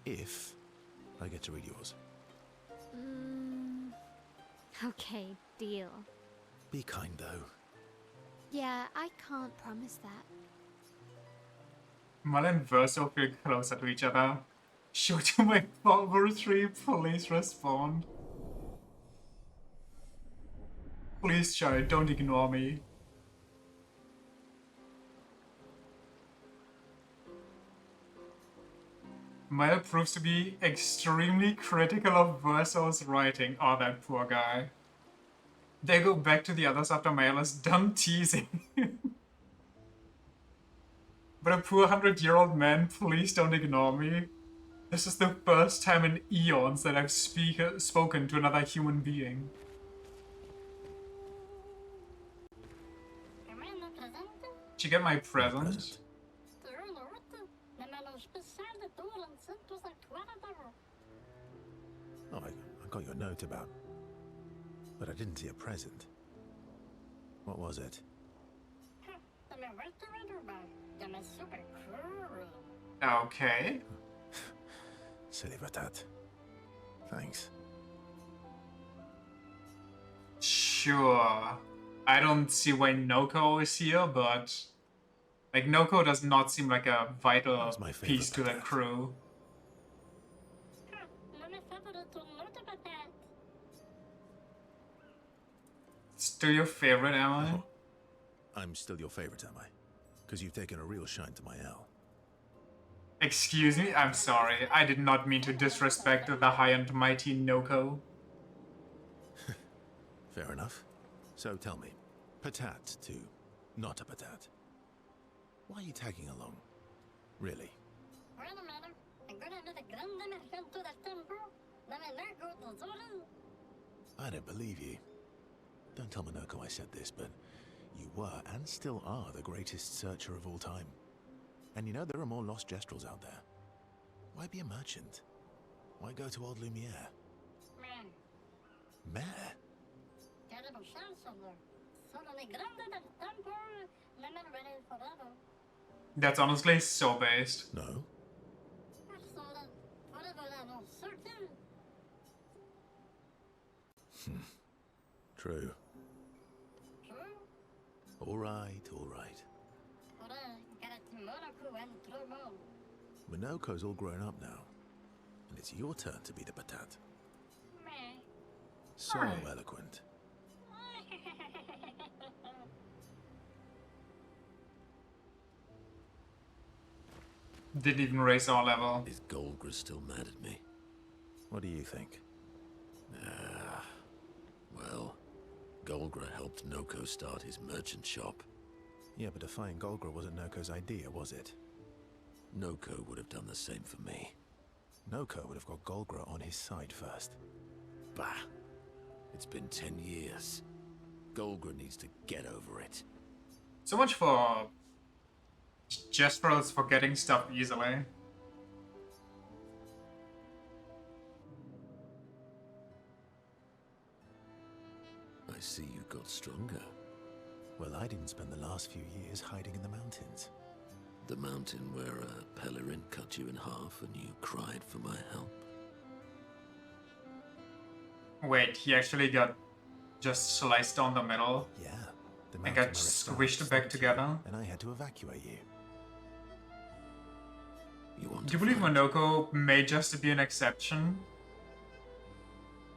if I get to read yours. Okay, deal. Be kind, though. Yeah, I can't promise that. Mal and Verso feel closer to each other. Shoot my poetry, please respond. Please, child, don't ignore me. Mal proves to be extremely critical of Verso's writing. Oh, that poor guy. They go back to the others after Mal is done teasing. But a poor 100-year-old man, please don't ignore me. This is the first time in eons that I've spoken to another human being. Did you get my present? Oh, I got your note about... But I didn't see a present. What was it? Okay. Silly Batat. Thanks. Sure. I don't see why Noko is here, but... Like, Noko does not seem like a vital piece to the crew. Still your favorite, am I? I'm still your favorite, am I? Because you've taken a real shine to my L. Excuse me? I'm sorry. I did not mean to disrespect the high and mighty Noko. Fair enough. So tell me, patat to not a patat. Why are you tagging along? Really? I don't believe you. Don't tell Minoko I said this, but you were and still are the greatest searcher of all time. And you know there are more lost Gestrels out there. Why be a merchant? Why go to old Lumiere? Mare? That's honestly so based. No. True. All right, all right. Minoko's all grown up now, and it's your turn to be the patat. So eloquent. Didn't even raise our level. Is Golgra still mad at me? What do you think? Well, Golgra helped Noko start his merchant shop. Yeah, but defying Golgra wasn't Noko's idea, was it? Noko would have done the same for me. Noko would have got Golgra on his side first. Bah! It's been 10 years. Golgra needs to get over it. So much for Gestrels forgetting stuff easily. I see you got stronger. Well, I didn't spend the last few years hiding in the mountains. The mountain where a Pellerin cut you in half and you cried for my help. Wait, he actually got just sliced down the middle? Yeah. And got squished back together? And I had to evacuate you. Do you believe Monoko may just be an exception?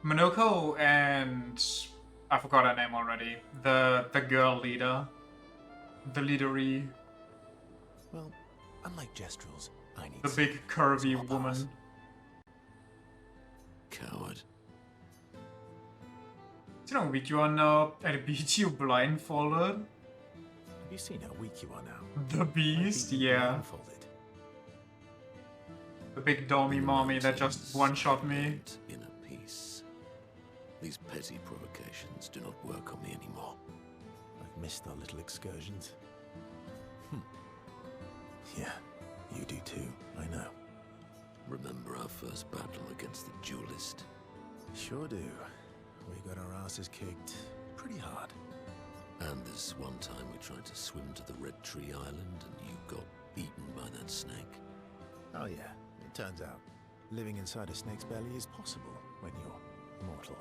Monoko and... I forgot her name already. The girl leader. The leadery. Well, unlike Gestrels, I need the big curvy woman. Coward. Do you know how weak you are now? I beat you blindfolded. Have you seen how weak you are now? The beast? Yeah. Blindfolded. The big dommy mommy that just one-shot me. Inner peace. These petty provocations do not work on me anymore. I've missed our little excursions. Yeah, you do too, I know. Remember our first battle against the duelist? Sure do. We got our asses kicked pretty hard. And this one time we tried to swim to the Red Tree Island and you got eaten by that snake. Oh yeah, it turns out living inside a snake's belly is possible when you're mortal.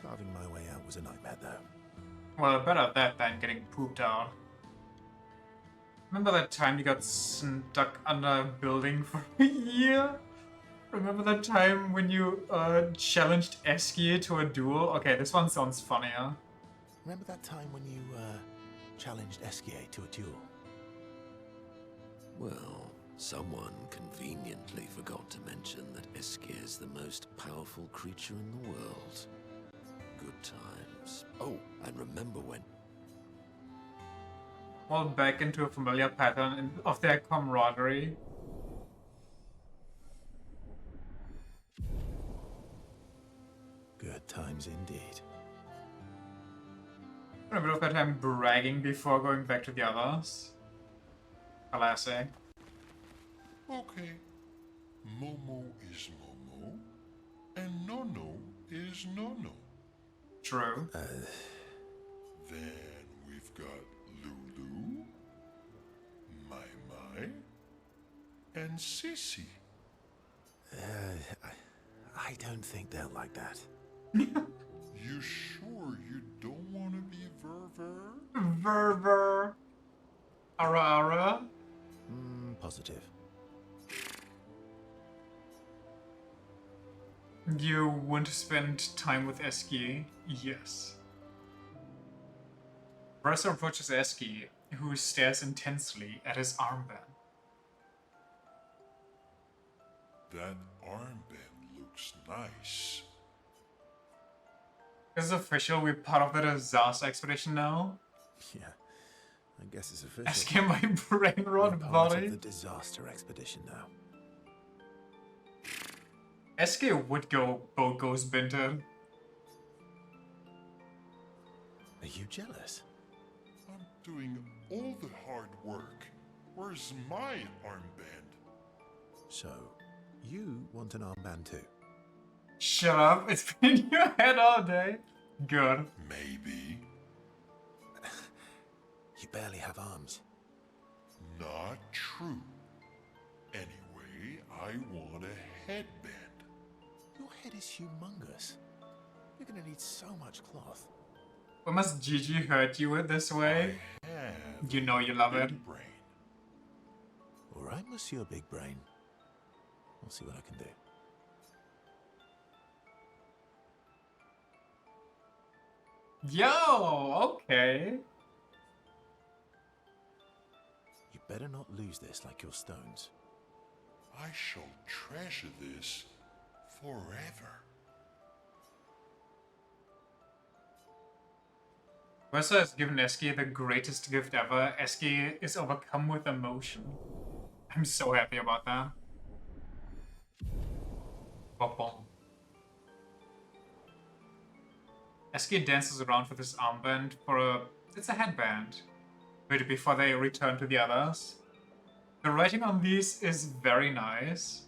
Carving my way out was a nightmare though. Well, better that than getting pooped out. Remember that time you got stuck under a building for a year? Remember that time when you challenged Eskie to a duel? Okay, this one sounds funnier. Remember that time when you challenged Eskie to a duel? Well, someone conveniently forgot to mention that Eskie is the most powerful creature in the world. Good times. Oh, and remember when... Fall back into a familiar pattern of their camaraderie. Good times indeed. A bit of that time bragging before going back to the others. Classic. Okay. Momo is Momo, and Nono is Nono. True. Then we've got Lulu, Mai, and Sissy. I don't think they'll like that. You sure you don't want to be Verver? Verver. Ara. Positive. You want to spend time with Eskie? Yes. Mercer approaches Eski, who stares intensely at his armband. That armband looks nice. Is it official? We're part of the disaster expedition now? Yeah, I guess it's official. Eski, my brain rot We're part body. of the disaster expedition now. Eski would go boat goes Binter. Are you jealous? I'm doing all the hard work. Where's my armband? So, you want an armband too? Shut up, it's been in your head all day. Good. Maybe. You barely have arms. Not true. Anyway, I want a headband. Your head is humongous. You're gonna need so much cloth. Why must Gigi hurt you in this way? You know you love it. Brain. Alright, Monsieur Big Brain. I'll see what I can do. Yo, okay. You better not lose this like your stones. I shall treasure this forever. Mercer has given Eski the greatest gift ever. Eski is overcome with emotion. I'm so happy about that. Bop-bom. Eski dances around with his armband for a... it's a headband. Wait, before they return to the others. The writing on these is very nice.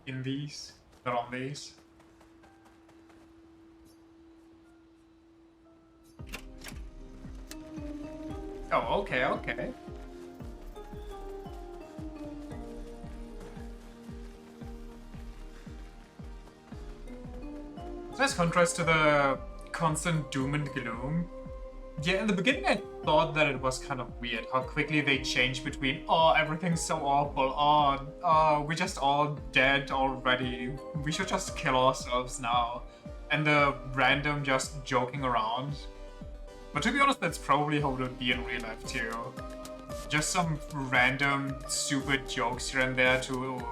In these, not on these. Oh, okay, okay. Nice contrast to the constant doom and gloom. Yeah, in the beginning I thought that it was kind of weird how quickly they changed between, oh, everything's so awful, oh, we're just all dead already, we should just kill ourselves now, and the random just joking around. But to be honest, that's probably how it would be in real life too. Just some random stupid jokes here and there to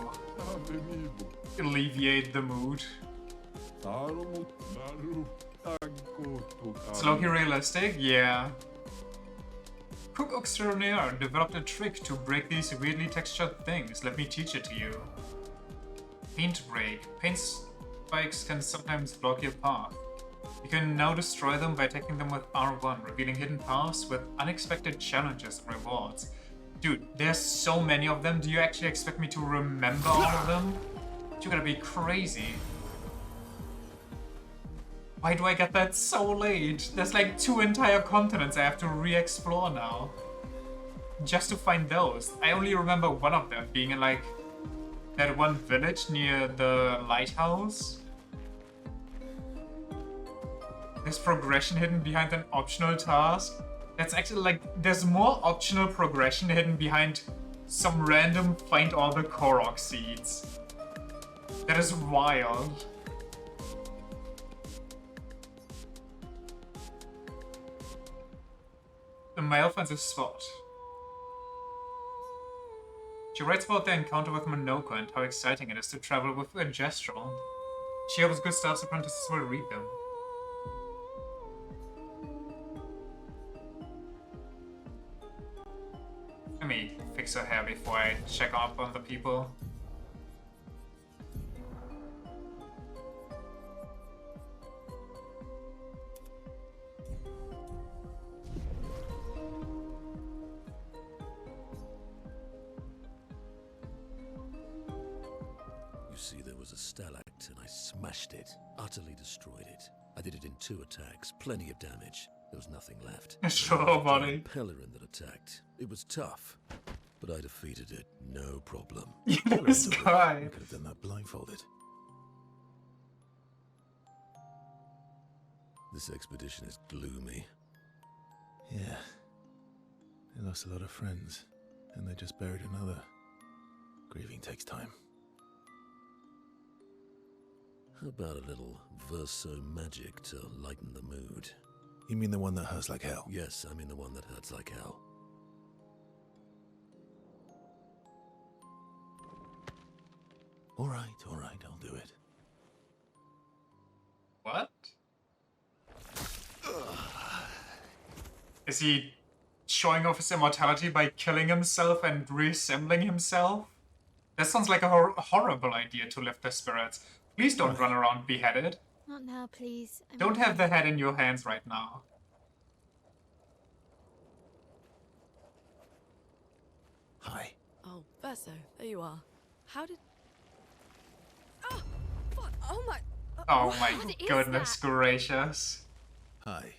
alleviate the mood. It's low-key realistic, yeah. Cook Extraordinaire developed a trick to break these weirdly textured things. Let me teach it to you. Paint break. Paint spikes can sometimes block your path. You can now destroy them by attacking them with R1, revealing hidden paths with unexpected challenges and rewards. Dude, there's so many of them. Do you actually expect me to remember all of them? You're gonna be crazy. Why do I get that so late? There's like 2 entire continents I have to re-explore now. Just to find those. I only remember one of them being in like that one village near the lighthouse. There's progression hidden behind an optional task. That's actually like, there's more optional progression hidden behind some random find all the Korok seeds. That is wild. The male finds a spot. She writes about their encounter with Monoko and how exciting it is to travel with a Gestural. She hopes Gustav's apprentices will read them. Let me fix her hair before I check up on the people. See, there was a stalactite and I smashed it, utterly destroyed it. I did it in 2 attacks, plenty of damage. There was nothing left. Sure, buddy. Pellerin that attacked. It was tough, but I defeated it, no problem. This guy. I could have done that blindfolded. This expedition is gloomy. Yeah. They lost a lot of friends, and they just buried another. Grieving takes time. How about a little verso magic to lighten the mood? You mean the one that hurts like hell? Yes, I mean the one that hurts like hell. All right, I'll do it. What? Is he showing off his immortality by killing himself and reassembling himself? That sounds like a horrible idea to lift the spirits. Please don't run around beheaded. Not now, please. Don't have the head in your hands right now. Hi. Oh, Verso, there you are. How did... Oh, what? Oh my... Oh my goodness gracious. Hi.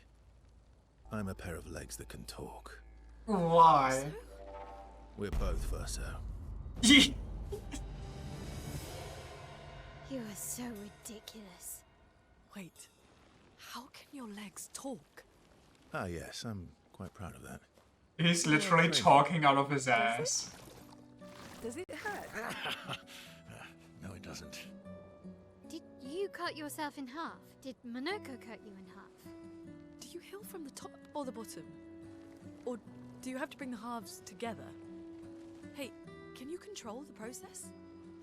I'm a pair of legs that can talk. Why? We're both Verso. You are so ridiculous. Wait, how can your legs talk? Ah, yes, I'm quite proud of that. He's literally talking out of his ass. Does it hurt? No, it doesn't. Did you cut yourself in half? Did Monoko cut you in half? Do you heal from the top or the bottom? Or do you have to bring the halves together? Hey, can you control the process?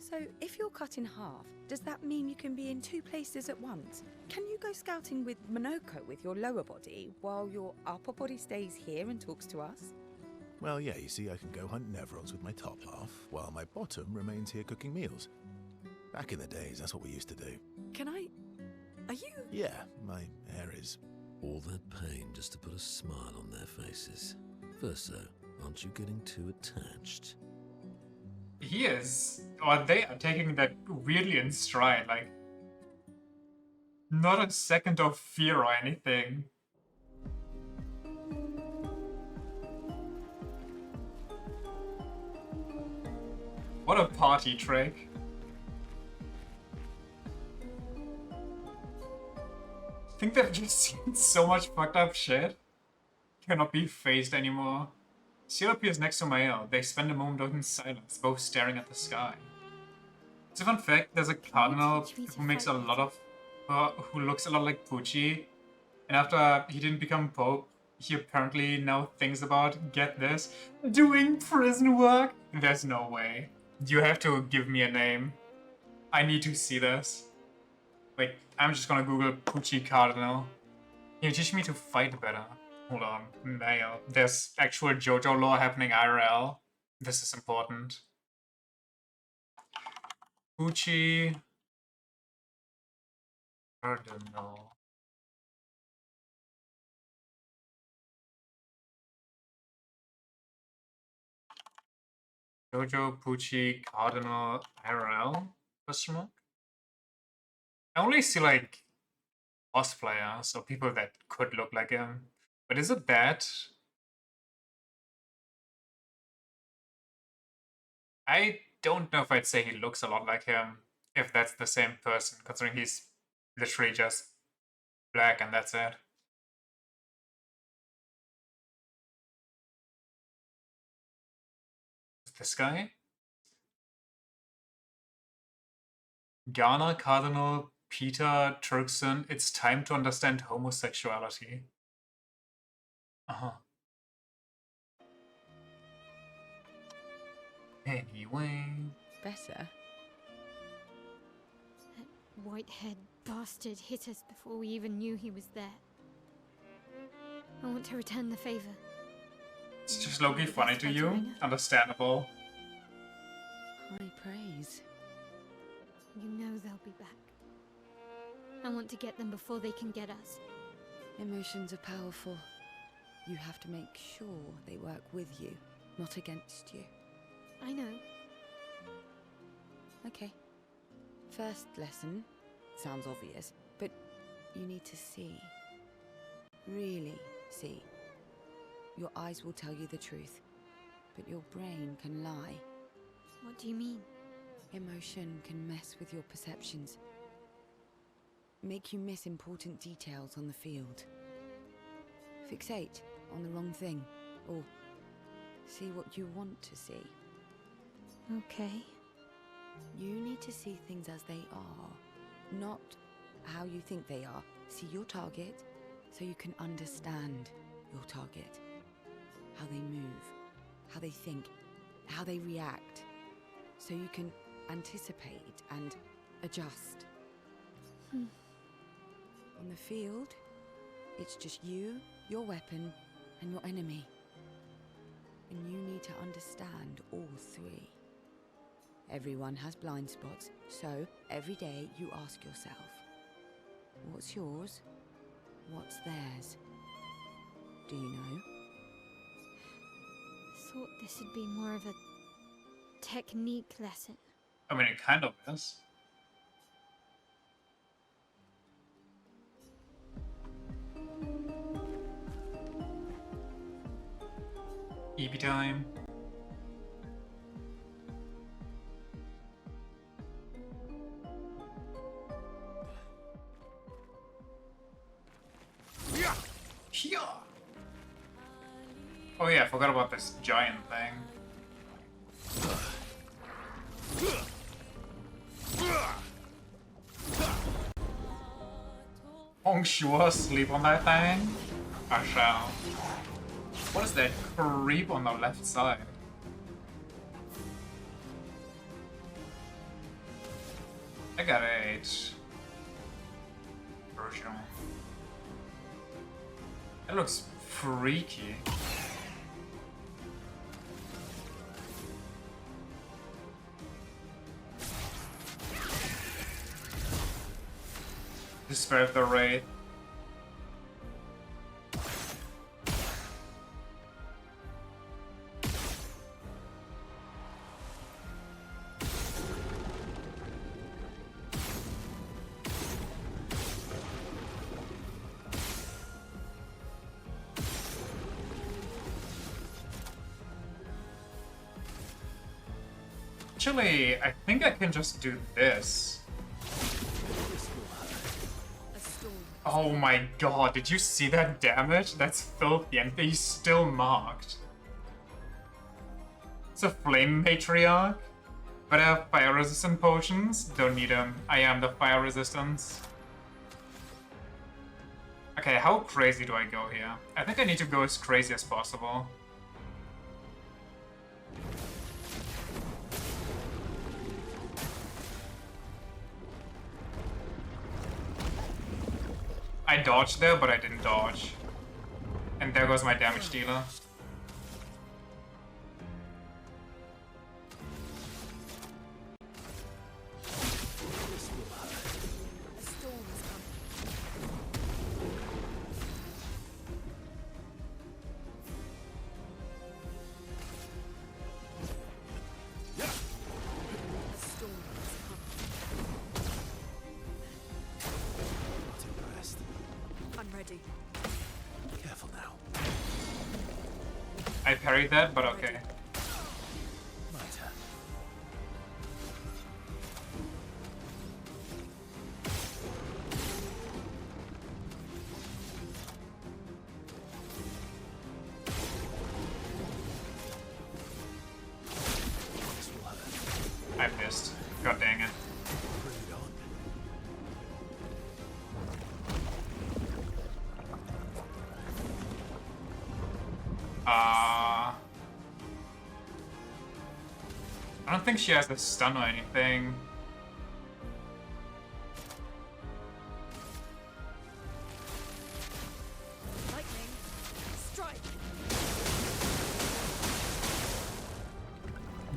So, if you're cut in half, does that mean you can be in two places at once? Can you go scouting with Monoko with your lower body, while your upper body stays here and talks to us? Well, yeah, you see, I can go hunt Nevrons with my top half, while my bottom remains here cooking meals. Back in the days, that's what we used to do. Can I... Are you... Yeah, my hair is... All that pain just to put a smile on their faces. Verso, aren't you getting too attached? He is, or they are taking that weirdly in stride, like, not a second of fear or anything. What a party trick. I think they've just seen so much fucked up shit. Cannot be phased anymore. Seal appears next to Mael. They spend a moment in silence, both staring at the sky. It's a fun fact, there's a cardinal who makes a lot of... who looks a lot like Pucci. And after he didn't become Pope, he apparently now thinks about, get this, doing prison work? There's no way. You have to give me a name. I need to see this. Wait, I'm just gonna Google Pucci Cardinal. Can you teach me to fight better? Hold on, Mail. There's actual JoJo lore happening IRL. This is important. Pucci Cardinal. JoJo Pucci Cardinal IRL? Question mark? I only see like cosplayers or people that could look like him. But is it that? I don't know if I'd say he looks a lot like him, if that's the same person, considering he's literally just black and that's it. This guy? Ghana Cardinal Peter Turkson, it's time to understand homosexuality. Uh-huh. Anyway. Better. That white-haired bastard hit us before we even knew he was there. I want to return the favor. It's just low-key funny to you. Understandable. High praise. You know they'll be back. I want to get them before they can get us. Emotions are powerful. You have to make sure they work with you, not against you. I know. Okay. First lesson. Sounds obvious, but you need to see. Really see. Your eyes will tell you the truth, but your brain can lie. What do you mean? Emotion can mess with your perceptions. Make you miss important details on the field. Fixate on the wrong thing, or see what you want to see. Okay. You need to see things as they are, not how you think they are. See your target, so you can understand your target. How they move, how they think, how they react, so you can anticipate and adjust. On the field, it's just you, your weapon, and your enemy. And you need to understand all three. Everyone has blind spots, so every day you ask yourself, what's yours? What's theirs? Do you know? Thought this would be more of a technique lesson. I mean, it kind of is. EP time. Yeah. Oh yeah, I forgot about this giant thing. Oh, sure, sleep on that thing? I shall. What is that creep on the left side? I got 8. Version. That looks freaky. Despair the Wraith. Actually, I think I can just do this. Oh my god, did you see that damage? That's filthy, and he's still marked. It's a flame matriarch. But I have fire resistant potions. Don't need them. I am the fire resistance. Okay, how crazy do I go here? I think I need to go as crazy as possible. I dodged there, but I didn't dodge. And there goes my damage dealer. I parried that, but okay. I missed. God dang it. I don't think she has a stun or anything. Lightning strike.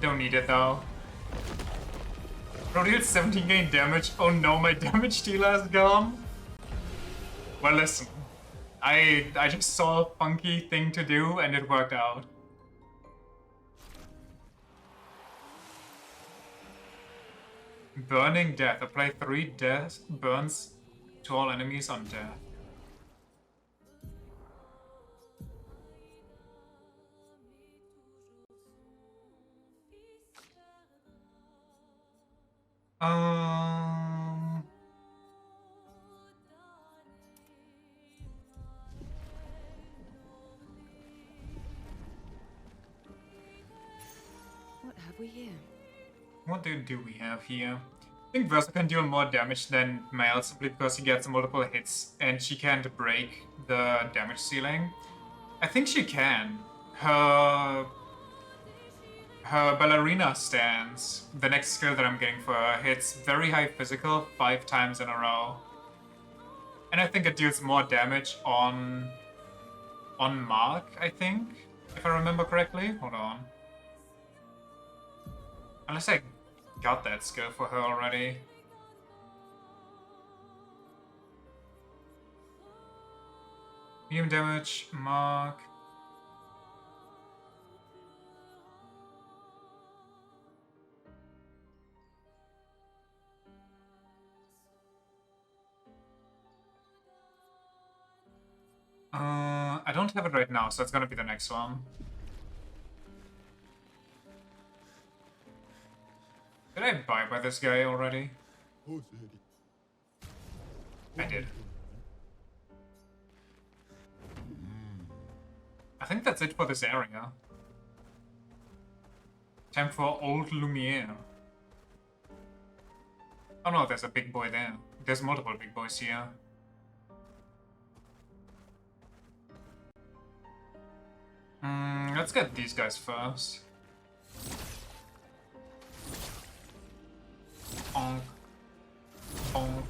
Don't need it though. Bro, deal 17 gain damage. Oh no, my damage dealer is gone. Well, listen. I just saw a funky thing to do and it worked out. Burning Death. Apply 3 death burns to all enemies on death. What have we here? What do we have here? I think Versa can deal more damage than Male simply because he gets multiple hits and she can't break the damage ceiling. I think she can. Her ballerina stance, the next skill that I'm getting for her, hits very high physical 5 times in a row. And I think it deals more damage on Mark, I think, if I remember correctly. Hold on. Unless I got that skill for her already. Medium damage, Mark. I don't have it right now, so it's gonna be the next one. Did I buy by this guy already? I did. I think that's it for this area. Time for Old Lumiere. Oh no, there's a big boy there. There's multiple big boys here. Let's get these guys first. Bonk. Bonk.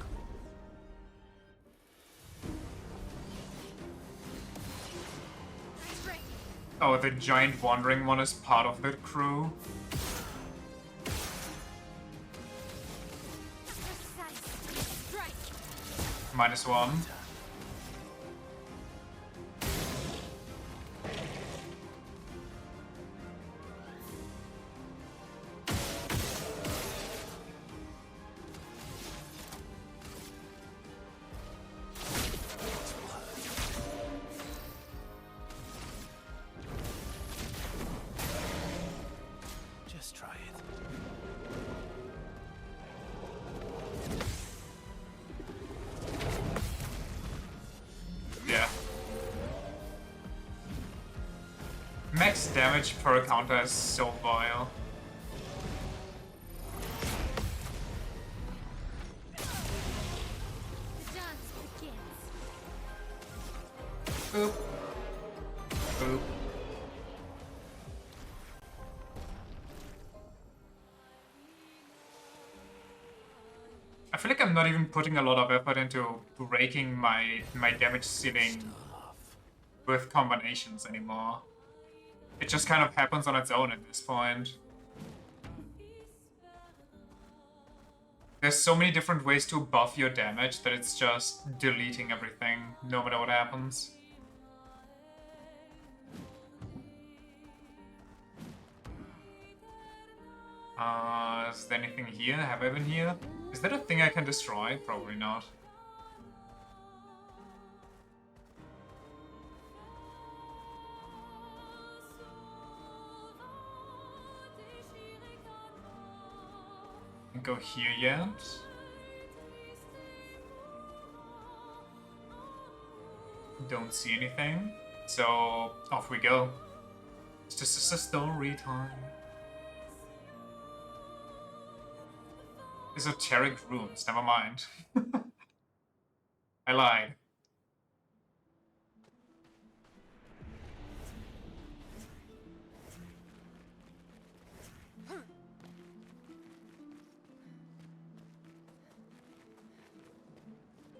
Oh, the giant wandering one is part of the crew. -1. Just try it. Yeah. Max damage per counter is so vile. Boop. Boop. I feel like I'm not even putting a lot of effort into breaking my damage ceiling with combinations anymore. It just kind of happens on its own at this point. There's so many different ways to buff your damage that it's just deleting everything, no matter what happens. Is there anything here? Have I been here? Is that a thing I can destroy? Probably not. Go here yet? Don't see anything. So, off we go. It's just a story time. Esoteric runes, never mind. I lied.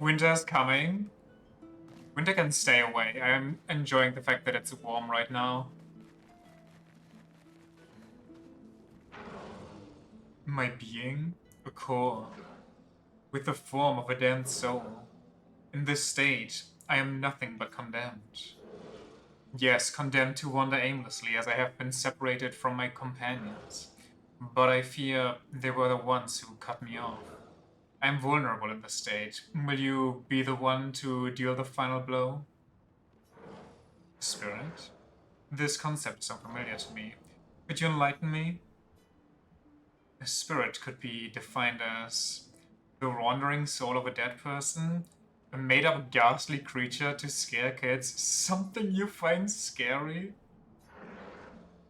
Winter's coming. Winter can stay away. I am enjoying the fact that it's warm right now. My being, a core, with the form of a damned soul. In this state, I am nothing but condemned. Yes, condemned to wander aimlessly as I have been separated from my companions. But I fear they were the ones who cut me off. I am vulnerable in this state. Will you be the one to deal the final blow? Spirit? This concept is so familiar to me. Could you enlighten me? A spirit could be defined as the wandering soul of a dead person, a made-up ghastly creature to scare kids, something you find scary?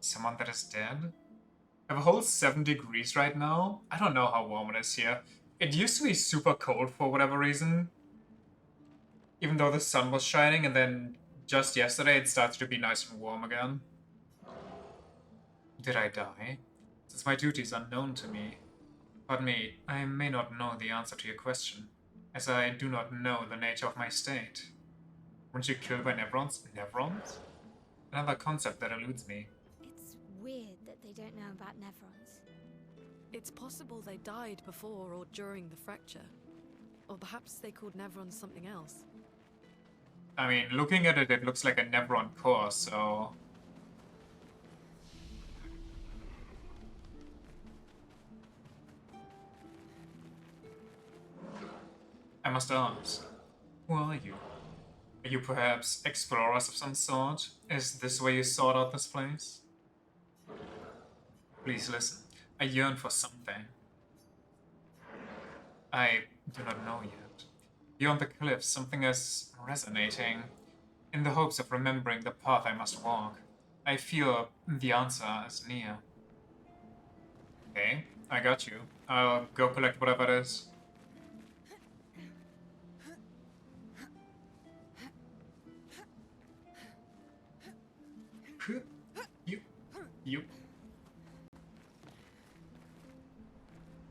Someone that is dead? I have a whole 7 degrees right now. I don't know how warm it is here. It used to be super cold for whatever reason, even though the sun was shining, and then just yesterday it started to be nice and warm again. Did I die? Since my duty is unknown to me. Pardon me, I may not know the answer to your question, as I do not know the nature of my state. Weren't you killed by Nevrons? Nevrons? Another concept that eludes me. It's weird that they don't know about Nevrons. It's possible they died before or during the fracture. Or perhaps they called Nevrons something else. I mean, looking at it, it looks like a Nevron core, so... I must ask, who are you? Are you perhaps explorers of some sort? Is this where you sought out this place? Please listen. I yearn for something. I do not know yet. Beyond the cliffs, something is resonating. In the hopes of remembering the path I must walk, I feel the answer is near. Okay, I got you. I'll go collect whatever it is. You.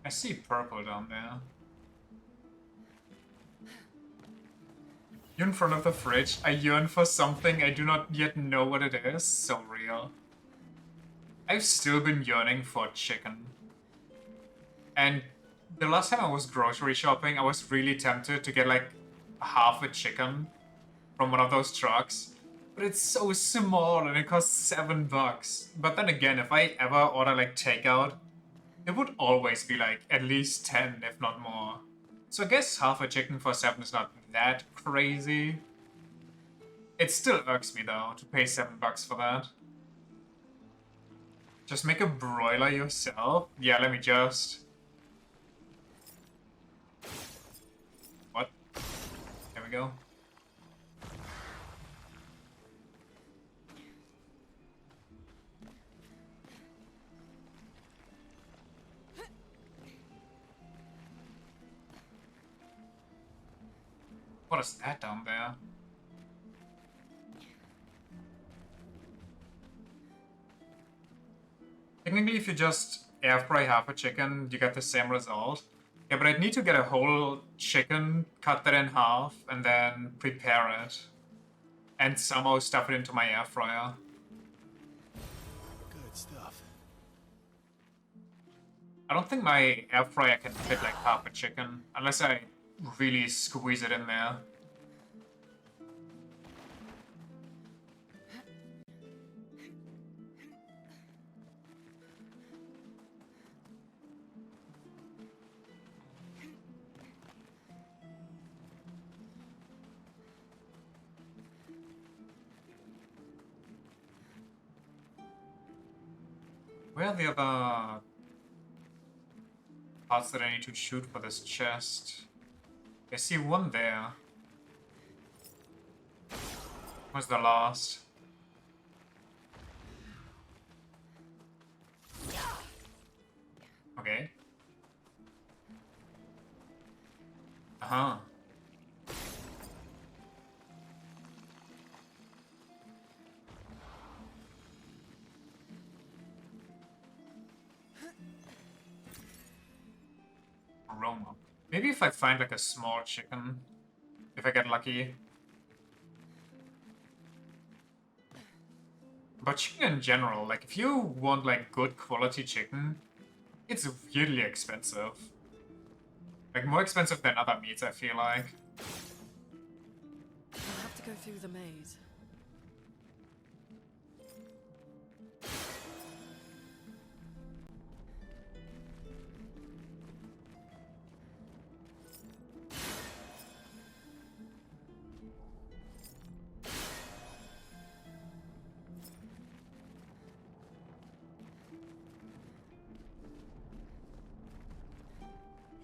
I see purple down there. You in front of the fridge. I yearn for something. I do not yet know what it is. So real. I've still been yearning for chicken. And the last time I was grocery shopping, I was really tempted to get like half a chicken from one of those trucks. But it's so small and it costs $7. But then again, if I ever order like takeout, it would always be like at least 10, if not more. So I guess half a chicken for 7 is not that crazy. It still irks me though to pay $7 for that. Just make a broiler yourself? Yeah, let me just... What? There we go. What is that down there? Technically, if you just air fry half a chicken, you get the same result. Yeah, but I'd need to get a whole chicken, cut that in half, and then prepare it. And somehow stuff it into my air fryer. Good stuff. I don't think my air fryer can fit like half a chicken, unless I really squeeze it in there. Where are the other parts that I need to shoot for this chest? I see one there. Where's the last? Okay. Uh-huh. Aroma. Maybe if I find like a small chicken, if I get lucky. But chicken in general, like if you want like good quality chicken, it's weirdly expensive. Like more expensive than other meats, I feel like. I'll have to go through the maze.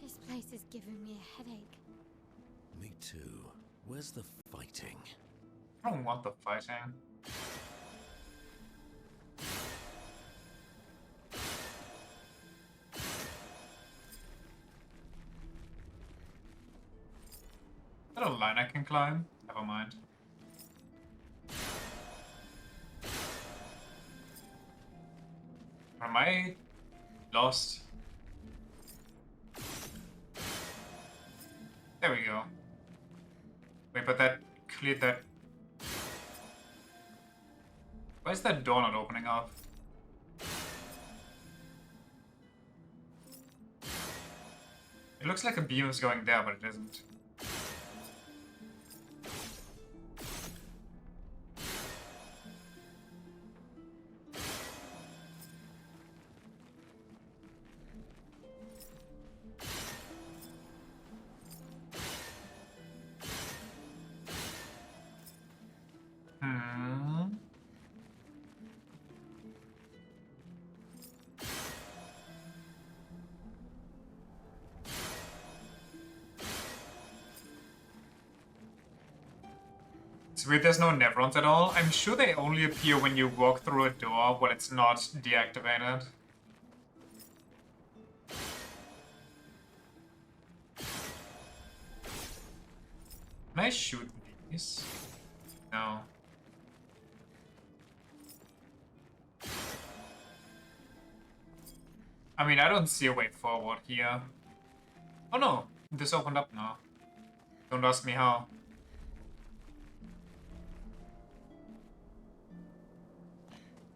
This place is giving me a headache. Me too. Where's the fighting? I don't want the fighting. that a line I can climb? Never mind. Am I lost? There we go. Wait, but that cleared that. Why is that door not opening up? It looks like a beam is going there, but it isn't. It's weird there's no Nevrons at all. I'm sure they only appear when you walk through a door while it's not deactivated. Can I shoot these? No. I mean, I don't see a way forward here. Oh no, this opened up now. Don't ask me how.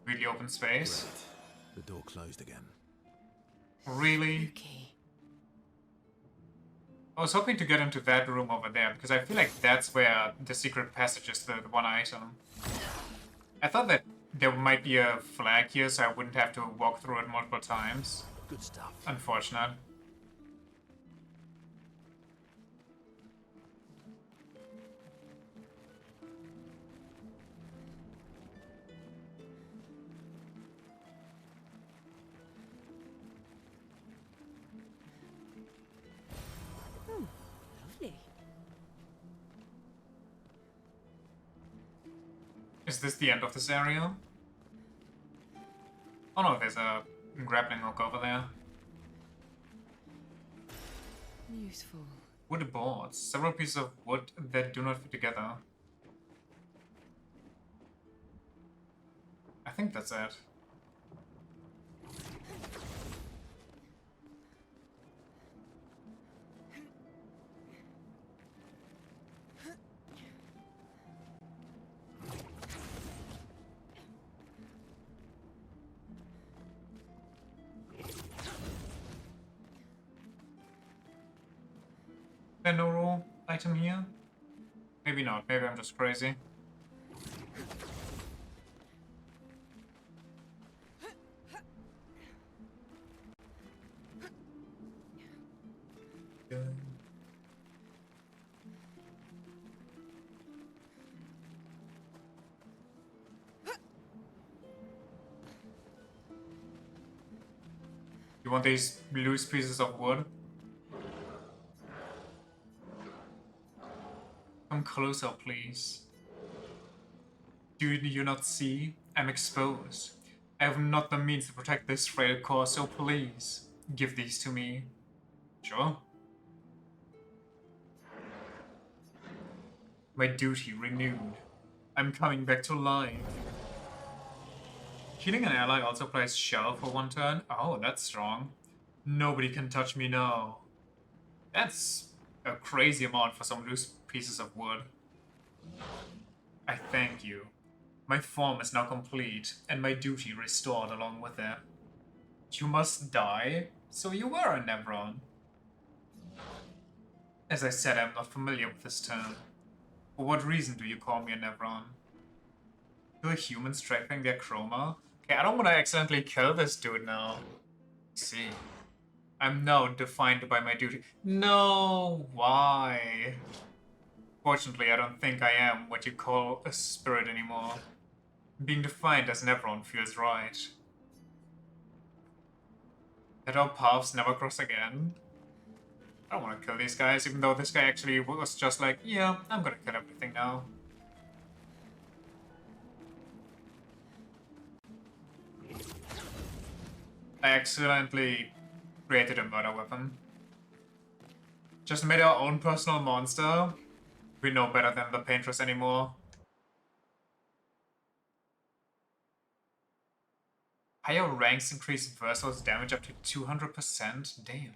Really open space. Great. The door closed again. Really? I was hoping to get into that room over there, because I feel like that's where the secret passage is, the one item. I thought that there might be a flag here, so I wouldn't have to walk through it multiple times. Good stuff. Unfortunate. Lovely. Is this the end of this area? Oh no, there's a grappling hook over there. Useful. Wood boards. Several pieces of wood that do not fit together. I think that's it. There no raw item here? Maybe not, maybe I'm just crazy. You want these loose pieces of wood? Come closer, please. Do you not see? I'm exposed. I have not the means to protect this frail core, so please, give these to me. Sure. My duty renewed. I'm coming back to life. Healing an ally also plays shell for one turn. Oh, that's strong. Nobody can touch me now. That's a crazy amount for some loose pieces of wood. I thank you. My form is now complete, and my duty restored along with it. You must die? So you were a Nevron. As I said, I'm not familiar with this term. For what reason do you call me a Nevron? Kill humans striping their chroma? Okay, I don't want to accidentally kill this dude now. Let's see. I'm now defined by my duty. No, why? Fortunately, I don't think I am what you call a spirit anymore. Being defined as Nevron feels right. That our paths never cross again? I don't want to kill these guys, even though this guy actually was just like, yeah, I'm gonna kill everything now. I accidentally created a murder weapon. Just made our own personal monster. We know better than the Paintress anymore. Higher ranks increase Verso's damage up to 200%. Damn.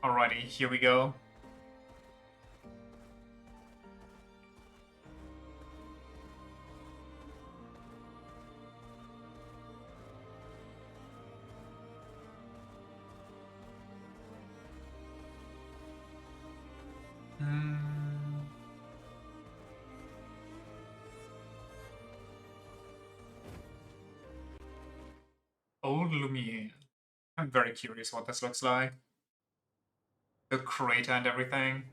Alrighty, here we go. Old Lumiere. I'm very curious what this looks like. The crater and everything.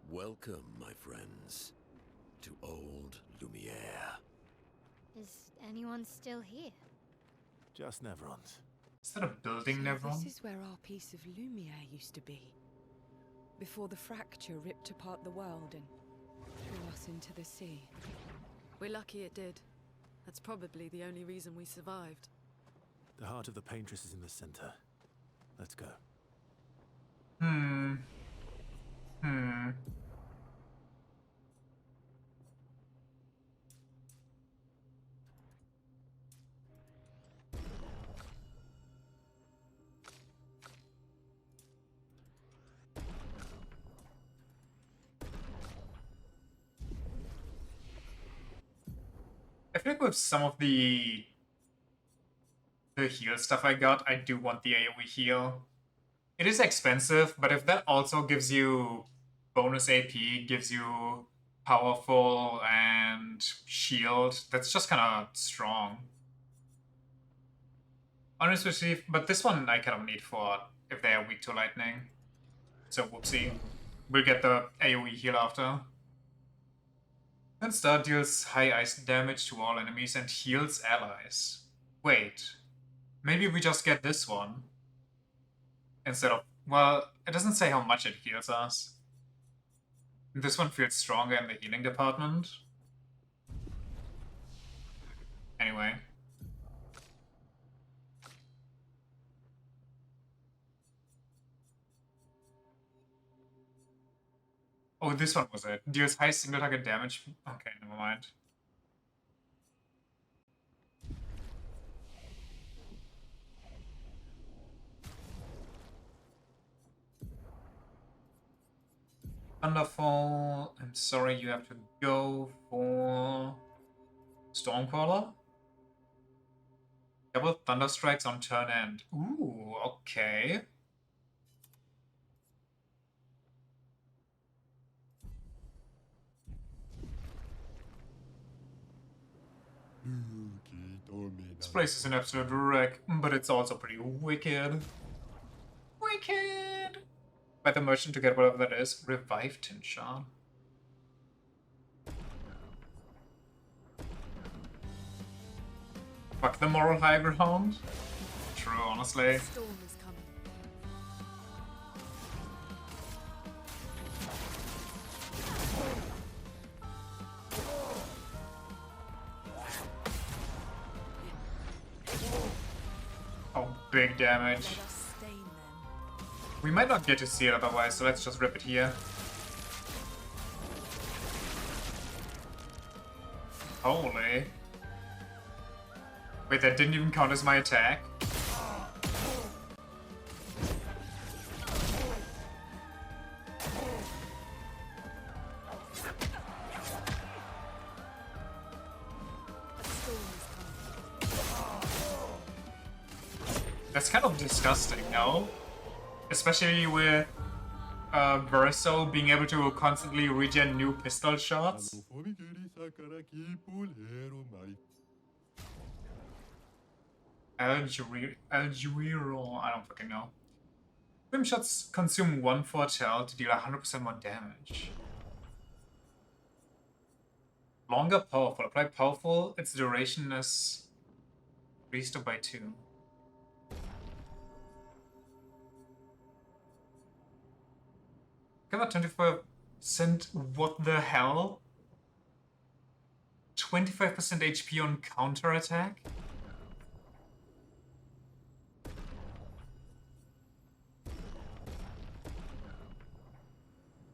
Welcome, my friends, to Old Lumiere. Is anyone still here? Just Nevrons. Is that a building, Nevron? This is where our piece of Lumiere used to be. Before the fracture ripped apart the world and threw us into the sea. We're lucky it did. That's probably the only reason we survived. The heart of the Paintress is in the center. Let's go. I feel like with some of the heal stuff I got, I do want the AoE heal. It is expensive, but if that also gives you bonus AP, gives you powerful and shield, that's just kind of strong. Honestly, but this one I kind of need for if they are weak to lightning. So whoopsie. We'll get the AoE heal after. Then Star deals high ice damage to all enemies and heals allies. Wait. Maybe we just get this one. Instead of... Well, it doesn't say how much it heals us. This one feels stronger in the healing department. Anyway. Oh, this one was it. Deals high single target damage. Okay, never mind. Thunderfall. I'm sorry, you have to go for Stormcaller. Double Thunder Strikes on turn end. Ooh, okay. This place is an absolute wreck, but it's also pretty wicked. Wicked! By the merchant to get whatever that is. Revive Tinshard. Fuck the moral high ground. True, honestly. Storm is coming. Oh, big damage. We might not get to see it otherwise, so let's just rip it here. Holy. Wait, that didn't even count as my attack? That's kind of disgusting, no? Especially with Verso being able to constantly regen new pistol shots. Algero, I don't fucking know. Swim shots consume 1 forge health to deal 100% more damage. Longer powerful. Apply powerful, its duration is restored by 2. Give that 25%. What the hell? 25% HP on counterattack?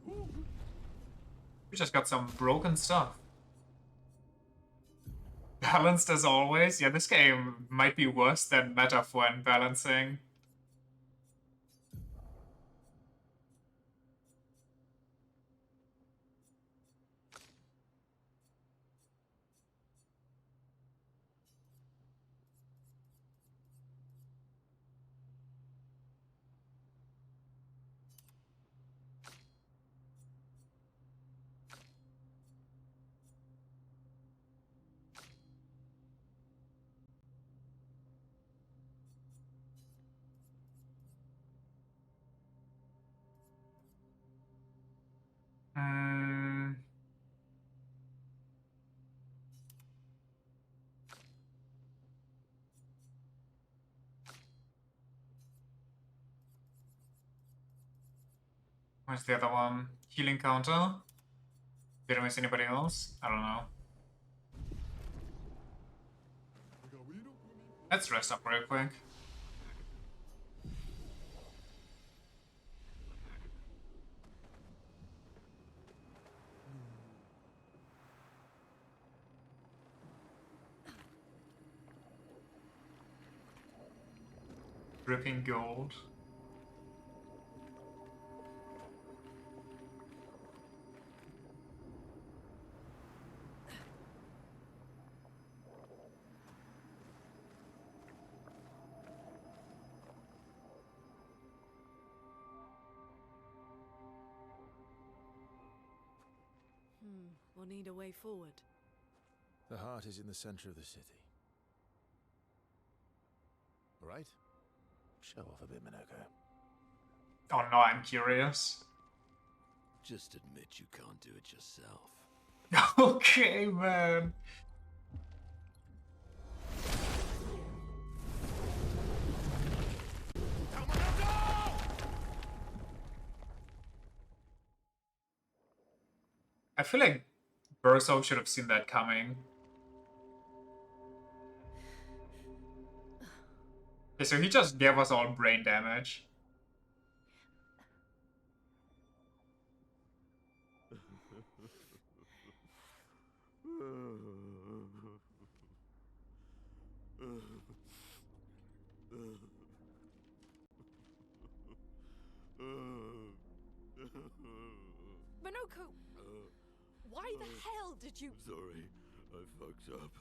We just got some broken stuff. Balanced as always? Yeah, this game might be worse than Metaphor in balancing. Where's the other one? Healing counter? Did I miss anybody else? I don't know. Let's rest up real quick. Dripping gold. We'll need a way forward. The heart is in the center of the city. All right? Show off a bit, Minoko. Oh no, I'm curious. Just admit you can't do it yourself. Okay, man. I feel like Burso should have seen that coming. Okay, so he just gave us all brain damage. Minoko! Why the hell did you... Sorry, I fucked up.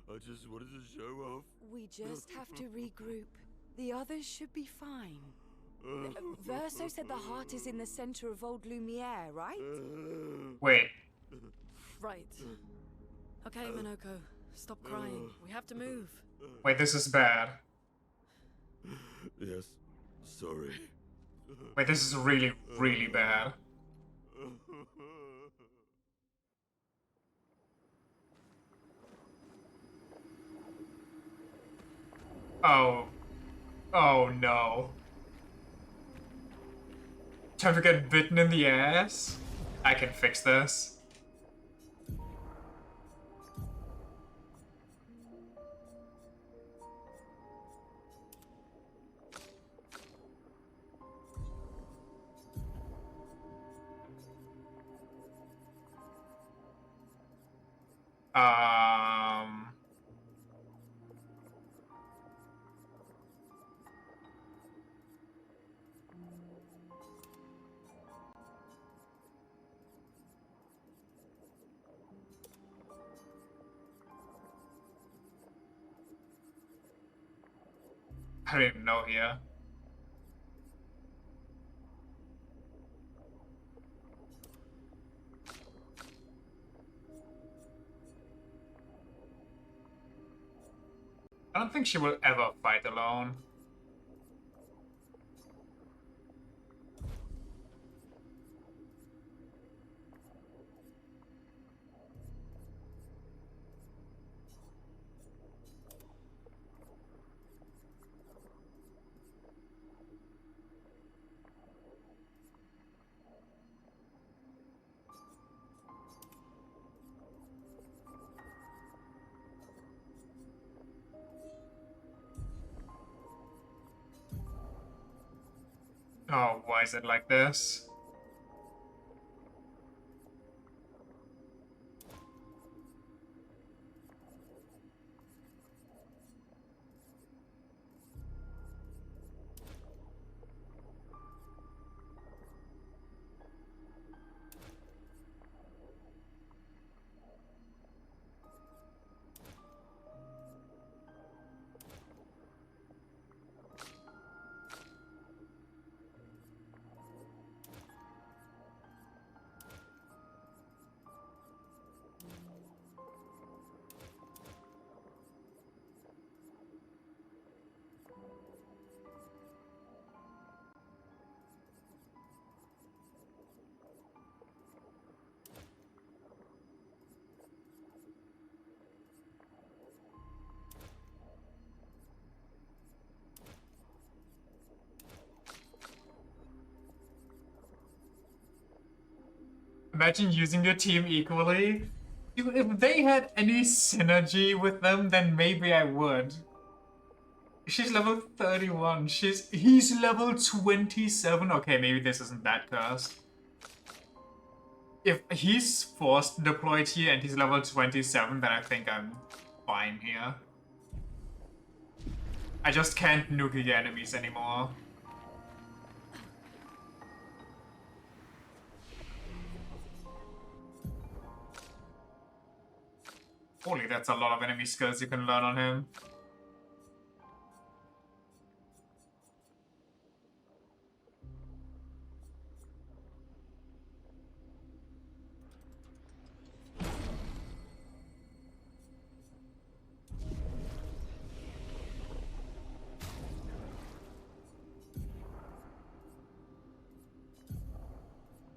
I just wanted to show off. We just have to regroup. The others should be fine. Verso said the heart is in the center of Old Lumiere, right? Wait. Right. Okay, Minoko. Stop crying. We have to move. Wait, this is bad. Yes, sorry. Wait, this is really, really bad. Oh. Oh no. Time to get bitten in the ass? I can fix this. I don't even know here. I don't think she will ever fight alone. Oh, why is it like this? Imagine using your team equally. If they had any synergy with them, then maybe I would. She's level 31. He's level 27. Okay, maybe this isn't that cursed. If he's forced deployed here and he's level 27, then I think I'm fine here. I just can't nuke the enemies anymore. Holy, that's a lot of enemy skills you can learn on him.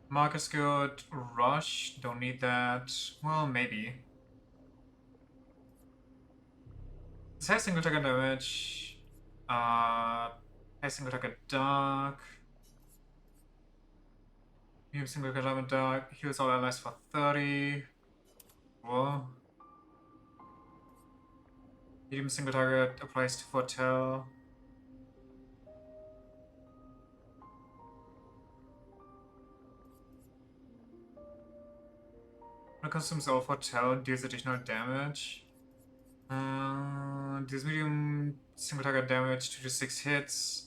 Marcus good. Rush, don't need that. Well, maybe. This has single target damage. Has single target dark. Medium single target damage dark. Heals all allies for 30. Whoa. Medium single target applies to foretell. Consumes all foretell, deals additional damage. Deals medium single target damage, 2 to 6 hits.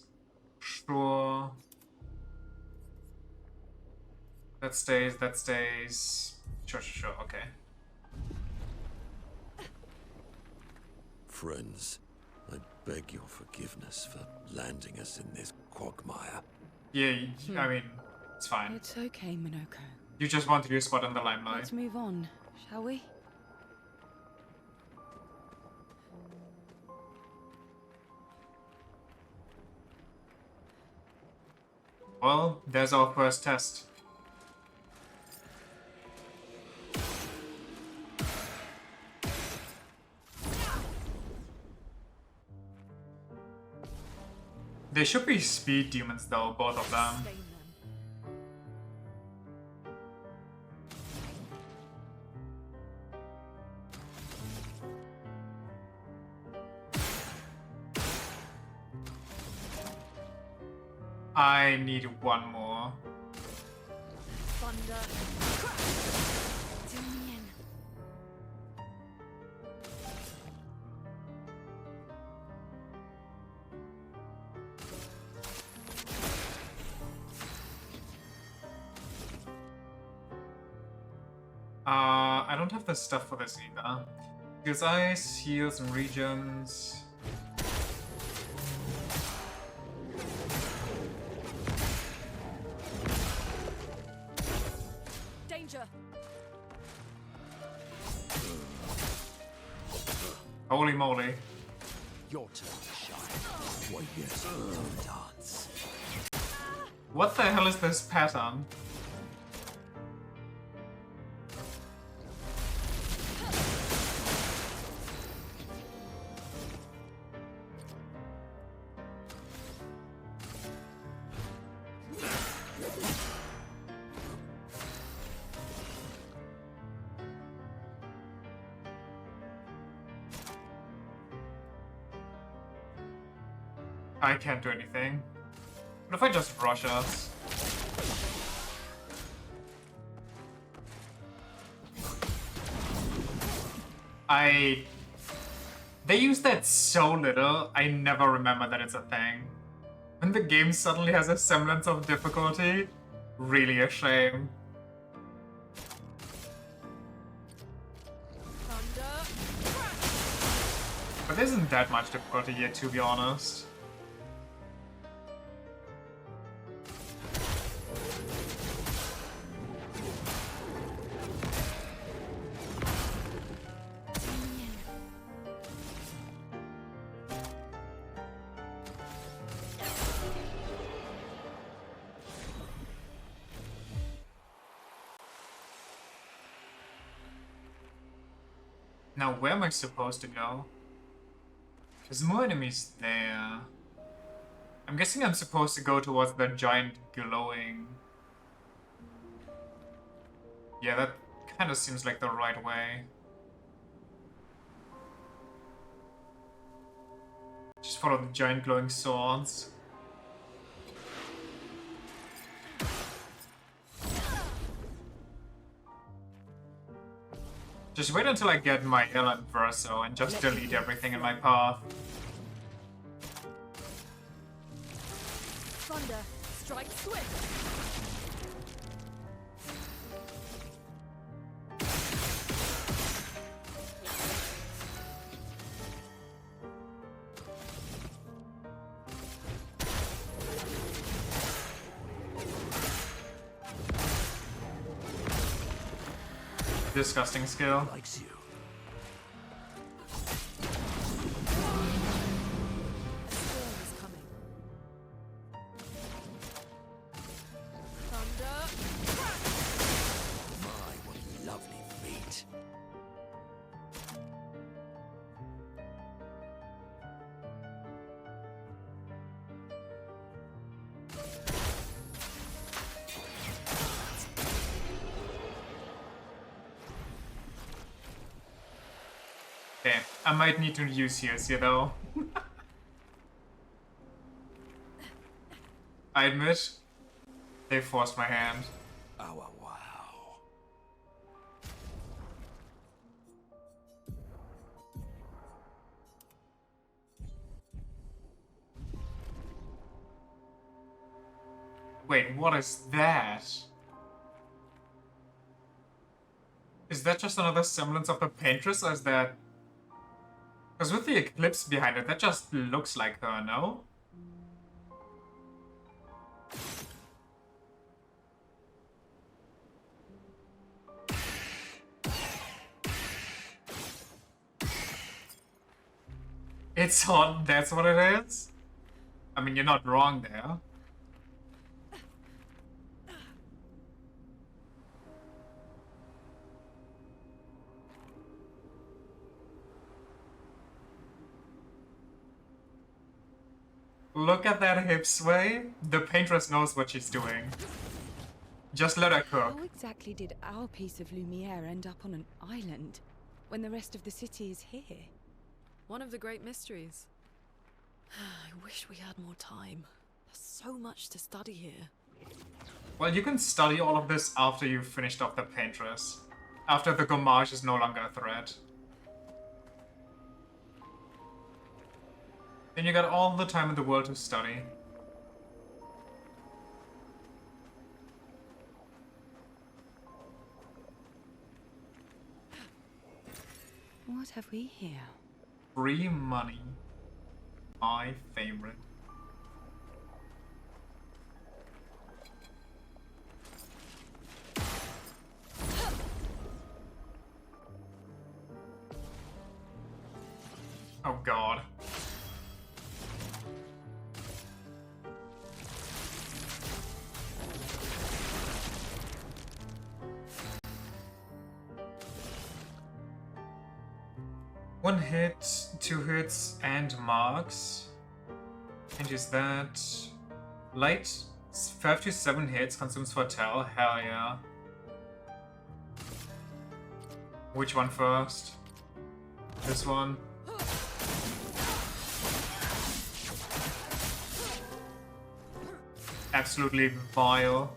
Sure. That stays, that stays. Sure, okay. Friends, I beg your forgiveness for landing us in this quagmire. Yeah, I mean, it's fine. It's okay, Minoko. You just wanted your spot in the limelight. Let's move on, shall we? Well, there's our first test. They should be speed demons though, both of them. I need one more. Thunder. I don't have the stuff for this either. Heals ice, heals and regions. Danger. Holy moly. Your turn to shine. Why, yes, dance. What the hell is this pattern? I can't do anything. What if I just rush us? They use that so little, I never remember that it's a thing. When the game suddenly has a semblance of difficulty, really a shame. But there isn't that much difficulty yet, to be honest. Now, where am I supposed to go? There's more enemies there. I'm guessing I'm supposed to go towards the giant glowing... Yeah, that kind of seems like the right way. Just follow the giant glowing swords. Just wait until I get my Ellen Verso and just delete everything in my path. Thunder, strike swift. Disgusting skill. Likes you. My, what lovely feet. Okay, I might need to use heals here though. I admit, they forced my hand. Oh, wow. Wait, what is that? Is that just another semblance of the Paintress, or is that... Because with the eclipse behind it, that just looks like her, no? It's hot, that's what it is? I mean, you're not wrong there. Look at that hip sway. The Paintress knows what she's doing. Just let her cook. How exactly did our piece of Lumiere end up on an island when the rest of the city is here? One of the great mysteries. I wish we had more time. There's so much to study here. Well, you can study all of this after you've finished off the Paintress. After the Gommage is no longer a threat. Then you got all the time in the world to study. What have we here? Free money. My favorite. Oh god. 1 hit, 2 hits, and marks. And use that. Light, 5 to 7 hits, consumes Foretell. Hell yeah. Which one first? This one. Absolutely vile.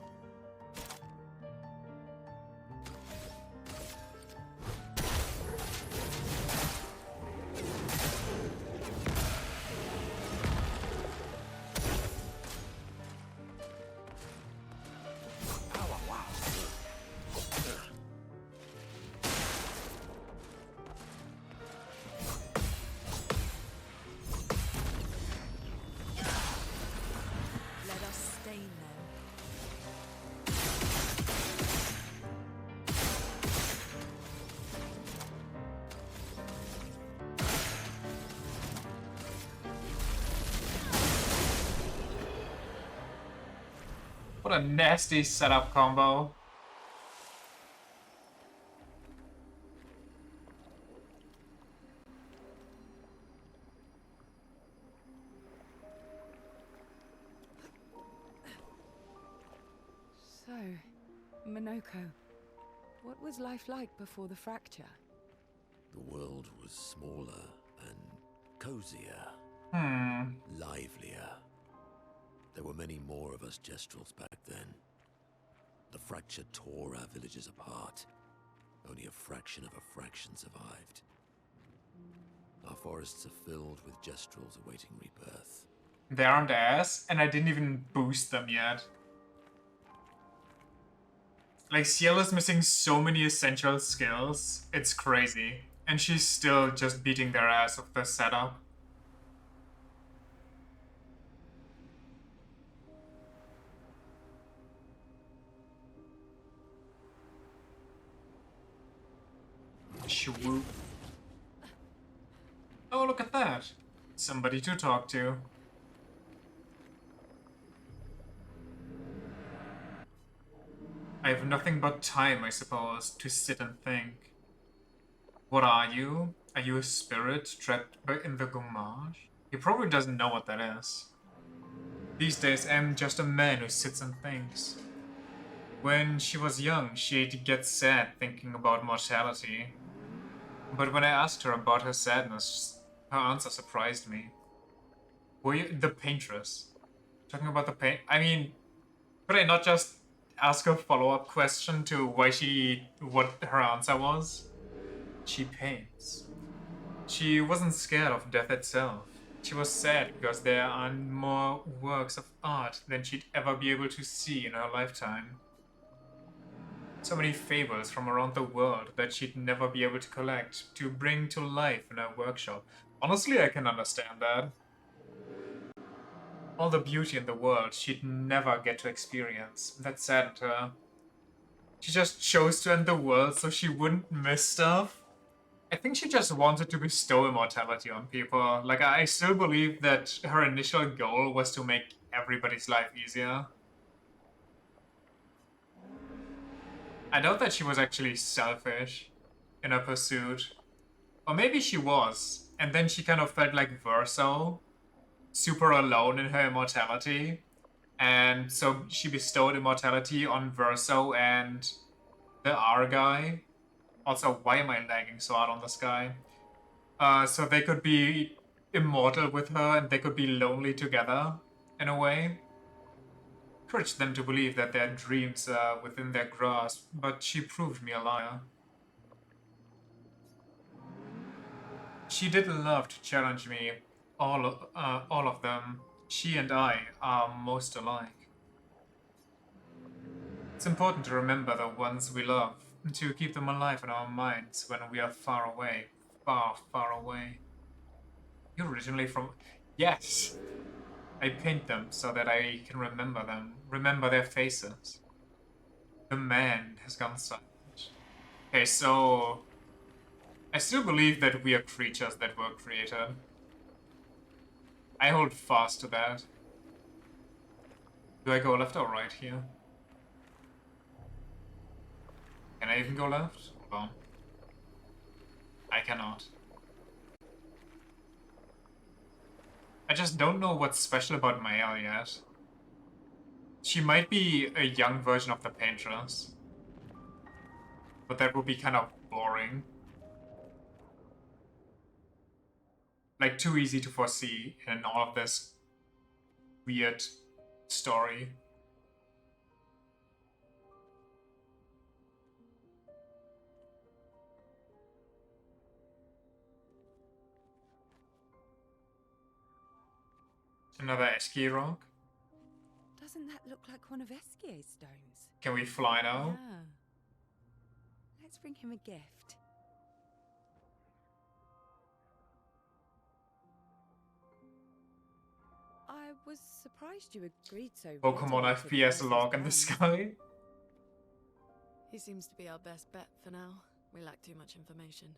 Let us stain them. What a nasty setup combo. So, Monoko, what was life like before the fracture? The world was smaller and cozier. Livelier. There were many more of us Gestrels back then. The fracture tore our villages apart. Only a fraction of a fraction survived. Our forests are filled with Gestrels awaiting rebirth. They aren't ass, and I didn't even boost them yet. Like, Ciel is missing so many essential skills. It's crazy. And she's still just beating their ass with the setup. Shwoop. Oh, look at that. Somebody to talk to. I have nothing but time, I suppose, to sit and think. What are you? Are you a spirit trapped in the gommage? He probably doesn't know what that is. These days, I'm just a man who sits and thinks. When she was young, she'd get sad thinking about mortality. But when I asked her about her sadness, her answer surprised me. Were you the paintress? Talking about the paint? I mean, could I not just ask a follow-up question to what her answer was? She paints. She wasn't scared of death itself. She was sad because there are more works of art than she'd ever be able to see in her lifetime. So many fables from around the world that she'd never be able to collect, to bring to life in her workshop. Honestly, I can understand that. All the beauty in the world she'd never get to experience. That saddened her. She just chose to end the world so she wouldn't miss stuff. I think she just wanted to bestow immortality on people. Like, I still believe that her initial goal was to make everybody's life easier. I doubt that she was actually selfish in her pursuit. Or maybe she was, and then she kind of felt like Verso, super alone in her immortality. And so she bestowed immortality on Verso and the R guy. Also, why am I lagging so hard on this guy? So they could be immortal with her and they could be lonely together, in a way. Encouraged them to believe that their dreams are within their grasp, but she proved me a liar. She did love to challenge me, all of them. She and I are most alike. It's important to remember the ones we love, to keep them alive in our minds when we are far away. Far, far away. You're originally from... Yes! I paint them so that I can remember them, remember their faces. The man has gone silent. Okay, so... I still believe that we are creatures that were created. I hold fast to that. Do I go left or right here? Can I even go left? Hold on. I cannot. I just don't know what's special about Mael yet. She might be a young version of the Paintress. But that would be kind of boring. Like, too easy to foresee in all of this weird story. Another Esky rock? Doesn't that look like one of Eskier's stones? Can we fly now? Yeah. Let's bring him a gift. I was surprised you agreed so Pokemon readily to FPS Versa's log in the plans. sky? He seems to be our best bet for now. We lack too much information.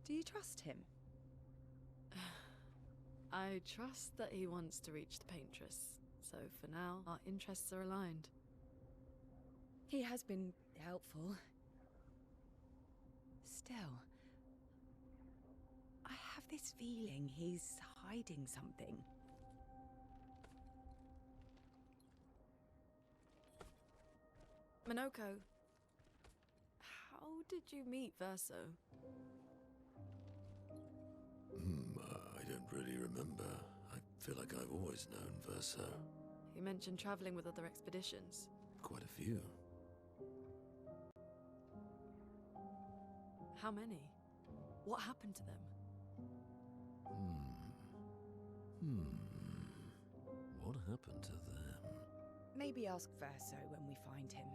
Do you trust him? I trust that he wants to reach the Paintress, so for now, our interests are aligned. He has been helpful. Still, I have this feeling he's hiding something. Minoko, how did you meet Verso? I don't really remember. I feel like I've always known Verso. You mentioned traveling with other expeditions. Quite a few. How many? What happened to them? What happened to them? Maybe ask Verso when we find him.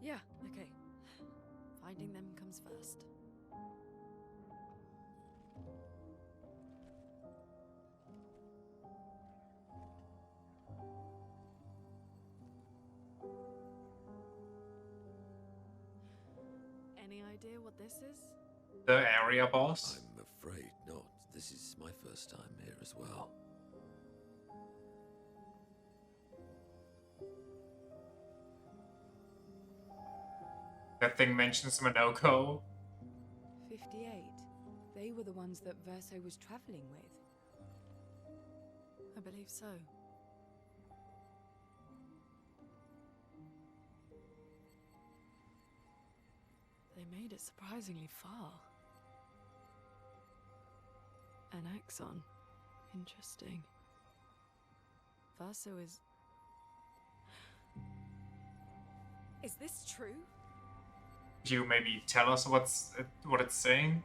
Yeah, okay. Finding them comes first. Any idea what this is? The area boss? I'm afraid not. This is my first time here as well. That thing mentions Minoko. 58. They were the ones that Verso was traveling with. I believe so. They made it surprisingly far. An axon. Interesting. Verso is... Is this true? Could you maybe tell us what it's saying?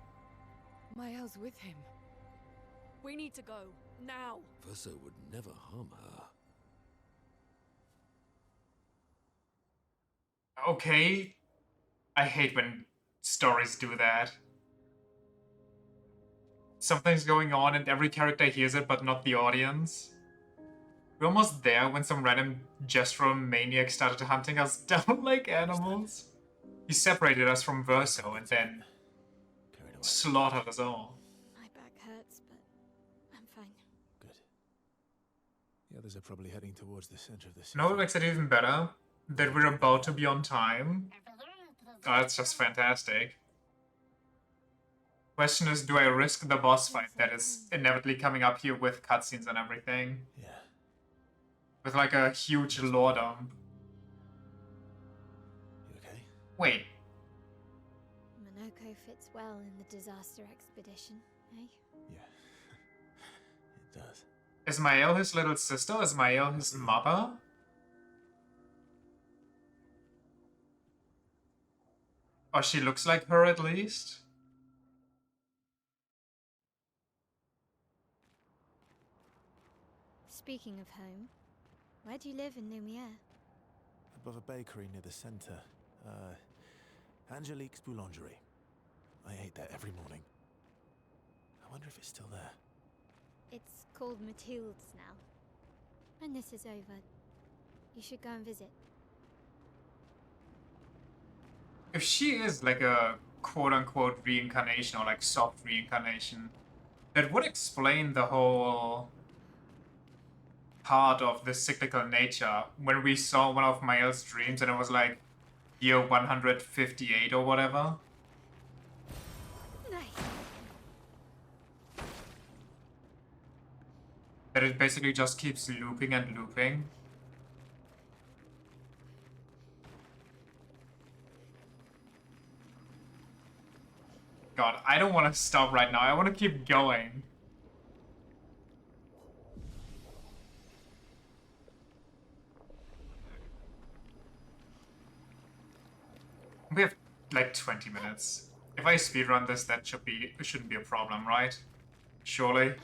Mael's with him. We need to go. Now! Verso would never harm her. Okay. I hate when stories do that. Something's going on and every character hears it, but not the audience. We're almost there when some random gestural maniac started hunting us down like animals. He separated us from Verso and then slaughtered us all. My back hurts, but I'm fine. Good. The others are probably heading towards the center of the city. You know what makes it even better? That we're about to be on time. Oh, that's just fantastic. Question is, do I risk the boss fight that is inevitably coming up here with cutscenes and everything? Yeah. With like a huge lore dump. You okay? Wait, Minoko fits well in the disaster expedition, eh? Yeah. It does. is Mael his little sister? Is Mael his mother? Or she looks like her at least? Speaking of home, where do you live in Lumiere? Above a bakery near the center. Angelique's Boulangerie. I ate there every morning. I wonder if it's still there. It's called Mathilde's now. When this is over, you should go and visit. If she is like a quote-unquote reincarnation or like soft reincarnation, that would explain the whole part of the cyclical nature. When we saw one of Mael's dreams and it was like year 158 or whatever. That it basically just keeps looping and looping. God, I don't want to stop right now. I want to keep going. We have like 20 minutes. If I speedrun this, that shouldn't be a problem, right? Surely.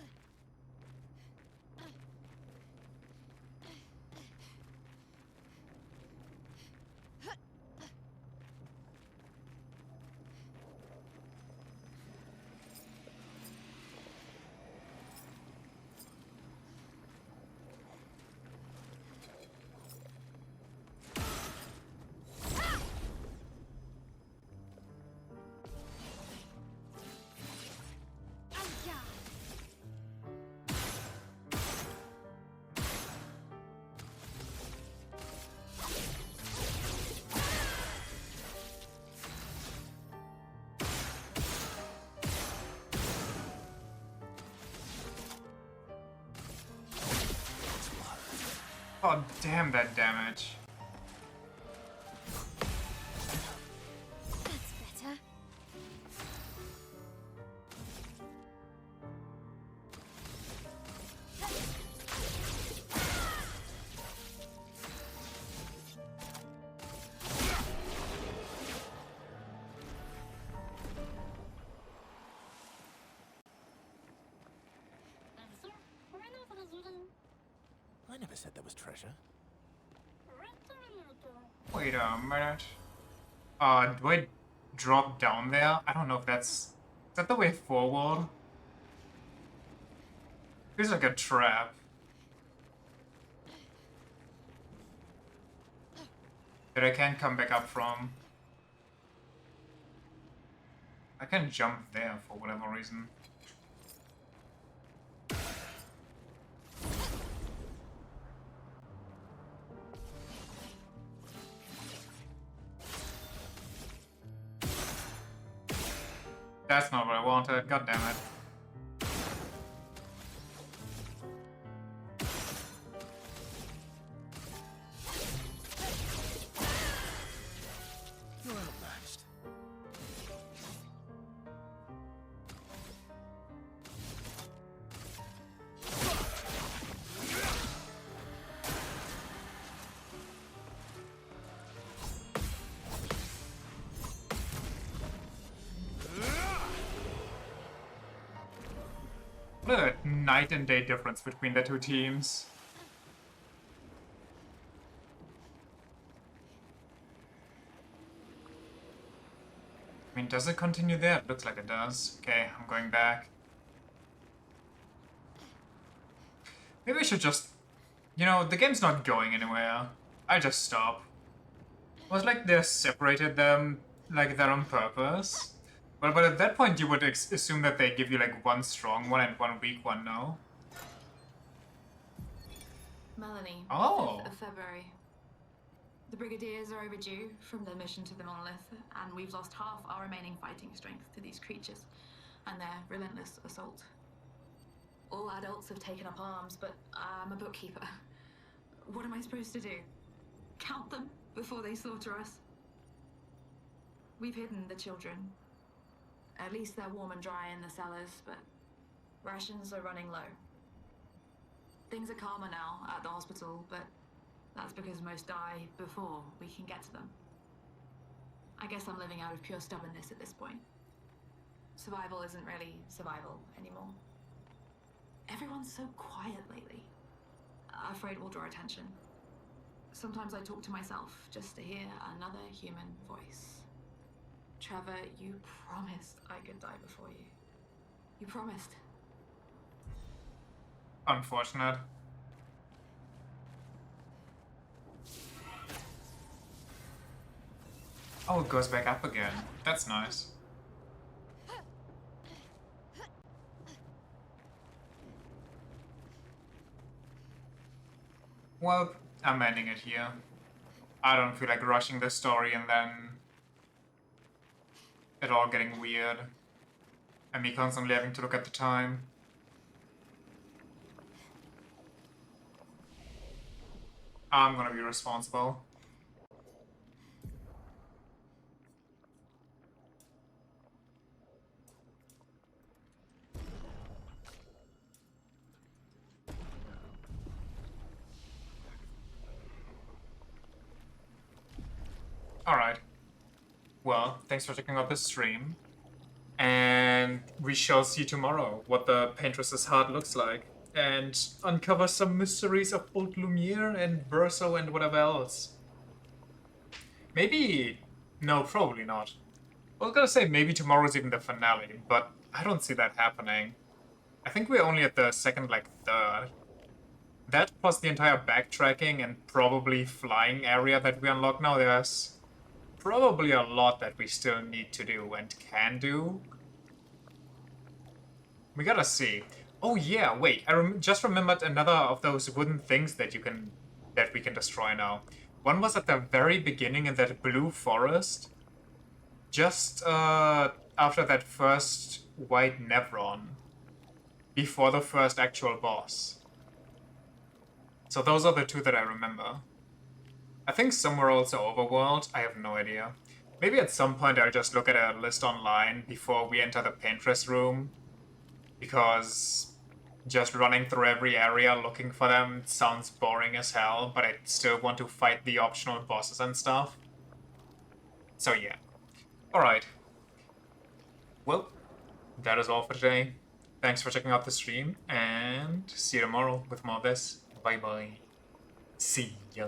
Oh, damn that damage. That's better. I never said there was treasure. Wait a minute. Do I drop down there? I don't know if that's... Is that the way forward? Feels like a trap. That I can't come back up from. I can jump there for whatever reason. That's not what I wanted, god damn it. You're outmatched. What a night and day difference between the two teams. I mean, does it continue there? It looks like it does. Okay, I'm going back. Maybe I should just... You know, the game's not going anywhere. I just stop. It was like they separated them like they're on purpose. But at that point you would assume that they give you like one strong one and one weak one, no? Melanie, Oh. 5th of February. The Brigadiers are overdue from their mission to the monolith, and we've lost half our remaining fighting strength to these creatures and their relentless assault. All adults have taken up arms, but I'm a bookkeeper. What am I supposed to do? Count them before they slaughter us? We've hidden the children. At least they're warm and dry in the cellars, but rations are running low. Things are calmer now at the hospital, but that's because most die before we can get to them. I guess I'm living out of pure stubbornness at this point. Survival isn't really survival anymore. Everyone's so quiet lately. Afraid we'll draw attention. Sometimes I talk to myself just to hear another human voice. Trevor, you promised I could die before you. You promised. Unfortunate. Oh, it goes back up again. That's nice. Well, I'm ending it here. I don't feel like rushing the story and then it all getting weird. And me constantly having to look at the time. I'm gonna be responsible. Alright. Well, thanks for checking out this stream. And we shall see tomorrow what the Paintress's heart looks like. And uncover some mysteries of Old Lumiere and Verso and whatever else. Maybe... No, probably not. I was gonna say maybe tomorrow's even the finale, but I don't see that happening. I think we're only at the second, like, third. That plus the entire backtracking and probably flying area that we unlock now, there's probably a lot that we still need to do and can do. We gotta see. Oh yeah, wait, I just remembered another of those wooden things that we can destroy now. One was at the very beginning in that blue forest. Just after that first white Nevron. Before the first actual boss. So those are the two that I remember. I think somewhere also Overworld, I have no idea. Maybe at some point I'll just look at a list online before we enter the Paintress room. Because just running through every area looking for them sounds boring as hell, but I still want to fight the optional bosses and stuff. So yeah. Alright. Well, that is all for today. Thanks for checking out the stream, and see you tomorrow with more of this. Bye bye. See ya.